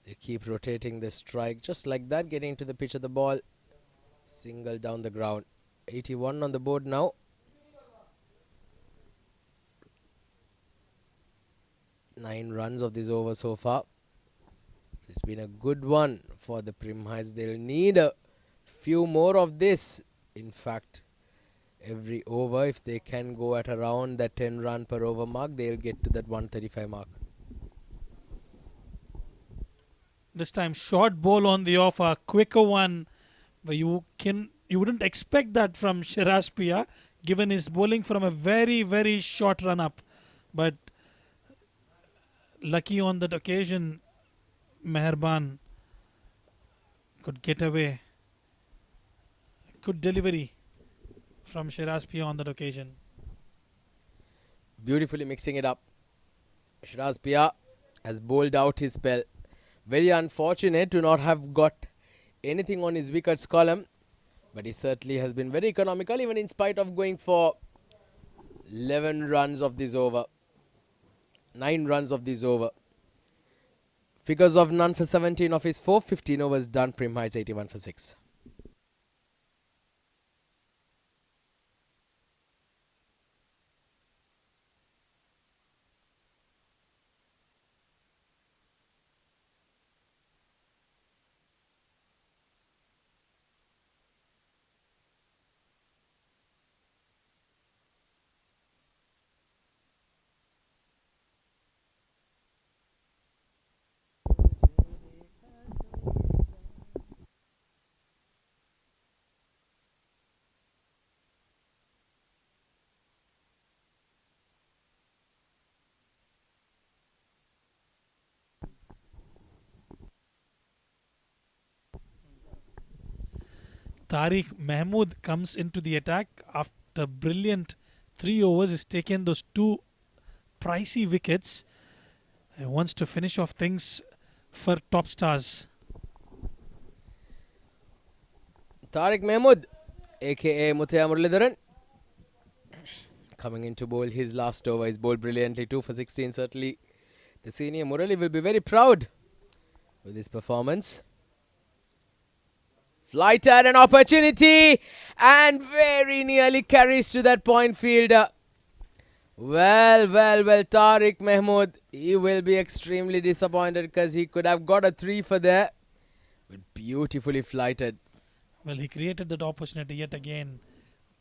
they keep rotating the strike just like that, getting to the pitch of the ball. Single down the ground. 81 on the board now. Nine runs of this over so far. So it's been a good one for the Prim Heights. They'll need a few more of this. In fact, every over, if they can go at around that 10 run per over mark, they'll get to that 135 mark. This time short ball on the off, a quicker one, but you wouldn't expect that from Shiraz Pia, given his bowling from a very, very short run up. But lucky on that occasion, Meherban could get away. Good delivery from Shiraz Pia on that occasion. Beautifully mixing it up. Shiraz Pia has bowled out his spell. Very unfortunate to not have got anything on his wickets column, but he certainly has been very economical, even in spite of going for 11 runs of this over. 9 runs of this over. Figures of none for 17 of his 415 overs done. Prim Heights 81 for 6. Tariq Mahmood comes into the attack after brilliant 3 overs. He's taken those 2 pricey wickets and wants to finish off things for top stars. Tariq Mahmood, aka Muthiah Muralidharan, coming in to bowl his last over. He's bowled brilliantly, 2 for 16. Certainly the senior Murali will be very proud with his performance. Flight at an opportunity and very nearly carries to that point fielder. Well, Tariq Mahmood, he will be extremely disappointed because he could have got a 3 for there, but beautifully flighted. Well, he created that opportunity yet again.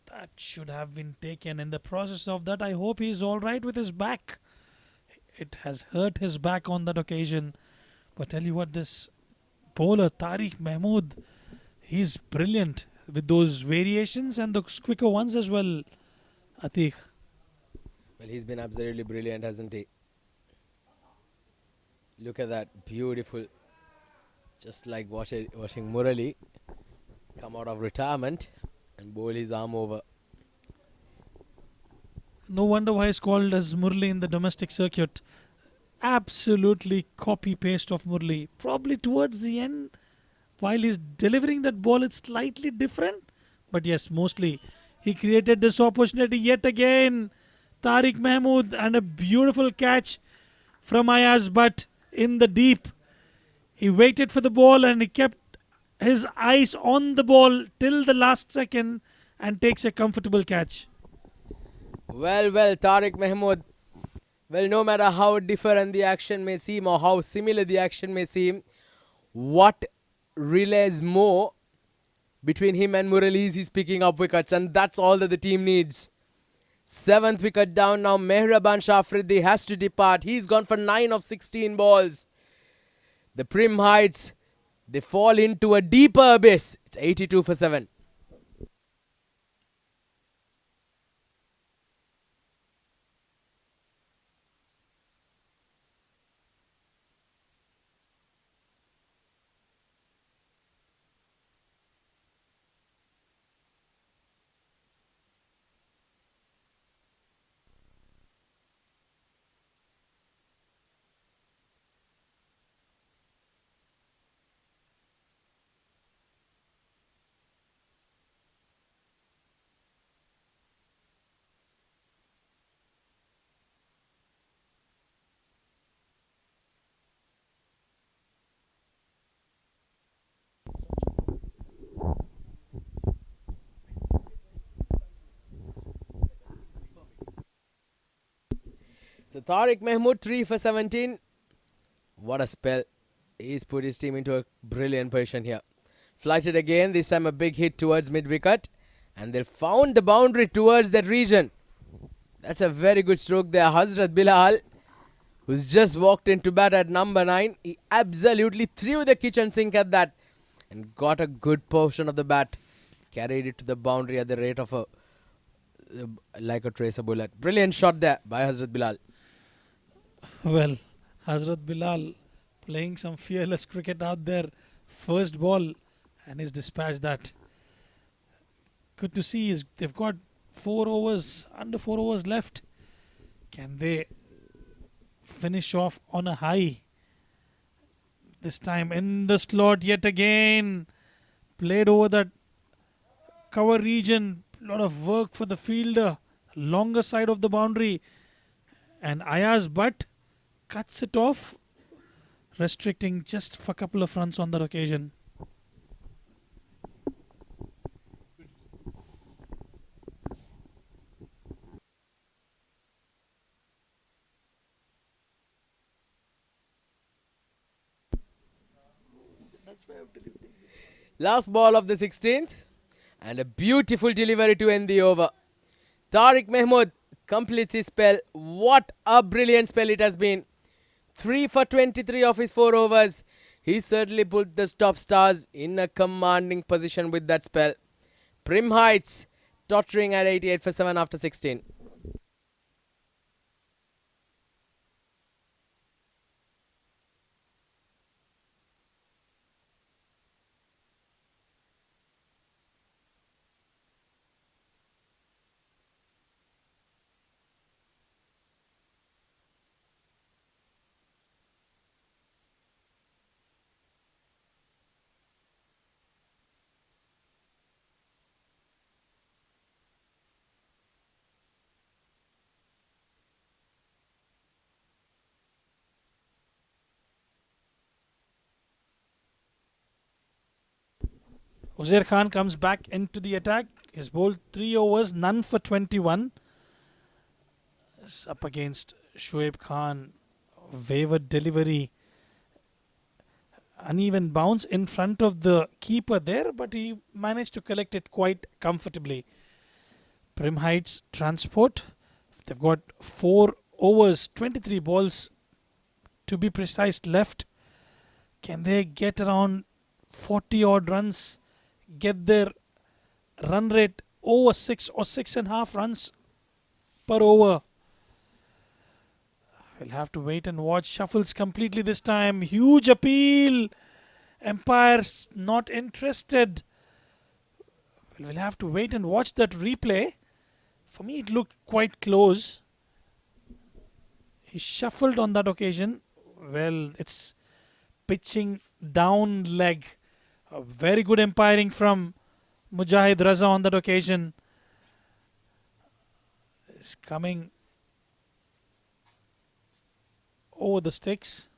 That should have been taken. In the process of that, I hope he's all right with his back. It has hurt his back on that occasion. But tell you what, this bowler, Tariq Mahmood, he's brilliant with those variations and those quicker ones as well, Atiq. Well, he's been absolutely brilliant, hasn't he? Look at that, beautiful. Just like watching Murali come out of retirement and bowl his arm over. No wonder why he's called as Murli in the domestic circuit. Absolutely copy-paste of Murli. Probably towards the end, while he's delivering that ball, it's slightly different. But yes, mostly he created this opportunity yet again. Tariq Mahmood, and a beautiful catch from Ayaz Butt in the deep. He waited for the ball and he kept his eyes on the ball till the last second and takes a comfortable catch. Well, Tariq Mahmood. Well, no matter how different the action may seem or how similar the action may seem, What relays more between him and Murali's? He's picking up wickets, and that's all that the team needs. 7th wicket down now. Mehraban Shafridi has to depart. He's gone for 9 of 16 balls. The Prim Heights, they fall into a deeper abyss. It's 82 for 7. So Tariq Mahmood 3 for 17. What a spell. He's put his team into a brilliant position here. Flighted again, this time a big hit towards mid-wicket. And they found the boundary towards that region. That's a very good stroke there. Hazrat Bilal, who's just walked into bat at number 9. He absolutely threw the kitchen sink at that. And got a good portion of the bat. Carried it to the boundary at the rate of like a tracer bullet. Brilliant shot there by Hazrat Bilal. Well, Hazrat Bilal playing some fearless cricket out there. First ball, and he's dispatched that. Good to see. They've got 4 overs, under 4 overs left. Can they finish off on a high? This time in the slot yet again. Played over that cover region. A lot of work for the fielder. Longer side of the boundary. And Ayaz Butt cuts it off, restricting just for a couple of runs on that occasion. Last ball of the 16th. And a beautiful delivery to end the over. Tariq Mahmood completes his spell. What a brilliant spell it has been. 3 for 23 of his 4 overs. He certainly put the top stars in a commanding position with that spell. Prim Heights tottering at 88 for 7 after 16. Uzair Khan comes back into the attack. He's bowled 3 overs, none for 21. It's up against Shoaib Khan. Wayward delivery. Uneven bounce in front of the keeper there, but he managed to collect it quite comfortably. Prim Heights Transport. They've got 4 overs, 23 balls to be precise left. Can they get around 40 odd runs? Get their run rate over 6 or 6.5 runs per over. We'll have to wait and watch. Shuffles completely this time. Huge appeal. Empire's not interested. We'll have to wait and watch that replay. For me, it looked quite close. He shuffled on that occasion. Well, it's pitching down leg. A very good umpiring from Mujahid Raza on that occasion. Is coming over the sticks.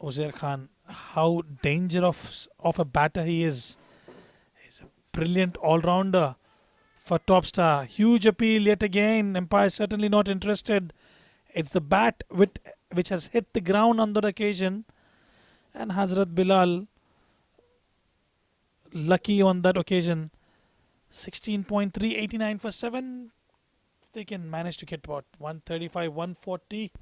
Uzair Khan, how dangerous of a batter he is. He's a brilliant all-rounder for top star. Huge appeal yet again. Empire certainly not interested. It's the bat which has hit the ground on that occasion, and Hazrat Bilal lucky on that occasion. 16.3, 89 for 7. They can manage to get what, 135, 140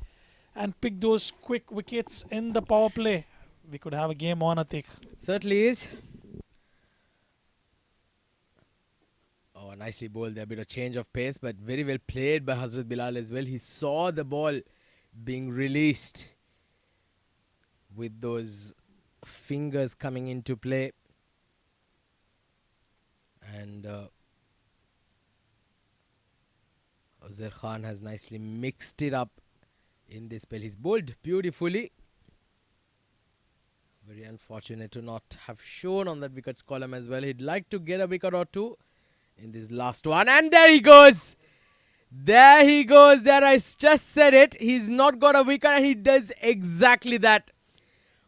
and pick those quick wickets in the power play. We could have a game on, Atiq. Certainly is. Oh, nicely bowled there. A bit of change of pace, but very well played by Hazrat Bilal as well. He saw the ball being released with those fingers coming into play. And Uzair Khan has nicely mixed it up in this spell. He's bowled beautifully. Very unfortunate to not have shown on that wickets column as well. He'd like to get a wicket or two in this last one. And there he goes. There he goes. There, I just said it. He's not got a wicket and he does exactly that.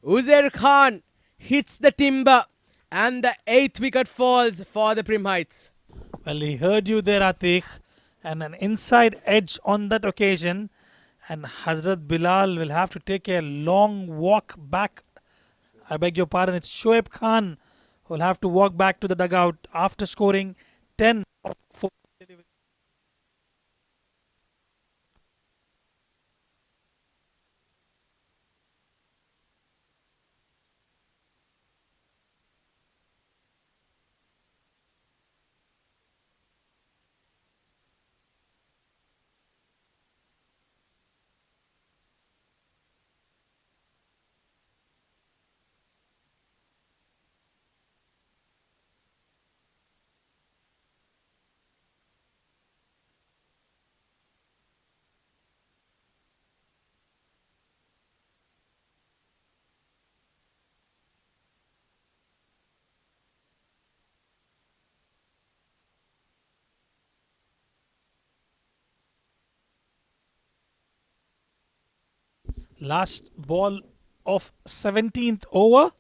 Uzair Khan hits the timber and the 8th wicket falls for the Prim Heights. Well, he heard you there, Atiq, and an inside edge on that occasion. And Hazrat Bilal will have to take a long walk back. I beg your pardon, it's Shoaib Khan who will have to walk back to the dugout after scoring 10 of 4 deliveries. Last ball of 17th over,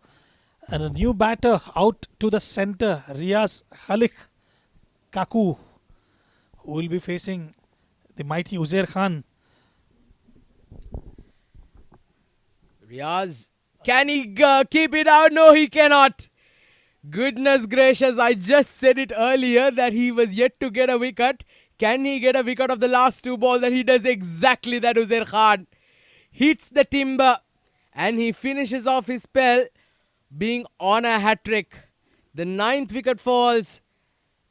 and a new batter out to the centre, Riaz Khalik Kaku, who will be facing the mighty Uzair Khan. Riaz, can he keep it out? No, he cannot. Goodness gracious, I just said it earlier that he was yet to get a wicket. Can he get a wicket of the last 2 balls? And he does exactly that, Uzair Khan. Hits the timber and he finishes off his spell being on a hat-trick. The 9th wicket falls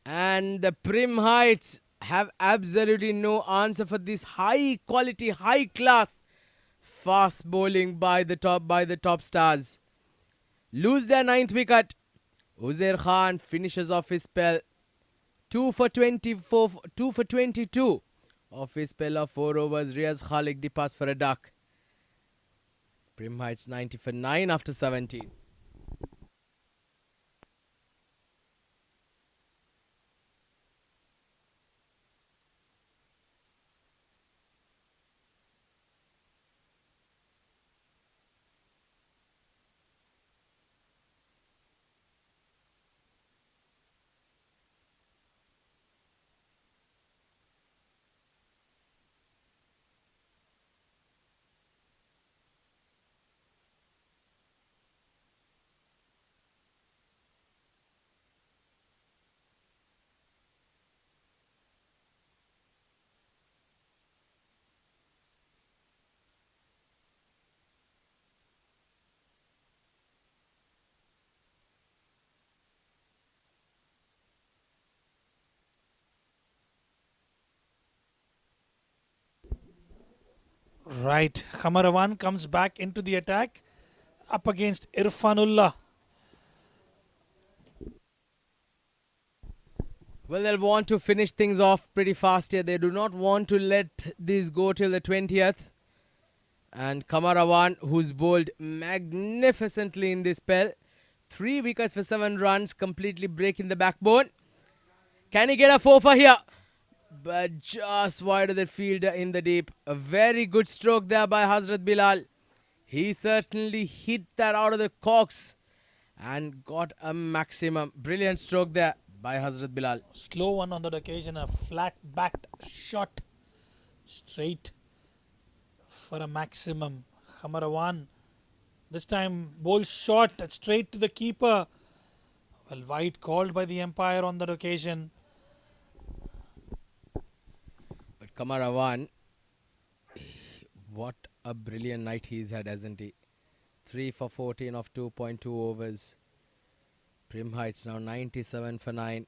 and the Prim Heights have absolutely no answer for this high quality, high class fast bowling by the top stars. Lose their 9th wicket. Uzair Khan finishes off his spell 2 for 22 of his spell of 4 overs. Riaz Khalik departs for a duck. Prim Heights 90 for 9 after 17. Right, Khamarawan comes back into the attack up against Irfanullah. Well, they'll want to finish things off pretty fast here. They do not want to let this go till the 20th. And Khamarawan, who's bowled magnificently in this spell. 3 wickets for 7 runs, completely breaking the backbone. Can he get a 4 for here? But just wide of the fielder in the deep. A very good stroke there by Hazrat Bilal. He certainly hit that out of the corks and got a maximum. Brilliant stroke there by Hazrat Bilal. Slow one on that occasion, a flat backed shot straight for a maximum. Khamarawan this time bowls short straight to the keeper. Well, wide called by the umpire on that occasion. But Kamarawan, what a brilliant night he's had, hasn't he? 3 for 14 of 2.2 overs. Prim Heights now 97 for 9.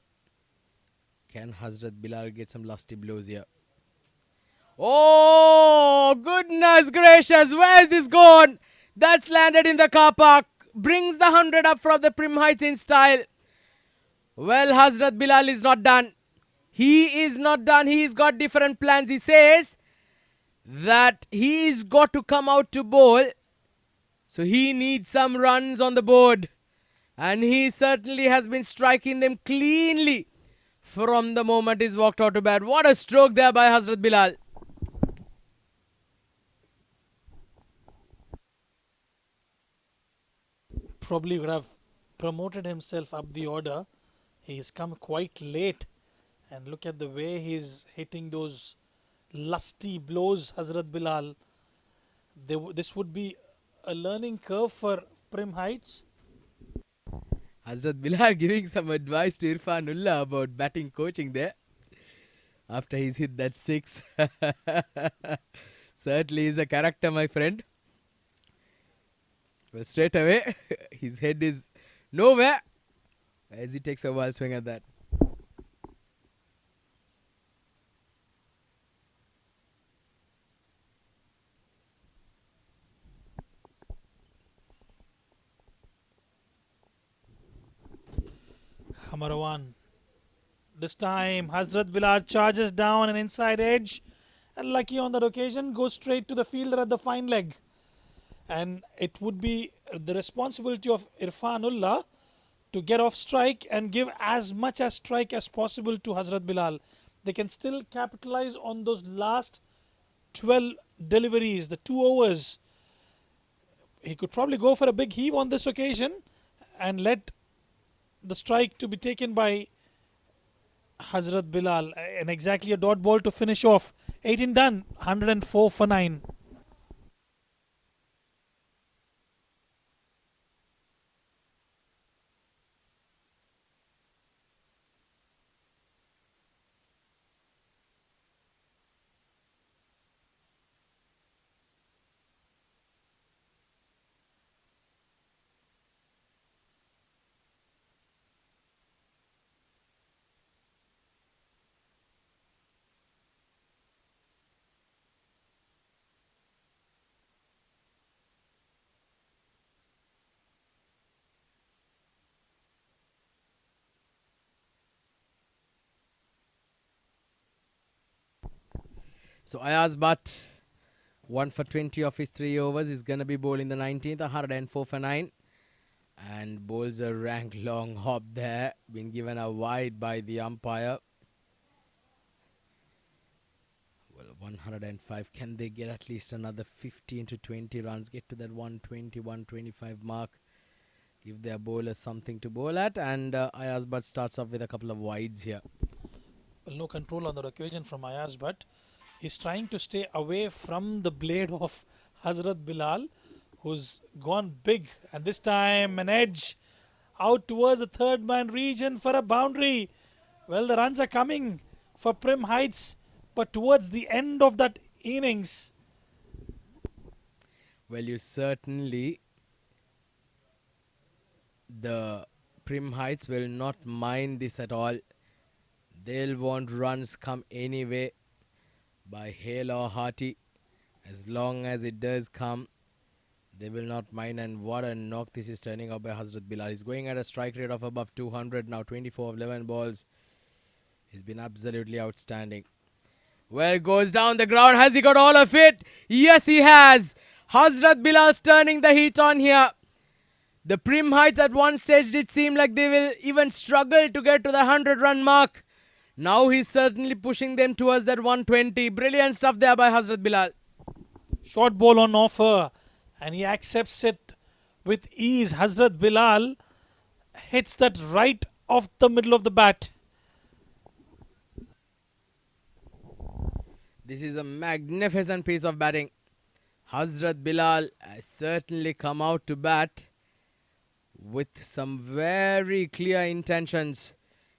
Can Hazrat Bilal get some lusty blows here? Oh, goodness gracious, where's this gone? That's landed in the car park. Brings the 100 up from the Prim Heights in style. Well, Hazrat Bilal is not done. He is not done. He's got different plans. He says that he's got to come out to bowl. So he needs some runs on the board. And he certainly has been striking them cleanly from the moment he's walked out to bat. What a stroke there by Hazrat Bilal. Probably would have promoted himself up the order. He's come quite late. And look at the way he's hitting those lusty blows, Hazrat Bilal. This would be a learning curve for Prim Heights. Hazrat Bilal giving some advice to Irfanullah about batting coaching there. After he's hit that 6. Certainly is a character, my friend. Well, straight away, his head is nowhere as he takes a wild swing at that. Khamarawan. This time Hazrat Bilal charges down an inside edge and lucky on that occasion goes straight to the fielder at the fine leg. And it would be the responsibility of Irfanullah to get off strike and give as much as strike as possible to Hazrat Bilal. They can still capitalize on those last 12 deliveries, the 2 overs. He could probably go for a big heave on this occasion and let the strike to be taken by Hazrat Bilal. And exactly a dot ball to finish off. 18 done, 104 for 9. So Ayaz Butt, 1 for 20 of his 3 overs, is going to be bowling the 19th, 104 for 9. And bowls a rank long hop there, been given a wide by the umpire. Well, 105, can they get at least another 15 to 20 runs, get to that 120, 125 mark, give their bowlers something to bowl at, and Ayaz Butt starts off with a couple of wides here. Well, no control on that occasion from Ayaz Butt. He's trying to stay away from the blade of Hazrat Bilal, who's gone big. And this time an edge out towards the third man region for a boundary. Well, the runs are coming for Prim Heights, but towards the end of that innings. Well, you certainly, the Prim Heights will not mind this at all. They'll want runs come anyway, by hail or hearty. As long as it does come, they will not mind. And what a knock this is turning out by Hazrat Bilal. He's going at a strike rate of above 200 now, 24 of 11 balls. He's been absolutely outstanding. Well, goes down the ground. Has he got all of it? Yes, he has. Hazrat Bilal's turning the heat on here. The Prim Heights at one stage did seem like they will even struggle to get to the 100-run mark. Now he's certainly pushing them towards that 120. Brilliant stuff there by Hazrat Bilal. Short ball on offer and he accepts it with ease. Hazrat Bilal hits that right off the middle of the bat. This is a magnificent piece of batting. Hazrat Bilal has certainly come out to bat with some very clear intentions.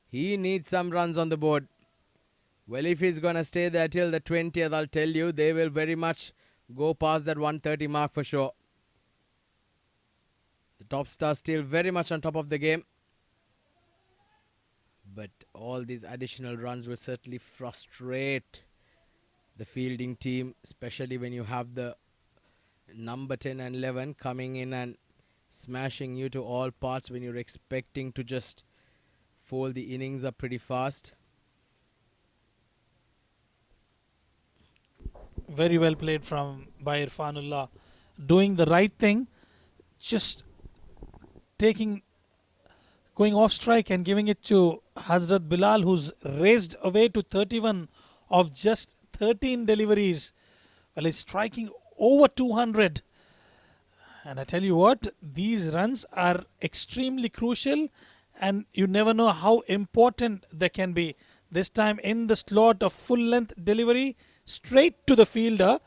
He needs some runs on the board. Well, if he's going to stay there till the 20th, I'll tell you, they will very much go past that 130 mark for sure. The top star still very much on top of the game. But all these additional runs will certainly frustrate the fielding team, especially when you have the number 10 and 11 coming in and smashing you to all parts when you're expecting to just fold the innings up pretty fast. Very well played by Irfanullah. Doing the right thing, just going off strike and giving it to Hazrat Bilal, who's raced away to 31 of just 13 deliveries. Well, he's striking over 200. And I tell you what, these runs are extremely crucial and you never know how important they can be. This time in the slot of full-length delivery, straight to the fielder.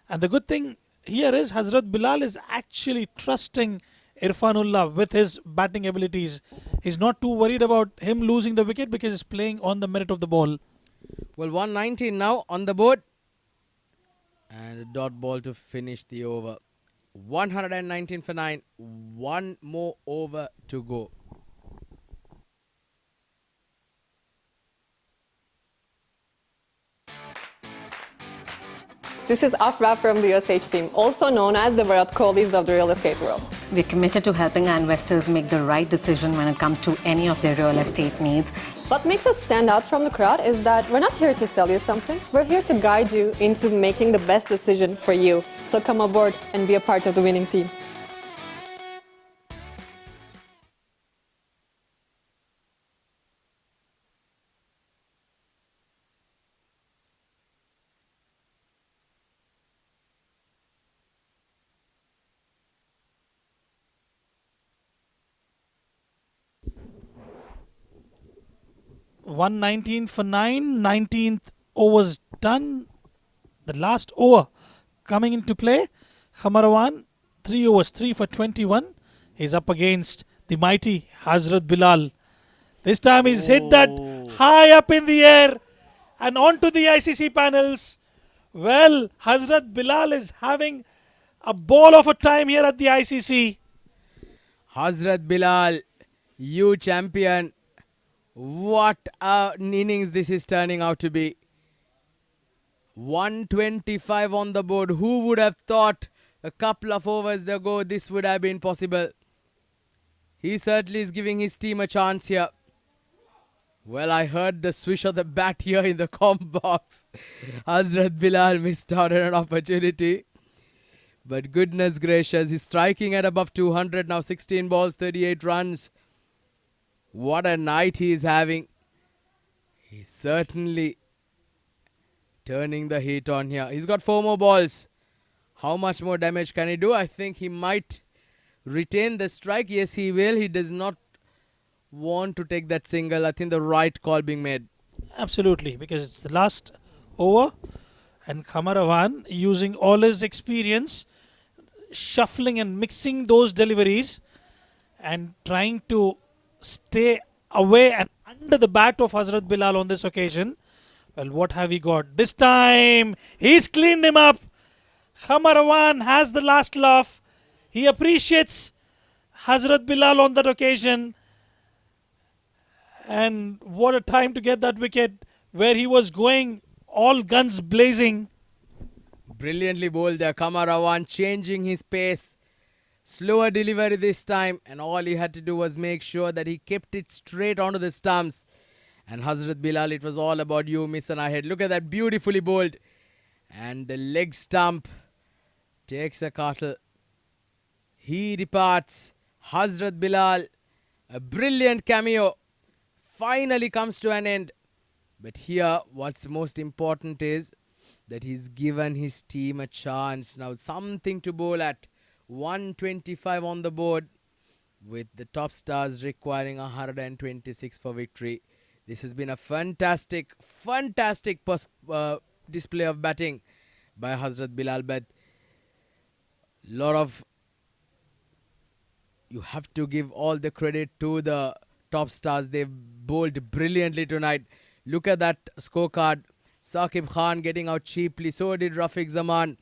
And the good thing here is Hazrat Bilal is actually trusting Irfanullah with his batting abilities. He's not too worried about him losing the wicket because he's playing on the merit of the ball. Well, 119 now on the board. And a dot ball to finish the over. 119 for 9. One more over to go. This is Afra from the USH team, also known as the Virat Kohlis of the real estate world. We're committed to helping our investors make the right decision when it comes to any of their real estate needs. What makes us stand out from the crowd is that we're not here to sell you something. We're here to guide you into making the best decision for you. So come aboard and be a part of the winning team. $119 for 9, 19th overs done. The last over coming into play. Khamarawan, 3 overs, 3 for 21. He's up against the mighty Hazrat Bilal. This time he's hit that high up in the air and onto the ICC panels. Well, Hazrat Bilal is having a ball of a time here at the ICC. Hazrat Bilal, you champion. What an innings this is turning out to be. 125 on the board. Who would have thought a couple of overs ago this would have been possible? He certainly is giving his team a chance here. Well, I heard the swish of the bat here in the comp box. Hazrat Bilal missed out on an opportunity. But goodness gracious, he's striking at above 200 now. 16 balls, 38 runs. What a night he is having. He's certainly turning the heat on here. He's got 4 more balls. How much more damage can he do? I think he might retain the strike. Yes, he will. He does not want to take that single. I think the right call being made. Absolutely, because it's the last over. And Khamarawan, using all his experience, shuffling and mixing those deliveries and trying to stay away and under the bat of Hazrat Bilal on this occasion. Well, what have we got? This time, he's cleaned him up. Khamarawan has the last laugh. He appreciates Hazrat Bilal on that occasion. And what a time to get that wicket where he was going all guns blazing. Brilliantly bowled there. Khamarawan changing his pace. Slower delivery this time, and all he had to do was make sure that he kept it straight onto the stumps. And Hazrat Bilal, it was all about you, miss and ahead. Look at that, beautifully bowled. And the leg stump takes a cattle. He departs. Hazrat Bilal, a brilliant cameo, finally comes to an end. But here, what's most important is that he's given his team a chance. Now, something to bowl at. 125 on the board, with the top stars requiring 126 for victory. This has been a fantastic display of batting by Hazrat Bilal. But Lot of, you have to give all the credit to the top stars. They've bowled brilliantly tonight. Look at that scorecard. Saqib Khan getting out cheaply. So did Rafiq Zaman.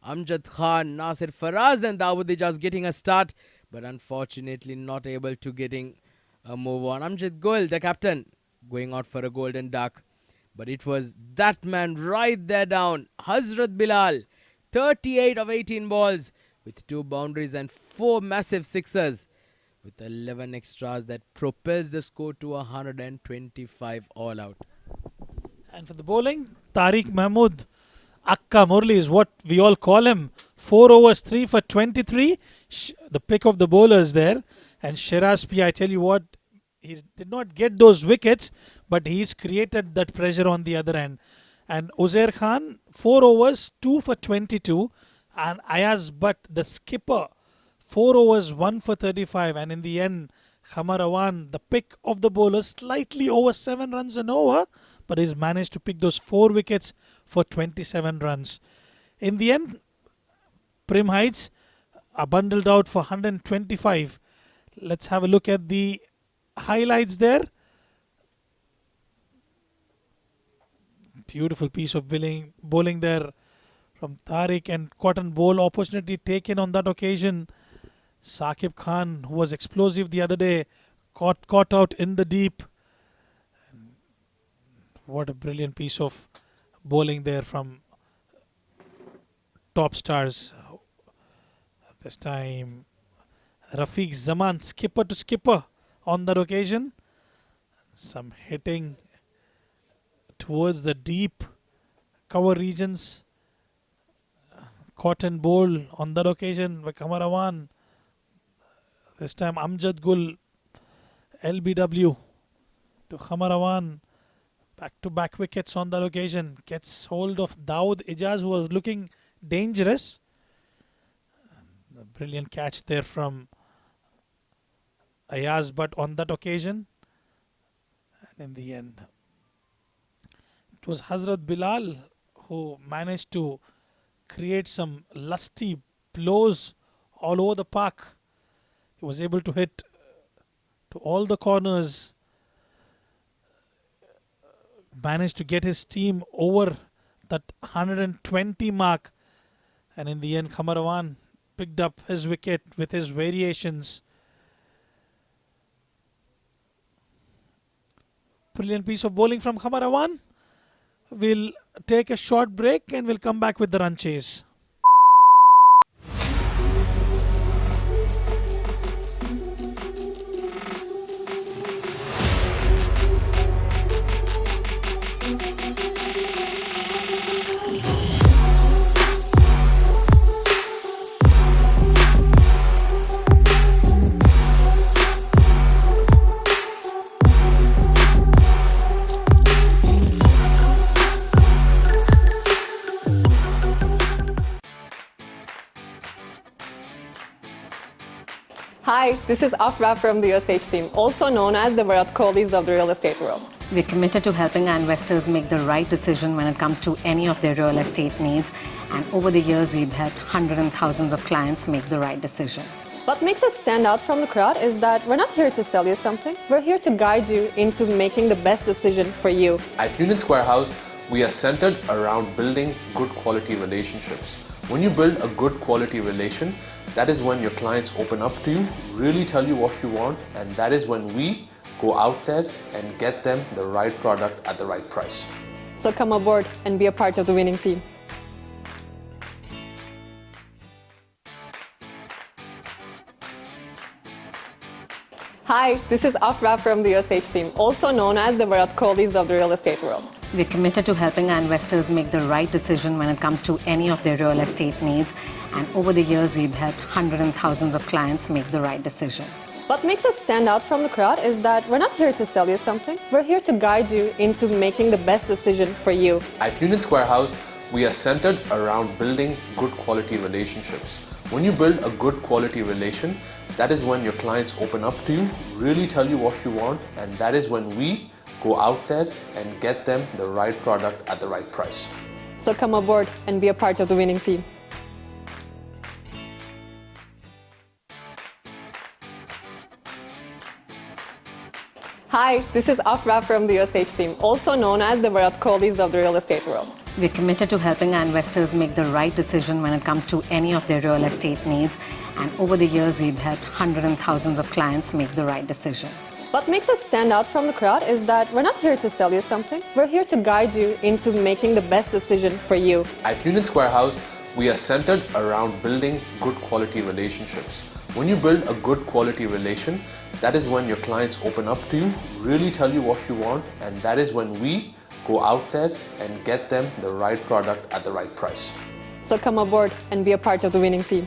Amjad Khan, Nasir Faraz and Dawood Ijaz getting a start, but unfortunately not able to getting a move on. Amjad Goel, the captain, going out for a golden duck. But it was that man right there down, Hazrat Bilal, 38 of 18 balls with 2 boundaries and 4 massive sixers with 11 extras that propels the score to 125 all out. And for the bowling, Tariq Mahmood, Akka Murli is what we all call him. 4 overs, 3 for 23. The pick of the bowlers there. And Shiraz P, I tell you what, he did not get those wickets, but he's created that pressure on the other end. And Uzair Khan, 4 overs, 2 for 22. And Ayaz Butt, the skipper, 4 overs, 1 for 35. And in the end, Khamar Awan, the pick of the bowlers, slightly over 7 runs an over, but he's managed to pick those 4 wickets for 27 runs. In the end, Prim Heights are bundled out for 125. Let's have a look at the highlights there. Beautiful piece of bowling there from Tariq, and cotton bowl opportunity taken on that occasion. Saqib Khan, who was explosive the other day, caught out in the deep. What a brilliant piece of bowling there from top stars. This time, Rafiq Zaman, skipper to skipper on that occasion. Some hitting towards the deep cover regions. Cotton bowl on that occasion by Khamar Awan. This time, Amjad Gul, LBW to Khamar Awan. Back-to-back wickets on that occasion. Gets hold of Dawood Ijaz, who was looking dangerous. A brilliant catch there from Ayaz Butt on that occasion. And in the end, it was Hazrat Bilal who managed to create some lusty blows all over the park. He was able to hit to all the corners. Managed to get his team over that 120 mark, and in the end Khamar Awan picked up his wicket with his variations. Brilliant piece of bowling from Khamar Awan. We'll take a short break and we'll come back with the run chase. Hi, this is Afra from the USH team, also known as the Virat Kohlis of the real estate world. We're committed to helping our investors make the right decision when it comes to any of their real estate needs. And over the years, we've helped hundreds and thousands of clients make the right decision. What makes us stand out from the crowd is that we're not here to sell you something. We're here to guide you into making the best decision for you. At Union Square House, we are centered around building good quality relationships. When you build a good quality relation, that is when your clients open up to you, really tell you what you want, and that is when we go out there and get them the right product at the right price. So come aboard and be a part of the winning team. Hi, this is Afra from the USH team, also known as the Virat Kohlis of the real estate world. We're committed to helping our investors make the right decision when it comes to any of their real estate needs. And over the years, we've helped hundreds and thousands of clients make the right decision. What makes us stand out from the crowd is that we're not here to sell you something. We're here to guide you into making the best decision for you. At Union Square House, we are centered around building good quality relationships. When you build a good quality relation, that is when your clients open up to you, really tell you what you want, and that is when we go out there and get them the right product at the right price. So come aboard and be a part of the winning team. Hi, this is Afra from the USH team, also known as the Virat Kohlis of the real estate world. We're committed to helping our investors make the right decision when it comes to any of their real estate needs. And over the years, we've helped hundreds and thousands of clients make the right decision. What makes us stand out from the crowd is that we're not here to sell you something. We're here to guide you into making the best decision for you. At Union Square House, we are centered around building good quality relationships. When you build a good quality relation, that is when your clients open up to you, really tell you what you want, and that is when we go out there and get them the right product at the right price. So come aboard and be a part of the winning team.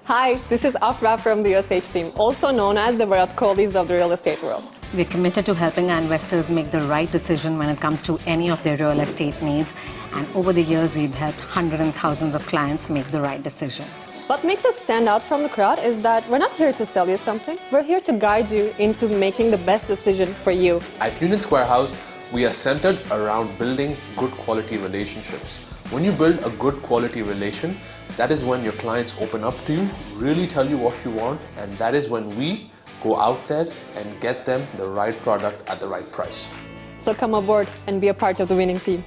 Hi, this is Afra from the USH team, also known as the Virat Kohlis of the real estate world. We're committed to helping our investors make the right decision when it comes to any of their real estate needs. And over the years, we've helped hundreds and thousands of clients make the right decision. What makes us stand out from the crowd is that we're not here to sell you something. We're here to guide you into making the best decision for you. At Union Square House, we are centered around building good quality relationships. When you build a good quality relation, that is when your clients open up to you, really tell you what you want, and that is when we go out there and get them the right product at the right price. So come aboard and be a part of the winning team.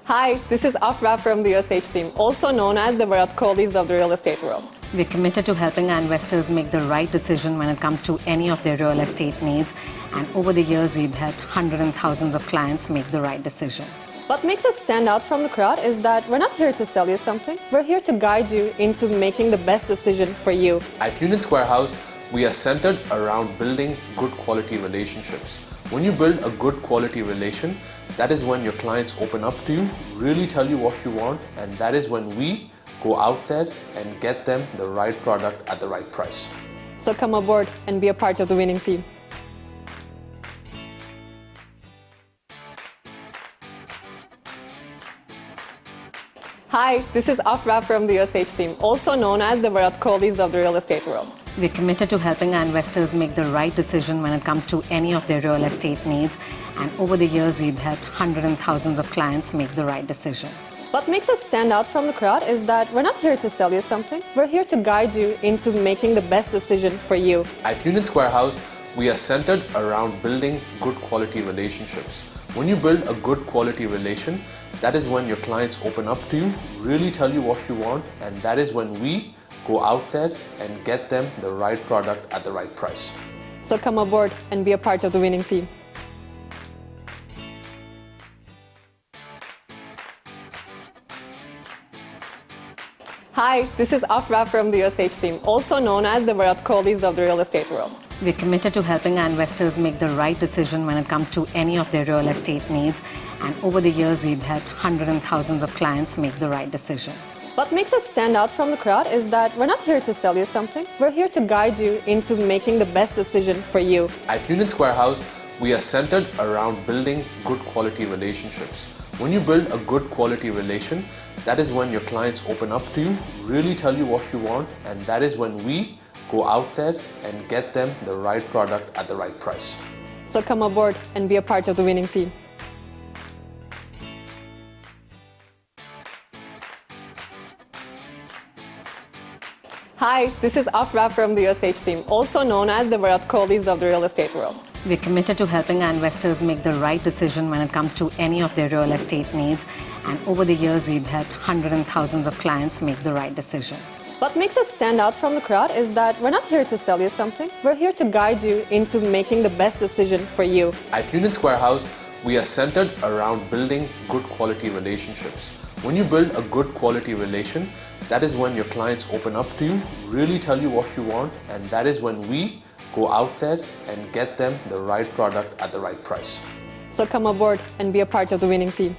Hi, this is Afra from the USH team, also known as the Virat Kohlis of the real estate world. We're committed to helping our investors make the right decision when it comes to any of their real estate needs. And over the years, we've helped hundreds and thousands of clients make the right decision. What makes us stand out from the crowd is that we're not here to sell you something. We're here to guide you into making the best decision for you. At Union Square House, we are centered around building good quality relationships. When you build a good quality relation, that is when your clients open up to you, really tell you what you want, and that is when we go out there and get them the right product at the right price. So come aboard and be a part of the winning team. Hi, this is Afra from the USH team, also known as the Virat Kohlis of the real estate world. We're committed to helping our investors make the right decision when it comes to any of their real estate needs. And over the years, we've helped hundreds and thousands of clients make the right decision. What makes us stand out from the crowd is that we're not here to sell you something. We're here to guide you into making the best decision for you. At Union Square House, we are centered around building good quality relationships. When you build a good quality relation, that is when your clients open up to you, really tell you what you want, and that is when we go out there and get them the right product at the right price. So come aboard and be a part of the winning team. Hi, this is Afra from the USH team, also known as the Virat Kohlis of the real estate world. We're committed to helping our investors make the right decision when it comes to any of their real estate needs. And over the years, we've helped hundreds and thousands of clients make the right decision. What makes us stand out from the crowd is that we're not here to sell you something. We're here to guide you into making the best decision for you. At Union Square House, we are centered around building good quality relationships. When you build a good quality relation, that is when your clients open up to you, really tell you what you want, and that is when we go out there and get them the right product at the right price. So come aboard and be a part of the winning team. Hi, this is Afra from the USH team, also known as the Virat Kohlis of the real estate world. We're committed to helping our investors make the right decision when it comes to any of their real estate needs. And over the years, we've helped hundreds and thousands of clients make the right decision. What makes us stand out from the crowd is that we're not here to sell you something. We're here to guide you into making the best decision for you. At Union Square House, we are centered around building good quality relationships. When you build a good quality relation, that is when your clients open up to you, really tell you what you want, and that is when we go out there and get them the right product at the right price. So come aboard and be a part of the winning team.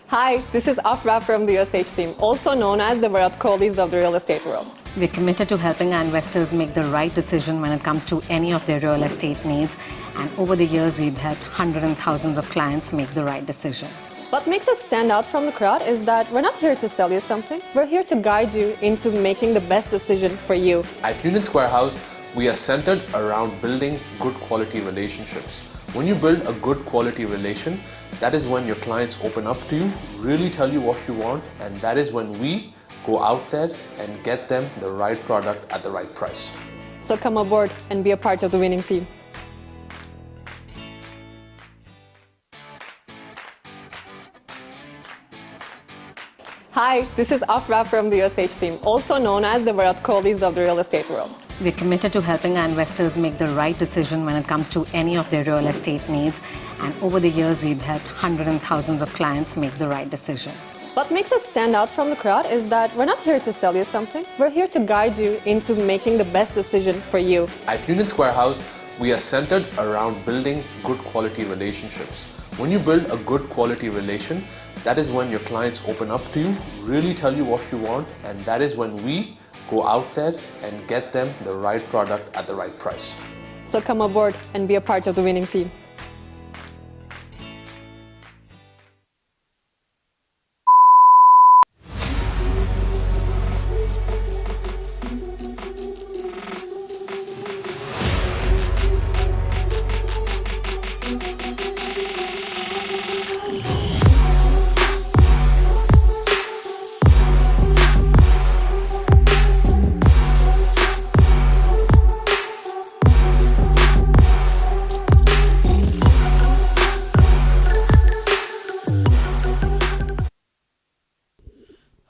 Hi, this is Afra from the USH team, also known as the Virat Kohlis of the real estate world. We're committed to helping our investors make the right decision when it comes to any of their real estate needs. And over the years, we've helped hundreds and thousands of clients make the right decision. What makes us stand out from the crowd is that we're not here to sell you something. We're here to guide you into making the best decision for you. At Union Square House, we are centered around building good quality relationships. When you build a good quality relation, that is when your clients open up to you, really tell you what you want, and that is when we go out there and get them the right product at the right price. So come aboard and be a part of the winning team. Hi, this is Afra from the USH team, also known as the Virat Kohlis of the real estate world. We're committed to helping our investors make the right decision when it comes to any of their real estate needs. And over the years, we've helped hundreds and thousands of clients make the right decision. What makes us stand out from the crowd is that we're not here to sell you something. We're here to guide you into making the best decision for you. At Union Square House, we are centered around building good quality relationships. When you build a good quality relation, that is when your clients open up to you, really tell you what you want, and that is when we go out there and get them the right product at the right price. So come aboard and be a part of the winning team.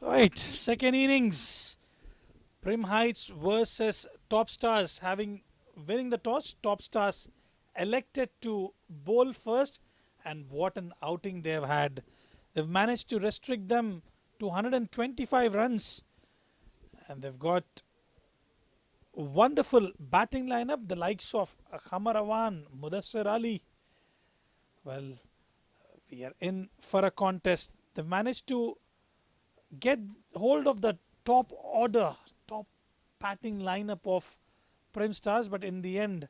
Right, second innings. Prim Heights versus Top Stars. Winning the toss, Top Stars elected to bowl first, and what an outing they've had. They've managed to restrict them to 125 runs, and they've got a wonderful batting lineup, the likes of Khamar Awan, Mudassir Ali. Well, we are in for a contest. They've managed to get hold of the top order, top batting lineup of Prim Stars, but in the end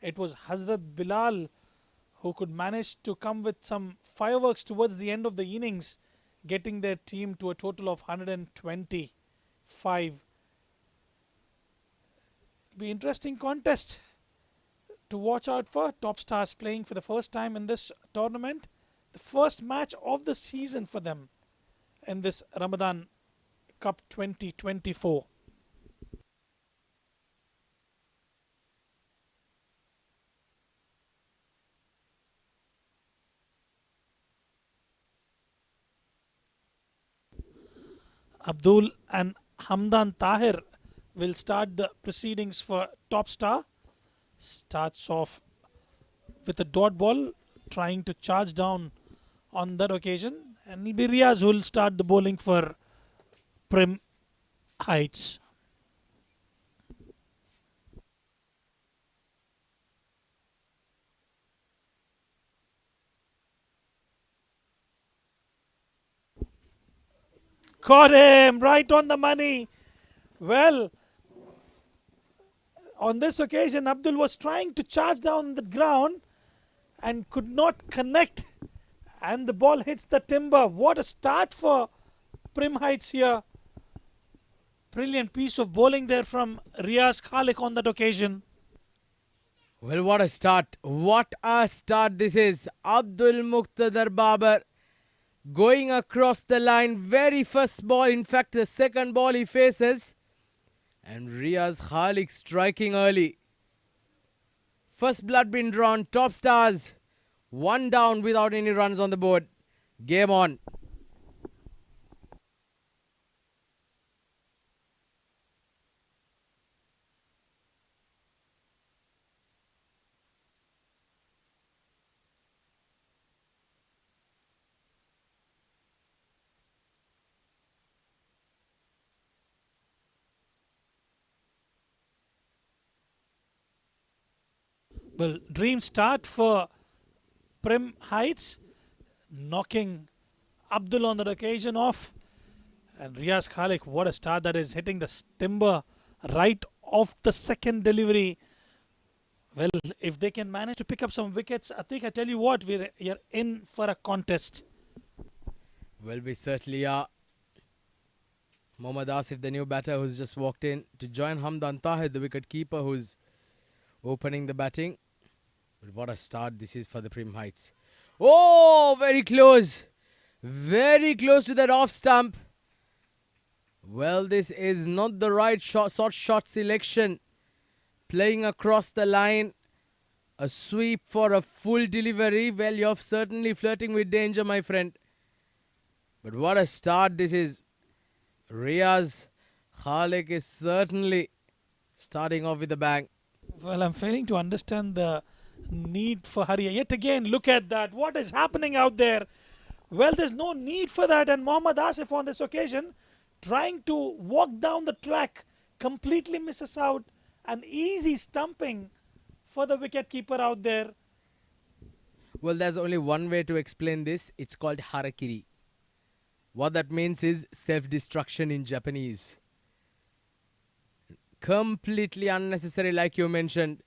it was Hazrat Bilal who could manage to come with some fireworks towards the end of the innings, getting their team to a total of 125. It'll be interesting contest to watch out for. Top Stars playing for the first time in this tournament, the first match of the season for them in this Ramadan Cup 2024. Abdul and Hamdan Tahir will start the proceedings for Top Star. Starts off with a dot ball, trying to charge down on that occasion. And it'll be Riaz who will start the bowling for Prim Heights. Caught him right on the money. Well, on this occasion, Abdul was trying to charge down the ground and could not connect. And the ball hits the timber. What a start for Prim Heights here. Brilliant piece of bowling there from Riaz Khalik on that occasion. Well, what a start. What a start this is. Abdul Muqtadar Babar going across the line. Very first ball. In fact, the second ball he faces. And Riaz Khalik striking early. First blood been drawn. Top Stars. One down without any runs on the board. Game on. Well, dream start for Prim Heights, knocking Abdul on that occasion off. And Riaz Khalik, what a start that is, hitting the timber right off the second delivery. Well, if they can manage to pick up some wickets, I think I tell you what, we're in for a contest. Well, we certainly are. Mohammad Asif, the new batter who's just walked in to join Hamdan Tahir, the wicket keeper, who's opening the batting. But what a start this is for the Prim Heights. Oh, very close. Very close to that off stump. Well, this is not the right shot selection. Playing across the line. A sweep for a full delivery. Well, you're certainly flirting with danger, my friend. But what a start this is. Riaz Khalik is certainly starting off with a bang. Well, I'm failing to understand the need for hurry. Yet again, look at that. What is happening out there? Well, there's no need for that. And Mohammad Asif on this occasion, trying to walk down the track, completely misses out. An easy stumping for the wicketkeeper out there. Well, there's only one way to explain this. It's called harakiri. What that means is self-destruction in Japanese. Completely unnecessary, like you mentioned.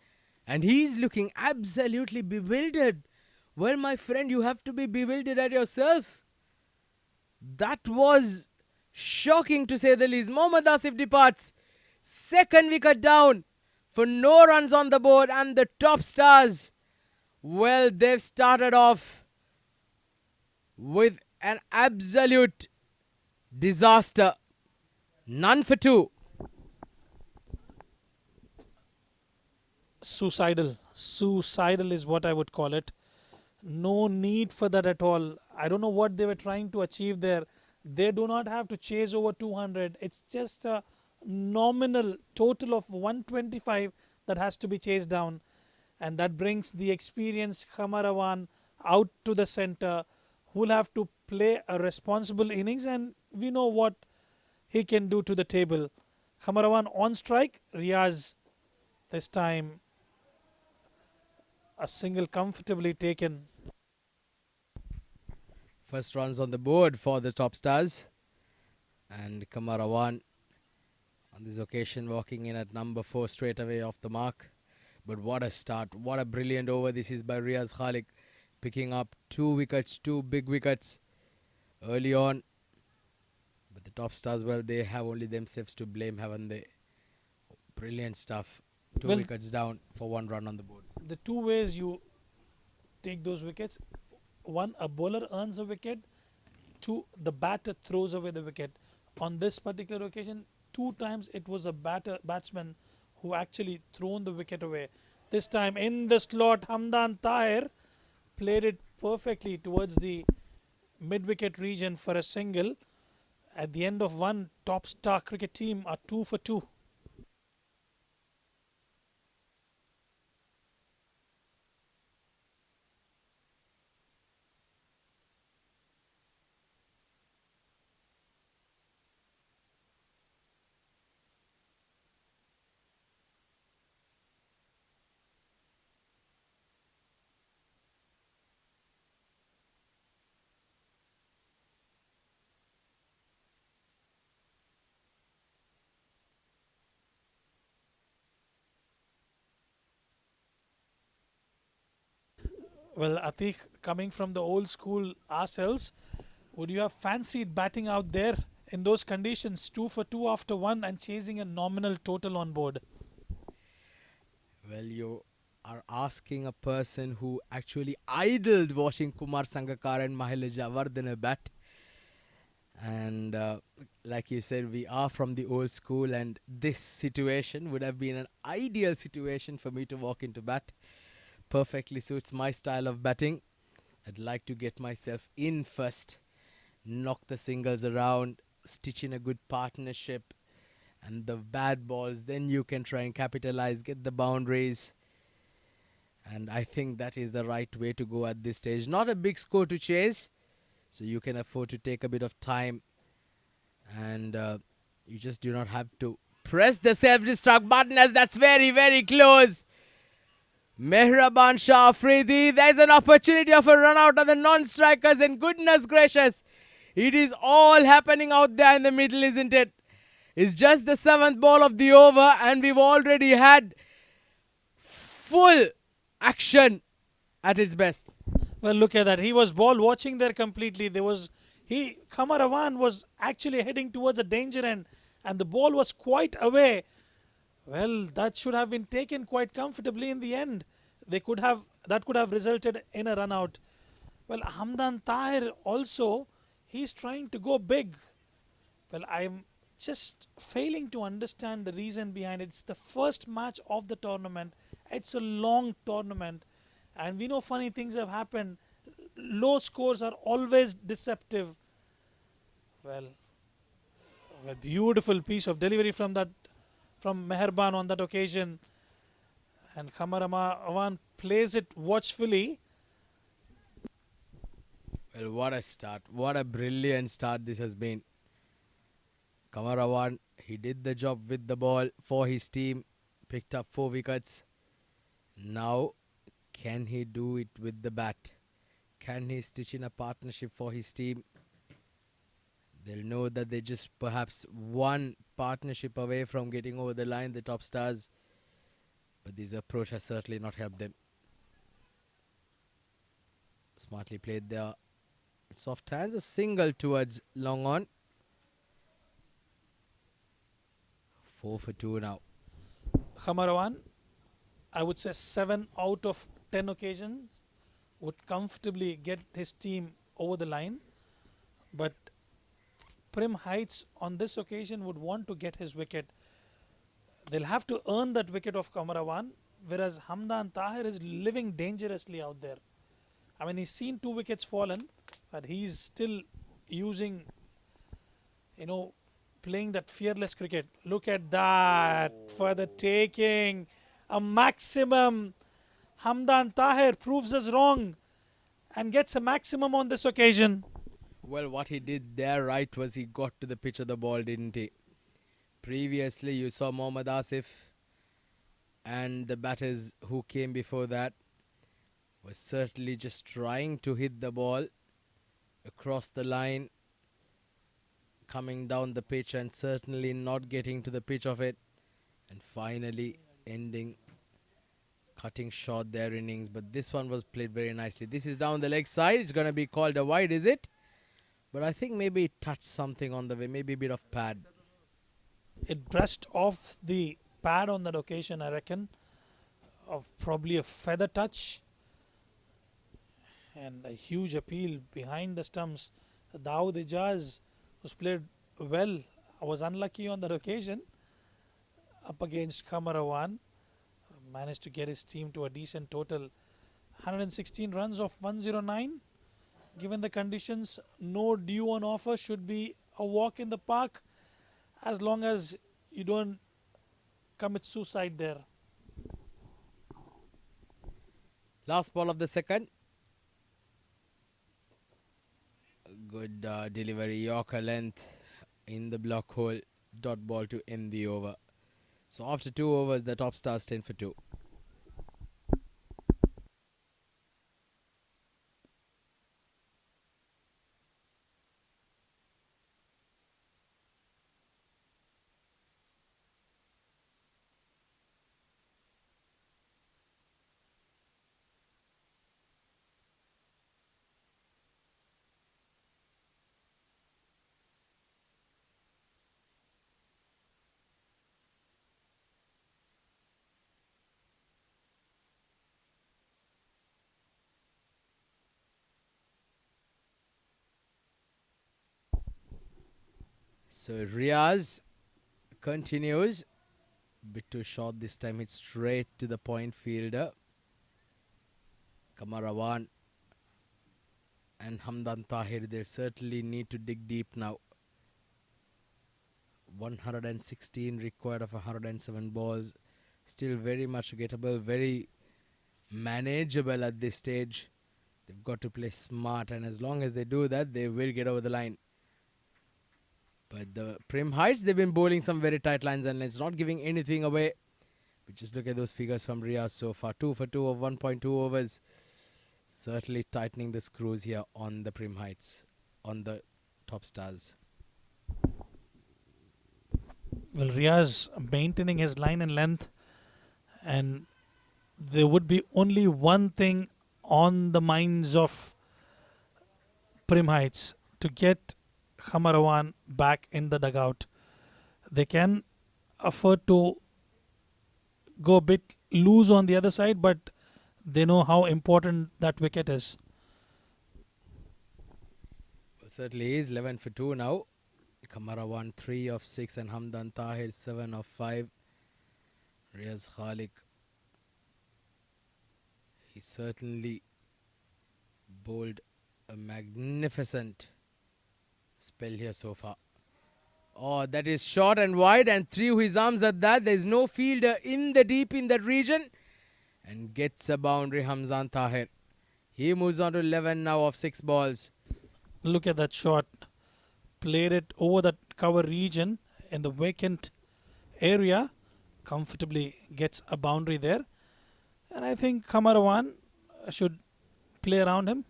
And he's looking absolutely bewildered. Well, my friend, you have to be bewildered at yourself. That was shocking, to say the least. Mohammad Asif departs. Second wicket down for no runs on the board. And the top stars, well, they've started off with an absolute disaster. None for two. Suicidal. Suicidal is what I would call it. No need for that at all. I don't know what they were trying to achieve there. They do not have to chase over 200. It's just a nominal total of 125 that has to be chased down. And that brings the experienced Khamarawan out to the center, who will have to play a responsible innings, and we know what he can do to the table. Khamarawan on strike. Riaz this time a single comfortably taken. First runs on the board for the top stars. And Khamarawan on this occasion walking in at number 4 straight away off the mark. But what a start. What a brilliant over this is by Riaz Khalik. Picking up 2 wickets, 2 big wickets early on. But the top stars, well, they have only themselves to blame, haven't they? Brilliant stuff. 2 wickets down for 1 run on the board. The 2 ways you take those wickets. 1, a bowler earns a wicket. 2, the batter throws away the wicket. On this particular occasion, 2 times it was a batsman who actually thrown the wicket away. This time in the slot, Hamdan Tahir played it perfectly towards the mid-wicket region for a single. At the end of one, top star cricket team are 2 for 2. Well, Atiq, coming from the old school ourselves, would you have fancied batting out there in those conditions, 2 for 2 after 1 and chasing a nominal total on board? Well, you are asking a person who actually idled watching Kumar Sangakkara and Mahela Javardhana bat. And like you said, we are from the old school, and this situation would have been an ideal situation for me to walk into bat. Perfectly suits my style of batting. I'd like to get myself in first, knock the singles around, stitch in a good partnership, and the bad balls, then you can try and capitalize, get the boundaries. And I think that is the right way to go at this stage. Not a big score to chase, so you can afford to take a bit of time, and you just do not have to press the self-destruct button, as that's very, very close. Mehraban Shah Afridi, there's an opportunity of a run out of the non-strikers, and goodness gracious, it is all happening out there in the middle, isn't it? It's just the 7th ball of the over, and we've already had full action at its best. Well, look at that. He was ball watching there completely. There was Kamarawan was actually heading towards a danger end, and the ball was quite away. Well, that should have been taken quite comfortably in the end. That could have resulted in a run out. Well, Hamdan Tahir also, he's trying to go big. Well, I'm just failing to understand the reason behind it. It's the first match of the tournament. It's a long tournament, and we know funny things have happened. Low scores are always deceptive. Well, a beautiful piece of delivery from Meherban on that occasion, and Kamarawan plays it watchfully. Well, what a start. What a brilliant start this has been. Kamarawan, he did the job with the ball for his team, picked up 4 wickets. Now, can he do it with the bat? Can he stitch in a partnership for his team? They'll know that they're just perhaps one partnership away from getting over the line, the top stars. But this approach has certainly not helped them. Smartly played there. Soft hands, a single towards long on. 4 for 2 now. Kamarawan, I would say 7 out of 10 occasions would comfortably get his team over the line. But Prim Heights on this occasion would want to get his wicket. They'll have to earn that wicket of Kamarawan, whereas Hamdan Tahir is living dangerously out there. I mean, he's seen 2 wickets fallen, but he's still using, playing that fearless cricket. Look at that for the taking. A maximum. Hamdan Tahir proves us wrong and gets a maximum on this occasion. Well, what he did there right was he got to the pitch of the ball, didn't he? Previously, you saw Mohammad Asif and the batters who came before that was certainly just trying to hit the ball across the line, coming down the pitch and certainly not getting to the pitch of it, and finally ending, cutting short their innings. But this one was played very nicely. This is down the leg side. It's going to be called a wide, is it? But I think maybe it touched something on the way, maybe a bit of pad. It brushed off the pad on that occasion, I reckon, of probably a feather touch. And a huge appeal behind the stumps. Dawood Ijaz, who's played well, was unlucky on that occasion up against Kamarawan. Managed to get his team to a decent total. 116 runs of 109. Given the conditions, no due on offer, should be a walk in the park as long as you don't commit suicide there. Last ball of the second. Good delivery, Yorker length in the block hole, dot ball to end the over. So after 2 overs, the top stars 10 for 2. So Riaz continues. Bit too short this time. It's straight to the point fielder. Kamarawan and Hamdan Tahir, they certainly need to dig deep now. 116 required of 107 balls. Still very much gettable, very manageable at this stage. They've got to play smart, and as long as they do that, they will get over the line. But the Prim Heights, they've been bowling some very tight lines and it's not giving anything away. But just look at those figures from Riyaz so far. 2 for 2 of 1.2 overs. Certainly tightening the screws here on the Prim Heights, on the top stars. Well, Riyaz maintaining his line and length, and there would be only one thing on the minds of Prim Heights: to get Khamarawan back in the dugout. They can afford to go a bit loose on the other side, but they know how important that wicket is. Certainly is 11 for 2 now. Khamarawan 3 of 6 and Hamdan Tahir 7 of 5. Riaz Khalik, he certainly bowled a magnificent spell here so far. Oh, that is short and wide and threw his arms at that. There is no fielder in the deep in that region and gets a boundary. Hamdan Tahir, he moves on to 11 now of 6 balls. Look at that shot. Played it over that cover region in the vacant area. Comfortably gets a boundary there. And I think Khamarawan should play around him.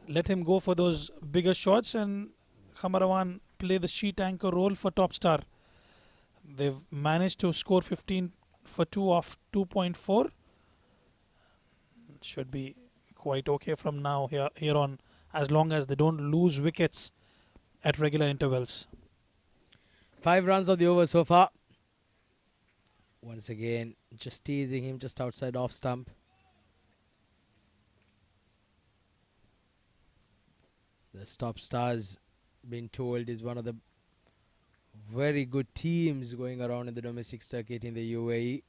Let him go for those bigger shots and Khamarawan play the sheet anchor role for top star. They've managed to score 15 for 2 off 2.4. Should be quite okay from now here on, as long as they don't lose wickets at regular intervals. 5 runs of the over so far. Once again, just teasing him just outside off stump. The top stars, been told, is one of the very good teams going around in the domestic circuit in the UAE.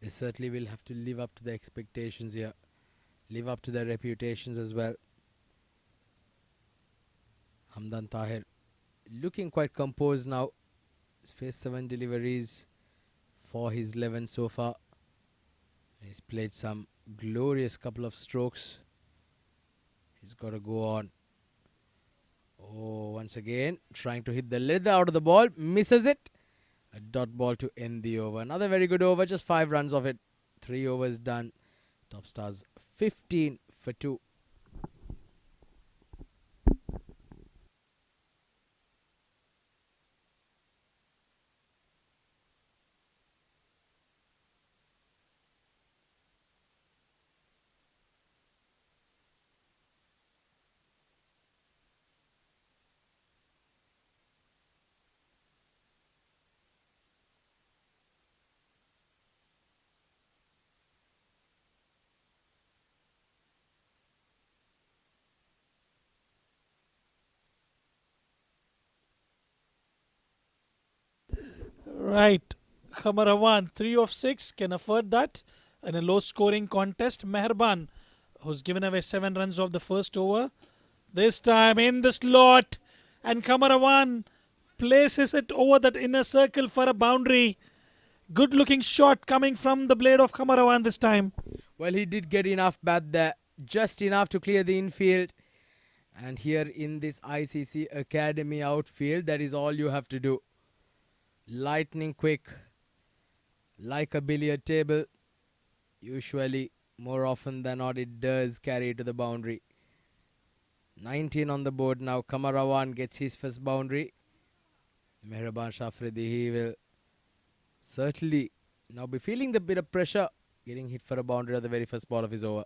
They certainly will have to live up to the expectations here, live up to their reputations as well. Hamdan Tahir looking quite composed now. He's faced 7 deliveries for his 11 so far. He's played some glorious couple of strokes. He's got to go on. Oh, once again, trying to hit the leather out of the ball. Misses it. A dot ball to end the over. Another very good over. Just 5 runs of it. 3 overs done. Top stars 15 for 2. Right. Khamarawan, 3 of 6, can afford that in a low scoring contest. Meherban, who's given away 7 runs of the first over, this time in the slot, and Khamarawan places it over that inner circle for a boundary. Good looking shot coming from the blade of Khamarawan this time. Well, he did get enough bat there, just enough to clear the infield. And here in this ICC Academy outfield, that is all you have to do. Lightning quick, like a billiard table. Usually, more often than not, it does carry to the boundary. 19 on the board now. Khamarawan gets his first boundary. Meherban Shafridi, he will certainly now be feeling the bit of pressure, getting hit for a boundary at the very first ball of his over.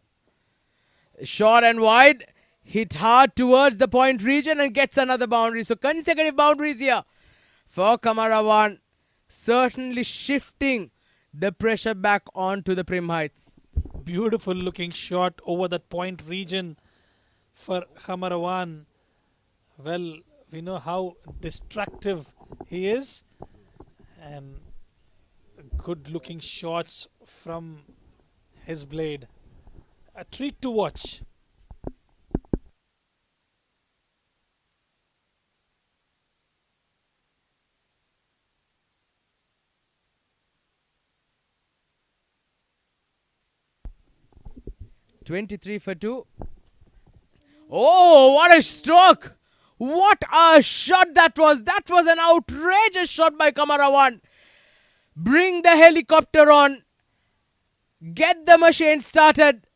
Short and wide, hit hard towards the point region and gets another boundary. So consecutive boundaries here for Khamarawan, certainly shifting the pressure back onto the prim heights. Beautiful looking shot over that point region for Khamarawan. Well, we know how destructive he is, and good looking shots from his blade. A treat to watch. (23 for 2). Oh, what a stroke! What a shot that was! That was an outrageous shot by Khamarawan. Bring the helicopter on. Get the machine started.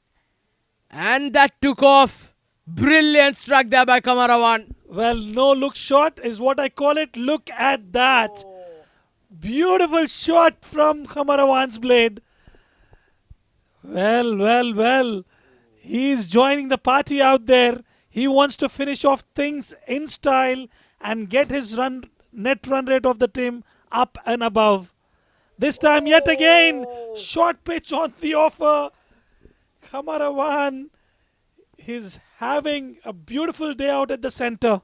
And that took off. Brilliant strike there by Khamarawan. Well, no look shot is what I call it. Look at that. Beautiful shot from Khamarawan's blade. Well. He's joining the party out there. He wants to finish off things in style and get his net run rate of the team up and above. This time yet again, short pitch on the offer. Kamarawan is having a beautiful day out at the center.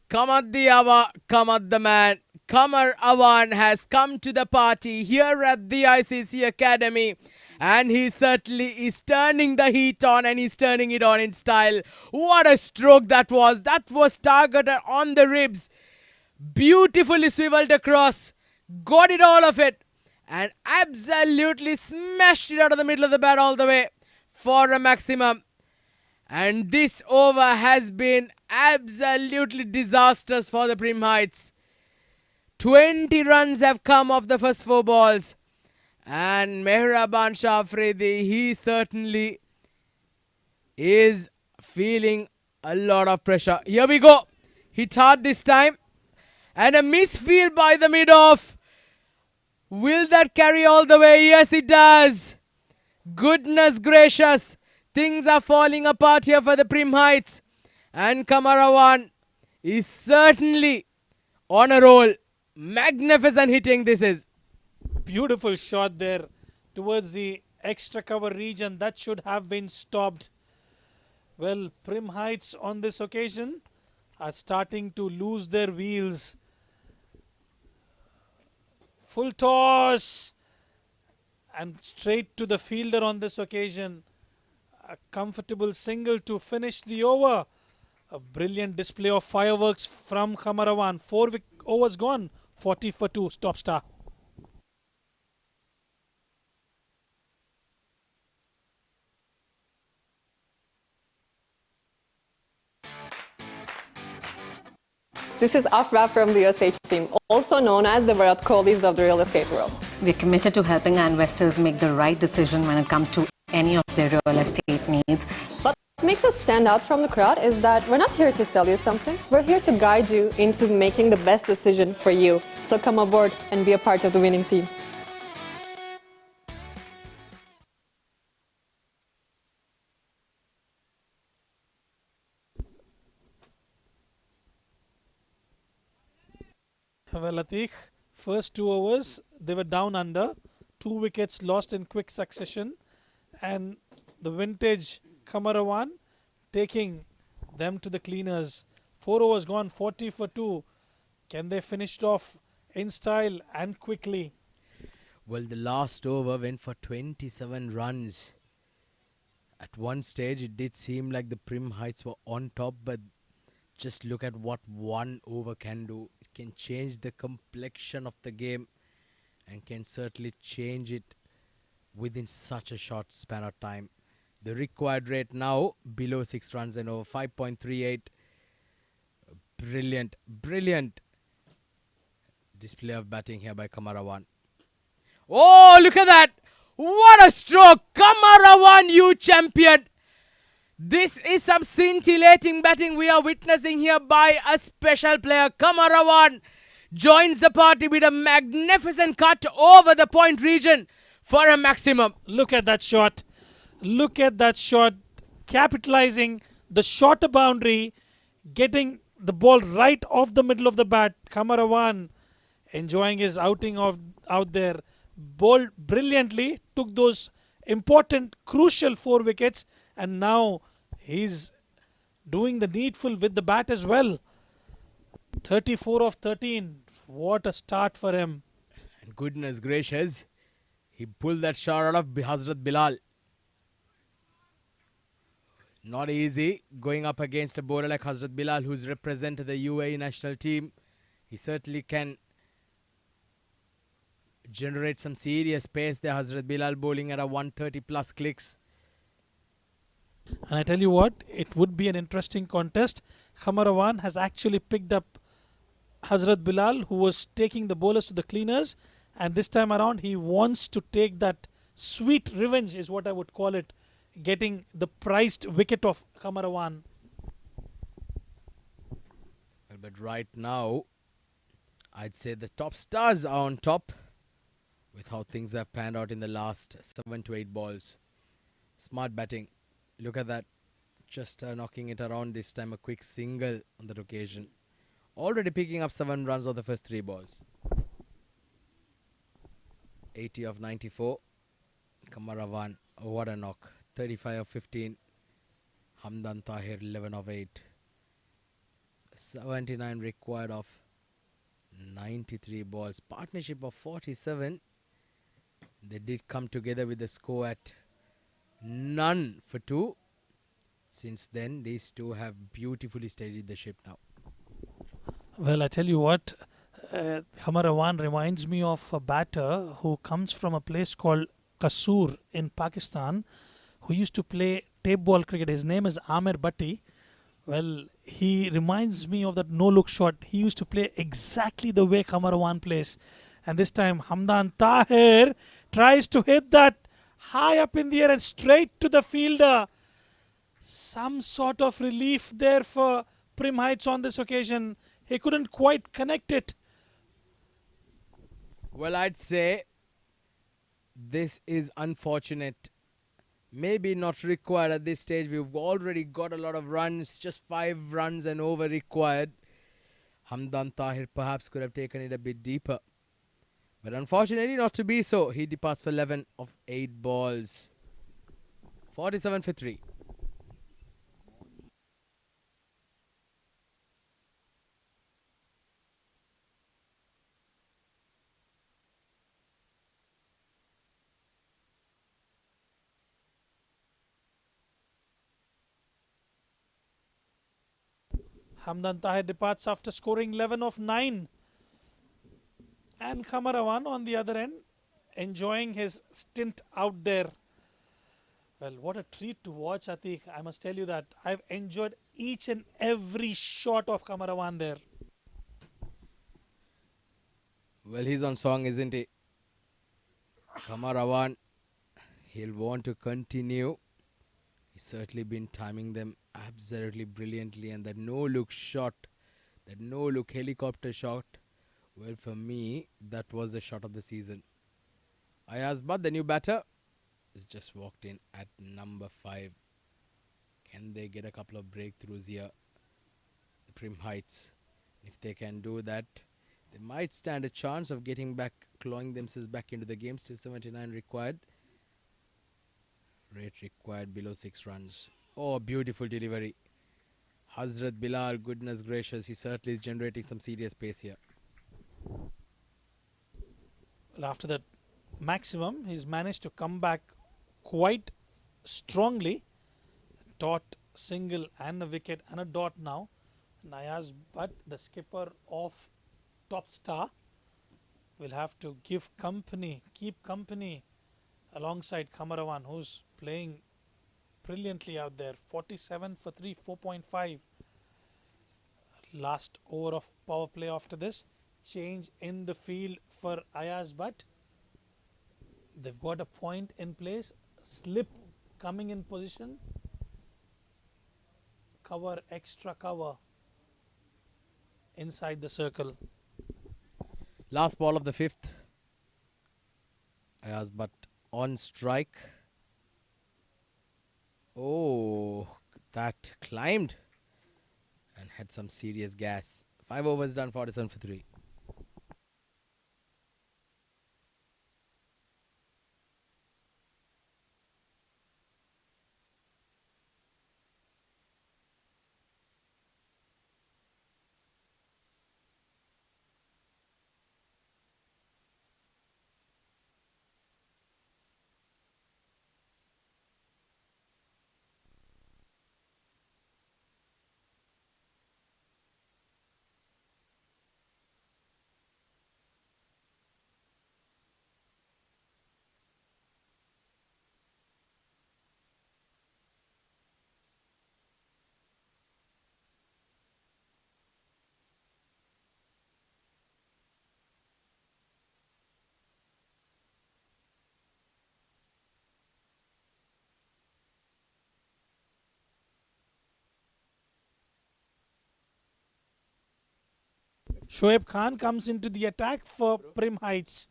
Kamad the Awa, Kamad the man. Kamar Awan has come to the party here at the ICC Academy, and he certainly is turning the heat on, and he's turning it on in style. What a stroke that was! That was targeted on the ribs. Beautifully swiveled across. Got it all of it. And absolutely smashed it out of the middle of the bat all the way for a maximum. And this over has been absolutely disastrous for the Prim Heights. 20 runs have come off the first 4 balls. And Mehraban Shah Afridi, he certainly is feeling a lot of pressure. Here we go. Hit hard this time. And a misfield by the mid-off. Will that carry all the way? Yes, it does. Goodness gracious. Things are falling apart here for the Prim Heights. And Kamarawan is certainly on a roll. Magnificent hitting this is. Beautiful shot there towards the extra cover region. That should have been stopped. Well, Prim Heights on this occasion are starting to lose their wheels. Full toss and straight to the fielder on this occasion. A comfortable single to finish the over. A brilliant display of fireworks from Kamarawan. 4 overs gone. 40 for 2. Top star. This is Afra from the USH team, also known as the Virat Kohlis of the real estate world. We're committed to helping our investors make the right decision when it comes to any of their real estate needs. But what makes us stand out from the crowd is that we're not here to sell you something. We're here to guide you into making the best decision for you. So come aboard and be a part of the winning team. Well, Atiq, first 2 overs, they were down under. 2 wickets lost in quick succession. And the vintage Kamarawan taking them to the cleaners. 4 overs gone, 40 for 2. Can they finish it off in style and quickly? Well, the last over went for 27 runs. At one stage, it did seem like the Prim Heights were on top, but just look at what 1 over can do. It can change the complexion of the game and can certainly change it within such a short span of time. The required rate now below 6 runs and over 5.38. Brilliant, brilliant display of batting here by Kamarawan. Oh, look at that! What a stroke! Kamarawan, you champion! This is some scintillating batting we are witnessing here by a special player. Kamarawan joins the party with a magnificent cut over the point region for a maximum. Look at that shot. Look at that shot. Capitalizing the shorter boundary, getting the ball right off the middle of the bat. Kamarawan enjoying his outing out there. Bowled brilliantly, took those important, crucial 4 wickets, and now he's doing the needful with the bat as well. 34 of 13. What a start for him. And goodness gracious, he pulled that shot out of Hazrat Bilal. Not easy going up against a bowler like Hazrat Bilal, who's represented the UAE national team. He certainly can generate some serious pace there. Hazrat Bilal bowling at a 130 plus clicks. And I tell you what, it would be an interesting contest. Kamarawan has actually picked up Hazrat Bilal, who was taking the bowlers to the cleaners, and this time around he wants to take that sweet revenge, is what I would call it, getting the prized wicket of Kamarawan. But right now, I'd say the top stars are on top with how things have panned out in the last 7 to 8 balls. Smart batting. Look at that. Just knocking it around this time. A quick single on that occasion. Already picking up 7 runs on the first 3 balls. 80 of 94. Kamarawan, what a knock. 35 of 15. Hamdan Tahir, 11 of 8. 79 required of 93 balls. Partnership of 47. They did come together with the score at none for 2. Since then, these two have beautifully steadied the ship now. Well, I tell you what, Kamarawan reminds me of a batter who comes from a place called Kasur in Pakistan, who used to play tape ball cricket. His name is Amir Bhatti. Well, he reminds me of that no-look shot. He used to play exactly the way Kamarawan plays. And this time, Hamdan Tahir tries to hit that high up in the air and straight to the fielder. Some sort of relief there for Prim Heights on this occasion. He couldn't quite connect it. Well, I'd say this is unfortunate. Maybe not required at this stage. We've already got a lot of runs. Just 5 runs and over required. Hamdan Tahir perhaps could have taken it a bit deeper. But unfortunately not to be so. He departs for 11 of 8 balls. 47 for 3. Hamdan Tahir departs after scoring 11 of 9. And Kamarawan on the other end, enjoying his stint out there. Well, what a treat to watch, Atiq. I must tell you that I've enjoyed each and every shot of Kamarawan there. Well, he's on song, isn't he? Kamarawan, he'll want to continue. He's certainly been timing them absolutely brilliantly. And that no-look shot, that no-look helicopter shot, well, for me, that was the shot of the season. Ayaz Bhatt, the new batter, has just walked in at number 5. Can they get a couple of breakthroughs here? The Prim Heights. If they can do that, they might stand a chance of getting back, clawing themselves back into the game. Still 79 required. Rate required below 6 runs. Oh, beautiful delivery. Hazrat Bilal, goodness gracious, he certainly is generating some serious pace here. Well, after that maximum, he's managed to come back quite strongly. Dot, single and a wicket and a dot now. Ayaz Bhatt, the skipper of Top Star, will have to give company, keep company alongside Kamarawan, who's playing brilliantly out there. 47 for 3, 4.5. Last over of power play after this. Change in the field for Ayaz Bhatt. They've got a point in place. Slip coming in position. Cover, extra cover inside the circle. Last ball of the 5th. Ayaz Bhatt on strike. Oh, that climbed and had some serious gas. 5 overs done, 47 for 3. Shoaib Khan comes into the attack for Prim Heights,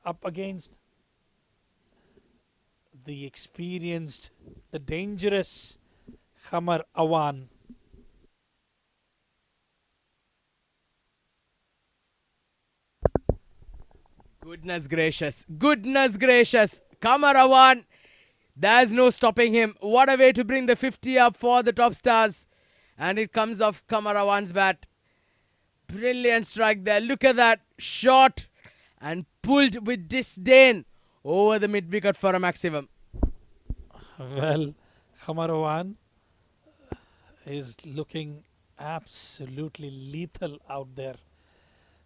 up against the experienced, the dangerous Khamar Awan. Goodness gracious. Goodness gracious. Kamarawan. There's no stopping him. What a way to bring the 50 up for the top stars. And it comes off Kamarawan's bat. Brilliant strike there. Look at that. Shot and pulled with disdain over the mid-wicket for a maximum. Well, Khamar Awan is looking absolutely lethal out there.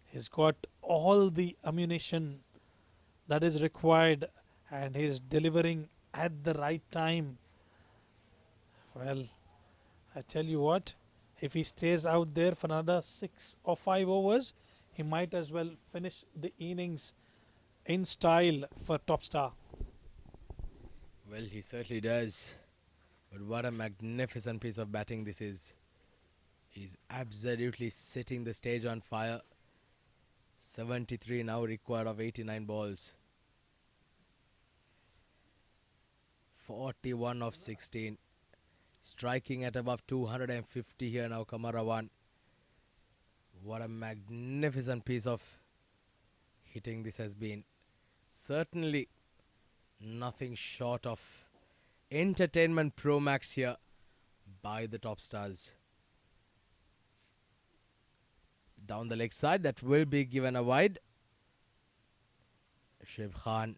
He's got all the ammunition that is required and he's delivering at the right time. Well, I tell you what, if he stays out there for another 6 or 5 overs, he might as well finish the innings in style for top star. Well, he certainly does. But what a magnificent piece of batting this is. He's absolutely setting the stage on fire. 73 now required of 89 balls. 41 of 16. Striking at above 250 here now, Kamarawan. What a magnificent piece of hitting this has been. Certainly nothing short of entertainment pro max here by the top stars. Down the leg side, that will be given a wide. Shoaib Khan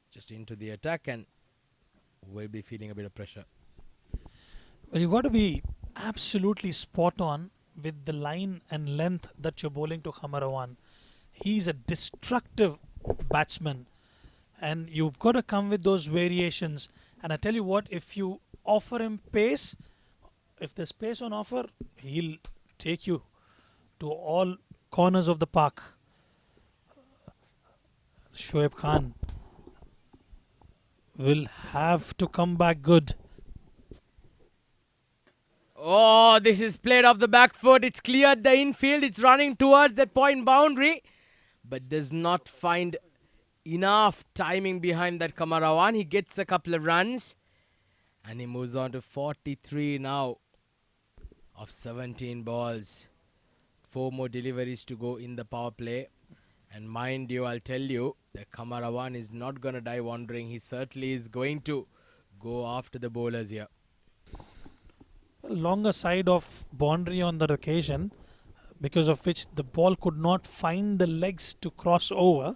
just into the attack and will be feeling a bit of pressure. Well, you've got to be absolutely spot on with the line and length that you're bowling to Khamar Awan. He's a destructive batsman and you've got to come with those variations. And I tell you what, if you offer him pace, if there's pace on offer, he'll take you to all corners of the park. Shoaib Khan will have to come back good. Oh, this is played off the back foot. It's cleared the infield. It's running towards that point boundary, but does not find enough timing behind that Kamarawan. He gets a couple of runs and he moves on to 43 now of 17 balls. 4 more deliveries to go in the power play. And mind you, I'll tell you, that Kamarawan is not going to die wandering. He certainly is going to go after the bowlers here. Longer side of boundary on that occasion, because of which the ball could not find the legs to cross over,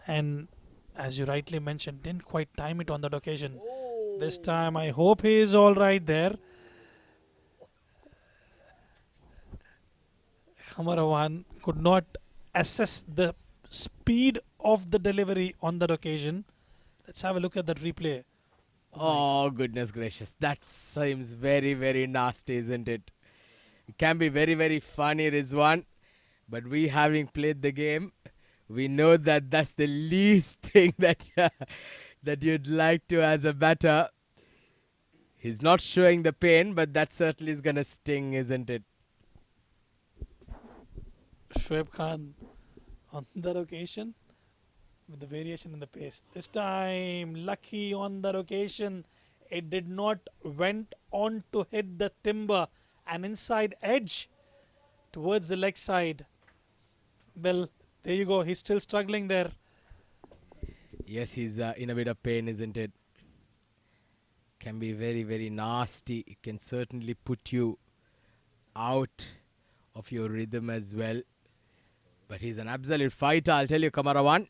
and as you rightly mentioned, didn't quite time it on that occasion. This time I hope he is all right there. Khamar Awan could not assess the speed of the delivery on that occasion. Let's have a look at that replay. Oh, goodness gracious. That seems very, very nasty, isn't it? It can be very, very funny, Rizwan. But we having played the game, we know that that's the least thing that, that you'd like to as a batter. He's not showing the pain, but that certainly is going to sting, isn't it? Shoaib Khan on that occasion with the variation in the pace. This time, lucky on that occasion, it did not went on to hit the timber, an inside edge towards the leg side. Well, there you go. He's still struggling there. Yes, he's in a bit of pain, isn't it? Can be very, very nasty. It can certainly put you out of your rhythm as well. But he's an absolute fighter, I'll tell you, Kamarawan.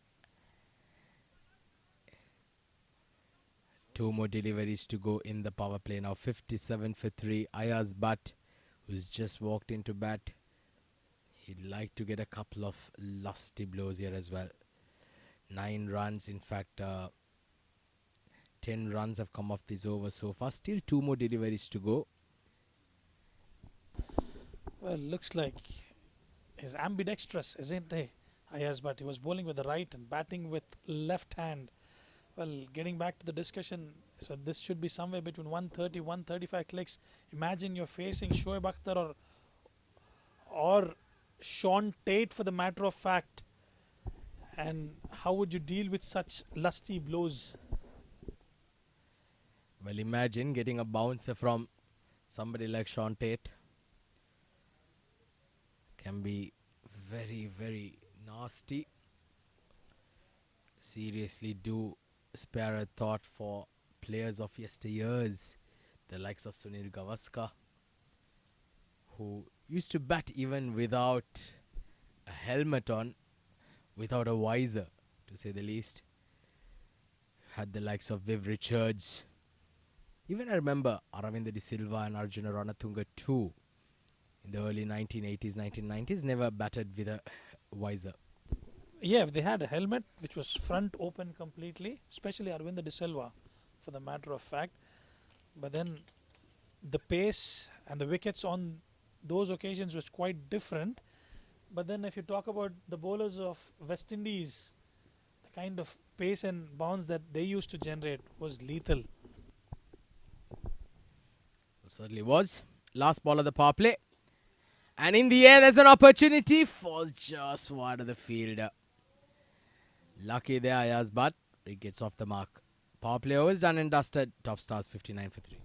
2 more deliveries to go in the power play now. 57 for 3. Ayaz Butt, who's just walked into bat. He'd like to get a couple of lusty blows here as well. 9 runs, in fact, 10 runs have come off this over so far. Still 2 more deliveries to go. Well, looks like he's ambidextrous, isn't he? Ayaz Butt. He was bowling with the right and batting with left hand. Well, getting back to the discussion, so this should be somewhere between 130, 135 clicks. Imagine you're facing Shoaib Akhtar or Sean Tate for the matter of fact. And how would you deal with such lusty blows? Well, imagine getting a bouncer from Somebody like Sean Tate can be very, very nasty. Seriously, do spare a thought for players of yesteryears, the likes of Sunil Gavaskar, who used to bat even without a helmet on, without a visor, to say the least. Had the likes of Viv Richards. Even I remember Aravinda De Silva and Arjuna Ranatunga too. In the early 1980s, 1990s, never batted with a visor. Yeah, they had a helmet which was front open completely, especially Arvind De Silva, for the matter of fact. But then the pace and the wickets on those occasions was quite different. But then if you talk about the bowlers of West Indies, the kind of pace and bounce that they used to generate was lethal. Certainly was. Last ball of the power play. And in the air, there's an opportunity for just wide of the fielder. Lucky there, Ayaz, but it gets off the mark. Power play over is done and dusted. Top stars 59 for 3.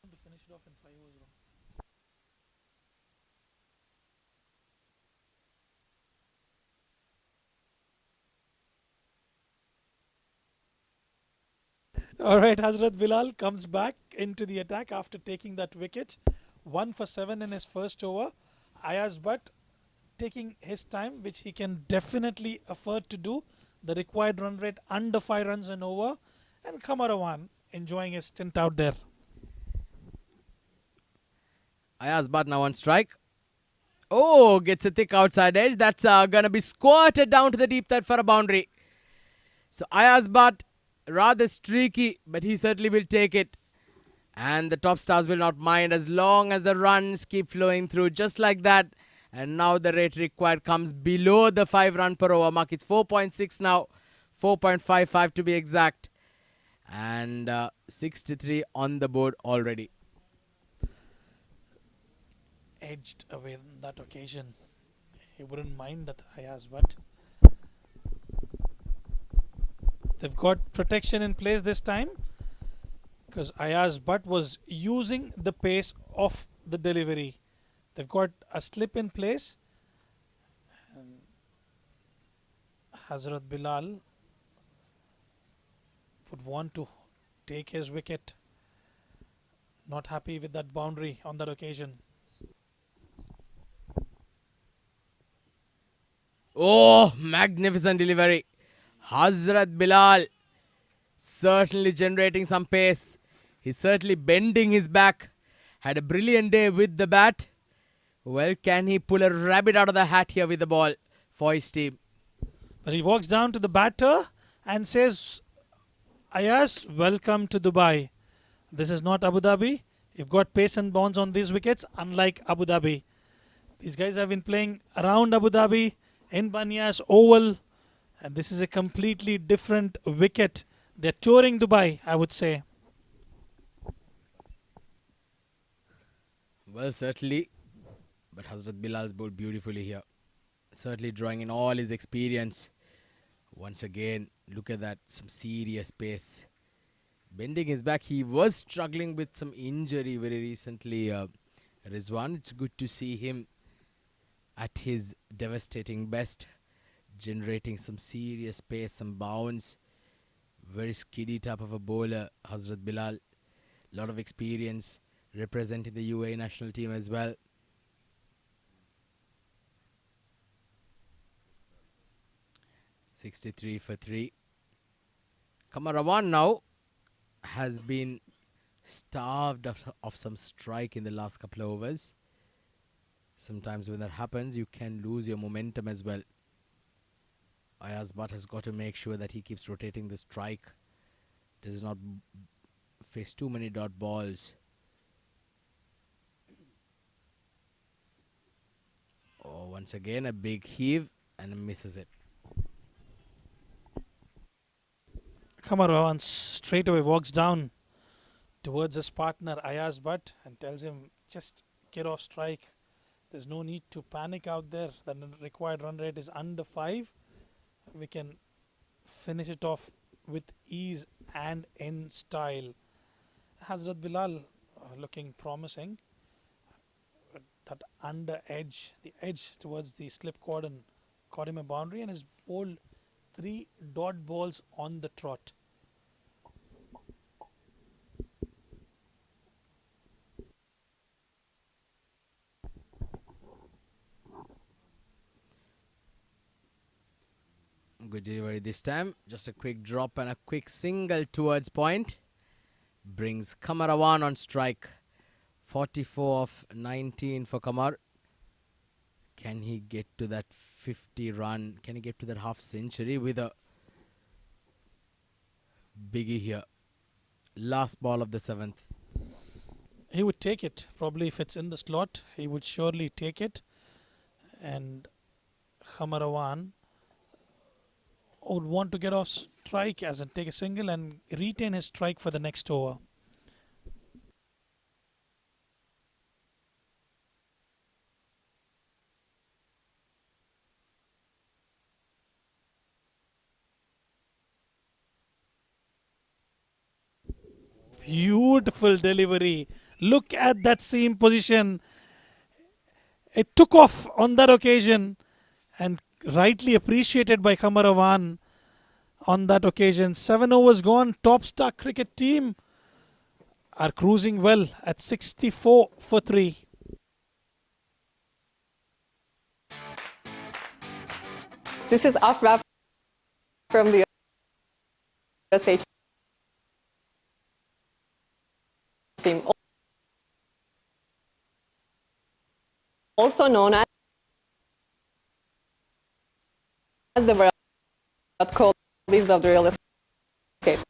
To finish it off in 5 overs. All right, Hazrat Bilal comes back into the attack after taking that wicket. 1 for 7 in his first over. Ayaz Butt taking his time, which he can definitely afford to do. The required run rate under 5 runs an over. And Kamarawan enjoying his stint out there. Ayaz Butt now on strike. Oh, gets a thick outside edge. That's going to be squirted down to the deep third for a boundary. So Ayaz Butt, rather streaky, but he certainly will take it. And the top stars will not mind as long as the runs keep flowing through just like that. And now the rate required comes below the 5 run per over mark. It's 4.6 now, 4.55 to be exact. And 63 on the board already. Edged away on that occasion. He wouldn't mind that Ayaz Butt. They've got protection in place this time because Ayaz Butt was using the pace of the delivery. They've got a slip in place. And Hazrat Bilal would want to take his wicket. Not happy with that boundary on that occasion. Oh, magnificent delivery. Hazrat Bilal certainly generating some pace. He's certainly bending his back. Had a brilliant day with the bat. Well, can he pull a rabbit out of the hat here with the ball for his team? But he walks down to the batter and says, Ayaz, welcome to Dubai. This is not Abu Dhabi. You've got pace and bounce on these wickets, unlike Abu Dhabi. These guys have been playing around Abu Dhabi in Banias Oval. And this is a completely different wicket. They're touring Dubai, I would say. Well, certainly. But Hazrat Bilal's bowled beautifully here. Certainly drawing in all his experience. Once again, look at that. Some serious pace. Bending his back. He was struggling with some injury very recently. Rizwan, it's good to see him at his devastating best. Generating some serious pace, some bounce. Very skiddy type of a bowler, Hazrat Bilal. Lot of experience representing the UAE national team as well. (63 for 3). Kamarawan now has been starved of some strike in the last couple of overs. Sometimes when that happens, you can lose your momentum as well. Ayaz Butt has got to make sure that he keeps rotating the strike, does not face too many dot balls. Oh, once again a big heave and misses it. Kamarawan straight away walks down towards his partner Ayaz Butt and tells him, just get off strike. There's no need to panic out there. The required run rate is under 5. We can finish it off with ease and in style. Hazrat Bilal looking promising. That under edge, the edge towards the slip cordon, caught him a boundary and has bowled 3 dot balls on the trot. Good delivery this time. Just a quick drop and a quick single towards point. Brings Kamarawan on strike. 44 of 19 for Kamar. Can he get to that 50 run? Can he get to that half century with a biggie here? Last ball of the 7th. He would take it. Probably if it's in the slot, he would surely take it. And Kamarawan would want to get off strike as in take a single and retain his strike for the next over. Beautiful delivery. Look at that seam position. It took off on that occasion and rightly appreciated by Kamarawan on that occasion. 7 overs gone. Top star cricket team are cruising well at 64 for 3. This is Afra from the USH team, also known as the Virat Kohlis of the real estate.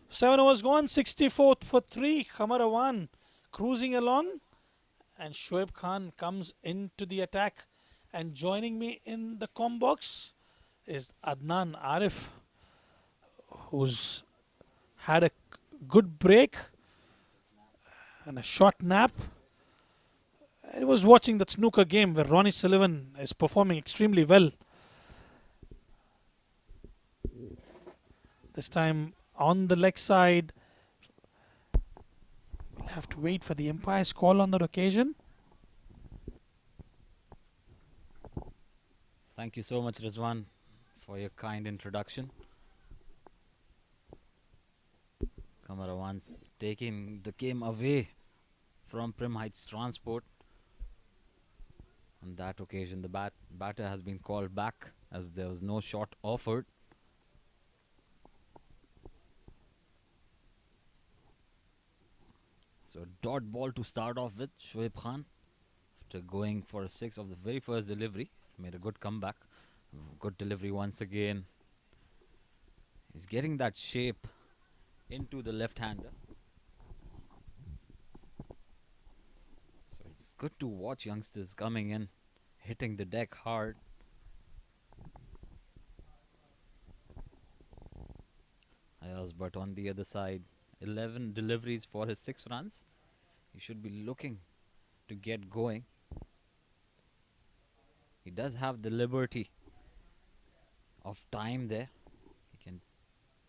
Seven overs gone, 64 for 3. Kamarawan cruising along, and Shoaib Khan comes into the attack. And joining me in the comm box is Adnan Arif, who's had a good break and a short nap. I was watching that snooker game where Ronnie Sullivan is performing extremely well. This time on the leg side. We'll have to wait for the umpire's call on that occasion. Thank you so much, Rizwan, for your kind introduction. Kamarawan's taking the game away from Prim Heights Transport. On that occasion, the batter has been called back as there was no shot offered. So dot ball to start off with. Shoaib Khan, after going for a 6 of the very first delivery, made a good comeback. Good delivery once again. He's getting that shape into the left-hander. So it's good to watch youngsters coming in, hitting the deck hard. But on the other side, 11 deliveries for his 6 runs. He should be looking to get going. He does have the liberty of time there. He can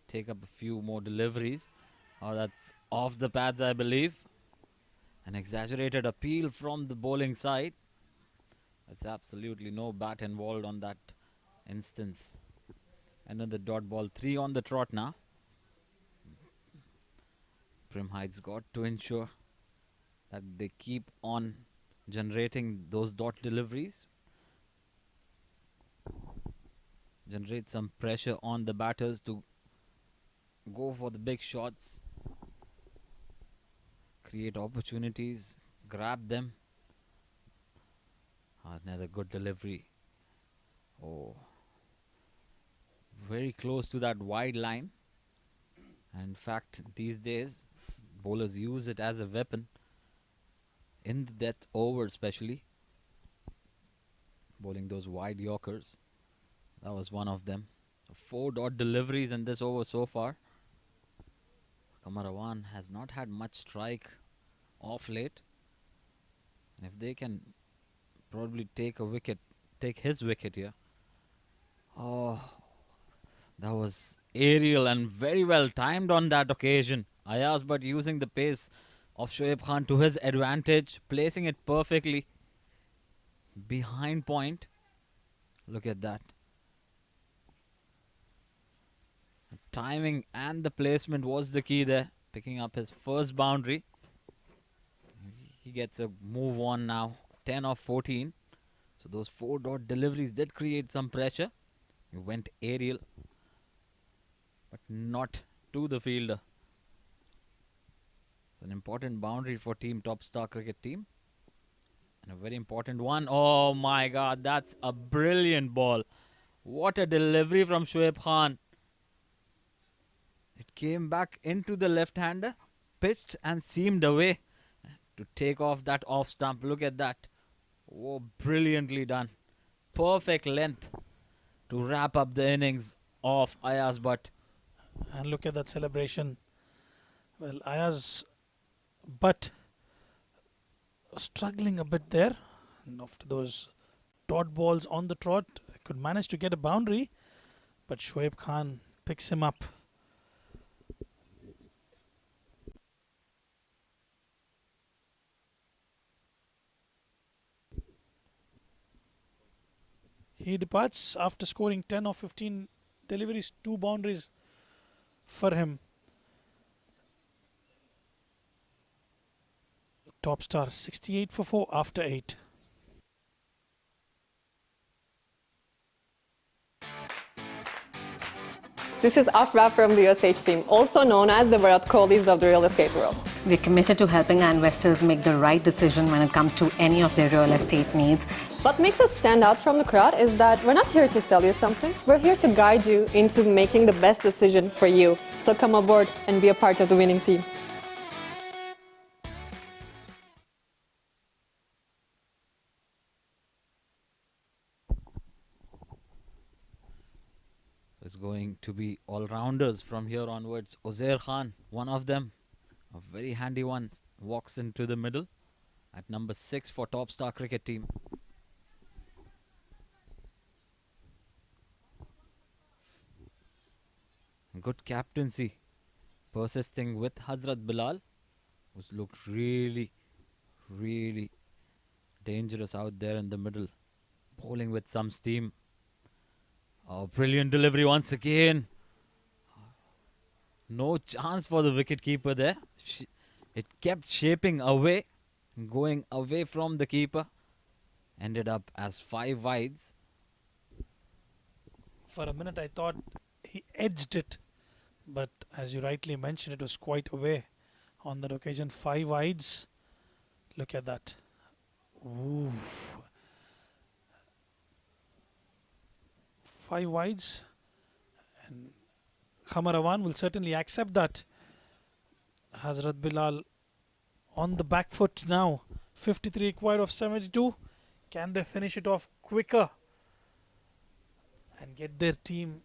take up a few more deliveries. Oh, that's off the pads, I believe. An exaggerated appeal from the bowling side. That's absolutely no bat involved on that instance. Another dot ball, 3 on the trot now. Prim Heights got to ensure that they keep on generating those dot deliveries. generate some pressure on the batters to go for the big shots, create opportunities, grab them. Another good delivery. Oh, very close to that wide line. And in fact, these days, bowlers use it as a weapon in the death over, especially bowling those wide yorkers. That was one of them. 4 dot deliveries in this over so far. Kamarawan has not had much strike off late. And if they can probably take his wicket here. Oh, that was aerial and very well timed on that occasion. Ayaz but using the pace of Shoaib Khan to his advantage, placing it perfectly behind point. Look at that. Timing and the placement was the key there. Picking up his first boundary. He gets a move on now. 10 of 14. So those 4 dot deliveries did create some pressure. He went aerial, but not to the fielder. It's an important boundary for Team Top Star Cricket Team. And a very important one. Oh my God, that's a brilliant ball. What a delivery from Shoaib Khan. It came back into the left-hander, pitched and seamed away to take off that off stump. Look at that. Oh, brilliantly done. Perfect length to wrap up the innings of Ayaz Butt. And look at that celebration. Well, Ayaz Butt struggling a bit there. And after those dot balls on the trot, could manage to get a boundary. But Shoaib Khan picks him up. He departs after scoring 10 of 15 deliveries, 2 boundaries for him. Top Star 68 for 4 after 8. This is Afra from the USH team, also known as the Virat Kohlis of the real estate world. We're committed to helping our investors make the right decision when it comes to any of their real estate needs. What makes us stand out from the crowd is that we're not here to sell you something. We're here to guide you into making the best decision for you. So come aboard and be a part of the winning team. So it's going to be all-rounders from here onwards. Uzair Khan, one of them, a very handy one, walks into the middle at number 6 for Top Star Cricket Team. Good captaincy, persisting with Hazrat Bilal, who's looked really, really dangerous out there in the middle, bowling with some steam. Oh, brilliant delivery once again. No chance for the wicketkeeper there. It kept shaping away, going away from the keeper. Ended up as 5 wides. For a minute I thought he edged it, but as you rightly mentioned, it was quite away on that occasion. 5 wides. Look at that. Ooh. 5 wides, and Kamarawan will certainly accept that. Hazrat Bilal on the back foot now. 53 required of 72. Can they finish it off quicker and get their team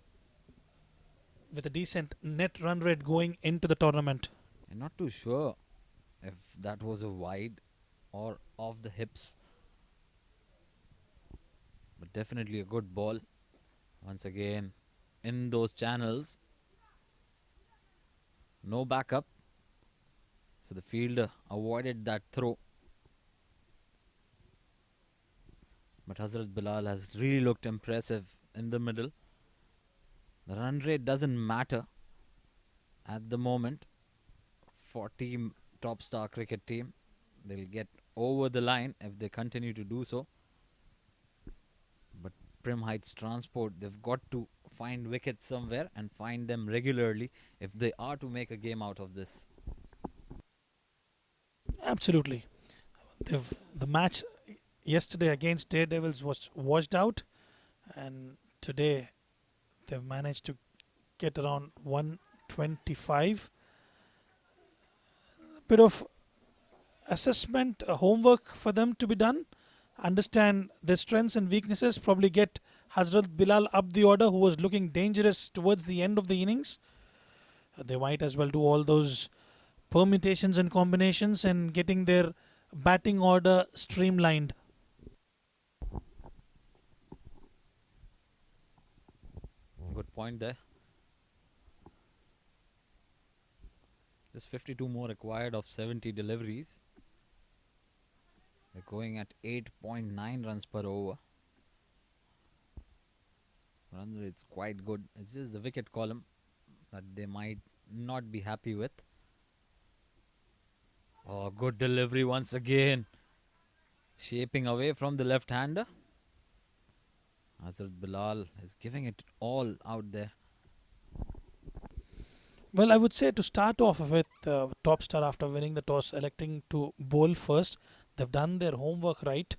with a decent net run rate going into the tournament? I'm not too sure if that was a wide or off the hips, but definitely a good ball. Once again, in those channels, no backup, so the fielder avoided that throw. But Hazrat Bilal has really looked impressive in the middle. The run rate doesn't matter at the moment for Team Top Star Cricket Team. They'll get over the line if they continue to do so. But Prim Heights Transport, they've got to find wickets somewhere and find them regularly if they are to make a game out of this. Absolutely. The match yesterday against Daredevils was washed out, and today they've managed to get around 125. A bit of assessment, homework for them to be done. Understand their strengths and weaknesses. Probably get Hazrat Bilal up the order, who was looking dangerous towards the end of the innings. They might as well do all those permutations and combinations and getting their batting order streamlined. Good point there. Just 52 more required of 70 deliveries. They're going at 8.9 runs per over. Run rate's quite good. It's just the wicket column that they might not be happy with. Oh, good delivery once again. Shaping away from the left-hander. Hazrat Bilal is giving it all out there. Well, I would say to start off with, top star after winning the toss, electing to bowl first. They've done their homework right.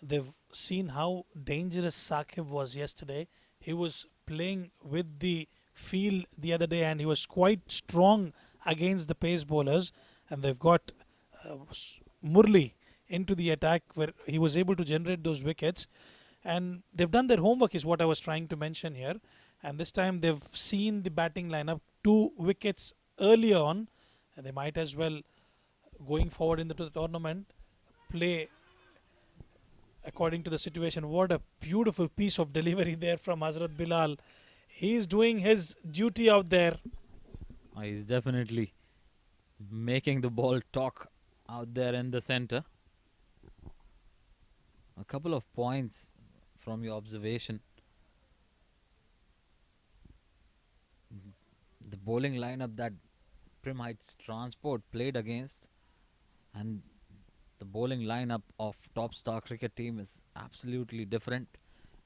They've seen how dangerous Saqib was yesterday. He was playing with the field the other day and he was quite strong against the pace bowlers. And they've got Murli into the attack where he was able to generate those wickets. And they've done their homework is what I was trying to mention here. And this time they've seen the batting lineup 2 wickets earlier on. And they might as well, going forward into the tournament, play according to the situation. What a beautiful piece of delivery there from Hazrat Bilal. He is doing his duty out there. He's definitely making the ball talk out there in the center. A couple of points from your observation. The bowling lineup that Prim Heights Transport played against and the bowling lineup of Top Star cricket team is absolutely different,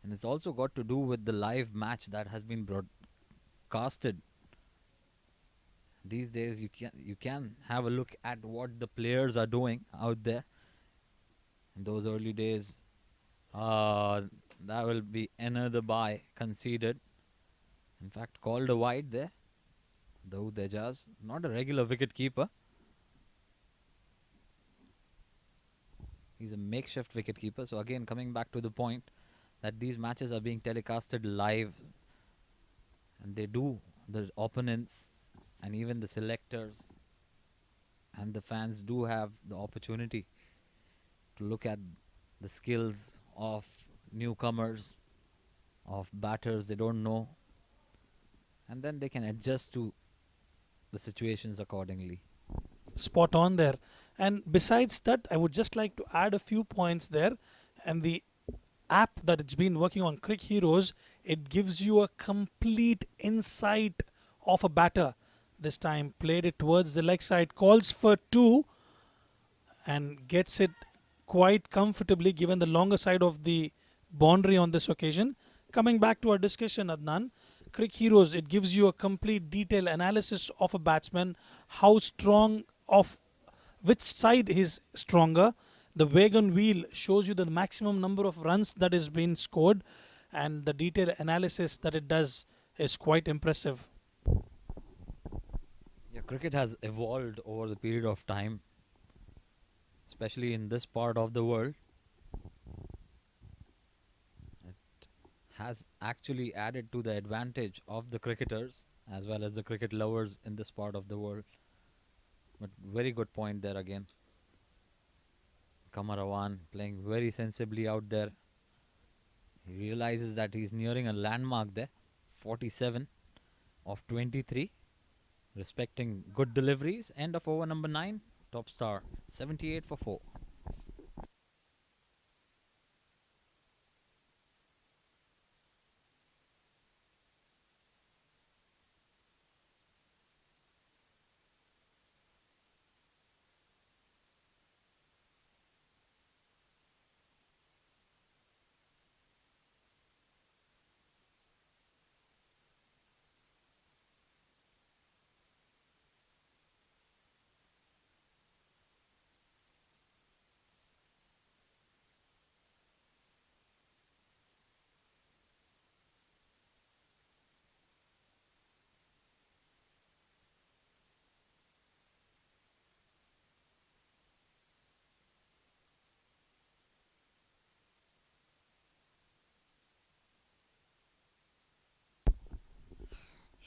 and it's also got to do with the live match that has been broadcasted. These days you can have a look at what the players are doing out there. In those early days, that will be another bye conceded. In fact, called a wide there. Dawood Ejaz, not a regular wicket keeper. He's a makeshift wicket keeper. So again, coming back to the point that these matches are being telecasted live, and they do, the opponents and even the selectors and the fans do have the opportunity to look at the skills of newcomers, of batters they don't know, and then they can adjust to the situations accordingly. Spot on there. And besides that, I would just like to add a few points there. And the app that it's been working on, Crick Heroes, it gives you a complete insight of a batter. This time played it towards the leg side, calls for 2 and gets it quite comfortably given the longer side of the boundary on this occasion. Coming back to our discussion, Adnan, Crick Heroes, it gives you a complete detailed analysis of a batsman, how strong, of which side is stronger. The wagon wheel shows you the maximum number of runs that is being scored, and the detailed analysis that it does is quite impressive. Yeah, cricket has evolved over the period of time, especially in this part of the world. It has actually added to the advantage of the cricketers as well as the cricket lovers in this part of the world. But very good point there again. Kamarawan playing very sensibly out there. He realizes that he's nearing a landmark there. 47 of 23. Respecting good deliveries. End of over number 9. Top star 78 for 4.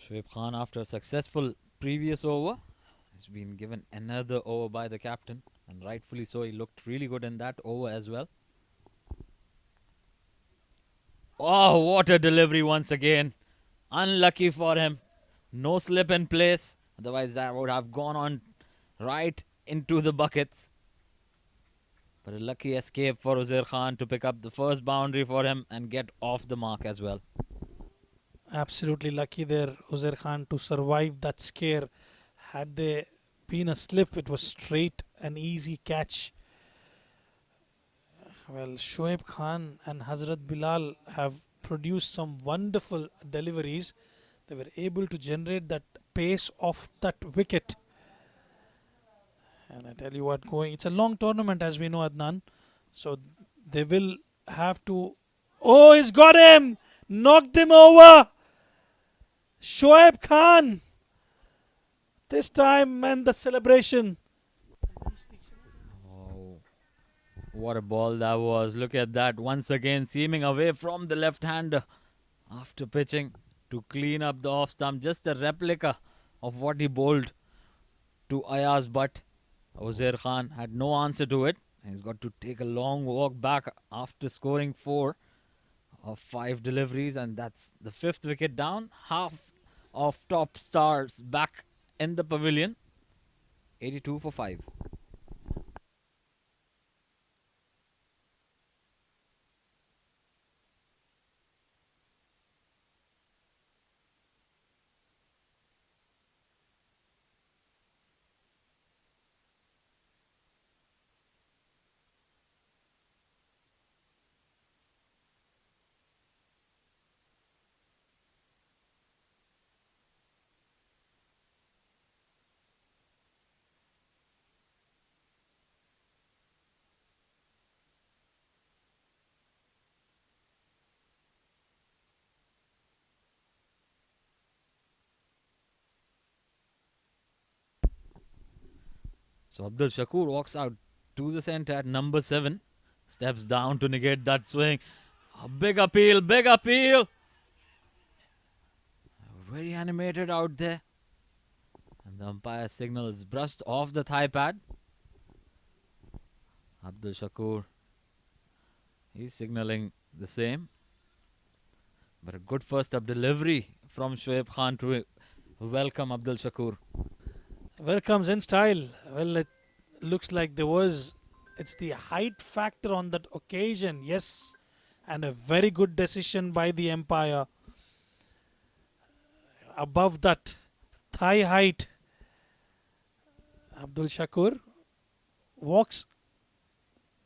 Shoaib Khan, after a successful previous over, has been given another over by the captain, and rightfully so. He looked really good in that over as well. Oh, what a delivery once again. Unlucky for him. No slip in place. Otherwise, that would have gone on right into the buckets. But a lucky escape for Uzair Khan to pick up the first boundary for him and get off the mark as well. Absolutely lucky there, Uzair Khan, to survive that scare. Had there been a slip, it was straight an easy catch. Well, Shoaib Khan and Hazrat Bilal have produced some wonderful deliveries. They were able to generate that pace off that wicket. And I tell you what, it's a long tournament, as we know, Adnan. So they will have to. Oh, he's got him! Knocked him over! Shoaib Khan! This time, and the celebration. Oh, what a ball that was. Look at that. Once again, seaming away from the left-hander after pitching to clean up the off-stump. Just a replica of what he bowled to Ayaz, but Uzair Khan had no answer to it. He's got to take a long walk back after scoring 4 of 5 deliveries, and that's the 5th wicket down. Half of top stars back in the pavilion. 82 for 5. So Abdul Shakur walks out to the centre at number 7. Steps down to negate that swing. A big appeal, big appeal. Very animated out there. And the umpire signals brushed off the thigh pad. Abdul Shakur, he's signalling the same. But a good first up delivery from Shoaib Khan to welcome Abdul Shakur. Welcomes in style. Well, it looks like it's the height factor on that occasion, yes, and a very good decision by the umpire. Above that thigh height, Abdul Shakur walks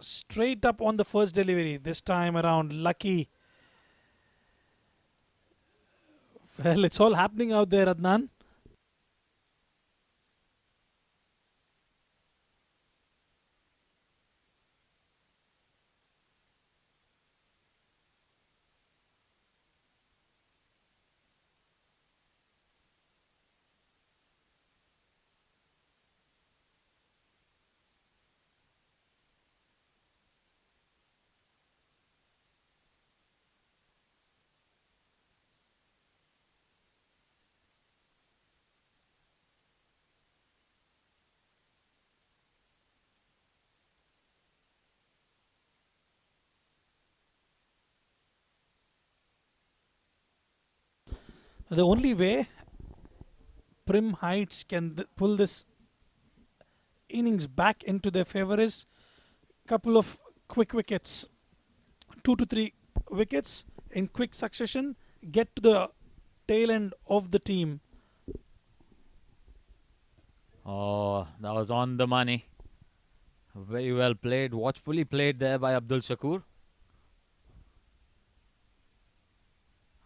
straight up on the first delivery. This time around, lucky. Well, it's all happening out there, Adnan. The only way Prim Heights can pull this innings back into their favour is couple of quick wickets, 2 to 3 wickets in quick succession, get to the tail end of the team. Oh, that was on the money. Very well played, watchfully played there by Abdul Shakur.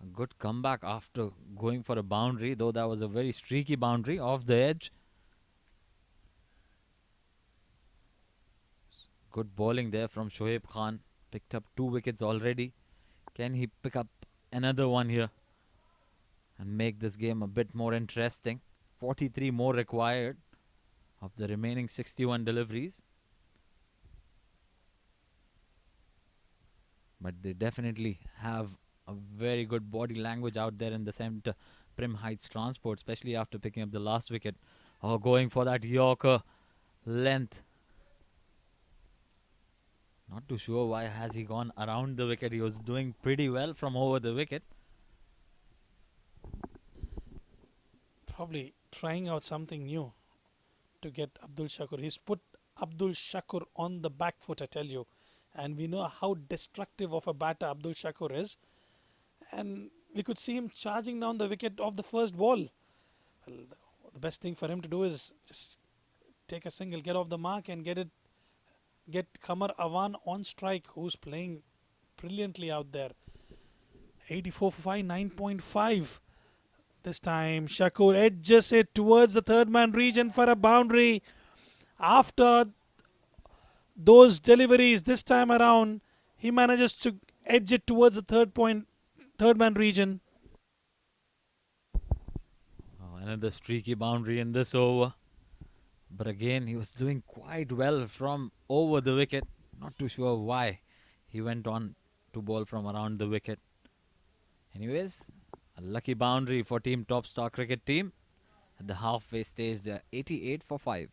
A good comeback after going for a boundary, though that was a very streaky boundary off the edge. Good bowling there from Shoaib Khan. Picked up 2 wickets already. Can he pick up another one here and make this game a bit more interesting? 43 more required of the remaining 61 deliveries. But they definitely have a very good body language out there in the center. Prim Heights Transport, especially after picking up the last wicket. Oh, going for that Yorker length. Not too sure why has he gone around the wicket. He was doing pretty well from over the wicket. Probably trying out something new to get Abdul Shakur. He's put Abdul Shakur on the back foot, I tell you. And we know how destructive of a batter Abdul Shakur is. And we could see him charging down the wicket of the first ball. Well, the best thing for him to do is just take a single, get off the mark and get Qamar Awan on strike, who's playing brilliantly out there. 84 for 5, 9.5. This time Shakur edges it towards the third man region for a boundary. After those deliveries this time around, he manages to edge it towards the third man region. Oh, another streaky boundary in this over. But again, he was doing quite well from over the wicket. Not too sure why he went on to bowl from around the wicket. Anyways, a lucky boundary for Team Top Star Cricket Team. At the halfway stage, they are 88 for 5.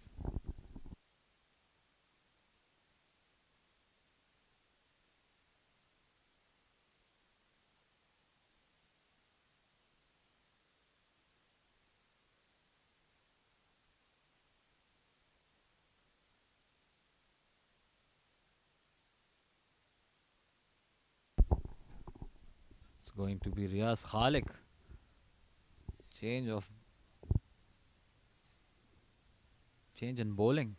It's going to be Riaz Khalik. Change in bowling.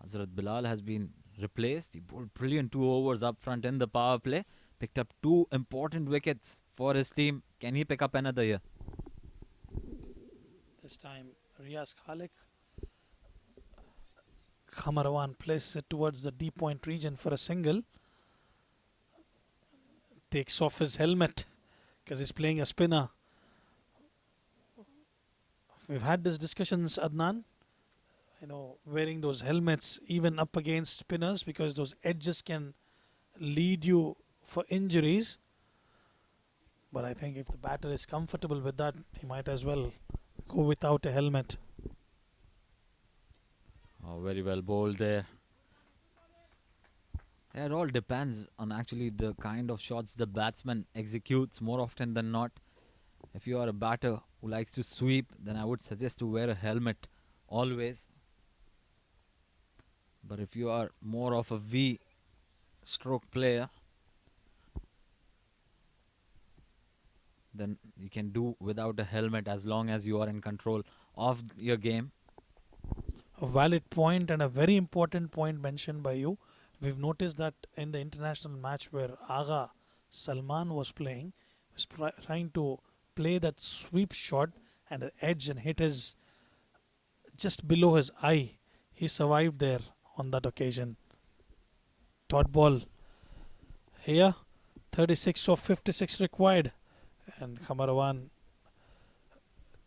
Hazrat Bilal has been replaced. He bowled brilliant 2 overs up front in the power play. Picked up 2 important wickets for his team. Can he pick up another here? This time Riaz Khalik. Qamar Awan places it towards the deep point region for a single. Takes off his helmet because he's playing a spinner. We've had these discussions, Adnan. Wearing those helmets even up against spinners, because those edges can lead you for injuries. But I think if the batter is comfortable with that, he might as well go without a helmet. Oh, very well bowled there. It all depends on actually the kind of shots the batsman executes more often than not. If you are a batter who likes to sweep, then I would suggest to wear a helmet always. But if you are more of a V stroke player, then you can do without a helmet as long as you are in control of your game. A valid point and a very important point mentioned by you. We've noticed that in the international match where Agha Salman was playing, he was trying to play that sweep shot, and the edge and hit his just below his eye. He survived there on that occasion. Dot ball here, 36 of 56 required, and Qamar Awan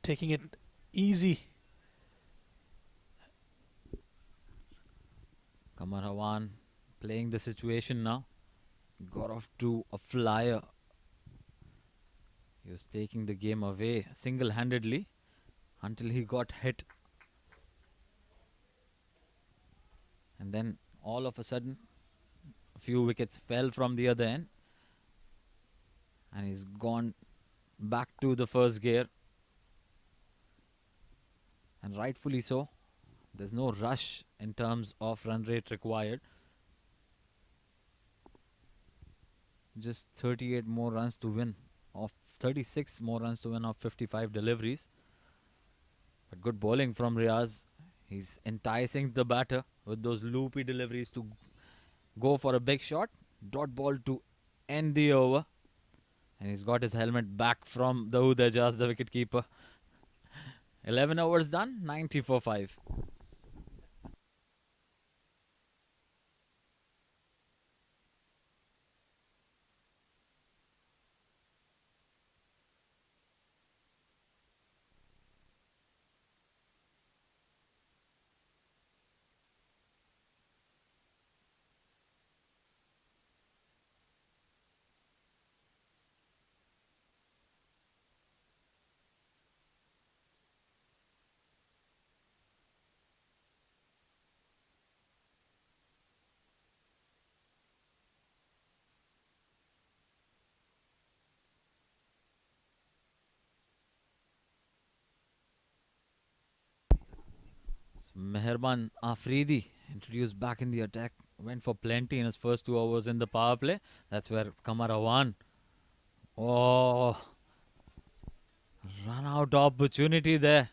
taking it easy. Qamar Awan playing the situation now. Got off to a flyer. He was taking the game away single-handedly until he got hit. And then all of a sudden, a few wickets fell from the other end. And he's gone back to the first gear. And rightfully so. There's no rush in terms of run rate required. Just 38 more runs to win of 36 more runs to win of 55 deliveries. But good bowling from Riaz. He's enticing the batter with those loopy deliveries to go for a big shot. Dot ball to end the over. And he's got his helmet back from the Udajaz, the wicketkeeper. 11 overs done, 90 for 5. Meherban Afridi introduced back in the attack. Went for plenty in his first 2 overs in the power play. That's where Kamarawan. Oh, run out opportunity there.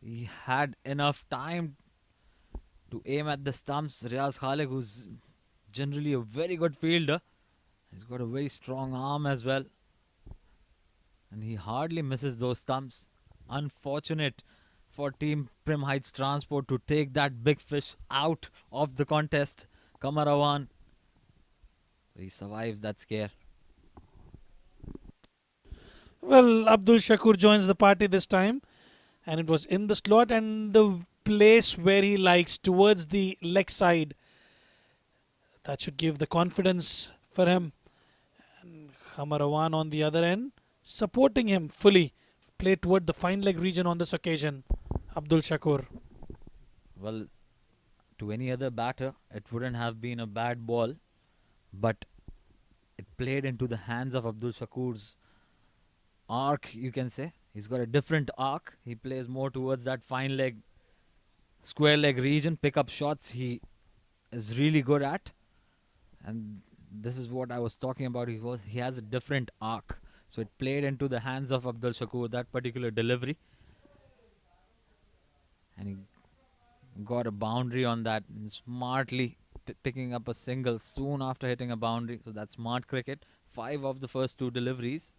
He had enough time to aim at the stumps. Riaz Khalik, who's generally a very good fielder, he's got a very strong arm as well. And he hardly misses those stumps. Unfortunate for Team Prim Heights Transport to take that big fish out of the contest. Kamarawan, he survives that scare. Well, Abdul Shakur joins the party this time, and it was in the slot and the place where he likes, towards the leg side. That should give the confidence for him. And Kamarawan on the other end, supporting him fully. Play toward the fine leg region on this occasion. Abdul Shakur. Well, to any other batter, it wouldn't have been a bad ball, but it played into the hands of Abdul Shakur's arc, you can say. He's got a different arc. He plays more towards that fine leg, square leg region. Pick up shots he is really good at. And this is what I was talking about. He has a different arc. So it played into the hands of Abdul Shakur, that particular delivery. And he got a boundary on that, and smartly picking up a single soon after hitting a boundary. So that's smart cricket. 5 of the first 2 deliveries.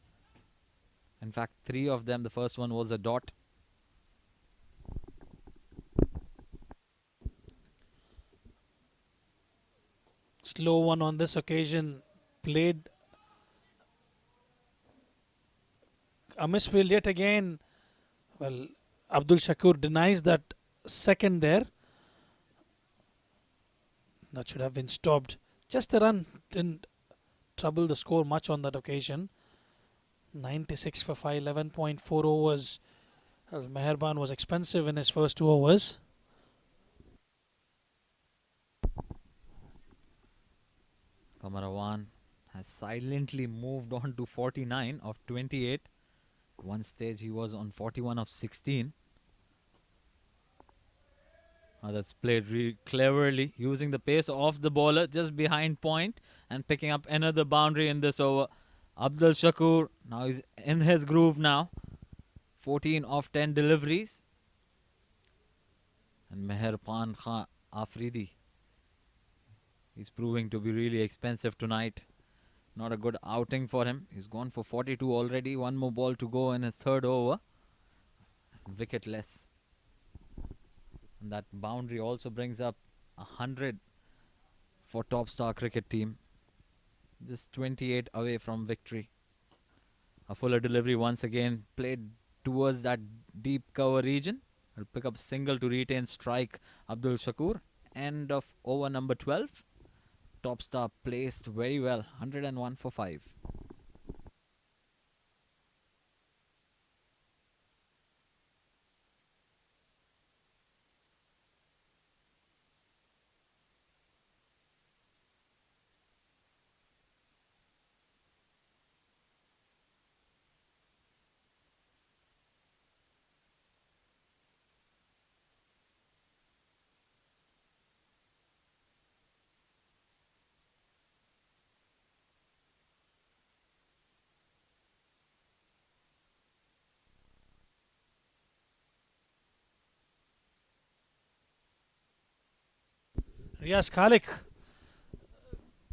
In fact, 3 of them. The first one was a dot. Slow one on this occasion. Played a misfield yet again. Well, Abdul Shakur denies that second there. That should have been stopped. Just a run didn't trouble the score much on that occasion. 96 for 5, 11.4 overs. Well, Meherban was expensive in his first 2 overs. Kamarawan has silently moved on to 49 of 28. One stage he was on 41 of 16. That's played really cleverly, using the pace of the bowler just behind point and picking up another boundary in this over. Abdul Shakur, now he's in his groove now. 14 of 10 deliveries. And Meherban Khan Afridi, he's proving to be really expensive tonight. Not a good outing for him. He's gone for 42 already. 1 more ball to go in his 3rd over. Wicketless. And that boundary also brings up 100 for Top Star cricket team. Just 28 away from victory. A fuller delivery once again played towards that deep cover region. He'll pick up single to retain strike. Abdul Shakur. End of over number 12. Top Star placed very well. 101 for 5. Riaz Khalik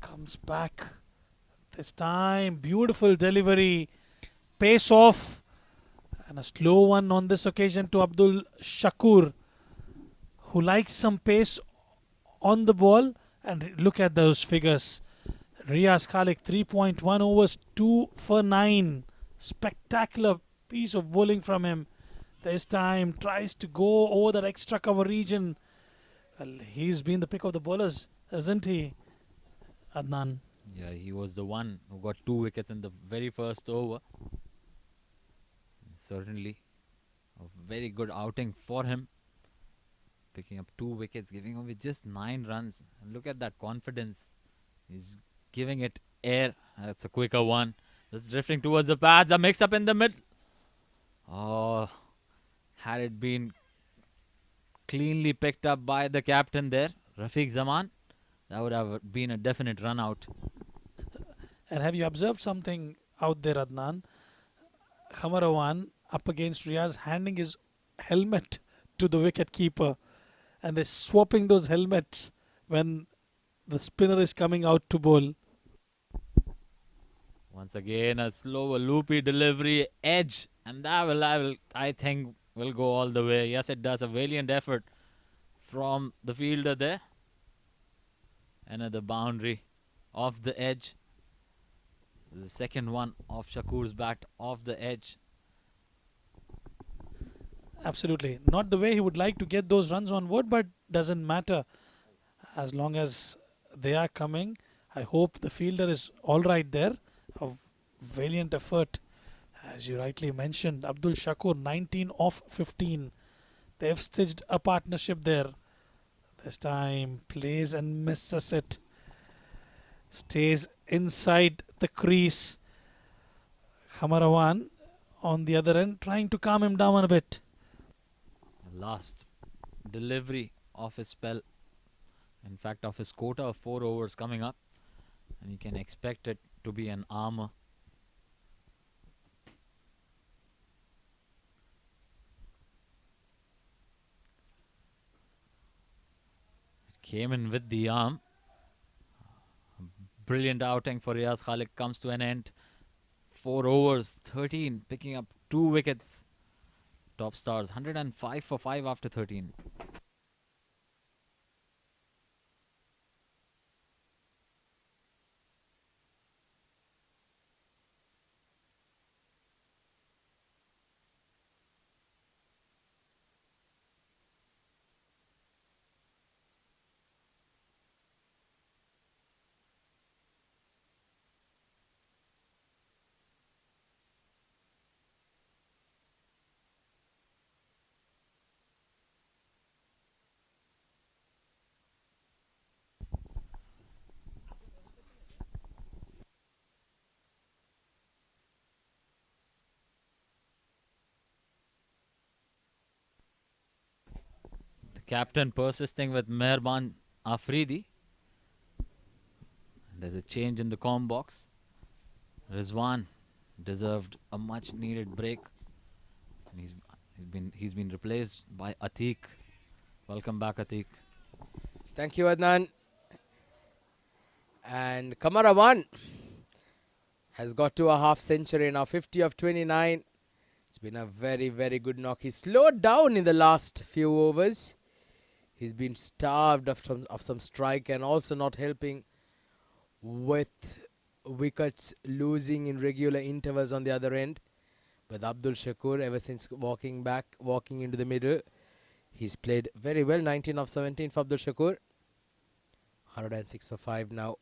comes back. This time, beautiful delivery. Pace off. And a slow one on this occasion to Abdul Shakur, who likes some pace on the ball. And look at those figures. Riaz Khalik, 3.1 overs, 2 for 9. Spectacular piece of bowling from him. This time, tries to go over that extra cover region. Well, he's been the pick of the bowlers, hasn't he, Adnan? Yeah, he was the one who got 2 wickets in the very first over. Certainly a very good outing for him. Picking up 2 wickets, giving away just 9 runs. And look at that confidence. He's giving it air. That's a quicker one. Just drifting towards the pads. A mix up in the mid. Oh, Had it been cleanly picked up by the captain there, Rafiq Zaman, that would have been a definite run out. And have you observed something out there, Adnan? Khamarawan up against Riaz handing his helmet to the wicket keeper, and they're swapping those helmets when the spinner is coming out to bowl. Once again, a slower, loopy delivery, edge, and that I think, will go all the way. Yes, it does. A valiant effort from the fielder there. Another boundary off the edge. The second one off Shakur's bat off the edge. Absolutely. Not the way he would like to get those runs on board, but doesn't matter. As long as they are coming, I hope the fielder is all right there. A valiant effort. As you rightly mentioned, Abdul Shakur 19 off 15. They've stitched a partnership there. This time plays and misses it. Stays inside the crease. Khamarawan on the other end trying to calm him down a bit. Last delivery of his spell. In fact, of his quota of 4 overs coming up. And you can expect it to be an armour. It came in with the arm. Brilliant outing for Riaz Khalik comes to an end. 4 overs, 13, picking up 2 wickets. Top stars, 105 for 5 after 13. Captain persisting with Mehban Afridi. There's a change in the comm box. Rizwan deserved a much needed break. And he's been replaced by Atiq. Welcome back, Atiq. Thank you, Adnan. And Khamarawan has got to a half century now, 50 of 29. It's been a very, very good knock. He slowed down in the last few overs. He's been starved of some strike and also not helping with wickets losing in regular intervals on the other end. But Abdul Shakur, ever since walking into the middle, he's played very well. 19 of 17 for Abdul Shakur. 106 for 5 now.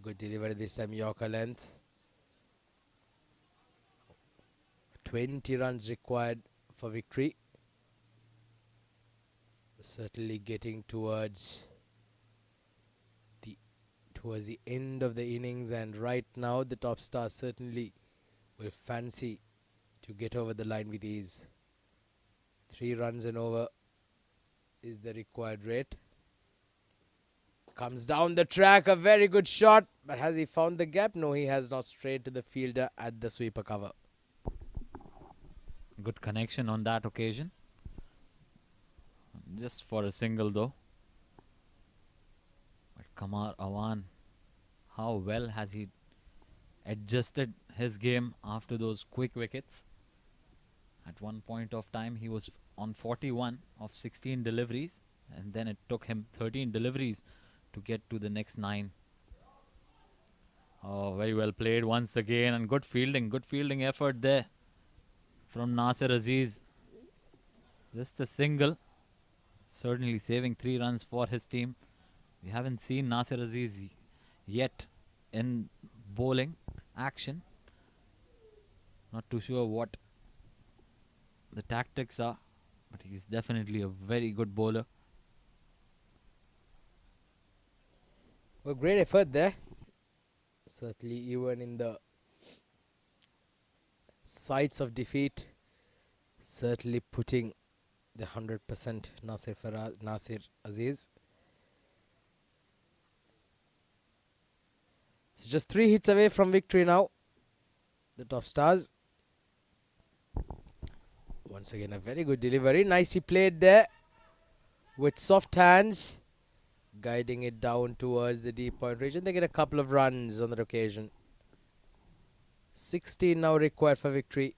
Good delivery this time, Yorker length. 20 runs required for victory. Certainly getting towards the end of the innings, and right now the top star certainly will fancy to get over the line with ease. 3 runs and over is the required rate. Comes down the track, a very good shot, but has he found the gap? No, he has not. Straight to the fielder at the sweeper cover. Good connection on that occasion. Just for a single though. But Kamar Awan, how well has he adjusted his game after those quick wickets? At one point of time he was on 41 of 16 deliveries, and then it took him 13 deliveries to get to the next 9. Oh, very well played once again, and good fielding effort there from Nasir Aziz. Just a single, certainly saving 3 runs for his team. We haven't seen Nasir Aziz yet in bowling action. Not too sure what the tactics are, but he's definitely a very good bowler. Well, great effort there. Certainly even in the sights of defeat, Certainly putting the 100% Nasir Aziz. So just 3 hits away from victory now. The top stars. Once again, a very good delivery. Nicely played there with soft hands, guiding it down towards the deep point region. They get a couple of runs on that occasion. 16 now required for victory.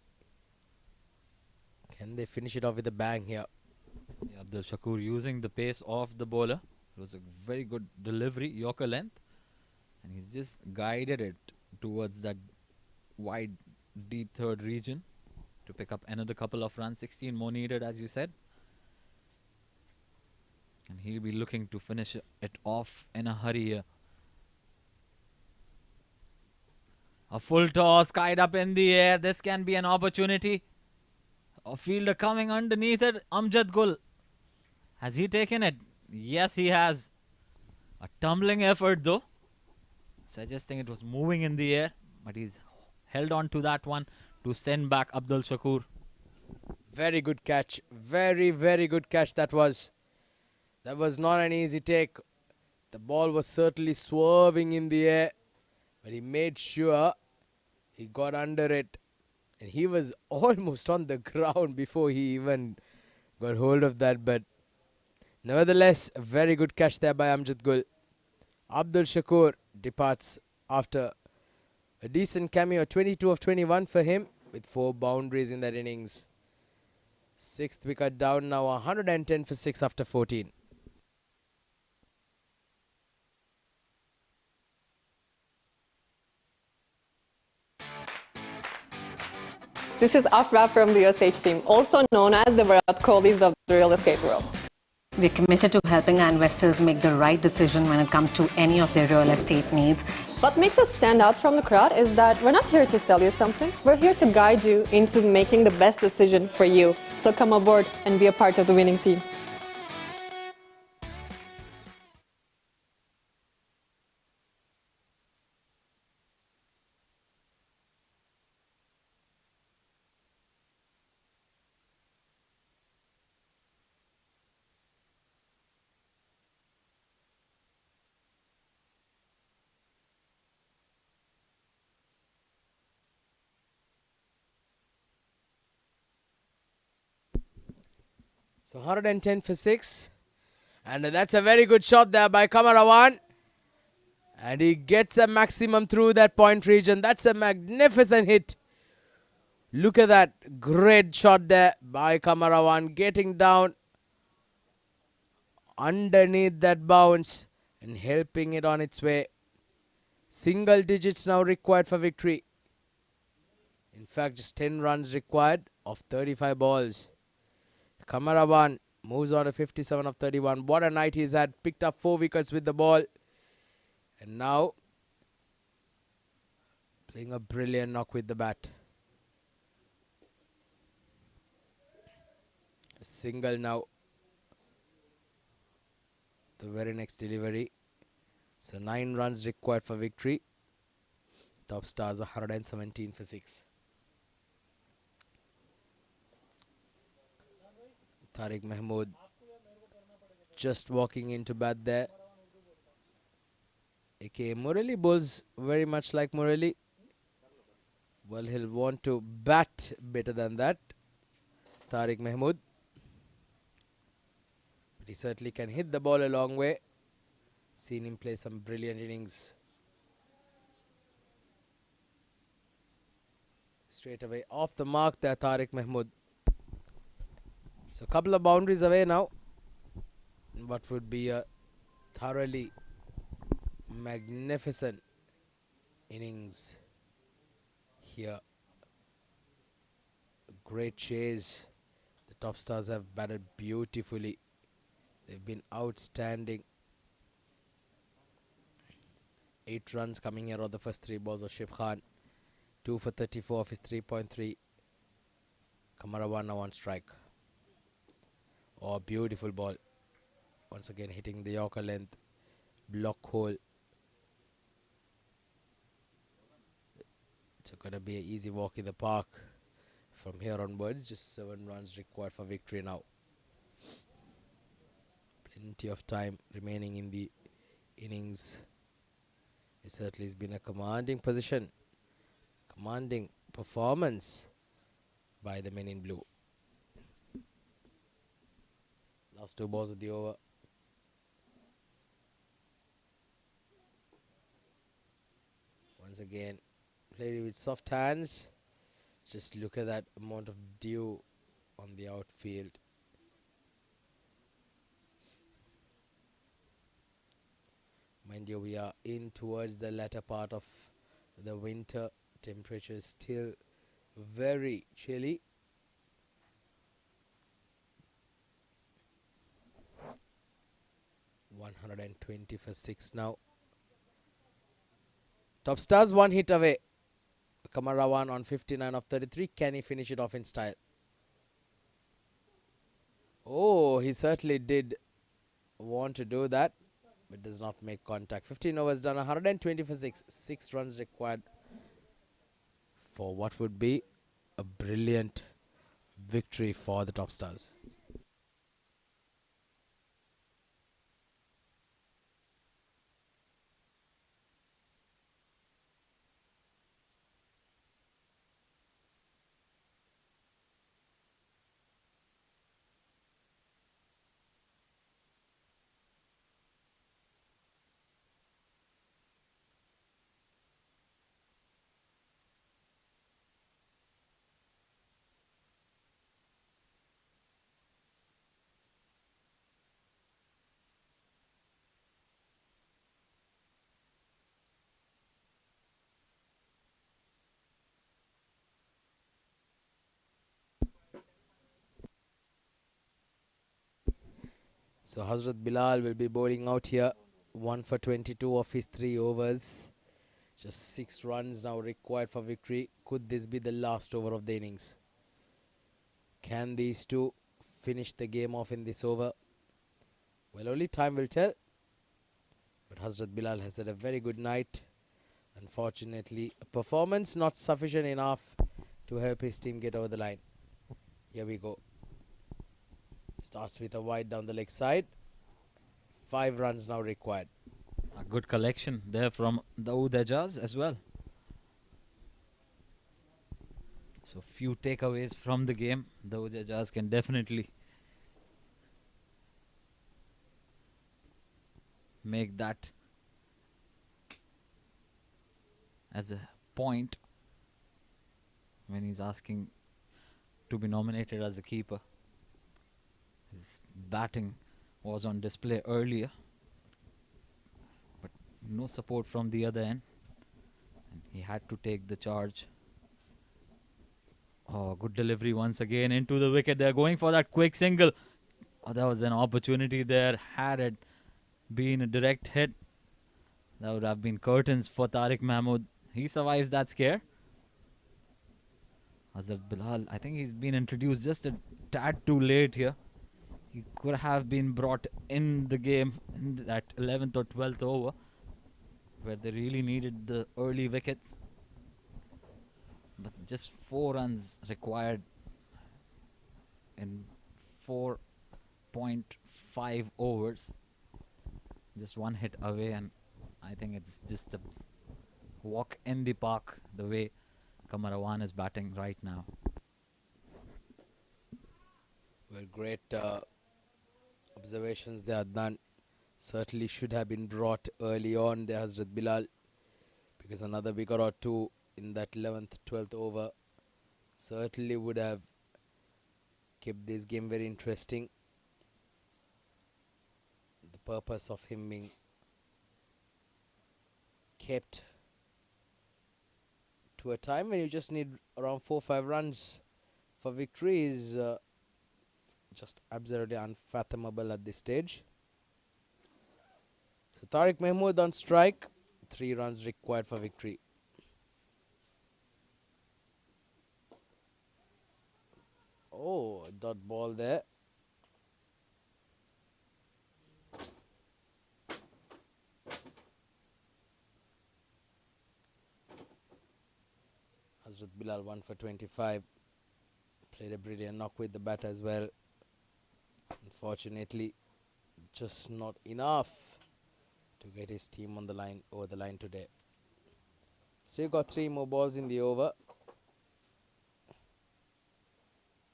Can they finish it off with a bang here? Yeah, Abdul Shakur using the pace of the bowler. It was a very good delivery, Yorker length. And he's just guided it towards that wide, deep third region to pick up another couple of runs. 16 more needed, as you said. And he'll be looking to finish it off in a hurry here. A full toss, kite up in the air. This can be an opportunity. A fielder coming underneath it. Amjad Gul. Has he taken it? Yes, he has. A tumbling effort though. Suggesting it was moving in the air. But he's held on to that one to send back Abdul Shakur. Very good catch. Very, very good catch that was. That was not an easy take. The ball was certainly swerving in the air. But he made sure he got under it. And he was almost on the ground before he even got hold of that. But nevertheless, a very good catch there by Amjad Gul. Abdul Shakur departs after a decent cameo. 22 of 21 for him with 4 boundaries in that innings. 6th wicket down now, 110 for 6 after 14. This is Afra from the USH team, also known as the Virat Kohlis of the real estate world. We're committed to helping our investors make the right decision when it comes to any of their real estate needs. What makes us stand out from the crowd is that we're not here to sell you something. We're here to guide you into making the best decision for you. So come aboard and be a part of the winning team. So 110 for 6. And that's a very good shot there by Kamarawan. And he gets a maximum through that point region. That's a magnificent hit. Look at that. Great shot there by Kamarawan. Getting down underneath that bounce and helping it on its way. Single digits now required for victory. In fact, just 10 runs required of 35 balls. Kamarawan moves on to 57 of 31. What a night he's had. Picked up 4 wickets with the ball. And now playing a brilliant knock with the bat. A single now. The very next delivery. So 9 runs required for victory. Top stars 117 for 6. Tariq Mahmood just walking into bat there. aka Murali bowls very much like Murali. Well, he'll want to bat better than that, Tariq Mahmood. But he certainly can hit the ball a long way. Seen him play some brilliant innings. Straight away off the mark there, Tariq Mahmood. So a couple of boundaries away now. What would be a thoroughly magnificent innings here. Great chase. The top stars have batted beautifully. They've been outstanding. 8 runs coming here on the first 3 balls of Shib Khan. 2 for 34 of his 3.3. Kamarawan now on strike. Oh, beautiful ball. Once again hitting the Yorker length. Block hole. It's going to be an easy walk in the park From here onwards, just 7 runs required for victory now. Plenty of time remaining in the innings. It certainly has been a commanding position, commanding performance by the men in blue. Last 2 balls of the over. Once again, played with soft hands. Just look at that amount of dew on the outfield. Mind you, we are in towards the latter part of the winter. Temperature is still very chilly. $120 for 6 now. Top Stars 1 hit away. Kamarawan on 59 of 33. Can he finish it off in style? Oh, he certainly did want to do that, but does not make contact. 15 overs done, 120 for 6. 6 runs required for what would be a brilliant victory for the Top Stars. So Hazrat Bilal will be bowling out here. 1 for 22 of his 3 overs. Just 6 runs now required for victory. Could this be the last over of the innings? Can these two finish the game off in this over? Well, only time will tell. But Hazrat Bilal has had a very good night. Unfortunately, a performance not sufficient enough to help his team get over the line. Here we go. Starts with a wide down the leg side. 5 runs now required. A good collection there from Dawood Ejaz as well. So few takeaways from the game. Dawood Ejaz can definitely make that as a point when he's asking to be nominated as a keeper. His batting was on display earlier, but no support from the other end, and he had to take the charge. Oh, good delivery once again into the wicket. They're going for that quick single. Oh, there was an opportunity there. Had it been a direct hit, that would have been curtains for Tariq Mahmood. He survives that scare. Hazrat Bilal, I think he's been introduced just a tad too late here. He could have been brought in the game in that 11th or 12th over, where they really needed the early wickets. But just 4 runs required in 4.5 overs. Just 1 hit away, and I think it's just a walk in the park the way Kamarawan is batting right now. Well, great observations there, Adnan. Certainly should have been brought early on there, Hazrat Bilal, because another wicket or 2 in that 11th, 12th over certainly would have kept this game very interesting. The purpose of him being kept to a time when you just need around 4-5 runs for victory is just absolutely unfathomable at this stage. So Tariq Mahmood on strike. 3 runs required for victory. Oh, dot ball there. Hazrat Bilal 1 for 25. Played a brilliant knock with the bat as well. Unfortunately, just not enough to get his team on the line, over the line today. Still got 3 more balls in the over.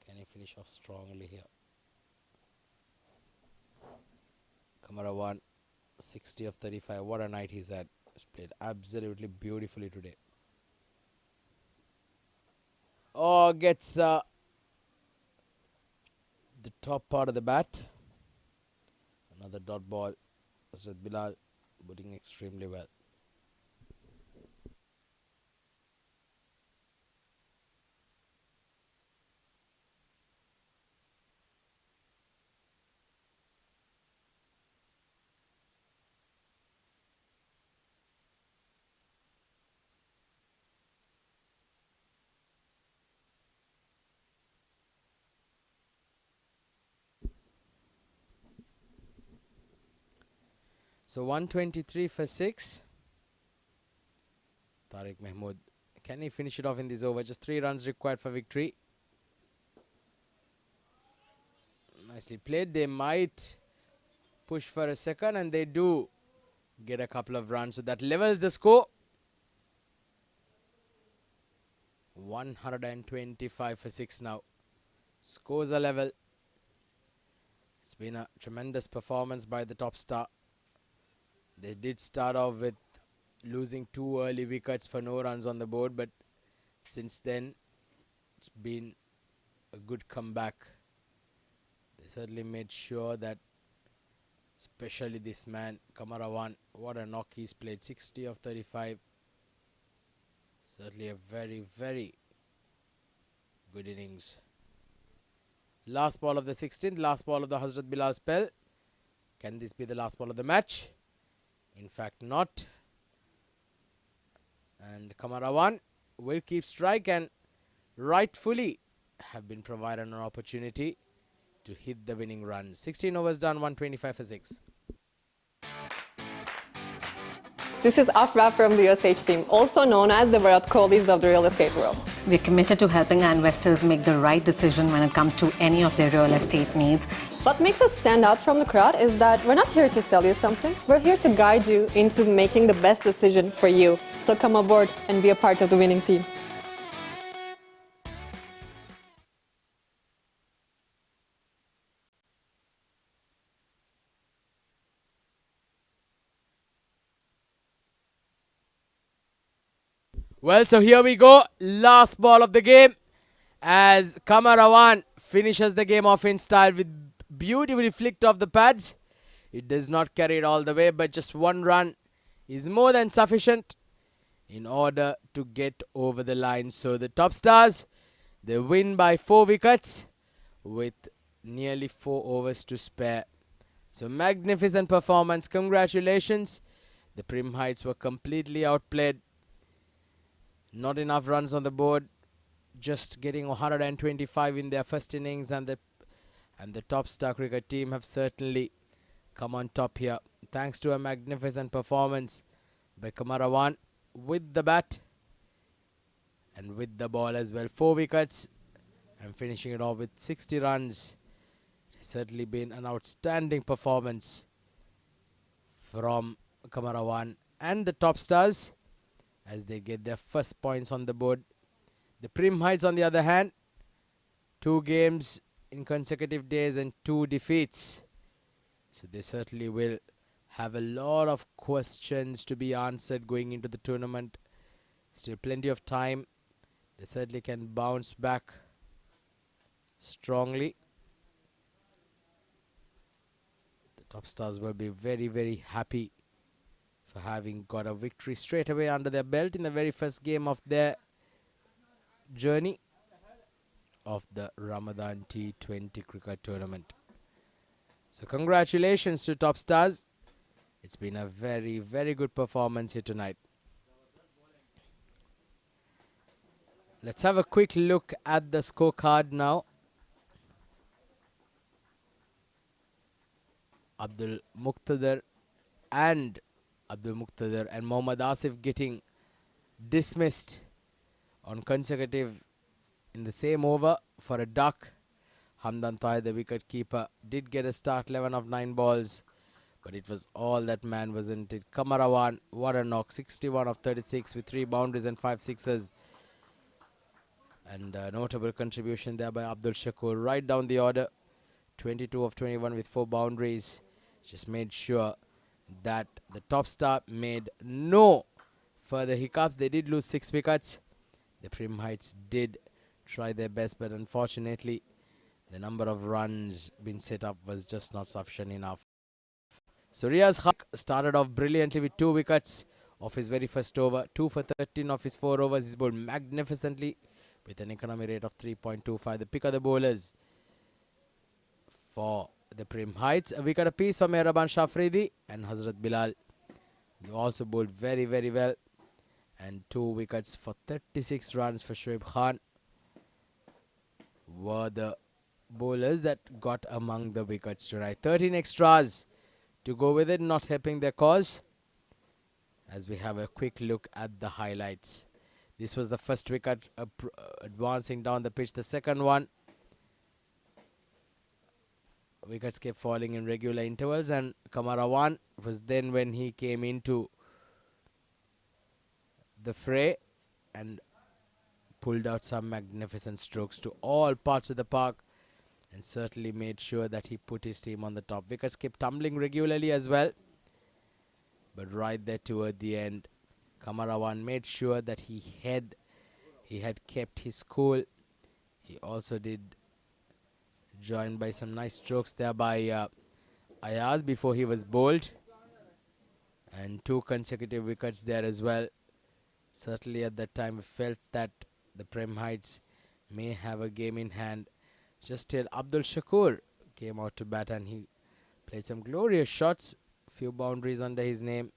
Can he finish off strongly here? Kamarawan, 60 of 35. What a night he's had. He's played absolutely beautifully today. Oh, gets the top part of the bat. Another dot ball. Asad Bilal putting extremely well. So 123 for 6. Tariq Mahmood. Can he finish it off in this over? Just 3 runs required for victory. Nicely played. They might push for a second, and they do get a couple of runs. So that levels the score. 125 for 6 now. Scores are level. It's been a tremendous performance by the top star. They did start off with losing 2 early wickets for no runs on the board, but since then it's been a good comeback. They certainly made sure that, especially this man Kamarawan, what a knock he's played. 60 of 35. Certainly a very, very good innings. Last ball of the 16th, last ball of the Hazrat Bilal spell. Can this be the last ball of the match? In fact, not. And Kamarawan will keep strike and rightfully have been provided an opportunity to hit the winning run. 16 overs done, 125 for 6. This is Afra from the USH team, also known as the Virat Kohlis of the real estate world. We're committed to helping our investors make the right decision when it comes to any of their real estate needs. What makes us stand out from the crowd is that we're not here to sell you something. We're here to guide you into making the best decision for you. So come aboard and be a part of the winning team. Well, so here we go. Last ball of the game as Kamarawan finishes the game off in style with beautifully flicked off the pads. It does not carry it all the way, but just 1 run is more than sufficient in order to get over the line. So the top stars, they win by 4 wickets with nearly 4 overs to spare. So magnificent performance. Congratulations. The Prim Heights were completely outplayed. Not enough runs on the board, just getting 125 in their first innings, and the top star cricket team have certainly come on top here. Thanks to a magnificent performance by Kamarawan with the bat and with the ball as well. 4 wickets and finishing it off with 60 runs. It's certainly been an outstanding performance from Kamarawan and the top stars as they get their first points on the board. The Prim Heights, on the other hand, 2 games in consecutive days and 2 defeats. So they certainly will have a lot of questions to be answered going into the tournament. Still plenty of time. They certainly can bounce back strongly. The top stars will be very, very happy for having got a victory straight away under their belt in the very first game of their journey of the Ramadan T20 cricket tournament. So congratulations to top stars. It's been a very, very good performance here tonight. Let's have a quick look at the scorecard now. Abdul Muqtadir and Mohammad Asif getting dismissed on consecutive in the same over for a duck. Hamdan Tahi, the wicket keeper, did get a start, 11 of 9 balls, but it was all that man, wasn't it? Kamarawan, what a knock, 61 of 36 with 3 boundaries and 5 sixes. And a notable contribution there by Abdul Shakur, right down the order, 22 of 21 with 4 boundaries. Just made sure that the top star made no further hiccups. They did lose 6 wickets. The Prim Heights did try their best, but unfortunately the number of runs being set up was just not sufficient enough. So Riaz Khan started off brilliantly with 2 wickets off his very first over, 2 for 13 off his 4 overs. He's bowled magnificently with an economy rate of 3.25. The pick of the bowlers for the Prim Heights, a wicket apiece for Mehraban Shafridi and Hazrat Bilal. They also bowled very, very well. And 2 wickets for 36 runs for Shoaib Khan were the bowlers that got among the wickets tonight. 13 extras to go with it, not helping their cause. As we have a quick look at the highlights. This was the first wicket advancing down the pitch. The second one, wickets kept falling in regular intervals, and Kamarawan was then when he came into the fray and pulled out some magnificent strokes to all parts of the park and certainly made sure that he put his team on the top. Wickets kept tumbling regularly as well, but right there toward the end, Kamarawan made sure that he had kept his cool. He also did join by some nice strokes there by Ayaz before he was bowled, and 2 consecutive wickets there as well. Certainly at that time we felt that the Prem Heights may have a game in hand. Just till Abdul Shakur came out to bat, and he played some glorious shots, few boundaries under his name.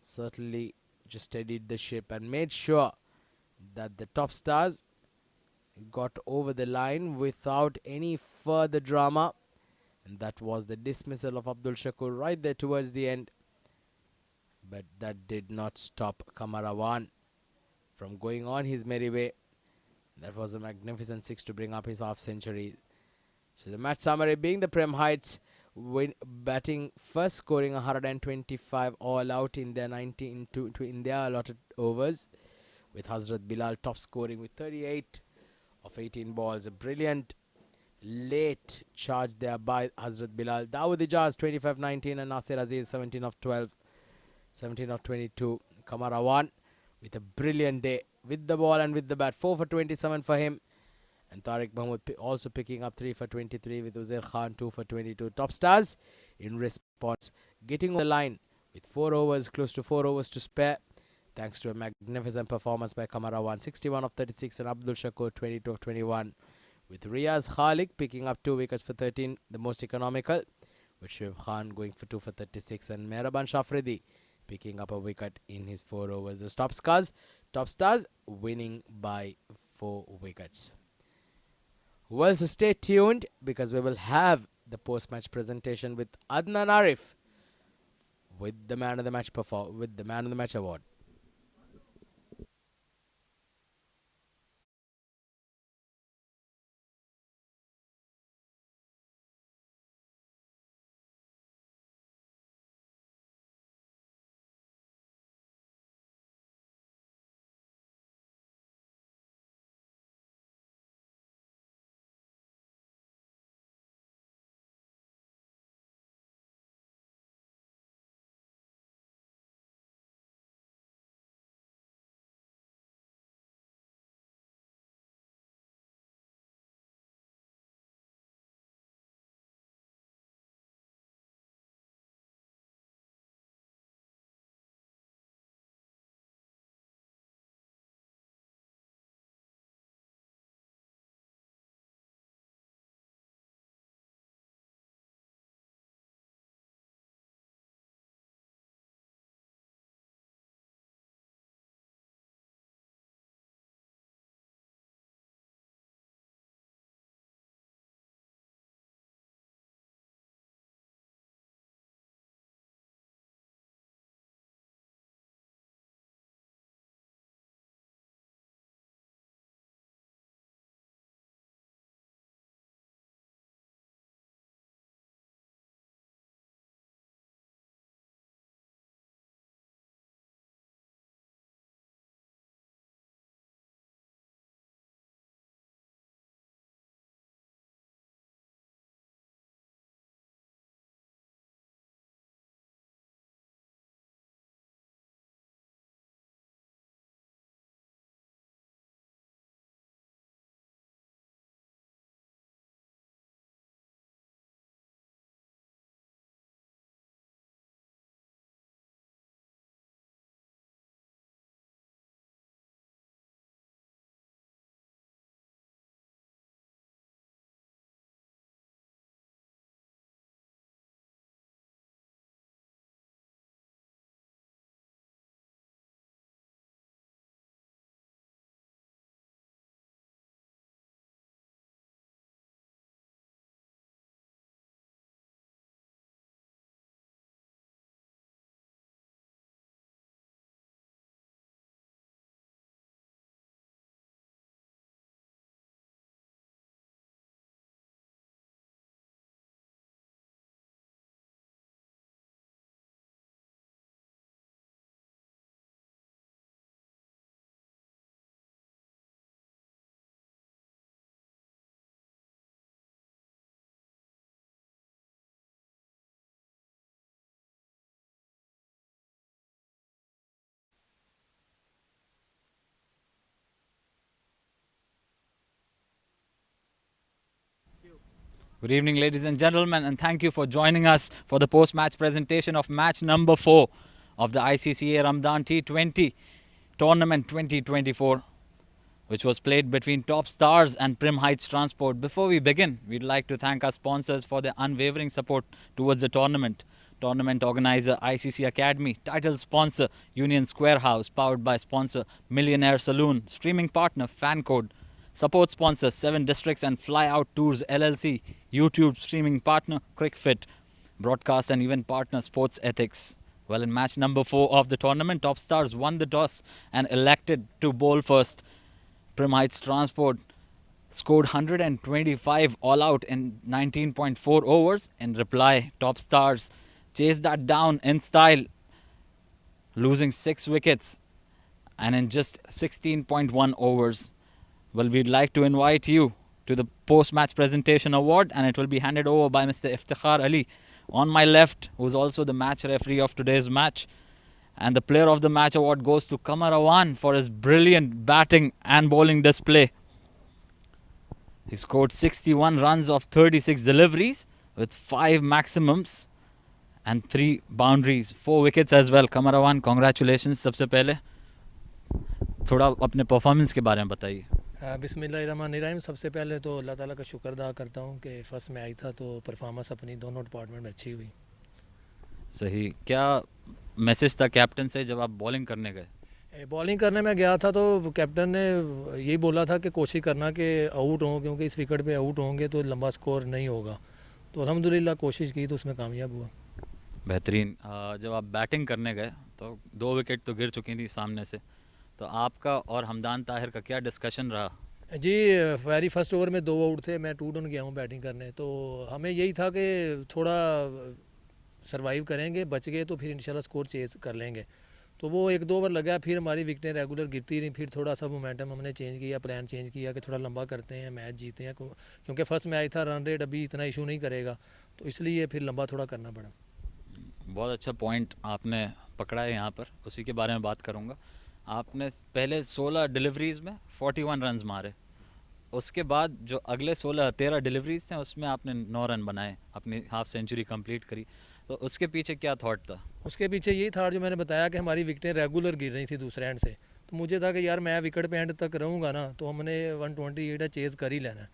Certainly just steadied the ship and made sure that the top stars got over the line without any further drama, and that was the dismissal of Abdul Shakur right there towards the end. But that did not stop Kamarawan from going on his merry way. That was a magnificent 6 to bring up his half century. So the match summary being the Prem Heights batting first, scoring 125 all out in their in their allotted overs, with Hazrat Bilal top scoring with 38 of 18 balls. A brilliant late charge there by Hazrat Bilal. Dawood Ijaz 25-19 and Nasir Aziz 17 of 12, 17 of 22. Kamarawan with a brilliant day with the ball and with the bat, 4 for 27 for him. And Tariq Mahmood also picking up 3 for 23 with Uzair Khan 2 for 22. Top stars in response, getting on the line with 4 overs, close to 4 overs to spare, thanks to a magnificent performance by Kamarawan, 61 of 36, and Abdul Shakur 22 of 21. With Riaz Khalik picking up 2 wickets for 13, the most economical, with Shoaib Khan going for 2 for 36, and Mehraban Shafridi picking up a wicket in his 4 overs. The top stars winning by 4 wickets. Well, so stay tuned, because we will have the post-match presentation with Adnan Arif with the man of the match award. Good evening, ladies and gentlemen, and thank you for joining us for the post-match presentation of match number 4 of the ICCA Ramadan T20 Tournament 2024, which was played between Top Stars and Prim Heights Transport. Before we begin, we'd like to thank our sponsors for their unwavering support towards the tournament. Tournament organizer ICC Academy, title sponsor Union Square House, powered by sponsor Millionaire Saloon, streaming partner Fancode, support sponsor 7 Districts and Fly Out Tours LLC, YouTube streaming partner Cricfit, broadcast and event partner Sports Ethics. Well, in match number 4 of the tournament, Top Stars won the toss and elected to bowl first. Prim Heights Transport scored 125 all out in 19.4 overs. In reply, Top Stars chased that down in style, losing 6 wickets and in just 16.1 overs. Well, we'd like to invite you to the post-match presentation award, and it will be handed over by Mr. Iftikhar Ali on my left, who's also the match referee of today's match. And the player of the match award goes to Qamar Awan for his brilliant batting and bowling display. He scored 61 runs of 36 deliveries with 5 maximums and 3 boundaries, 4 wickets as well. Qamar Awan, congratulations. सबसे पहले थोड़ा अपने performance के बारे में बताइए। बिस्मिल्लाहिर्रहमानिर्रहीम। सबसे पहले तो अल्लाह ताला का शुक्र अदा करता हूँ कि फर्स्ट में आई था तो परफॉर्मेंस अपनी दोनों डिपार्टमेंट में अच्छी हुई। सही। क्या मैसेज था कैप्टन से जब आप बॉलिंग करने गए? बॉलिंग करने में गया था तो कैप्टन ने यही बोला था कि कोशिश करना कि आउट हों, क्योंकि इस विकेट पे आउट होंगे तो लंबा स्कोर नहीं होगा। तो अल्हम्दुलिल्लाह कोशिश की तो उसमें कामयाब हुआ। बेहतरीन। जब आप बैटिंग करने गए तो 2 विकेट तो गिर चुकी थी सामने से, तो आपका और हमदान ताहिर का क्या डिस्कशन रहा? जी, वेरी फर्स्ट ओवर में 2 आउट थे, मैं 2 डाउन गया हूँ बैटिंग करने, तो हमें यही था कि थोड़ा सरवाइव करेंगे, बच गए तो फिर इंशाल्लाह स्कोर चेज कर लेंगे। तो वो 1-2 ओवर लगा, फिर हमारी विकेटें रेगुलर गिरती रही, फिर थोड़ा सा मोमेंटम हमने चेंज किया, प्लान चेंज किया कि थोड़ा लंबा करते हैं, मैच जीते हैं, क्योंकि फर्स्ट मैच था, रन रेट अभी इतना इशू नहीं करेगा, तो इसलिए फिर लंबा थोड़ा करना पड़ा। बहुत अच्छा पॉइंट आपने पकड़ा है यहाँ पर, उसी के बारे में बात करूँगा। आपने पहले 16 डिलीवरीज़ में 41 रन्स मारे, उसके बाद जो अगले 13 डिलीवरीज थे उसमें आपने 9 रन बनाए, अपनी हाफ सेंचुरी कंप्लीट करी, तो उसके पीछे क्या थॉट था? उसके पीछे यही था जो मैंने बताया कि हमारी विकेटें रेगुलर गिर रही थी दूसरे एंड से, तो मुझे था कि यार मैं विकेट पे एंड तक रहूँगा ना तो हमने 128 चेज़ कर ही लेना,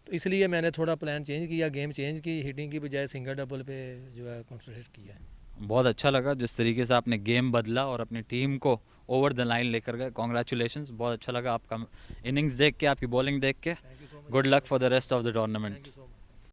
तो इसलिए मैंने थोड़ा प्लान चेंज किया, गेम चेंज की, हिटिंग की बजाय सिंगल डबल पे जो है कॉन्सेंट्रेट किया है। बहुत अच्छा लगा जिस तरीके से आपने गेम बदला और अपनी टीम को ओवर द लाइन लेकर गए। कॉन्ग्रेचुलेशंस, बहुत अच्छा लगा आपका इनिंग्स देख के, आपकी बॉलिंग देख के। Good luck for the rest of the tournament.